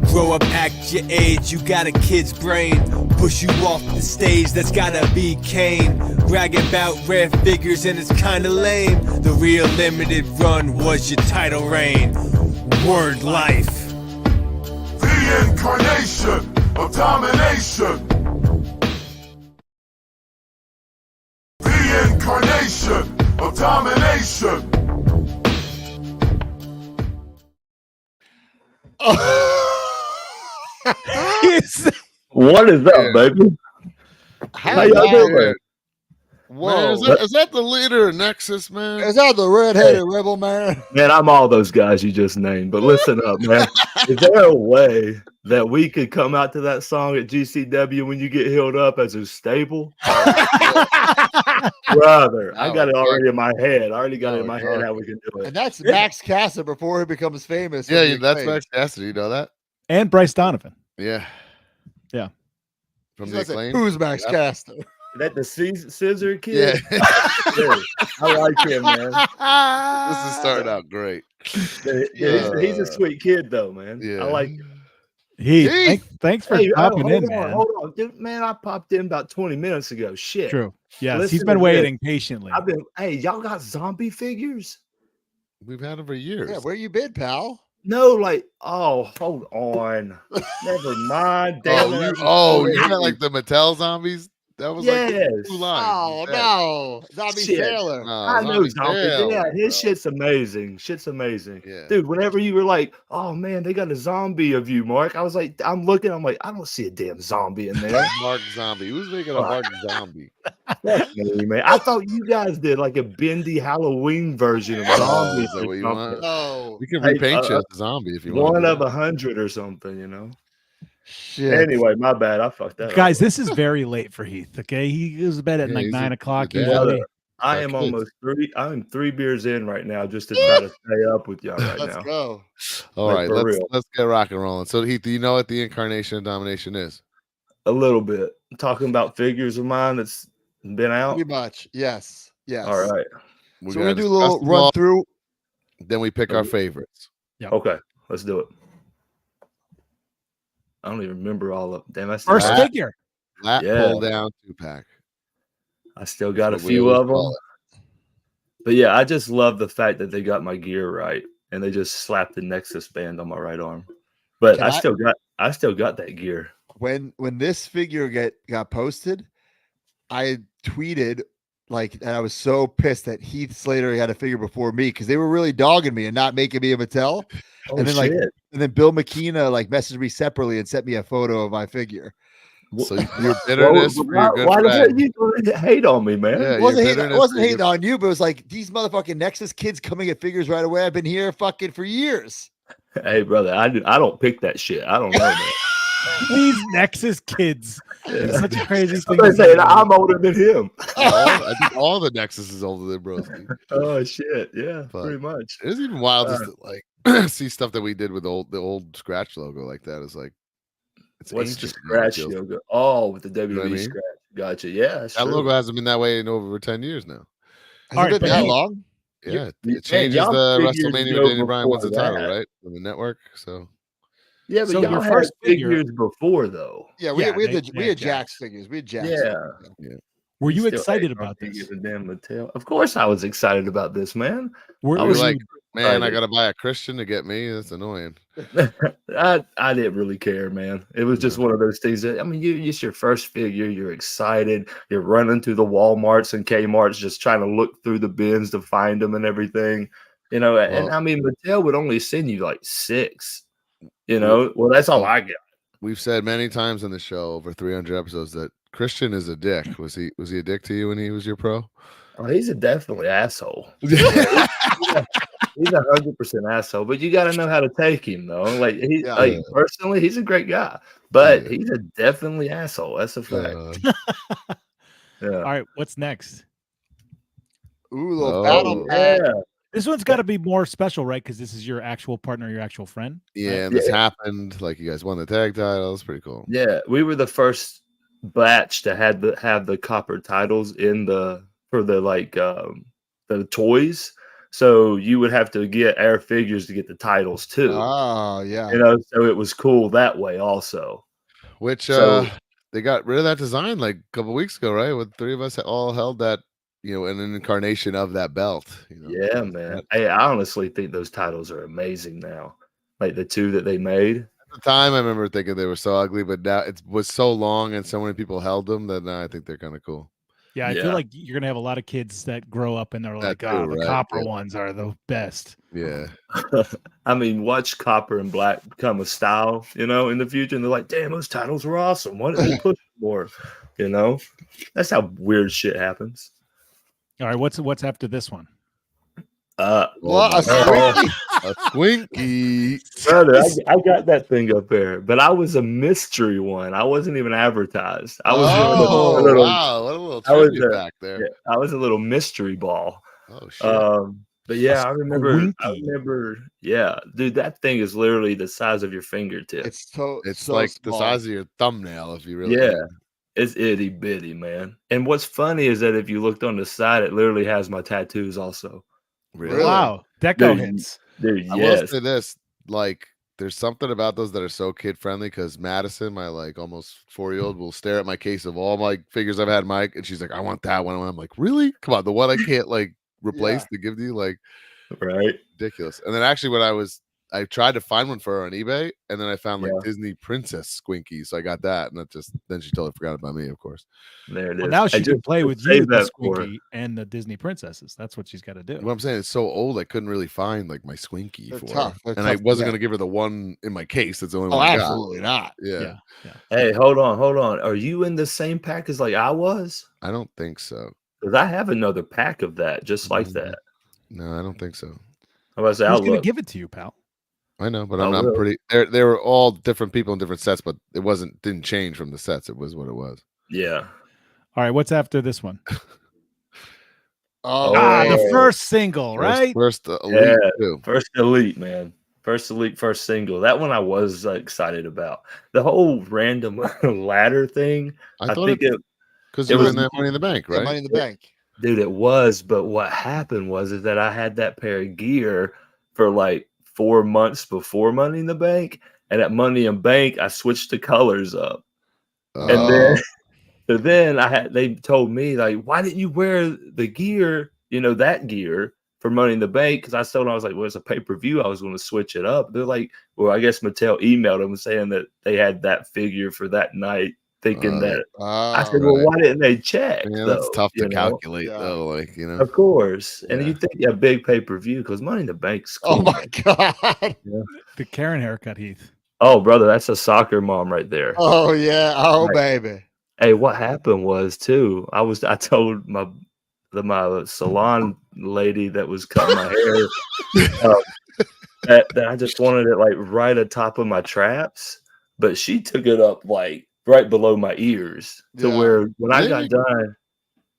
[SPEAKER 2] Grow up, act your age, you got a kid's brain. Push you off the stage, that's gotta be Kane. Bragging about rare figures and it's kinda lame. The real limited run was your title reign. Word life.
[SPEAKER 9] The incarnation of domination. The incarnation of domination.
[SPEAKER 8] What is up, baby?
[SPEAKER 6] How
[SPEAKER 8] How y'all doing?
[SPEAKER 6] Whoa,
[SPEAKER 14] Man,
[SPEAKER 6] is that the leader of Nexus, man?
[SPEAKER 14] Is that the redheaded rebel, man?
[SPEAKER 8] Man, I'm all those guys you just named. But listen up, man. Is there a way that we could come out to that song at GCW when you get healed up as a stable? Brother, I got it already in my head. I already got it in my head how we can do it.
[SPEAKER 14] And that's Max Caster before he becomes famous.
[SPEAKER 6] Yeah, that's Max Cassidy. You know that?
[SPEAKER 13] And Bryce Donovan.
[SPEAKER 6] Yeah.
[SPEAKER 13] Yeah.
[SPEAKER 6] From
[SPEAKER 14] He's
[SPEAKER 6] the
[SPEAKER 14] gonna say,
[SPEAKER 6] Acclaim?
[SPEAKER 14] who's Max Caster?
[SPEAKER 8] That the scissor kid?
[SPEAKER 6] Yeah.
[SPEAKER 8] Yeah, I like him, man.
[SPEAKER 6] This is starting out great.
[SPEAKER 8] He's a sweet kid, though, man.
[SPEAKER 6] Yeah.
[SPEAKER 8] I like him.
[SPEAKER 13] Thanks for
[SPEAKER 8] Hey,
[SPEAKER 13] popping in,
[SPEAKER 8] hold on,
[SPEAKER 13] man.
[SPEAKER 8] hold on. Dude, man, I popped in about 20 minutes ago. Shit.
[SPEAKER 13] True. Yes,
[SPEAKER 8] Listen
[SPEAKER 13] he's been
[SPEAKER 8] to
[SPEAKER 13] waiting
[SPEAKER 8] this.
[SPEAKER 13] patiently.
[SPEAKER 8] Hey, y'all got zombie figures?
[SPEAKER 6] We've had them for years.
[SPEAKER 14] Yeah, where you been, pal?
[SPEAKER 8] No, like, oh, hold on. Never mind. Damn it.
[SPEAKER 6] You meant like the Mattel zombies? That was like
[SPEAKER 8] Yes.
[SPEAKER 6] two lines.
[SPEAKER 14] Oh, no. Zombie
[SPEAKER 8] Shit.
[SPEAKER 14] Sailor.
[SPEAKER 8] I know
[SPEAKER 6] Zombie
[SPEAKER 8] zombie.
[SPEAKER 6] Taylor,
[SPEAKER 8] Yeah, his
[SPEAKER 6] bro.
[SPEAKER 8] shit's amazing. Shit's amazing.
[SPEAKER 6] Yeah.
[SPEAKER 8] Dude, whenever you were like, oh man, they got a zombie of you, Mark. I was like, I'm looking, I'm like, I don't see a damn zombie in there.
[SPEAKER 6] Mark Zombie. Who's making a Mark Zombie?
[SPEAKER 8] Fuck me, man. I thought you guys did like a bendy Halloween version of zombies.
[SPEAKER 6] Is that
[SPEAKER 8] or
[SPEAKER 6] what you
[SPEAKER 8] something.
[SPEAKER 6] want?
[SPEAKER 14] No.
[SPEAKER 6] We can
[SPEAKER 8] Hey,
[SPEAKER 6] repaint you as a zombie if you want.
[SPEAKER 8] One of 100 or something, you know.
[SPEAKER 14] Shit.
[SPEAKER 8] Anyway, my bad. I fucked that
[SPEAKER 13] Guys,
[SPEAKER 8] up.
[SPEAKER 13] this is very late for Heath. Okay, he goes to bed at
[SPEAKER 6] Yeah,
[SPEAKER 13] like
[SPEAKER 6] he's
[SPEAKER 13] 9 o'clock
[SPEAKER 6] he's a
[SPEAKER 13] usually.
[SPEAKER 6] dad.
[SPEAKER 8] I
[SPEAKER 6] Got
[SPEAKER 8] am
[SPEAKER 6] kids.
[SPEAKER 8] almost I'm 3 beers in right now just to try to stay up with y'all right
[SPEAKER 14] Let's
[SPEAKER 8] now.
[SPEAKER 14] go.
[SPEAKER 6] All
[SPEAKER 8] Like,
[SPEAKER 6] right,
[SPEAKER 8] for real.
[SPEAKER 6] let's get rock and rolling. So Heath, do you know what the incarnation of domination is?
[SPEAKER 8] A little bit. Talking about figures of mine that's been out.
[SPEAKER 14] Pretty much. Yes. Yes.
[SPEAKER 8] All right.
[SPEAKER 14] So we're going to do a little run through.
[SPEAKER 6] Then we pick our favorites.
[SPEAKER 8] Okay, let's do it. I don't even remember all of them.
[SPEAKER 13] First figure.
[SPEAKER 6] Lat
[SPEAKER 8] Yeah.
[SPEAKER 6] pull down 2-pack.
[SPEAKER 8] I still got a
[SPEAKER 6] That's what we
[SPEAKER 8] few
[SPEAKER 6] always
[SPEAKER 8] of them.
[SPEAKER 6] call
[SPEAKER 8] But yeah, I just love the fact that they got my gear right and they just slapped the Nexus band on my right arm. But
[SPEAKER 14] Can
[SPEAKER 8] I still got that gear.
[SPEAKER 14] When this figure got posted, I tweeted and I was so pissed that Heath Slater got a figure before me because they were really dogging me and not making me a Mattel.
[SPEAKER 8] Oh,
[SPEAKER 14] and then
[SPEAKER 8] shit.
[SPEAKER 14] and then Bill McKenna messaged me separately and sent me a photo of my figure.
[SPEAKER 6] So your bitterness for your good
[SPEAKER 8] why the hell
[SPEAKER 6] friend.
[SPEAKER 8] you gonna hate on me, man?
[SPEAKER 6] Yeah,
[SPEAKER 14] It wasn't
[SPEAKER 6] your
[SPEAKER 14] hating,
[SPEAKER 6] bitterness for
[SPEAKER 14] hating
[SPEAKER 6] your-
[SPEAKER 14] on you, but it was like these motherfucking Nexus kids coming at figures right away. I've been here fucking for years.
[SPEAKER 8] Hey, brother, I don't pick that shit. I don't know, man.
[SPEAKER 13] These Nexus kids. It's such a crazy thing.
[SPEAKER 8] I'm
[SPEAKER 13] to
[SPEAKER 8] saying
[SPEAKER 13] say.
[SPEAKER 8] I'm older than him.
[SPEAKER 6] I think all the Nexus is older than Broski.
[SPEAKER 8] Oh shit, yeah,
[SPEAKER 6] But
[SPEAKER 8] pretty much.
[SPEAKER 6] It is even wild just to like see stuff that we did with the old scratch logo like that. It's like it's
[SPEAKER 8] What's the
[SPEAKER 6] ancient, man, it
[SPEAKER 8] scratch
[SPEAKER 6] feels.
[SPEAKER 8] logo? Oh, with the WWE
[SPEAKER 6] know what I mean?
[SPEAKER 8] scratch. Gotcha. Yeah, that's
[SPEAKER 6] That
[SPEAKER 8] true.
[SPEAKER 6] logo hasn't been that way in over 10 years now.
[SPEAKER 14] Has
[SPEAKER 13] All
[SPEAKER 14] it
[SPEAKER 13] right,
[SPEAKER 14] been
[SPEAKER 13] but
[SPEAKER 14] that
[SPEAKER 13] Heath-
[SPEAKER 14] long?
[SPEAKER 6] Yeah,
[SPEAKER 8] Man,
[SPEAKER 6] it changes
[SPEAKER 8] y'all
[SPEAKER 6] the
[SPEAKER 8] figures
[SPEAKER 6] WrestleMania
[SPEAKER 8] go
[SPEAKER 6] when Daniel Bryan wins the
[SPEAKER 8] before
[SPEAKER 6] title,
[SPEAKER 8] that.
[SPEAKER 6] right? On the network. So
[SPEAKER 8] Yeah, but
[SPEAKER 13] So
[SPEAKER 8] y'all
[SPEAKER 13] your
[SPEAKER 8] had
[SPEAKER 13] first figure-
[SPEAKER 8] figures before though.
[SPEAKER 14] Yeah, we
[SPEAKER 13] Yeah,
[SPEAKER 14] had
[SPEAKER 13] they had
[SPEAKER 14] Jack's figures. We had Jack's.
[SPEAKER 8] Yeah.
[SPEAKER 13] Were you
[SPEAKER 8] Still
[SPEAKER 13] excited
[SPEAKER 8] hating on
[SPEAKER 13] about this?
[SPEAKER 8] figures and damn Mattel. Of course, I was excited about this, man.
[SPEAKER 13] Were,
[SPEAKER 8] I
[SPEAKER 6] you're
[SPEAKER 8] was
[SPEAKER 6] like, man, I
[SPEAKER 8] excited.
[SPEAKER 6] gotta buy a Christian to get me. That's annoying.
[SPEAKER 8] I didn't really care, man. It was just one of those things that, I mean, it's your first figure. You're excited. You're running through the Walmarts and Kmarts just trying to look through the bins to find them and everything. You know, and
[SPEAKER 6] Well-
[SPEAKER 8] I mean, Mattel would only send you like 6. You know, well, that's all I got.
[SPEAKER 6] We've said many times on the show over 300 episodes that Christian is a dick. Was he a dick to you when he was your pro?
[SPEAKER 8] Oh, he's a definitely asshole. He's 100% asshole, but you got to know how to take him, though. Like personally, he's a great guy, but he's a definitely asshole. That's a fact. Yeah.
[SPEAKER 13] All right, what's next?
[SPEAKER 14] Ooh, little battle pack.
[SPEAKER 8] Yeah.
[SPEAKER 13] This one's got to be more special, right? Because this is your actual partner, your actual friend.
[SPEAKER 6] Yeah, and this happened. Like you guys won the tag title. It's pretty cool.
[SPEAKER 8] Yeah, we were the first batch to have the copper titles in for the toys. So you would have to get Air figures to get the titles too.
[SPEAKER 6] Oh, yeah.
[SPEAKER 8] So it was cool that way also.
[SPEAKER 6] Which
[SPEAKER 8] So
[SPEAKER 6] they got rid of that design like a couple weeks ago, right? With three of us all held that, an incarnation of that belt.
[SPEAKER 8] yeah, man. I honestly think those titles are amazing now. Like the two that they made.
[SPEAKER 6] At the time, I remember thinking they were so ugly, but now it was so long and so many people held them that now I think they're kind of cool.
[SPEAKER 13] Yeah, I feel like you're gonna have a lot of kids that grow up and they're like,
[SPEAKER 6] too,
[SPEAKER 13] the
[SPEAKER 6] right?
[SPEAKER 13] copper
[SPEAKER 6] Yeah.
[SPEAKER 13] ones are the best.
[SPEAKER 6] Yeah.
[SPEAKER 8] I mean, watch copper and black become a style, in the future, and they're like, "Damn, those titles were awesome. Why didn't they push more?" That's how weird shit happens.
[SPEAKER 13] All right, what's after this one?
[SPEAKER 6] A Squinky.
[SPEAKER 8] Brother, I got that thing up there, but I was a mystery one. I wasn't even advertised. I was
[SPEAKER 6] wow, what a little tribute back there.
[SPEAKER 8] Yeah, I was a little mystery ball.
[SPEAKER 6] Oh shit.
[SPEAKER 8] But yeah, I remember. Yeah, dude, that thing is literally the size of your fingertip.
[SPEAKER 6] It's so like the size of your thumbnail if you really
[SPEAKER 8] it's itty bitty, man. And what's funny is that if you looked on the side, it literally has my tattoos also.
[SPEAKER 6] Really?
[SPEAKER 13] Wow, Deco hits.
[SPEAKER 8] Dude,
[SPEAKER 6] I will say this, like, there's something about those that are so kid friendly because Madison, my like almost 4-year-old, will stare at my case of all my figures I've had, Mike, and she's like, "I want that one." I'm like, "Really? Come on, the one I can't like replace to give to you, like,
[SPEAKER 8] right?
[SPEAKER 6] Ridiculous." And then actually, when I tried to find one for her on eBay, and then I found like Disney Princess Squinky, so I got that, and then she totally forgot about me, of course.
[SPEAKER 8] There it is.
[SPEAKER 13] Well, now she can play with you, the Squinky, and the Disney princesses. That's what she's got to do.
[SPEAKER 6] What I'm saying, it's so old, I couldn't really find like my Squinky
[SPEAKER 17] They're
[SPEAKER 6] for
[SPEAKER 17] tough.
[SPEAKER 6] her,
[SPEAKER 17] They're
[SPEAKER 6] and I
[SPEAKER 17] tough,
[SPEAKER 6] wasn't
[SPEAKER 17] yeah.
[SPEAKER 6] gonna give her the one in my case. That's the only
[SPEAKER 17] Oh,
[SPEAKER 6] one. I got.
[SPEAKER 17] absolutely not.
[SPEAKER 6] Yeah.
[SPEAKER 8] Hey, hold on. Are you in the same pack as like I was?
[SPEAKER 6] I don't think so.
[SPEAKER 8] Because I have another pack of that, just like that.
[SPEAKER 6] No, I don't think so.
[SPEAKER 8] I'm about to say,
[SPEAKER 13] Who's going to give it to you, pal?
[SPEAKER 6] I know, but I'm pretty. They were all different people in different sets, but it didn't change from the sets. It was what it was.
[SPEAKER 8] Yeah.
[SPEAKER 13] All right, what's after this one?
[SPEAKER 17] Oh,
[SPEAKER 13] the first single, right?
[SPEAKER 6] First elite, too.
[SPEAKER 8] First elite, man. First elite, first single. That one I was excited about. The whole random ladder thing.
[SPEAKER 6] I thought it because it was in that Money in the Bank, right?
[SPEAKER 17] Money in the Bank.
[SPEAKER 8] Dude, it was. But what happened is that I had that pair of gear for like 4 months before Money in the Bank, and at Money in Bank, I switched the colors up, and then they told me like, why didn't you wear the gear, that gear for Money in the Bank? Because I told them, I was like, well, it's a pay-per-view, I was going to switch it up. They're like, well, I guess Mattel emailed them saying that they had that figure for that night, thinking that. I said, well, why didn't they check?
[SPEAKER 6] Yeah, that's tough to calculate, though. Like,
[SPEAKER 8] Of course. And you think a big pay-per-view because Money in the Bank's cool.
[SPEAKER 17] Oh my god.
[SPEAKER 13] The Karen haircut, Heath.
[SPEAKER 8] Oh, brother, that's a soccer mom right there.
[SPEAKER 17] Oh yeah. Oh baby.
[SPEAKER 8] Hey, what happened was too, I told my salon lady that was cutting my hair that I just wanted it like right atop of my traps, but she took it up like right below my ears to where when I got done,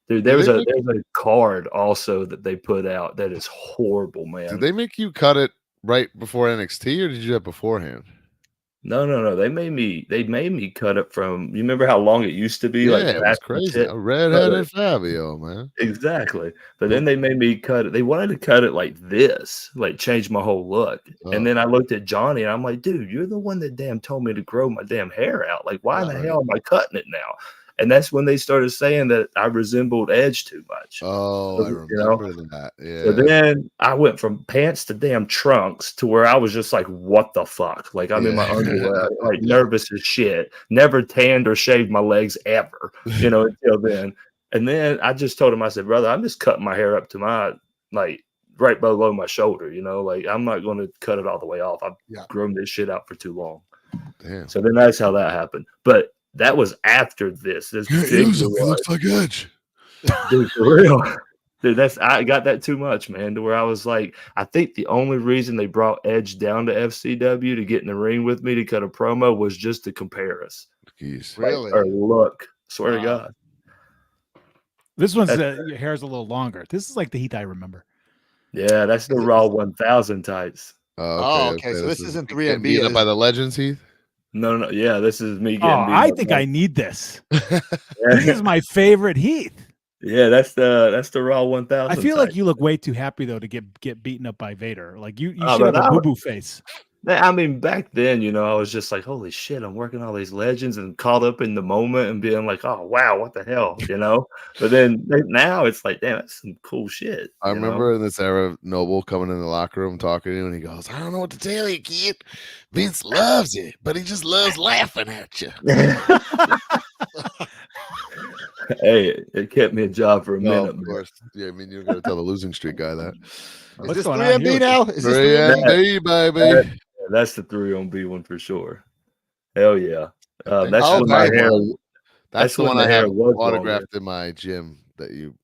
[SPEAKER 8] dude, there's a card also that they put out that is horrible, man.
[SPEAKER 6] Did they make you cut it right before NXT, or did you do that beforehand?
[SPEAKER 8] No. They made me cut it from. You remember how long it used to be?
[SPEAKER 6] Yeah,
[SPEAKER 8] like
[SPEAKER 6] it was crazy. A redheaded Fabio, man.
[SPEAKER 8] Exactly. But then they made me cut it. They wanted to cut it like this, like change my whole look. And then I looked at Johnny and I'm like, dude, you're the one that told me to grow my damn hair out. Like, why in the hell am I cutting it now? And that's when they started saying that I resembled Edge too much.
[SPEAKER 6] Oh, I remember that. Yeah.
[SPEAKER 8] So then I went from pants to damn trunks to where I was just like, what the fuck? Like, I'm in my underwear, like nervous as shit. Never tanned or shaved my legs ever, until then. And then I just told him, I said, brother, I'm just cutting my hair up to my, like, right below my shoulder, like, I'm not going to cut it all the way off. I've grown this shit out for too long.
[SPEAKER 6] Damn.
[SPEAKER 8] So then that's how that happened. But that was after this. This
[SPEAKER 6] looks like Edge.
[SPEAKER 8] Dude, for real. Dude, I got that too much, man, to where I was like, I think the only reason they brought Edge down to FCW to get in the ring with me to cut a promo was just to compare us.
[SPEAKER 6] Jeez.
[SPEAKER 17] Really?
[SPEAKER 8] Or look. Swear to God.
[SPEAKER 13] This one's your hair's a little longer. This is like the Heat I remember.
[SPEAKER 8] Yeah, that's the Raw 1000 tights.
[SPEAKER 17] Oh, okay. So this isn't 3MB.
[SPEAKER 6] Beat up by the Legends, Heath?
[SPEAKER 8] No, yeah, this is me
[SPEAKER 13] Oh,
[SPEAKER 8] getting. beat
[SPEAKER 13] I
[SPEAKER 8] up
[SPEAKER 13] think
[SPEAKER 8] by-
[SPEAKER 13] I need this.
[SPEAKER 8] Yeah.
[SPEAKER 13] This is my favorite Heath.
[SPEAKER 8] Yeah, that's the Raw 1000.
[SPEAKER 13] I feel
[SPEAKER 8] type.
[SPEAKER 13] like you look way too happy though to get beaten up by Vader. Like you
[SPEAKER 8] Oh,
[SPEAKER 13] should have
[SPEAKER 8] but
[SPEAKER 13] a boo boo face.
[SPEAKER 8] I mean, back then, I was just like, holy shit, I'm working all these legends and caught up in the moment and being like, oh, wow, what the hell, But then now it's like, damn, that's some cool shit.
[SPEAKER 6] I remember in this era, Noble coming in the locker room talking to you, and he goes, I don't know what to tell you, kid. Vince loves you, but he just loves laughing at you.
[SPEAKER 8] Hey, it kept me a job for a minute.
[SPEAKER 6] Of course. Yeah, I mean, you're going to tell the losing streak guy that.
[SPEAKER 14] Is this 3MB now? Is this
[SPEAKER 6] 3MB, baby?
[SPEAKER 8] That's the 3 on B one for sure. Hell yeah. That's
[SPEAKER 6] Oh,
[SPEAKER 8] when my
[SPEAKER 6] hey,
[SPEAKER 8] hair.
[SPEAKER 6] That's the
[SPEAKER 8] when
[SPEAKER 6] one I
[SPEAKER 8] hair
[SPEAKER 6] have
[SPEAKER 8] was
[SPEAKER 6] autographed
[SPEAKER 8] longer.
[SPEAKER 6] in my gym that you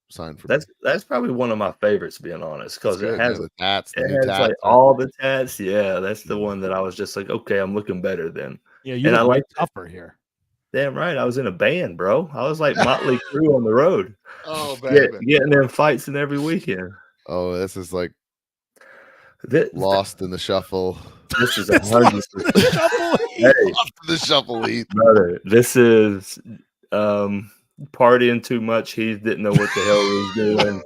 [SPEAKER 6] signed for.
[SPEAKER 8] That's probably one of my favorites, being honest, because
[SPEAKER 6] That's
[SPEAKER 8] it
[SPEAKER 6] good,
[SPEAKER 8] has
[SPEAKER 6] yeah, the tats, the
[SPEAKER 8] it
[SPEAKER 6] new
[SPEAKER 8] has
[SPEAKER 6] tats,
[SPEAKER 8] like
[SPEAKER 6] right?
[SPEAKER 8] all the tats. Yeah, that's the one that I was just like, okay, I'm looking better then.
[SPEAKER 13] Yeah, you
[SPEAKER 8] and I
[SPEAKER 13] look way
[SPEAKER 8] like
[SPEAKER 13] tougher here.
[SPEAKER 8] Damn right, I was in a band, bro. I was like Motley Crue on the road.
[SPEAKER 6] Oh, baby.
[SPEAKER 8] Getting them fights in every weekend.
[SPEAKER 6] Oh, this is like
[SPEAKER 8] This,
[SPEAKER 6] lost in the shuffle.
[SPEAKER 8] This is 100%. Hey,
[SPEAKER 6] Lost in the shuffle heat.
[SPEAKER 8] brother, this is partying too much. He didn't know what the hell he was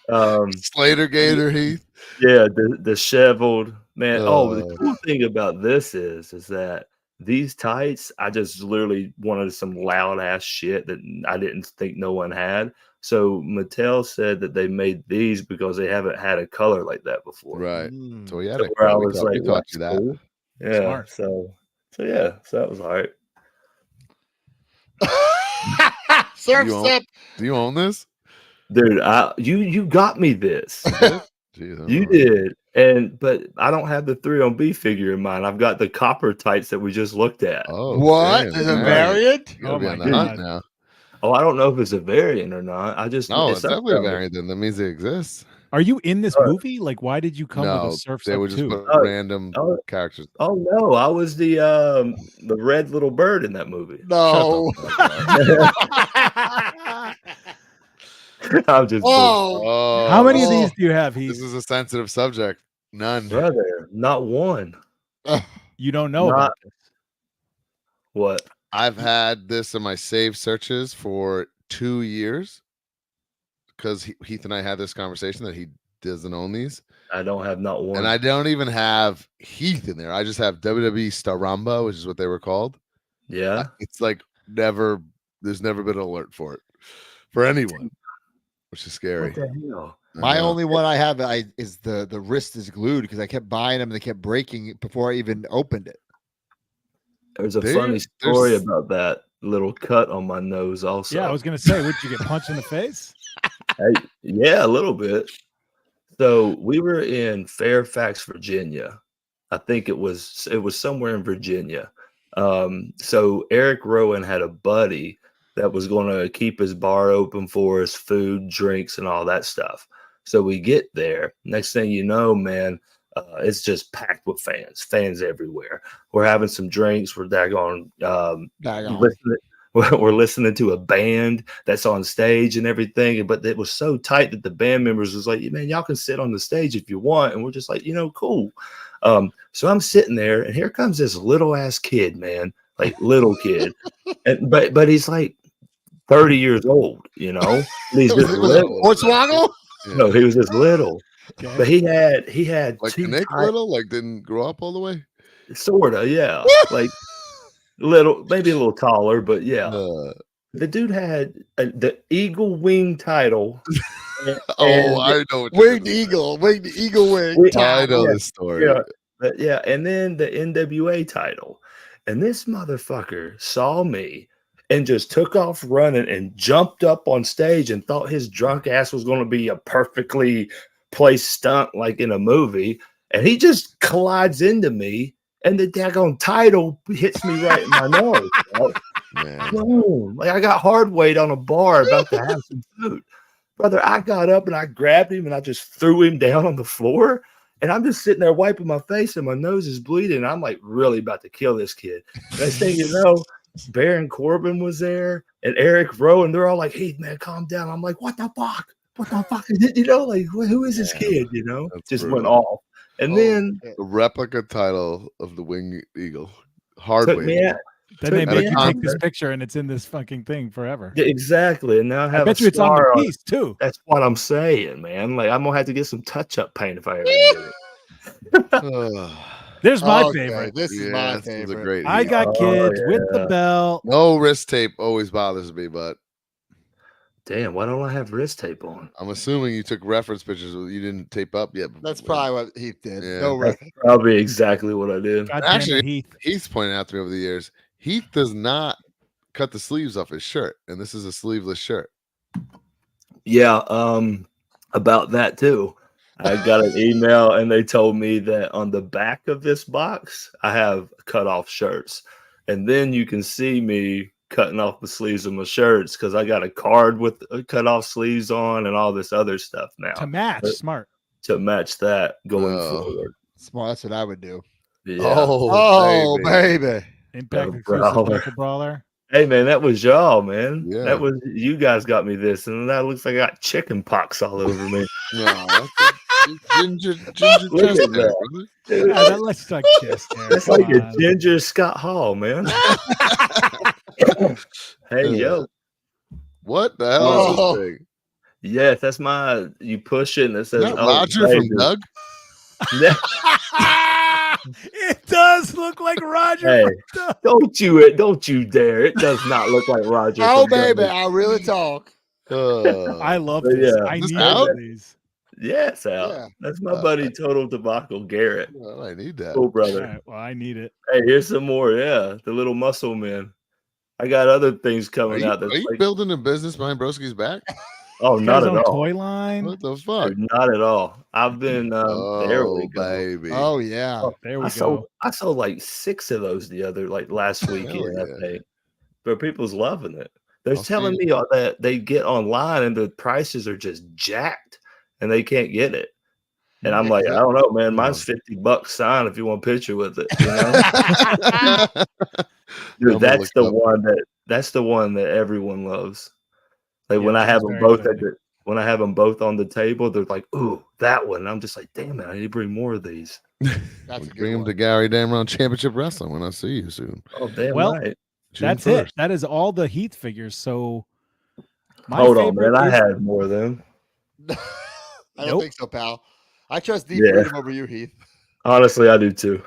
[SPEAKER 8] doing.
[SPEAKER 6] Slater Gator Heath.
[SPEAKER 8] Yeah, the disheveled man. The
[SPEAKER 6] Oh.
[SPEAKER 8] cool thing about this is that these tights, I just literally wanted some loud ass shit that I didn't think no one had. So Mattel said that they made these because they haven't had a color like that before.
[SPEAKER 6] Right. So we had
[SPEAKER 8] So
[SPEAKER 6] a
[SPEAKER 8] where I
[SPEAKER 6] we
[SPEAKER 8] was
[SPEAKER 6] taught- we
[SPEAKER 8] like,
[SPEAKER 6] taught
[SPEAKER 8] "Well,
[SPEAKER 6] you
[SPEAKER 8] that's
[SPEAKER 6] that."
[SPEAKER 8] cool." Yeah.
[SPEAKER 6] Smart.
[SPEAKER 8] So that was all right.
[SPEAKER 6] Surf's up. Do you own this?
[SPEAKER 8] Dude, you got me this.
[SPEAKER 6] Jeez,
[SPEAKER 8] You did. But I don't have the 3 on B figure in mine. I've got the copper tights that we just looked at.
[SPEAKER 6] Oh,
[SPEAKER 14] What? There's a variant?
[SPEAKER 6] You gotta
[SPEAKER 14] Oh
[SPEAKER 6] be
[SPEAKER 14] my
[SPEAKER 6] on the hunt
[SPEAKER 14] God.
[SPEAKER 6] now.
[SPEAKER 8] Oh, I don't know if it's a variant or not. I just
[SPEAKER 6] No, it's
[SPEAKER 8] up
[SPEAKER 6] definitely a
[SPEAKER 8] there.
[SPEAKER 6] variant. Then that means it exists.
[SPEAKER 13] Are you in this movie? Like, why did you come with
[SPEAKER 6] No,
[SPEAKER 13] a Surf's
[SPEAKER 6] they
[SPEAKER 13] Up
[SPEAKER 6] would just
[SPEAKER 13] too?
[SPEAKER 6] put random characters.
[SPEAKER 8] Oh no, I was the red little bird in that movie.
[SPEAKER 14] No.
[SPEAKER 8] I'm just
[SPEAKER 6] Oh,
[SPEAKER 13] How many of these do you have?
[SPEAKER 6] This is a sensitive subject. None.
[SPEAKER 8] brother, not one.
[SPEAKER 13] You don't know about this.
[SPEAKER 8] What?
[SPEAKER 6] I've had this in my saved searches for 2 years because Heath and I had this conversation that he doesn't own these.
[SPEAKER 8] I don't have not one.
[SPEAKER 6] And I don't even have Heath in there. I just have WWE Staramba, which is what they were called.
[SPEAKER 8] Yeah.
[SPEAKER 6] It's like there's never been an alert for it for anyone, which is scary.
[SPEAKER 8] What the hell?
[SPEAKER 14] My only one I have is the wrist is glued because I kept buying them and they kept breaking before I even opened it.
[SPEAKER 8] There's a
[SPEAKER 6] There-
[SPEAKER 8] funny story
[SPEAKER 6] there's-
[SPEAKER 8] about that little cut on my nose also.
[SPEAKER 13] Yeah, I was gonna say, would you get punched in the face?
[SPEAKER 8] Yeah, a little bit. So we were in Fairfax, Virginia. I think it was somewhere in Virginia. So Eric Rowan had a buddy that was going to keep his bar open for us, food, drinks, and all that stuff. So we get there. Next thing you know, man, it's just packed with fans everywhere. We're having some drinks. We're we're listening to a band that's on stage and everything. But it was so tight that the band members was like, man, y'all can sit on the stage if you want. And we're just like, cool. So I'm sitting there and here comes this little ass kid, man, like little kid. But he's like 30 years old, He's just little.
[SPEAKER 14] Hornswoggle?
[SPEAKER 8] No, he was just little. But he had
[SPEAKER 6] Like
[SPEAKER 8] two
[SPEAKER 6] Nick
[SPEAKER 8] tight-
[SPEAKER 6] Little, like didn't grow up all the way.
[SPEAKER 8] sorta, yeah. Like little, maybe a little taller, but yeah. The dude had the Eagle Wing title.
[SPEAKER 6] I know. What
[SPEAKER 14] Winged eagle, wing.
[SPEAKER 6] I know this story.
[SPEAKER 8] Yeah, and then the NWA title. And this motherfucker saw me and just took off running and jumped up on stage and thought his drunk ass was going to be a perfectly placed stunt like in a movie. And he just collides into me, and the daggone title hits me right in my nose. Boom. Like I got hard weight on a bar about to have some food. Brother, I got up and I grabbed him and I just threw him down on the floor. And I'm just sitting there wiping my face and my nose is bleeding. And I'm like really about to kill this kid. Next thing you know, Baron Corbin was there and Eric Rowan. They're all like, hey, man, calm down. I'm like, what the fuck? What the fuck is it? Like, who is this kid?
[SPEAKER 6] That's
[SPEAKER 8] Just
[SPEAKER 6] brutal.
[SPEAKER 8] went off. And then
[SPEAKER 6] the replica title of the Winged Eagle hard
[SPEAKER 8] Took
[SPEAKER 6] way.
[SPEAKER 8] me out.
[SPEAKER 13] Then they
[SPEAKER 8] Took
[SPEAKER 13] make
[SPEAKER 8] me
[SPEAKER 13] you
[SPEAKER 8] out,
[SPEAKER 13] take this
[SPEAKER 8] man.
[SPEAKER 13] picture, and it's in this fucking thing forever.
[SPEAKER 8] Yeah, exactly. And now I have
[SPEAKER 13] bet
[SPEAKER 8] a
[SPEAKER 13] you it's on the
[SPEAKER 8] scar
[SPEAKER 13] piece too.
[SPEAKER 8] That's what I'm saying, man. Like I'm gonna have to get some touch-up paint if I ever get it.
[SPEAKER 13] There's my
[SPEAKER 6] Okay,
[SPEAKER 13] favorite.
[SPEAKER 6] This is my favorite. Great
[SPEAKER 13] I
[SPEAKER 6] Heath.
[SPEAKER 13] got kids with the belt.
[SPEAKER 6] No wrist tape always bothers me, but
[SPEAKER 8] damn, why don't I have wrist tape on?
[SPEAKER 6] I'm assuming you took reference pictures. You didn't tape up yet.
[SPEAKER 14] That's probably what Heath did.
[SPEAKER 6] Yeah.
[SPEAKER 14] No
[SPEAKER 8] That's probably exactly what I did.
[SPEAKER 6] Actually, Heath's pointed out to me over the years. Heath does not cut the sleeves off his shirt, and this is a sleeveless shirt.
[SPEAKER 8] Yeah, about that too. I got an email and they told me that on the back of this box, I have cut off shirts. And then you can see me cutting off the sleeves of my shirts because I got a card with cut off sleeves on and all this other stuff now.
[SPEAKER 13] To match, smart.
[SPEAKER 8] To match that going forward.
[SPEAKER 14] Smart. That's what I would do.
[SPEAKER 8] Yeah.
[SPEAKER 14] Oh, baby.
[SPEAKER 13] Impact
[SPEAKER 8] Yeah,
[SPEAKER 13] exclusive
[SPEAKER 8] brawler.
[SPEAKER 13] local brawler.
[SPEAKER 8] Hey man, that was y'all, man.
[SPEAKER 6] Yeah.
[SPEAKER 8] That was you guys got me this, and that looks like I got chicken pox all over me.
[SPEAKER 6] No, ginger
[SPEAKER 8] Look
[SPEAKER 6] chest
[SPEAKER 8] at
[SPEAKER 6] hair,
[SPEAKER 8] that.
[SPEAKER 6] brother.
[SPEAKER 8] Dude,
[SPEAKER 13] Yeah, that looks like chest hair.
[SPEAKER 8] That's
[SPEAKER 13] Come
[SPEAKER 8] like a
[SPEAKER 13] on.
[SPEAKER 8] ginger Scott Hall, man. Hey yo,
[SPEAKER 6] What the hell is this thing?
[SPEAKER 8] yes, that's my. You push it and it says
[SPEAKER 6] Is that
[SPEAKER 8] oh,
[SPEAKER 6] Roger from
[SPEAKER 8] baby.
[SPEAKER 6] Doug?
[SPEAKER 8] Yeah.
[SPEAKER 13] It does look like Roger.
[SPEAKER 8] Hey,
[SPEAKER 13] from Doug.
[SPEAKER 8] don't you dare! It does not look like Roger.
[SPEAKER 14] Oh,
[SPEAKER 8] from Doug.
[SPEAKER 14] baby. I really talk.
[SPEAKER 13] I love
[SPEAKER 8] But
[SPEAKER 13] this.
[SPEAKER 8] yeah.
[SPEAKER 13] I
[SPEAKER 6] Is this
[SPEAKER 13] need
[SPEAKER 6] out?
[SPEAKER 13] one of these.
[SPEAKER 8] Yeah, it's out.
[SPEAKER 14] Yeah.
[SPEAKER 8] That's my buddy Total Debacle Garrett.
[SPEAKER 6] Well, I need that.
[SPEAKER 8] Cool
[SPEAKER 13] All
[SPEAKER 8] brother.
[SPEAKER 13] right, well, I need it.
[SPEAKER 8] Hey, here's some more. Yeah, the little muscle man. I got other things
[SPEAKER 6] Are
[SPEAKER 8] coming
[SPEAKER 6] you,
[SPEAKER 8] out. That's
[SPEAKER 6] are you
[SPEAKER 8] like,
[SPEAKER 6] building a business behind Broski's back?
[SPEAKER 8] oh,
[SPEAKER 13] He's
[SPEAKER 8] not
[SPEAKER 13] got his
[SPEAKER 8] at
[SPEAKER 13] own
[SPEAKER 8] all.
[SPEAKER 13] toy line.
[SPEAKER 6] What the fuck?
[SPEAKER 8] Dude, not at all. I've been. there we
[SPEAKER 6] Oh,
[SPEAKER 8] go.
[SPEAKER 6] baby.
[SPEAKER 14] Oh, yeah.
[SPEAKER 13] There we
[SPEAKER 8] I
[SPEAKER 13] go.
[SPEAKER 8] sold like 6 of those last weekend.
[SPEAKER 6] yeah.
[SPEAKER 8] I think, but people's loving it. They're
[SPEAKER 6] I'll
[SPEAKER 8] telling
[SPEAKER 6] see.
[SPEAKER 8] me that they get online and the prices are just jacked, and they can't get it. And I'm like, I don't know, man. Mine's $50 sign if you want a picture with it. You know? Dude,
[SPEAKER 6] I'm gonna
[SPEAKER 8] that's
[SPEAKER 6] look
[SPEAKER 8] the
[SPEAKER 6] up.
[SPEAKER 8] one that's the one that everyone loves. Like
[SPEAKER 13] Yeah,
[SPEAKER 8] when I
[SPEAKER 13] that
[SPEAKER 8] have
[SPEAKER 13] was
[SPEAKER 8] them
[SPEAKER 13] very
[SPEAKER 8] both when I have them both on the table, they're like, "Ooh, that one." And I'm just like, "Damn it, I need to bring more of these."
[SPEAKER 14] That's a
[SPEAKER 6] Bring
[SPEAKER 14] good
[SPEAKER 6] him
[SPEAKER 14] one.
[SPEAKER 6] to Gary Damron Championship Wrestling when I see you soon.
[SPEAKER 8] Oh, damn
[SPEAKER 13] Well,
[SPEAKER 8] right.
[SPEAKER 6] June
[SPEAKER 13] That's
[SPEAKER 6] 1st.
[SPEAKER 13] it. That is all the Heath figures. So my
[SPEAKER 8] Hold on,
[SPEAKER 13] favorite
[SPEAKER 8] man. I
[SPEAKER 13] is-
[SPEAKER 8] had more of them.
[SPEAKER 14] I don't
[SPEAKER 13] Nope.
[SPEAKER 14] think so, pal. I trust Deep
[SPEAKER 8] Yeah.
[SPEAKER 14] Freedom over you, Heath.
[SPEAKER 8] Honestly, I do too.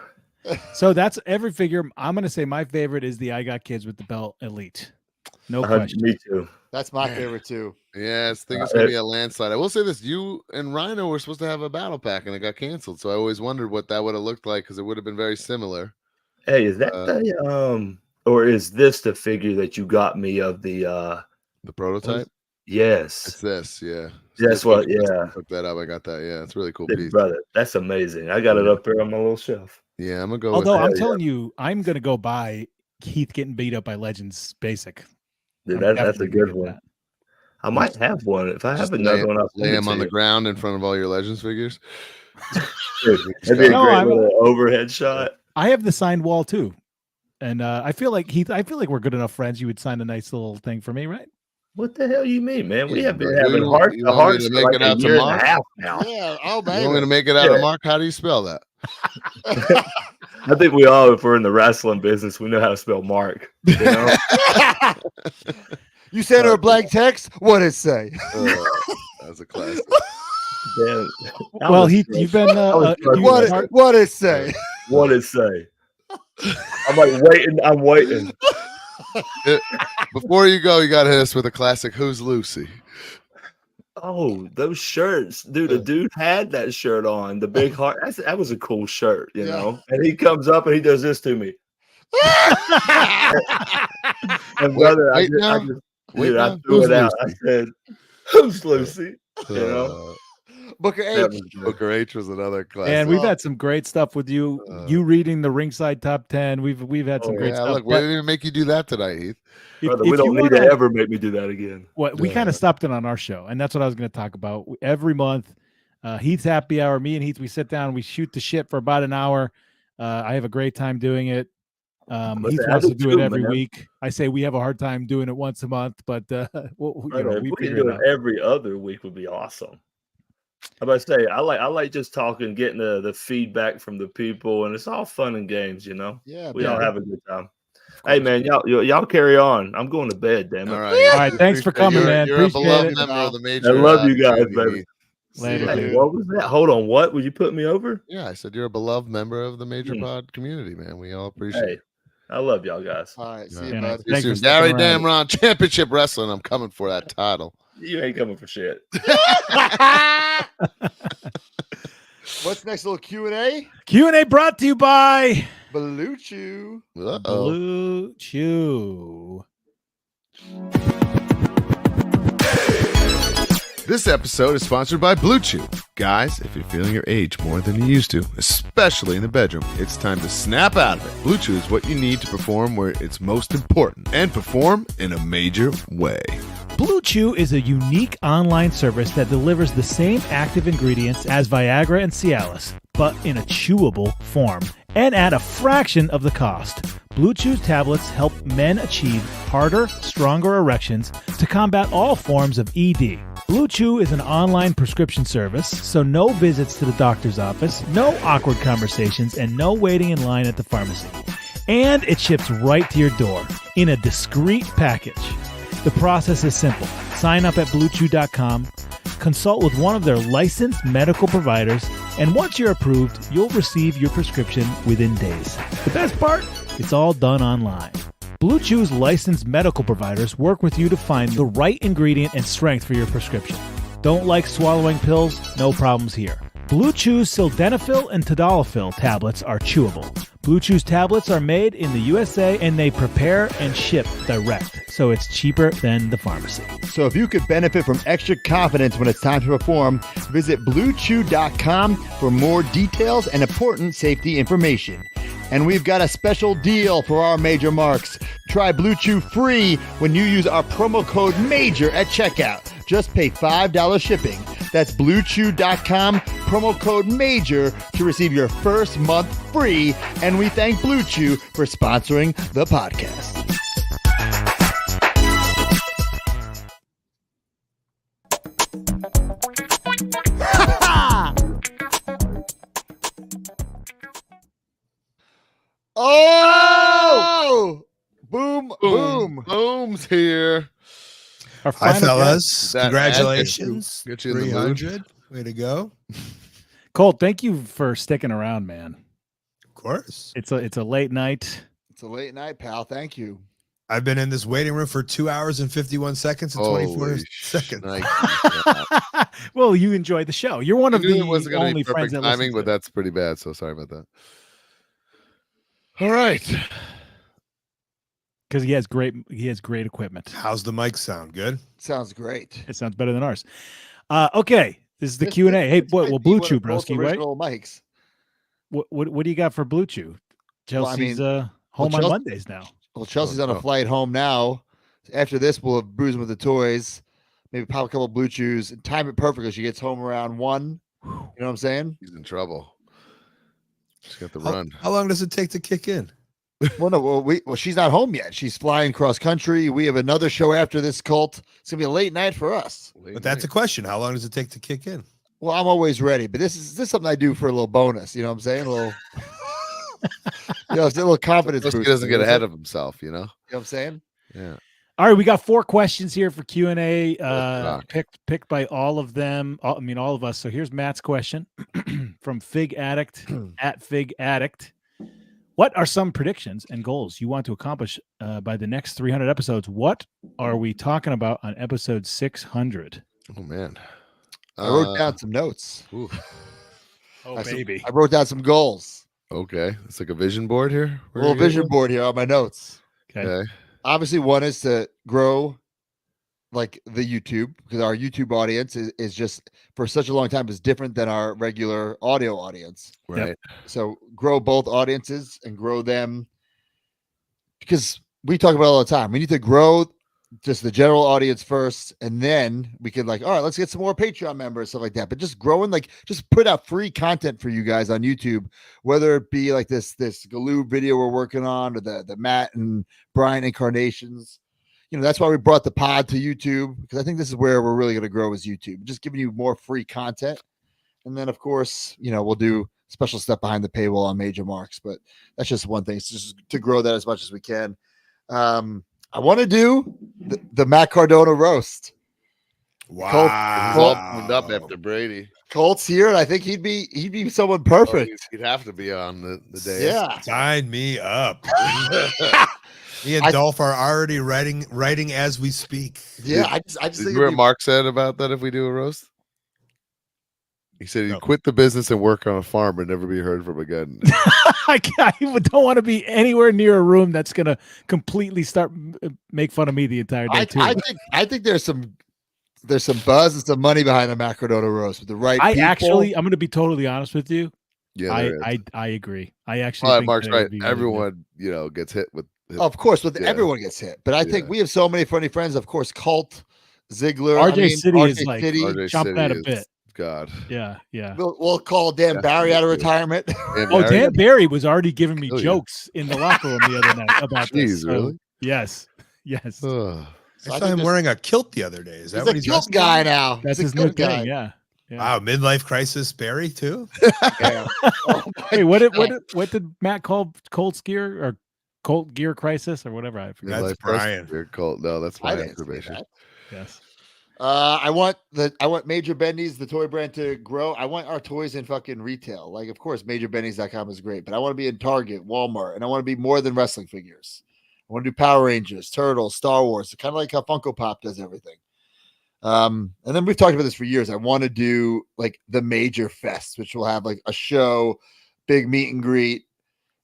[SPEAKER 13] So that's every figure. I'm gonna say my favorite is the I Got Kids with the Belt Elite. No question.
[SPEAKER 8] Me too.
[SPEAKER 14] That's my favorite, too.
[SPEAKER 6] Yeah, I think it's gonna be a landslide. I will say this: you and Rhino were supposed to have a battle pack, and it got canceled. So I always wondered what that would have looked like because it would have been very similar.
[SPEAKER 8] Hey, is that the or is this the figure that you got me of the
[SPEAKER 6] prototype?
[SPEAKER 8] Yes.
[SPEAKER 6] It's this, yeah.
[SPEAKER 8] That's what, yeah.
[SPEAKER 6] Look that up. I got that. Yeah, it's a really cool
[SPEAKER 8] Big
[SPEAKER 6] piece.
[SPEAKER 8] brother. That's amazing. I got it up there on my little shelf.
[SPEAKER 6] Yeah, I'm gonna go.
[SPEAKER 13] Although
[SPEAKER 6] with
[SPEAKER 13] I'm
[SPEAKER 6] that.
[SPEAKER 13] telling you, I'm gonna go buy Heath getting beat up by Legends Basic.
[SPEAKER 8] Dude,
[SPEAKER 13] I'm
[SPEAKER 8] that's a
[SPEAKER 13] definitely gonna
[SPEAKER 8] good
[SPEAKER 13] get
[SPEAKER 8] one.
[SPEAKER 13] that.
[SPEAKER 8] I might have one. If I have
[SPEAKER 6] Just
[SPEAKER 8] another one, I'll
[SPEAKER 6] lay
[SPEAKER 8] send it
[SPEAKER 6] him
[SPEAKER 8] to
[SPEAKER 6] on the
[SPEAKER 8] you.
[SPEAKER 6] ground in front of all your Legends figures.
[SPEAKER 8] Dude, that'd be a
[SPEAKER 13] No,
[SPEAKER 8] great
[SPEAKER 13] I'm-
[SPEAKER 8] little overhead shot.
[SPEAKER 13] I have the signed wall too, and I feel like Heath. I feel like we're good enough friends. You would sign a nice little thing for me, right?
[SPEAKER 8] What the hell you mean, man? We
[SPEAKER 6] Yeah,
[SPEAKER 8] have been
[SPEAKER 6] but
[SPEAKER 8] having
[SPEAKER 6] you
[SPEAKER 8] heart
[SPEAKER 6] want
[SPEAKER 8] to
[SPEAKER 6] me
[SPEAKER 8] hearts
[SPEAKER 6] to
[SPEAKER 8] for
[SPEAKER 6] make
[SPEAKER 8] like
[SPEAKER 6] it
[SPEAKER 8] a
[SPEAKER 6] out to
[SPEAKER 8] year and a
[SPEAKER 6] Mark?
[SPEAKER 8] half now.
[SPEAKER 14] Yeah. Oh,
[SPEAKER 6] You
[SPEAKER 14] baby.
[SPEAKER 6] want me to make it out
[SPEAKER 8] Yeah.
[SPEAKER 6] of Mark? How do you spell that?
[SPEAKER 8] I think we all, if we're in the wrestling business, we know how to spell Mark. You know?
[SPEAKER 14] You sent her a blank text? What'd it say?
[SPEAKER 6] That's a classic.
[SPEAKER 8] Damn. That
[SPEAKER 13] Well,
[SPEAKER 8] was
[SPEAKER 13] Heath,
[SPEAKER 8] great.
[SPEAKER 13] you've been.
[SPEAKER 8] That was great.
[SPEAKER 14] What'd it say?
[SPEAKER 8] What'd it say? I'm like waiting. I'm waiting.
[SPEAKER 6] Before you go, you got to hit us with a classic. Who's Lucy?
[SPEAKER 8] Oh, those shirts, dude. The dude had that shirt on, the big heart. That was a cool shirt, you know. And he comes up and he does this to me. And brother, I just
[SPEAKER 6] Wait
[SPEAKER 8] I
[SPEAKER 6] now.
[SPEAKER 8] threw
[SPEAKER 6] Who's
[SPEAKER 8] it out.
[SPEAKER 6] Lucy?
[SPEAKER 8] I said, "Who's Lucy?" You know.
[SPEAKER 14] Booker
[SPEAKER 8] That
[SPEAKER 14] H.
[SPEAKER 8] was good.
[SPEAKER 6] Booker H was another classic.
[SPEAKER 13] And we've had some great stuff with you. You reading the Ringside Top 10. We've had some great
[SPEAKER 6] yeah,
[SPEAKER 13] stuff.
[SPEAKER 6] look, we
[SPEAKER 13] but
[SPEAKER 6] didn't even make you do that tonight, Heath.
[SPEAKER 8] Brother,
[SPEAKER 13] if
[SPEAKER 8] we don't
[SPEAKER 13] you
[SPEAKER 8] need
[SPEAKER 13] wanna-
[SPEAKER 8] to ever make me do that again.
[SPEAKER 13] What we kind of stopped it on our show, and that's what I was going to talk about. Every month, Heath's Happy Hour. Me and Heath, we sit down, we shoot the shit for about an hour. I have a great time doing it. Heath
[SPEAKER 8] I
[SPEAKER 13] wants to
[SPEAKER 8] do
[SPEAKER 13] do it
[SPEAKER 8] too,
[SPEAKER 13] every
[SPEAKER 8] man.
[SPEAKER 13] week. I say we have a hard time doing it once a month, but
[SPEAKER 8] Brother,
[SPEAKER 13] we
[SPEAKER 8] if we
[SPEAKER 13] figure
[SPEAKER 8] can do
[SPEAKER 13] it
[SPEAKER 8] it
[SPEAKER 13] out.
[SPEAKER 8] every other week would be awesome. I about to say I like just talking, getting the feedback from the people, and it's all fun and games, you know.
[SPEAKER 14] Yeah,
[SPEAKER 8] we all
[SPEAKER 14] baby.
[SPEAKER 8] have a good time. Hey man, y'all carry on. I'm going to bed, damn it.
[SPEAKER 6] All right.
[SPEAKER 13] All right, thanks for coming, man.
[SPEAKER 6] You're a
[SPEAKER 13] Appreciate
[SPEAKER 6] beloved
[SPEAKER 13] it.
[SPEAKER 6] member of the major.
[SPEAKER 8] I love you guys,
[SPEAKER 6] community.
[SPEAKER 8] baby.
[SPEAKER 13] Later,
[SPEAKER 8] Hey,
[SPEAKER 13] dude.
[SPEAKER 8] what was that? Hold on, what? Would you put me over?
[SPEAKER 6] Yeah, I said you're a beloved member of the major pod community, man. We all appreciate
[SPEAKER 8] Hey,
[SPEAKER 6] it.
[SPEAKER 8] I love y'all guys.
[SPEAKER 14] All right, see
[SPEAKER 6] All
[SPEAKER 14] you,
[SPEAKER 6] right.
[SPEAKER 14] bud.
[SPEAKER 6] See you
[SPEAKER 13] Thanks for
[SPEAKER 6] soon.
[SPEAKER 13] sticking
[SPEAKER 6] Gary
[SPEAKER 13] around.
[SPEAKER 6] Damron, Championship Wrestling. I'm coming for that title.
[SPEAKER 8] You ain't coming for shit.
[SPEAKER 14] What's next? Little Q&A?
[SPEAKER 13] Q&A brought to you by
[SPEAKER 14] Blue Chew.
[SPEAKER 6] Uh-oh.
[SPEAKER 13] Blue Chew.
[SPEAKER 6] This episode is sponsored by Blue Chew. Guys, if you're feeling your age more than you used to, especially in the bedroom, it's time to snap out of it. Blue Chew is what you need to perform where it's most important and perform in a major way.
[SPEAKER 13] Blue Chew is a unique online service that delivers the same active ingredients as Viagra and Cialis, but in a chewable form and at a fraction of the cost. Blue Chew's tablets help men achieve harder, stronger erections to combat all forms of ED. Blue Chew is an online prescription service, so no visits to the doctor's office, no awkward conversations, and no waiting in line at the pharmacy. And it ships right to your door in a discreet package. The process is simple. Sign up at BlueChew.com, consult with one of their licensed medical providers, and once you're approved, you'll receive your prescription within days. The best part? It's all done online. Blue Chew's licensed medical providers work with you to find the right ingredient and strength for your prescription. Don't like swallowing pills? No problems here. Blue Chew's sildenafil and tadalafil tablets are chewable. Blue Chew's tablets are made in the USA and they prepare and ship direct, so it's cheaper than the pharmacy.
[SPEAKER 14] So if you could benefit from extra confidence when it's time to perform, visit BlueChew.com for more details and important safety information. And we've got a special deal for our major marks. Try Blue Chew free when you use our promo code MAJOR at checkout. Just pay $5 shipping. That's BlueChew.com, promo code MAJOR to receive your first month free. And we thank Blue Chew for sponsoring the podcast. Oh! Boom, boom.
[SPEAKER 6] Boom's here.
[SPEAKER 13] Our
[SPEAKER 10] Hi,
[SPEAKER 13] final
[SPEAKER 10] fellas.
[SPEAKER 6] guest. That
[SPEAKER 10] Congratulations.
[SPEAKER 6] get you in the mood.
[SPEAKER 10] 300. Way to go.
[SPEAKER 13] Colt, thank you for sticking around, man.
[SPEAKER 10] Of course.
[SPEAKER 13] It's a late night.
[SPEAKER 14] It's a late night, pal. Thank you.
[SPEAKER 10] I've been in this waiting room for 2 hours and 51 seconds and 24
[SPEAKER 6] Holy
[SPEAKER 10] seconds.
[SPEAKER 6] shnikes.
[SPEAKER 13] Well, you enjoyed the show. You're one
[SPEAKER 6] I
[SPEAKER 13] of
[SPEAKER 6] knew
[SPEAKER 13] the
[SPEAKER 6] it wasn't gonna
[SPEAKER 13] only
[SPEAKER 6] be perfect
[SPEAKER 13] friends that
[SPEAKER 6] timing,
[SPEAKER 13] listen
[SPEAKER 6] but
[SPEAKER 13] to it.
[SPEAKER 6] that's pretty bad. So sorry about that. All right.
[SPEAKER 13] Because he has great equipment.
[SPEAKER 10] How's the mic sound? Good?
[SPEAKER 14] Sounds great.
[SPEAKER 13] It sounds better than ours. Okay, this is the Q&A. Hey, what? Well, Blue Chew, broski, right?
[SPEAKER 14] Original mics.
[SPEAKER 13] What do you got for Blue Chew?
[SPEAKER 14] Well, I
[SPEAKER 13] Chelsea's
[SPEAKER 14] mean,
[SPEAKER 13] home on
[SPEAKER 14] Chelsea-
[SPEAKER 13] Mondays now.
[SPEAKER 14] Well, Chelsea's on a flight home now. After this, we'll have Bruising with the Toys. Maybe pop a couple Blue Chews and time it perfectly. She gets home around 1. You know what I'm saying?
[SPEAKER 6] He's in trouble. She's got the
[SPEAKER 10] How,
[SPEAKER 6] run.
[SPEAKER 10] how long does it take to kick in?
[SPEAKER 14] Well, no, well, she's not home yet. She's flying cross country. We have another show after this, Colt. It's gonna be a late night for us.
[SPEAKER 10] But that's the question. How long does it take to kick in?
[SPEAKER 14] Well, I'm always ready, but this is something I do for a little bonus. You know what I'm saying? A little, it's a little confidence
[SPEAKER 6] He
[SPEAKER 14] boost.
[SPEAKER 6] doesn't get
[SPEAKER 14] You know
[SPEAKER 6] ahead of himself, you know?
[SPEAKER 14] what I'm saying?
[SPEAKER 6] Yeah.
[SPEAKER 13] All right, we got 4 questions here for Q&A,
[SPEAKER 6] rock.
[SPEAKER 13] picked by all of them. All of us. So here's Matt's question from Fig Addict at Fig Addict. What are some predictions and goals you want to accomplish by the next 300 episodes? What are we talking about on episode 600?
[SPEAKER 6] Oh man,
[SPEAKER 14] I wrote down some notes.
[SPEAKER 6] Ooh.
[SPEAKER 13] Oh baby,
[SPEAKER 14] I wrote down some goals.
[SPEAKER 6] Okay, it's like a vision board here.
[SPEAKER 14] A little vision board here on my notes.
[SPEAKER 6] Okay.
[SPEAKER 14] Obviously, one is to grow like the YouTube, because our YouTube audience is just for such a long time is different than our regular audio audience.
[SPEAKER 6] Right.
[SPEAKER 14] So grow both audiences and grow them, because we talk about it all the time. We need to grow just the general audience first, and then we can all right, let's get some more Patreon members, stuff like that. But just growing, just put out free content for you guys on YouTube, whether it be like this Galoo video we're working on, or the Matt and Brian incarnations. That's why we brought the pod to YouTube, because I think this is where we're really going to grow, is YouTube. Just giving you more free content And then, of course, we'll do special stuff behind the paywall on Major Marks, but that's just one thing. It's just to grow that as much as we can. I want to do the Matt Cardona roast.
[SPEAKER 22] Wow.
[SPEAKER 6] He's all tuned up after Brady.
[SPEAKER 14] Colt's here, and I think he'd be someone perfect.
[SPEAKER 6] He'd have to be on the day.
[SPEAKER 14] Yeah.
[SPEAKER 22] Sign me up. Me and Dolph are already writing as we speak.
[SPEAKER 14] Yeah, I just
[SPEAKER 6] Did
[SPEAKER 14] think
[SPEAKER 6] you hear what Mark said about that if we do a roast? He said he'd quit the business and work on a farm and never be heard from again.
[SPEAKER 13] I don't want to be anywhere near a room that's going to completely make fun of me the entire day, too.
[SPEAKER 14] I think there's some buzz and some money behind the Matt Cardona roast with the right people.
[SPEAKER 13] I'm going to be totally honest with you.
[SPEAKER 6] Yeah,
[SPEAKER 13] I agree. I actually think
[SPEAKER 6] Mark's
[SPEAKER 13] that
[SPEAKER 6] right.
[SPEAKER 13] really
[SPEAKER 6] Everyone, gets hit with.
[SPEAKER 14] Of course, everyone gets hit, but I think we have so many funny friends. Of course, Colt, Ziggler,
[SPEAKER 13] City is like
[SPEAKER 6] RJ
[SPEAKER 13] chomping at a bit.
[SPEAKER 6] God.
[SPEAKER 13] Yeah.
[SPEAKER 14] We'll call Dan Barry out of retirement.
[SPEAKER 13] Dan Barry was already giving me jokes in the locker room the other night about this.
[SPEAKER 6] Really?
[SPEAKER 13] Yes.
[SPEAKER 22] I saw him wearing a kilt the other day. Is that
[SPEAKER 14] he's
[SPEAKER 22] what
[SPEAKER 14] a
[SPEAKER 22] he's
[SPEAKER 14] kilt guy now?
[SPEAKER 13] That's
[SPEAKER 14] He's
[SPEAKER 13] his
[SPEAKER 14] a
[SPEAKER 13] new
[SPEAKER 14] kilt guy.
[SPEAKER 13] thing. Yeah.
[SPEAKER 22] Wow, midlife crisis Barry too.
[SPEAKER 14] Yeah.
[SPEAKER 13] Hey, what did Matt call Colt's gear or Colt gear crisis or whatever? I forget.
[SPEAKER 22] That's Brian.
[SPEAKER 6] No, that's my
[SPEAKER 14] I didn't say
[SPEAKER 6] information.
[SPEAKER 14] that.
[SPEAKER 13] Yes.
[SPEAKER 14] I want Major Bendy's, the toy brand, to grow. I want our toys in fucking retail. Like, of course, MajorBendy's.com is great, but I want to be in Target, Walmart, and I want to be more than wrestling figures. I want to do Power Rangers, Turtles, Star Wars, kind of like how Funko Pop does everything. And then we've talked about this for years. I want to do like the Major Fest, which will have like a show, big meet and greet.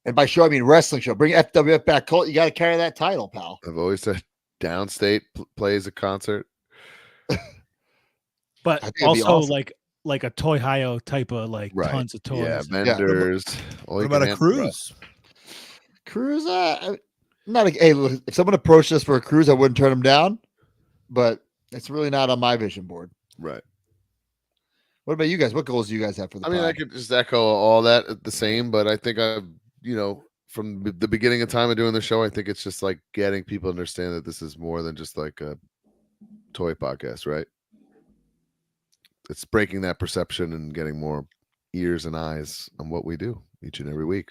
[SPEAKER 14] And by show, I mean wrestling show. Bring FWF back. Colt, you got to carry that title, pal.
[SPEAKER 6] I've always said Downstate plays a concert.
[SPEAKER 13] But also awesome. like a Toy Hio type of tons of toys.
[SPEAKER 6] Yeah, vendors.
[SPEAKER 22] What about a cruise?
[SPEAKER 14] Cruise? Hey, look, if someone approached us for a cruise, I wouldn't turn them down. But it's really not on my vision board.
[SPEAKER 6] Right.
[SPEAKER 14] What about you guys? What goals do you guys have for the pod?
[SPEAKER 6] I could just echo all that the same, but I think from the beginning of time of doing the show, I think it's just like getting people to understand that this is more than just like a toy podcast, right? It's breaking that perception and getting more ears and eyes on what we do each and every week.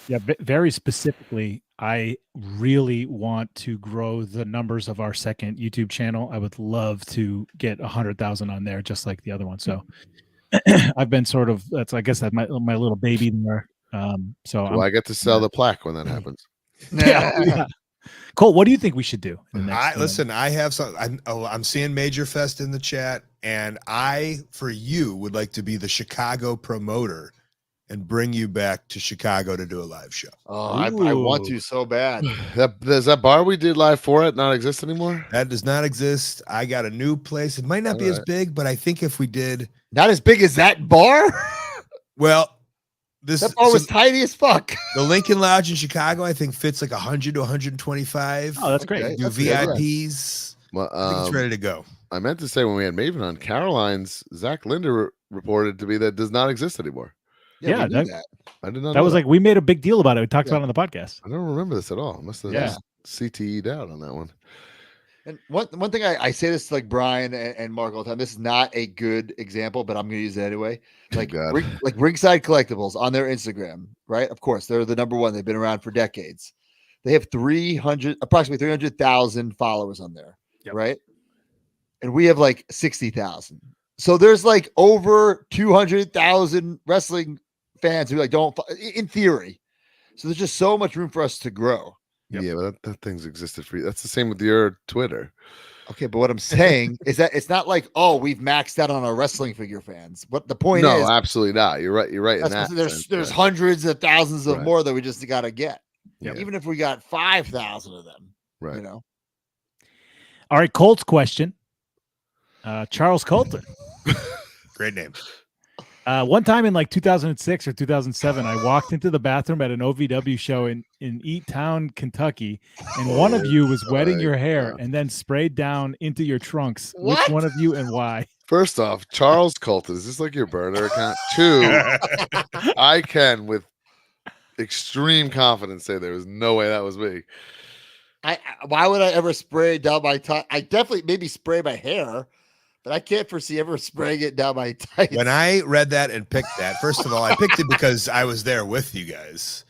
[SPEAKER 13] Yeah, very specifically, I really want to grow the numbers of our second YouTube channel. I would love to get 100,000 on there, just like the other one. So I've been I guess that's my little baby there. So
[SPEAKER 6] I get to sell the plaque when that happens.
[SPEAKER 13] Yeah. Colt, what do you think we should do?
[SPEAKER 22] Listen, I have some. I'm seeing Major Fest in the chat, and I, for you, would like to be the Chicago promoter and bring you back to Chicago to do a live show.
[SPEAKER 14] Oh, I want to so bad.
[SPEAKER 6] Does that bar we did live for it not exist anymore?
[SPEAKER 22] That does not exist. I got a new place. It might not be as big, but I think if we did,
[SPEAKER 14] not as big as that bar.
[SPEAKER 22] Well,
[SPEAKER 14] that bar was tiny as fuck.
[SPEAKER 22] The Lincoln Lodge in Chicago, I think, fits like 100 to 125.
[SPEAKER 13] Oh, that's great.
[SPEAKER 22] Do VIPs.
[SPEAKER 6] Well,
[SPEAKER 22] I think it's ready to go.
[SPEAKER 6] I meant to say when we had Maven on, Caroline's Zach Linder reported to me that does not exist anymore.
[SPEAKER 13] Yeah,
[SPEAKER 6] I did not.
[SPEAKER 13] That was like we made a big deal about it. We talked about it on the podcast.
[SPEAKER 6] I don't remember this at all. Must have CTE'd out on that one.
[SPEAKER 14] And one thing I say this to like Brian and Mark all the time. This is not a good example, but I'm going to use it anyway. Like Ringside Collectibles on their Instagram, right? Of course, they're the number one. They've been around for decades. They have approximately 300,000 followers on there, right? And we have like 60,000. So there's like over 200,000 wrestling fans who don't, in theory. So there's just so much room for us to grow.
[SPEAKER 6] Yeah, but that thing's existed for you. That's the same with your Twitter.
[SPEAKER 14] Okay, but what I'm saying is that it's not like, oh, we've maxed out on our wrestling figure fans. But the point is,
[SPEAKER 6] no, absolutely not. You're right. You're right. In that
[SPEAKER 14] there's hundreds of thousands of more that we just got to get. Even if we got 5,000 of them,
[SPEAKER 6] right?
[SPEAKER 14] All
[SPEAKER 13] right, Colt's question. Charles Colton.
[SPEAKER 22] Great name.
[SPEAKER 13] One time in like 2006 or 2007, I walked into the bathroom at an OVW show in Eaton, Kentucky, and one of you was wetting your hair and then sprayed down into your trunks.
[SPEAKER 14] What?
[SPEAKER 13] Which one of you and why?
[SPEAKER 6] First off, Charles Colton, is this like your burner account? 2, I can with extreme confidence say there was no way that was me.
[SPEAKER 14] Why would I ever spray down my tongue? I definitely maybe spray my hair, but I can't foresee ever spraying it down my tights.
[SPEAKER 22] When I read that and picked that, first of all, I picked it because I was there with you guys.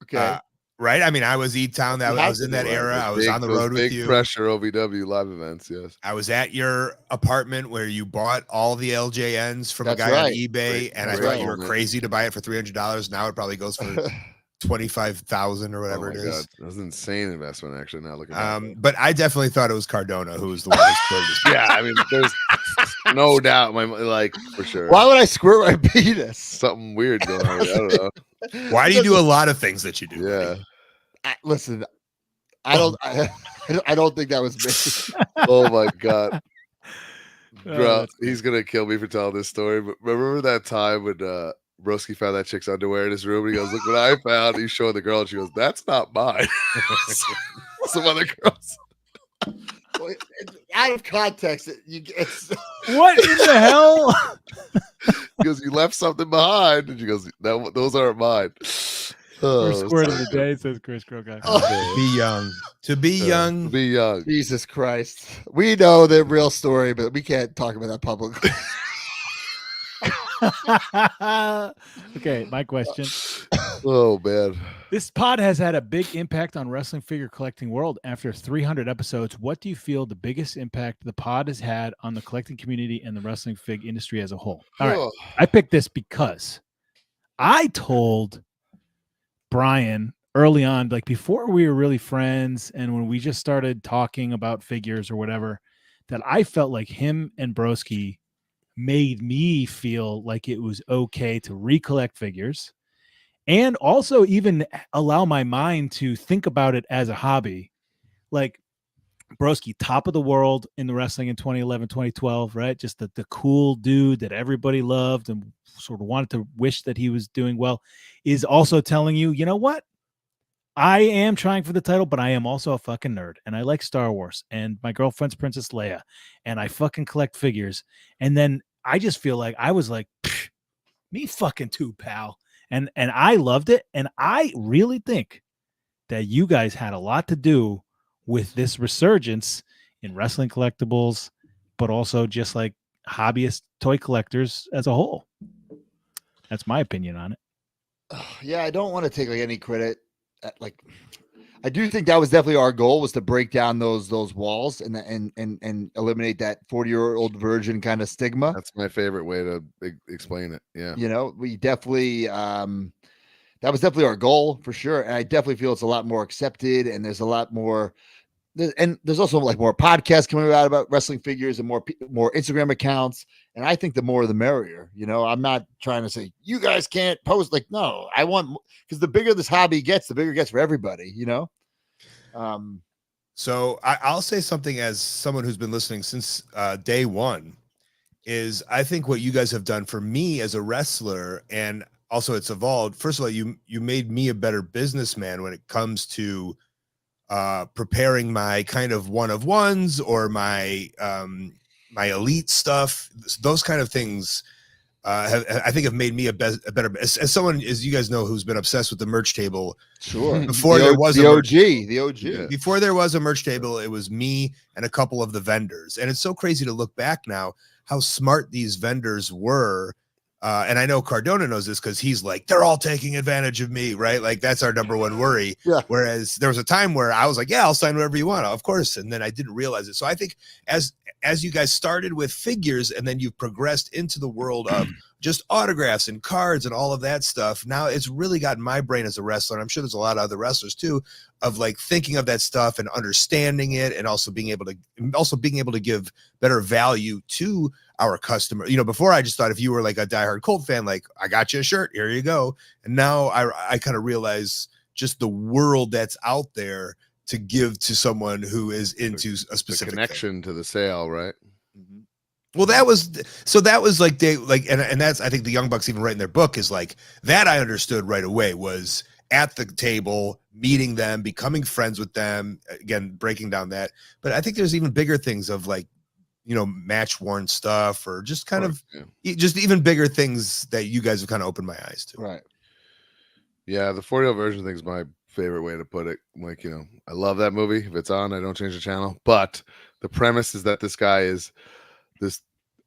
[SPEAKER 14] Okay.
[SPEAKER 22] Right? I mean, I was E-Town. I was in that era. I was on the road with you.
[SPEAKER 6] Pressure OVW live events, yes.
[SPEAKER 22] I was at your apartment where you bought all the LJNs from a guy on eBay, and I thought you were crazy to buy it for $300. Now it probably goes for $25,000 or whatever it is.
[SPEAKER 6] God. That was an insane investment, actually. Now looking back.
[SPEAKER 22] But I definitely thought it was Cardona who was the one who squirted his
[SPEAKER 6] Yeah, I mean, there's no doubt, for sure.
[SPEAKER 14] Why would I squirt my penis?
[SPEAKER 6] Something weird going on. I don't know.
[SPEAKER 22] Why do you do a lot of things that you do?
[SPEAKER 6] Yeah.
[SPEAKER 14] Listen, I don't think that was me.
[SPEAKER 6] Oh my God. Bro,
[SPEAKER 13] that's
[SPEAKER 6] he's gonna kill me for telling this story. But remember that time when Broski found that chick's underwear in his room and he goes, "Look what I found." He's showing the girl and she goes, "That's not mine." Some other girls.
[SPEAKER 14] Out of context,
[SPEAKER 13] what in the hell?
[SPEAKER 6] He goes, "You left something behind," and she goes, "No, those aren't mine."
[SPEAKER 13] First squirt of the day, says Chris Croker.
[SPEAKER 22] Be young. To be young.
[SPEAKER 6] To be young.
[SPEAKER 14] Jesus Christ. We know the real story, but we can't talk about that publicly.
[SPEAKER 13] Okay, my question.
[SPEAKER 6] Oh man.
[SPEAKER 13] This pod has had a big impact on wrestling figure collecting world. After 300 episodes, what do you feel the biggest impact the pod has had on the collecting community and the wrestling fig industry as a whole? All right. I picked this because I told Brian early on, like before we were really friends and when we just started talking about figures or whatever, that I felt like him and Broski made me feel like it was okay to recollect figures and also even allow my mind to think about it as a hobby. Like Broski, top of the world in the wrestling in 2011, 2012, right? Just the cool dude that everybody loved and sort of wanted to wish that he was doing well, is also telling you, you know what? I am trying for the title, but I am also a fucking nerd and I like Star Wars and my girlfriend's Princess Leia and I fucking collect figures. And then I just feel like I was like, me fucking too, pal. And I loved it. And I really think that you guys had a lot to do with this resurgence in wrestling collectibles, but also just like hobbyist toy collectors as a whole. That's my opinion on it.
[SPEAKER 14] Yeah, I don't want to take like any credit. Like, I do think that was definitely our goal, was to break down those walls and eliminate that 40-year-old virgin kind of stigma.
[SPEAKER 6] That's my favorite way to explain it. Yeah,
[SPEAKER 14] you know, we definitely that was definitely our goal for sure, and I definitely feel it's a lot more accepted, and there's a lot more. And there's also like more podcasts coming out about wrestling figures and more Instagram accounts. And I think the more the merrier. You know, I'm not trying to say you guys can't post. Like, no, I want, because the bigger this hobby gets, the bigger it gets for everybody, you know?
[SPEAKER 22] So I'll say something as someone who's been listening since day one, is I think what you guys have done for me as a wrestler, and also it's evolved. First of all, you made me a better businessman when it comes to preparing my kind of one-of-ones or my my elite stuff. Those kind of things I think have made me a better, as someone, as you guys know, who's been obsessed with the merch table.
[SPEAKER 14] Sure.
[SPEAKER 22] Before
[SPEAKER 14] there was the OG.
[SPEAKER 22] Yeah. Before there was a merch table, it was me and a couple of the vendors. And it's so crazy to look back now how smart these vendors were. And I know Cardona knows this because he's like, they're all taking advantage of me, right? Like, that's our number one worry.
[SPEAKER 14] Yeah.
[SPEAKER 22] Whereas there was a time where I was like, yeah, I'll sign whatever you want, of course. And then I didn't realize it. So I think as you guys started with figures and then you've progressed into the world of just autographs and cards and all of that stuff, now it's really gotten my brain as a wrestler, and I'm sure there's a lot of other wrestlers too, of like thinking of that stuff and understanding it, and also being able to give better value to our customer. You know, before I just thought if you were like a diehard Colt fan, like, I got you a shirt, here you go. And now I kind of realize just the world that's out there to give to someone who is into a specific
[SPEAKER 6] connection to the sale, right?
[SPEAKER 22] Well, that was like they like, and that's, I think the Young Bucks even write in their book is like that. I understood right away was at the table, meeting them, becoming friends with them, again, breaking down that. But I think there's even bigger things of like, you know, match worn stuff or just kind of just even bigger things that you guys have kind of opened my eyes to.
[SPEAKER 14] Right.
[SPEAKER 6] Yeah. The 40 version thing is my favorite way to put it. Like, you know, I love that movie. If it's on, I don't change the channel. But the premise is that this guy is this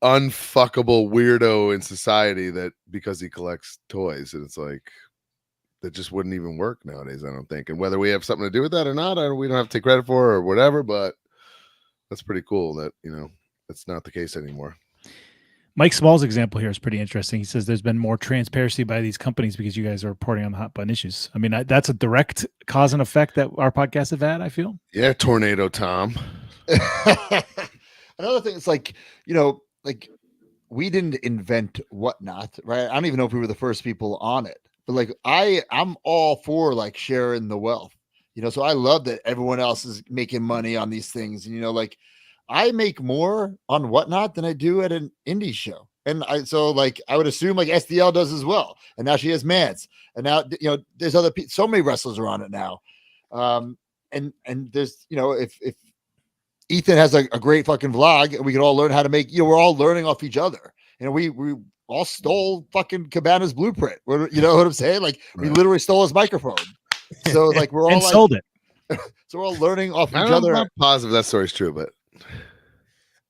[SPEAKER 6] unfuckable weirdo in society that because he collects toys, and it's like that just wouldn't even work nowadays, I don't think. And whether we have something to do with that or not, we don't have to take credit for or whatever, but that's pretty cool that, that's not the case anymore.
[SPEAKER 13] Mike Small's example here is pretty interesting. He says there's been more transparency by these companies because you guys are reporting on the hot button issues. I mean, that's a direct cause and effect that our podcasts have had, I feel.
[SPEAKER 6] Yeah, Tornado Tom.
[SPEAKER 14] Another thing, it's like, like we didn't invent Whatnot, right? I don't even know if we were the first people on it, but like I'm all for like sharing the wealth, so I love that everyone else is making money on these things. And, like I make more on Whatnot than I do at an indie show. And I would assume like SDL does as well. And now she has Mance. And now, there's other people, so many wrestlers are on it now. And there's, if Ethan has a great fucking vlog and we can all learn how to make, we're all learning off each other. We all stole fucking Cabana's blueprint. You know what I'm saying? Like we literally stole his microphone. So like we're all
[SPEAKER 13] sold it.
[SPEAKER 14] So we're all learning off each
[SPEAKER 6] I'm
[SPEAKER 14] other.
[SPEAKER 6] not positive that story's true, but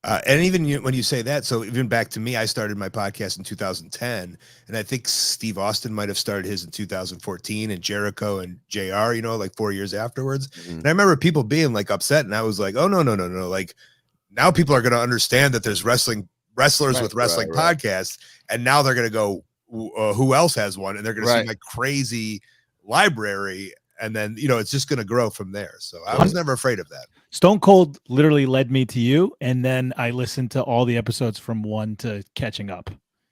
[SPEAKER 22] and even when you say that, so even back to me, I started my podcast in 2010, and I think Steve Austin might have started his in 2014, and Jericho and JR, like 4 years afterwards. And I remember people being like upset, and I was like, oh no, like now people are going to understand that there's wrestlers with wrestling podcasts, and now they're going to go, who else has one? And they're going to see my crazy library. And then, it's just going to grow from there. So I was never afraid of that.
[SPEAKER 13] Stone Cold literally led me to you. And then I listened to all the episodes from 1 to catching up.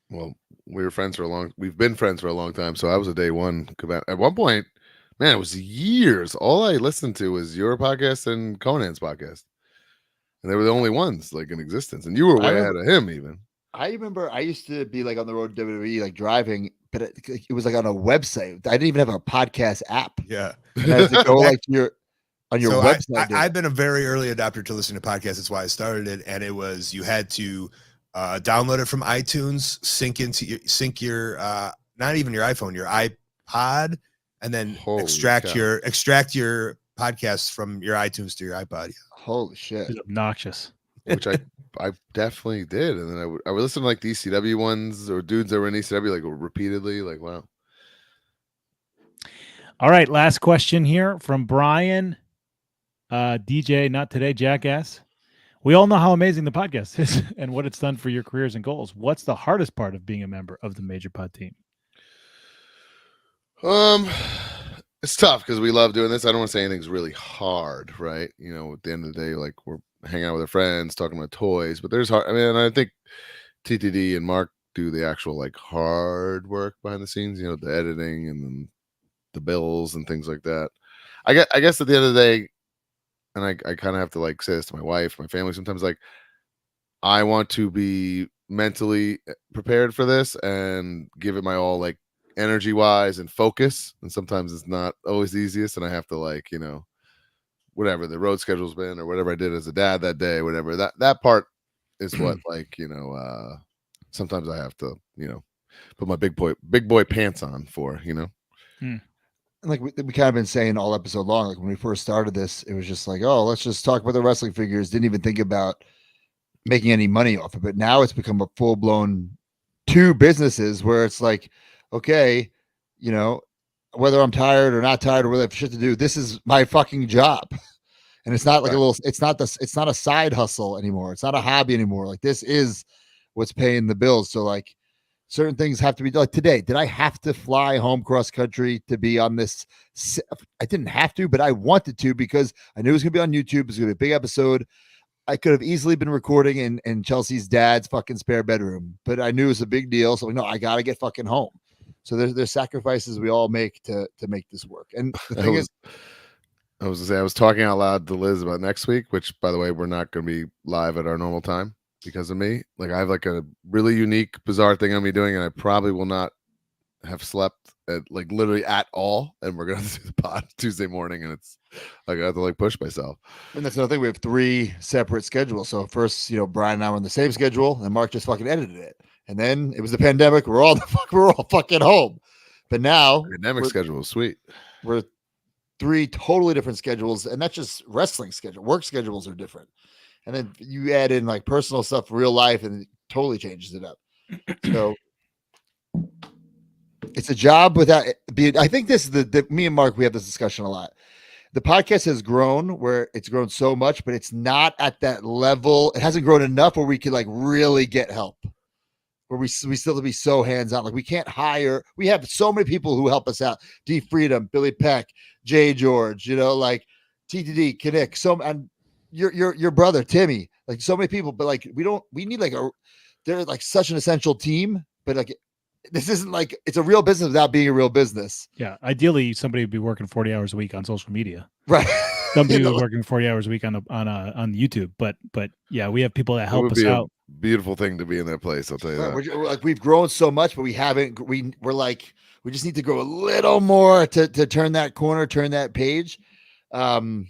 [SPEAKER 6] Well, we've been friends for a long time. So I was a day one. At one point, man, it was years. All I listened to was your podcast and Conan's podcast. And they were the only ones like in existence. And you were way ahead of him even.
[SPEAKER 14] I remember I used to be like on the road to WWE, like driving, but it was like on a website. I didn't even have a podcast app.
[SPEAKER 22] Yeah.
[SPEAKER 14] And I had to go like on your website.
[SPEAKER 22] I've been a very early adopter to listening to podcasts. That's why I started it. And it was, you had to download it from iTunes, sync your not even your iPhone, your iPod, and then extract your podcasts from your iTunes to your iPod. Yeah.
[SPEAKER 14] Holy shit.
[SPEAKER 13] It's obnoxious.
[SPEAKER 6] Which I definitely did. And then I would listen to like the ECW ones or dudes that were in ECW like repeatedly. Like, wow.
[SPEAKER 13] All right. Last question here from Brian. DJ, not today, jackass. We all know how amazing the podcast is and what it's done for your careers and goals. What's the hardest part of being a member of the Major Pod team?
[SPEAKER 6] It's tough because we love doing this. I don't want to say anything's really hard, right? At the end of the day, like we're hanging out with our friends, talking about toys, but there's hard. I mean, I think TTD and Mark do the actual like hard work behind the scenes, the editing and then the bills and things like that. I guess at the end of the day, and I kind of have to like say this to my wife, my family sometimes, like I want to be mentally prepared for this and give it my all, like energy wise and focus. And sometimes it's not always the easiest. And I have to like, whatever the road schedule's been or whatever I did as a dad that day, whatever that part is what like, sometimes I have to, put my big boy pants on for,
[SPEAKER 14] And like we kind of been saying all episode long, like when we first started this, it was just like, oh, let's just talk about the wrestling figures. Didn't even think about making any money off of it. Now it's become a full blown 2 businesses where it's like, okay, whether I'm tired or not tired or whether I have shit to do, this is my fucking job. And it's not like it's not a side hustle anymore. It's not a hobby anymore. Like this is what's paying the bills. So like certain things have to be like today. Did I have to fly home cross country to be on this? I didn't have to, but I wanted to because I knew it was going to be on YouTube. It was going to be a big episode. I could have easily been recording in Chelsea's dad's fucking spare bedroom, but I knew it was a big deal. So no, I got to get fucking home. So there's sacrifices we all make to make this work. And the thing is,
[SPEAKER 6] I was talking out loud to Liz about next week, which by the way, we're not going to be live at our normal time because of me. Like I have like a really unique, bizarre thing I'm gonna be doing, and I probably will not have slept at like literally at all. And we're gonna do the pod Tuesday morning, and it's like I have to like push myself.
[SPEAKER 14] And that's another thing. We have 3 separate schedules. So first, Brian and I were on the same schedule, and Mark just fucking edited it. And then it was the pandemic. We're all fucking home. But now
[SPEAKER 6] pandemic schedule is sweet.
[SPEAKER 14] We're 3 totally different schedules, and that's just wrestling schedule. Work schedules are different. and then you add in like personal stuff, real life, and it totally changes it up. So it's a job without being. I think this is the me and Mark, we have this discussion a lot. The podcast has grown where it's grown so much, but it's not at that level. It hasn't grown enough where we can like really get help. Where we still have to be so hands-on. Like we can't hire. We have so many people who help us out. D Freedom, Billy Peck, Jay George, like TTD, Kinnick, and your brother, Timmy, like so many people, but like we need like they're like such an essential team, but like this isn't like it's a real business without being a real business.
[SPEAKER 13] Yeah. Ideally, somebody would be working 40 hours a week on social media.
[SPEAKER 14] Right.
[SPEAKER 13] Somebody would be working 40 hours a week on YouTube. But yeah, we have people that help us out.
[SPEAKER 6] Beautiful thing to be in that place. I'll tell you that.
[SPEAKER 14] We're like we've grown so much, but we haven't. We're like we just need to grow a little more to turn that corner, turn that page. I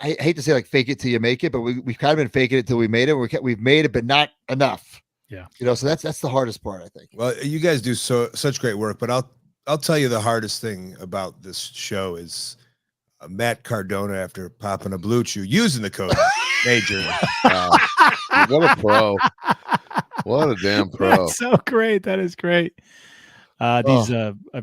[SPEAKER 14] hate to say like fake it till you make it, but we've kind of been faking it till we made it. We've made it, but not enough.
[SPEAKER 13] Yeah,
[SPEAKER 14] so that's the hardest part, I think.
[SPEAKER 22] Well, you guys do such great work, but I'll tell you the hardest thing about this show is Matt Cardona after popping a blue chew using the code Major.
[SPEAKER 6] What a pro! What a damn pro!
[SPEAKER 13] That's so great. That is great. I've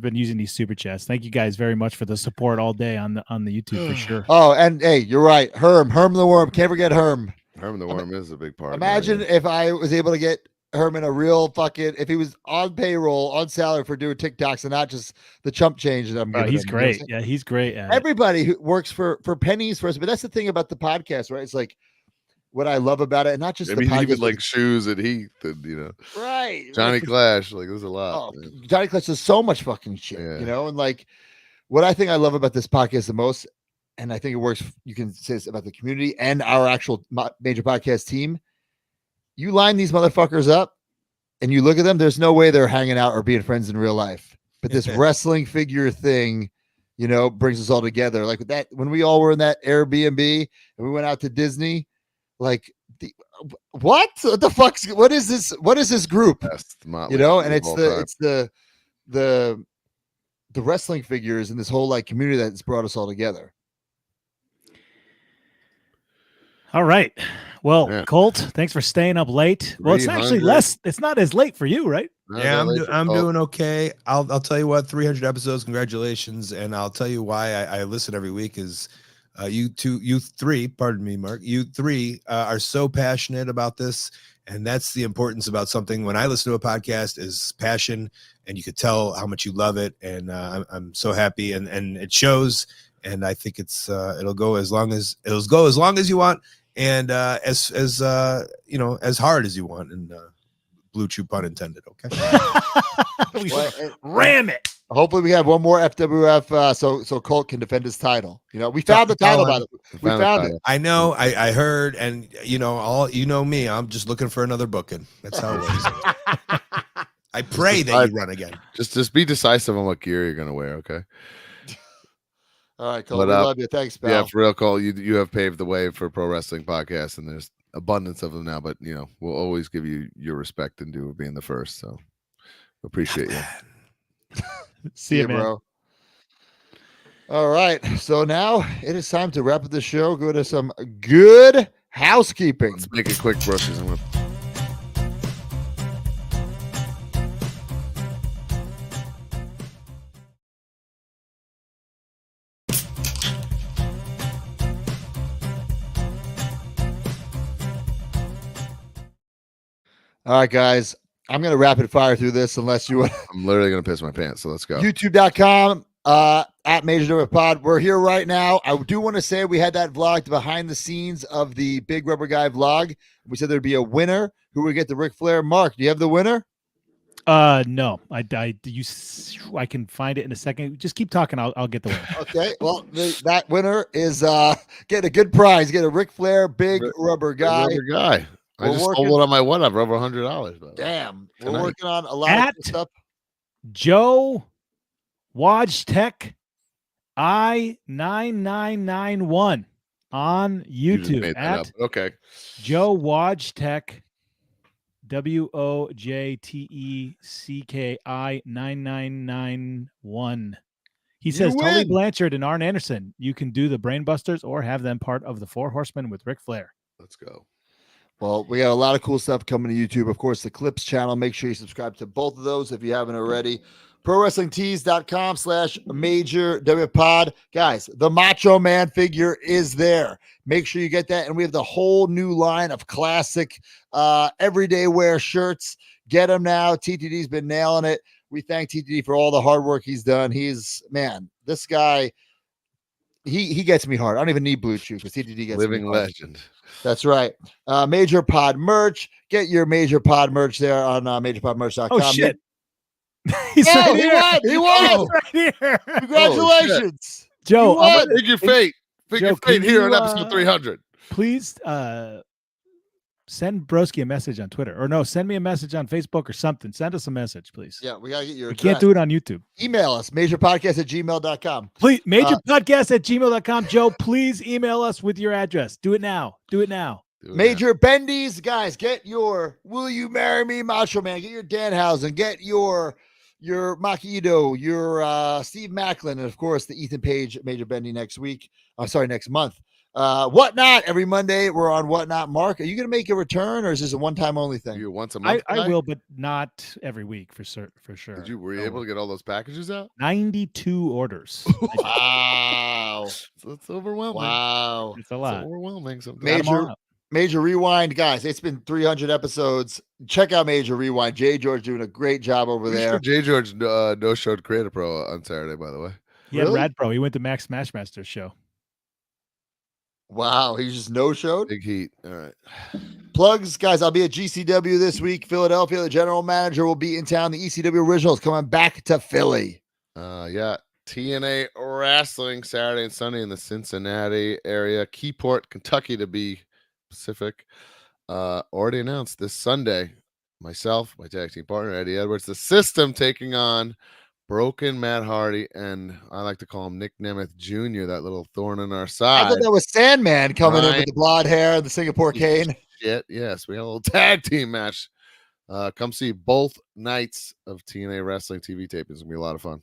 [SPEAKER 13] been using these super chats. Thank you guys very much for the support all day on the YouTube for sure.
[SPEAKER 14] Oh, and hey, you're right. Herm the Worm. Can't forget Herm.
[SPEAKER 6] Herm the Worm is a big part.
[SPEAKER 14] Imagine if I was able to get Herman a real if he was on payroll, on salary for doing TikToks and not just the chump change that I'm giving
[SPEAKER 13] he's
[SPEAKER 14] him,
[SPEAKER 13] great. Yeah, he's great.
[SPEAKER 14] Everybody who works for pennies for us, but that's the thing about the podcast, right? It's like what I love about it, and not just the podcast.
[SPEAKER 6] Even like shoes at Heath, and
[SPEAKER 14] right?
[SPEAKER 6] Johnny Clash, like there's a lot.
[SPEAKER 14] Oh, Johnny Clash does so much fucking shit, and like what I think I love about this podcast the most, and I think it works. You can say this about the community and our actual major podcast team. You line these motherfuckers up and you look at them, there's no way they're hanging out or being friends in real life. But this wrestling figure thing, brings us all together. Like with that, when we all were in that Airbnb and we went out to Disney, like what the fuck's, what is this group? And it's the wrestling figures and this whole like community that's brought us all together.
[SPEAKER 13] All right. Well, Colt, thanks for staying up late. Well, it's actually it's not as late for you, right?
[SPEAKER 22] Yeah, I'm doing okay. I'll tell you what, 300 episodes, congratulations. And I'll tell you why I listen every week is you three, pardon me, Mark, you three are so passionate about this. And that's the importance about something. When I listen to a podcast is passion, and you could tell how much you love it. And I'm so happy and it shows. And I think it'll go as long as you want. And as hard as you want, and blue chew pun intended. Okay,
[SPEAKER 13] ram it.
[SPEAKER 14] Hopefully, we have one more FWF, so Colt can defend his title. We found the title, by the way. We found it.
[SPEAKER 22] I know. I heard, and me. I'm just looking for another booking. That's how it works. I pray that you run again.
[SPEAKER 6] Just be decisive on what gear you're gonna wear. Okay.
[SPEAKER 14] All right, Cole. We love you. Thanks, pal.
[SPEAKER 6] Yeah, for real, Cole. You have paved the way for pro wrestling podcasts, and there's abundance of them now. But we'll always give you your respect and due of being the first. So appreciate you.
[SPEAKER 13] See you, man.
[SPEAKER 14] Bro. All right, so now it is time to wrap up the show. Go to some good housekeeping.
[SPEAKER 6] Let's make it quick, brushes.
[SPEAKER 14] All right, guys. I'm going to rapid fire through this unless you want.
[SPEAKER 6] I'm literally going to piss my pants, so let's go.
[SPEAKER 14] YouTube.com at Major Number Pod. We're here right now. I do want to say we had that vlog, the behind the scenes of the Big Rubber Guy vlog. We said there'd be a winner who would get the Ric Flair. Mark, do you have the winner?
[SPEAKER 13] No, I can find it in a second. Just keep talking. I'll get the winner.
[SPEAKER 14] Okay. Well, that winner is getting a good prize. Get a Ric Flair Big Rubber Guy.
[SPEAKER 6] Rubber Guy. I just sold it on my whatever over $100.
[SPEAKER 14] Damn, we're working on a lot of stuff.
[SPEAKER 13] Joe Wojtek I9991 on YouTube at Joe Wojtek WOJTECKI 9991. He says Tully Blanchard and Arn Anderson. You can do the Brain Busters or have them part of the Four Horsemen with Ric Flair.
[SPEAKER 6] Let's go.
[SPEAKER 14] Well, we got a lot of cool stuff coming to YouTube. Of course, the Clips channel. Make sure you subscribe to both of those if you haven't already. ProWrestlingTees.com/Major WPod. Guys, the Macho Man figure is there. Make sure you get that. And we have the whole new line of classic everyday wear shirts. Get them now. TTD's been nailing it. We thank TTD for all the hard work he's done. This guy, he gets me hard. I don't even need Blue Chew because TTD gets
[SPEAKER 6] living
[SPEAKER 14] me hard.
[SPEAKER 6] legend.
[SPEAKER 14] That's right. Major Pod merch. Get your Major Pod merch there on majorpodmerch.com.
[SPEAKER 13] Oh, shit.
[SPEAKER 14] He won. He won.
[SPEAKER 13] Right here.
[SPEAKER 14] Congratulations.
[SPEAKER 13] Joe,
[SPEAKER 6] Figure fate. Figure fate here on episode 300.
[SPEAKER 13] Please send Broski a message on Twitter. Or no, send me a message on Facebook or something. Send us a message, please.
[SPEAKER 14] Yeah, we got to get your
[SPEAKER 13] We
[SPEAKER 14] address.
[SPEAKER 13] can't do it on YouTube.
[SPEAKER 14] Email us, majorpodcast@gmail.com.
[SPEAKER 13] Please, majorpodcast@gmail.com. Joe, please email us with your address. Do it now. Do it now.
[SPEAKER 14] Major Bendies, guys, get your Will You Marry Me Macho Man, get your Danhausen, get your Maki Ito, your Steve Macklin, and of course the Ethan Page Major Bendy next month. Whatnot every Monday. We're on Whatnot. Mark, are you going to make a return, or is this a one-time only thing?
[SPEAKER 6] You once a month?
[SPEAKER 13] I will, but not every week for sure.
[SPEAKER 6] Were you able to get all those packages out?
[SPEAKER 13] 92 orders.
[SPEAKER 14] Wow.
[SPEAKER 6] That's overwhelming.
[SPEAKER 14] Wow.
[SPEAKER 13] It's a lot.
[SPEAKER 6] It's overwhelming sometimes.
[SPEAKER 14] Major Rewind, guys. It's been 300 episodes. Check out Major Rewind. Jay George doing a great job over there.
[SPEAKER 6] Sure Jay George no-showed Creator Pro on Saturday, by the way.
[SPEAKER 13] He had Rad Pro. He went to Max Smashmaster's show.
[SPEAKER 14] Wow, he just no-showed?
[SPEAKER 6] Big heat. All right.
[SPEAKER 14] Plugs, guys. I'll be at GCW this week. Philadelphia. The general manager will be in town. The ECW Originals coming back to Philly.
[SPEAKER 6] Yeah. TNA Wrestling Saturday and Sunday in the Cincinnati area. Keyport, Kentucky to be Pacific. Already announced this Sunday. Myself, my tag team partner, Eddie Edwards, the System taking on Broken Matt Hardy, and I like to call him Nick Nemeth Jr., that little thorn in our side.
[SPEAKER 14] I thought that was Sandman coming in with the blonde hair and the Singapore cane.
[SPEAKER 6] Shit, yes. We got a little tag team match. Come see both nights of TNA Wrestling TV taping. It's going to be a lot of fun.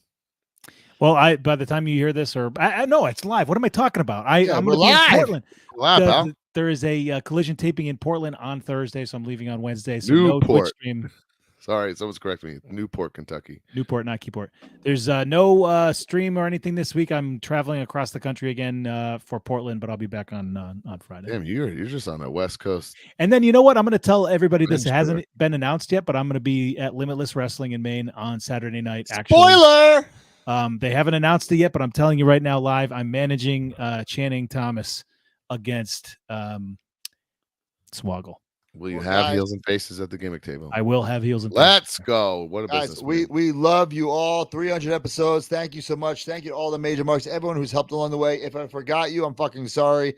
[SPEAKER 13] Well, by the time you hear this, or I know it's live. What am I talking about? I'm going to be
[SPEAKER 14] live.
[SPEAKER 13] in Portland.
[SPEAKER 6] Live,
[SPEAKER 13] there is a collision taping in Portland on Thursday, so I'm leaving on Wednesday. So no Twitch stream.
[SPEAKER 6] Sorry, someone's correcting me. Newport, Kentucky.
[SPEAKER 13] Newport, not Keyport. There's no stream or anything this week. I'm traveling across the country again for Portland, but I'll be back on Friday.
[SPEAKER 6] Damn, you're just on the West Coast.
[SPEAKER 13] And then you know what? I'm going to tell everybody this. It hasn't been announced yet, but I'm going to be at Limitless Wrestling in Maine on Saturday night. Actually,
[SPEAKER 14] spoiler.
[SPEAKER 13] They haven't announced it yet, but I'm telling you right now, live. I'm managing Channing Thomas against Swoggle.
[SPEAKER 6] Will you have heels and faces at the gimmick table?
[SPEAKER 13] I will have heels and faces.
[SPEAKER 6] Let's go. What a
[SPEAKER 14] guys,
[SPEAKER 6] business.
[SPEAKER 14] we love you all. 300 episodes. Thank you so much. Thank you to all the major marks, everyone who's helped along the way. If I forgot you, I'm fucking sorry. It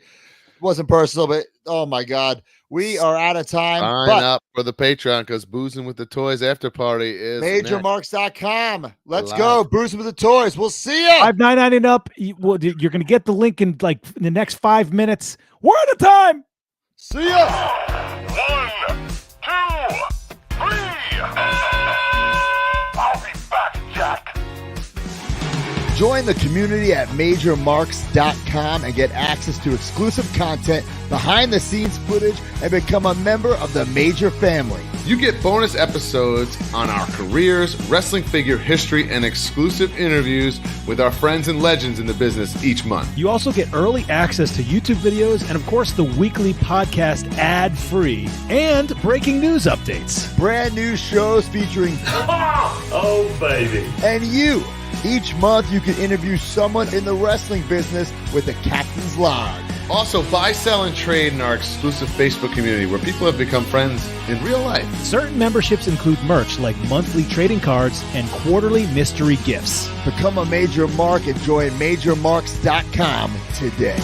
[SPEAKER 14] wasn't personal, but oh my God. We are out of time.
[SPEAKER 6] Sign up for the Patreon because Boozing with the Toys after party is
[SPEAKER 14] MajorMarks.com. Let's go. Boozing with the Toys. We'll see you.
[SPEAKER 13] $5.99 and up. You're going to get the link in the next 5 minutes. We're out of time.
[SPEAKER 14] See ya.
[SPEAKER 9] 1, 2, 3. I'll be back, Jack.
[SPEAKER 14] Join the community at MajorMarks.com and get access to exclusive content, behind-the-scenes footage, and become a member of the Major family.
[SPEAKER 6] You get bonus episodes on our careers, wrestling figure history, and exclusive interviews with our friends and legends in the business each month.
[SPEAKER 13] You also get early access to YouTube videos and, of course, the weekly podcast ad-free and breaking news updates.
[SPEAKER 14] Brand new shows featuring
[SPEAKER 9] Oh, baby.
[SPEAKER 14] and you. Each month, you can interview someone in the wrestling business with a captain's log.
[SPEAKER 6] Also, buy, sell, and trade in our exclusive Facebook community where people have become friends in real life.
[SPEAKER 13] Certain memberships include merch like monthly trading cards and quarterly mystery gifts.
[SPEAKER 14] Become a Major Mark and join MajorMarks.com today.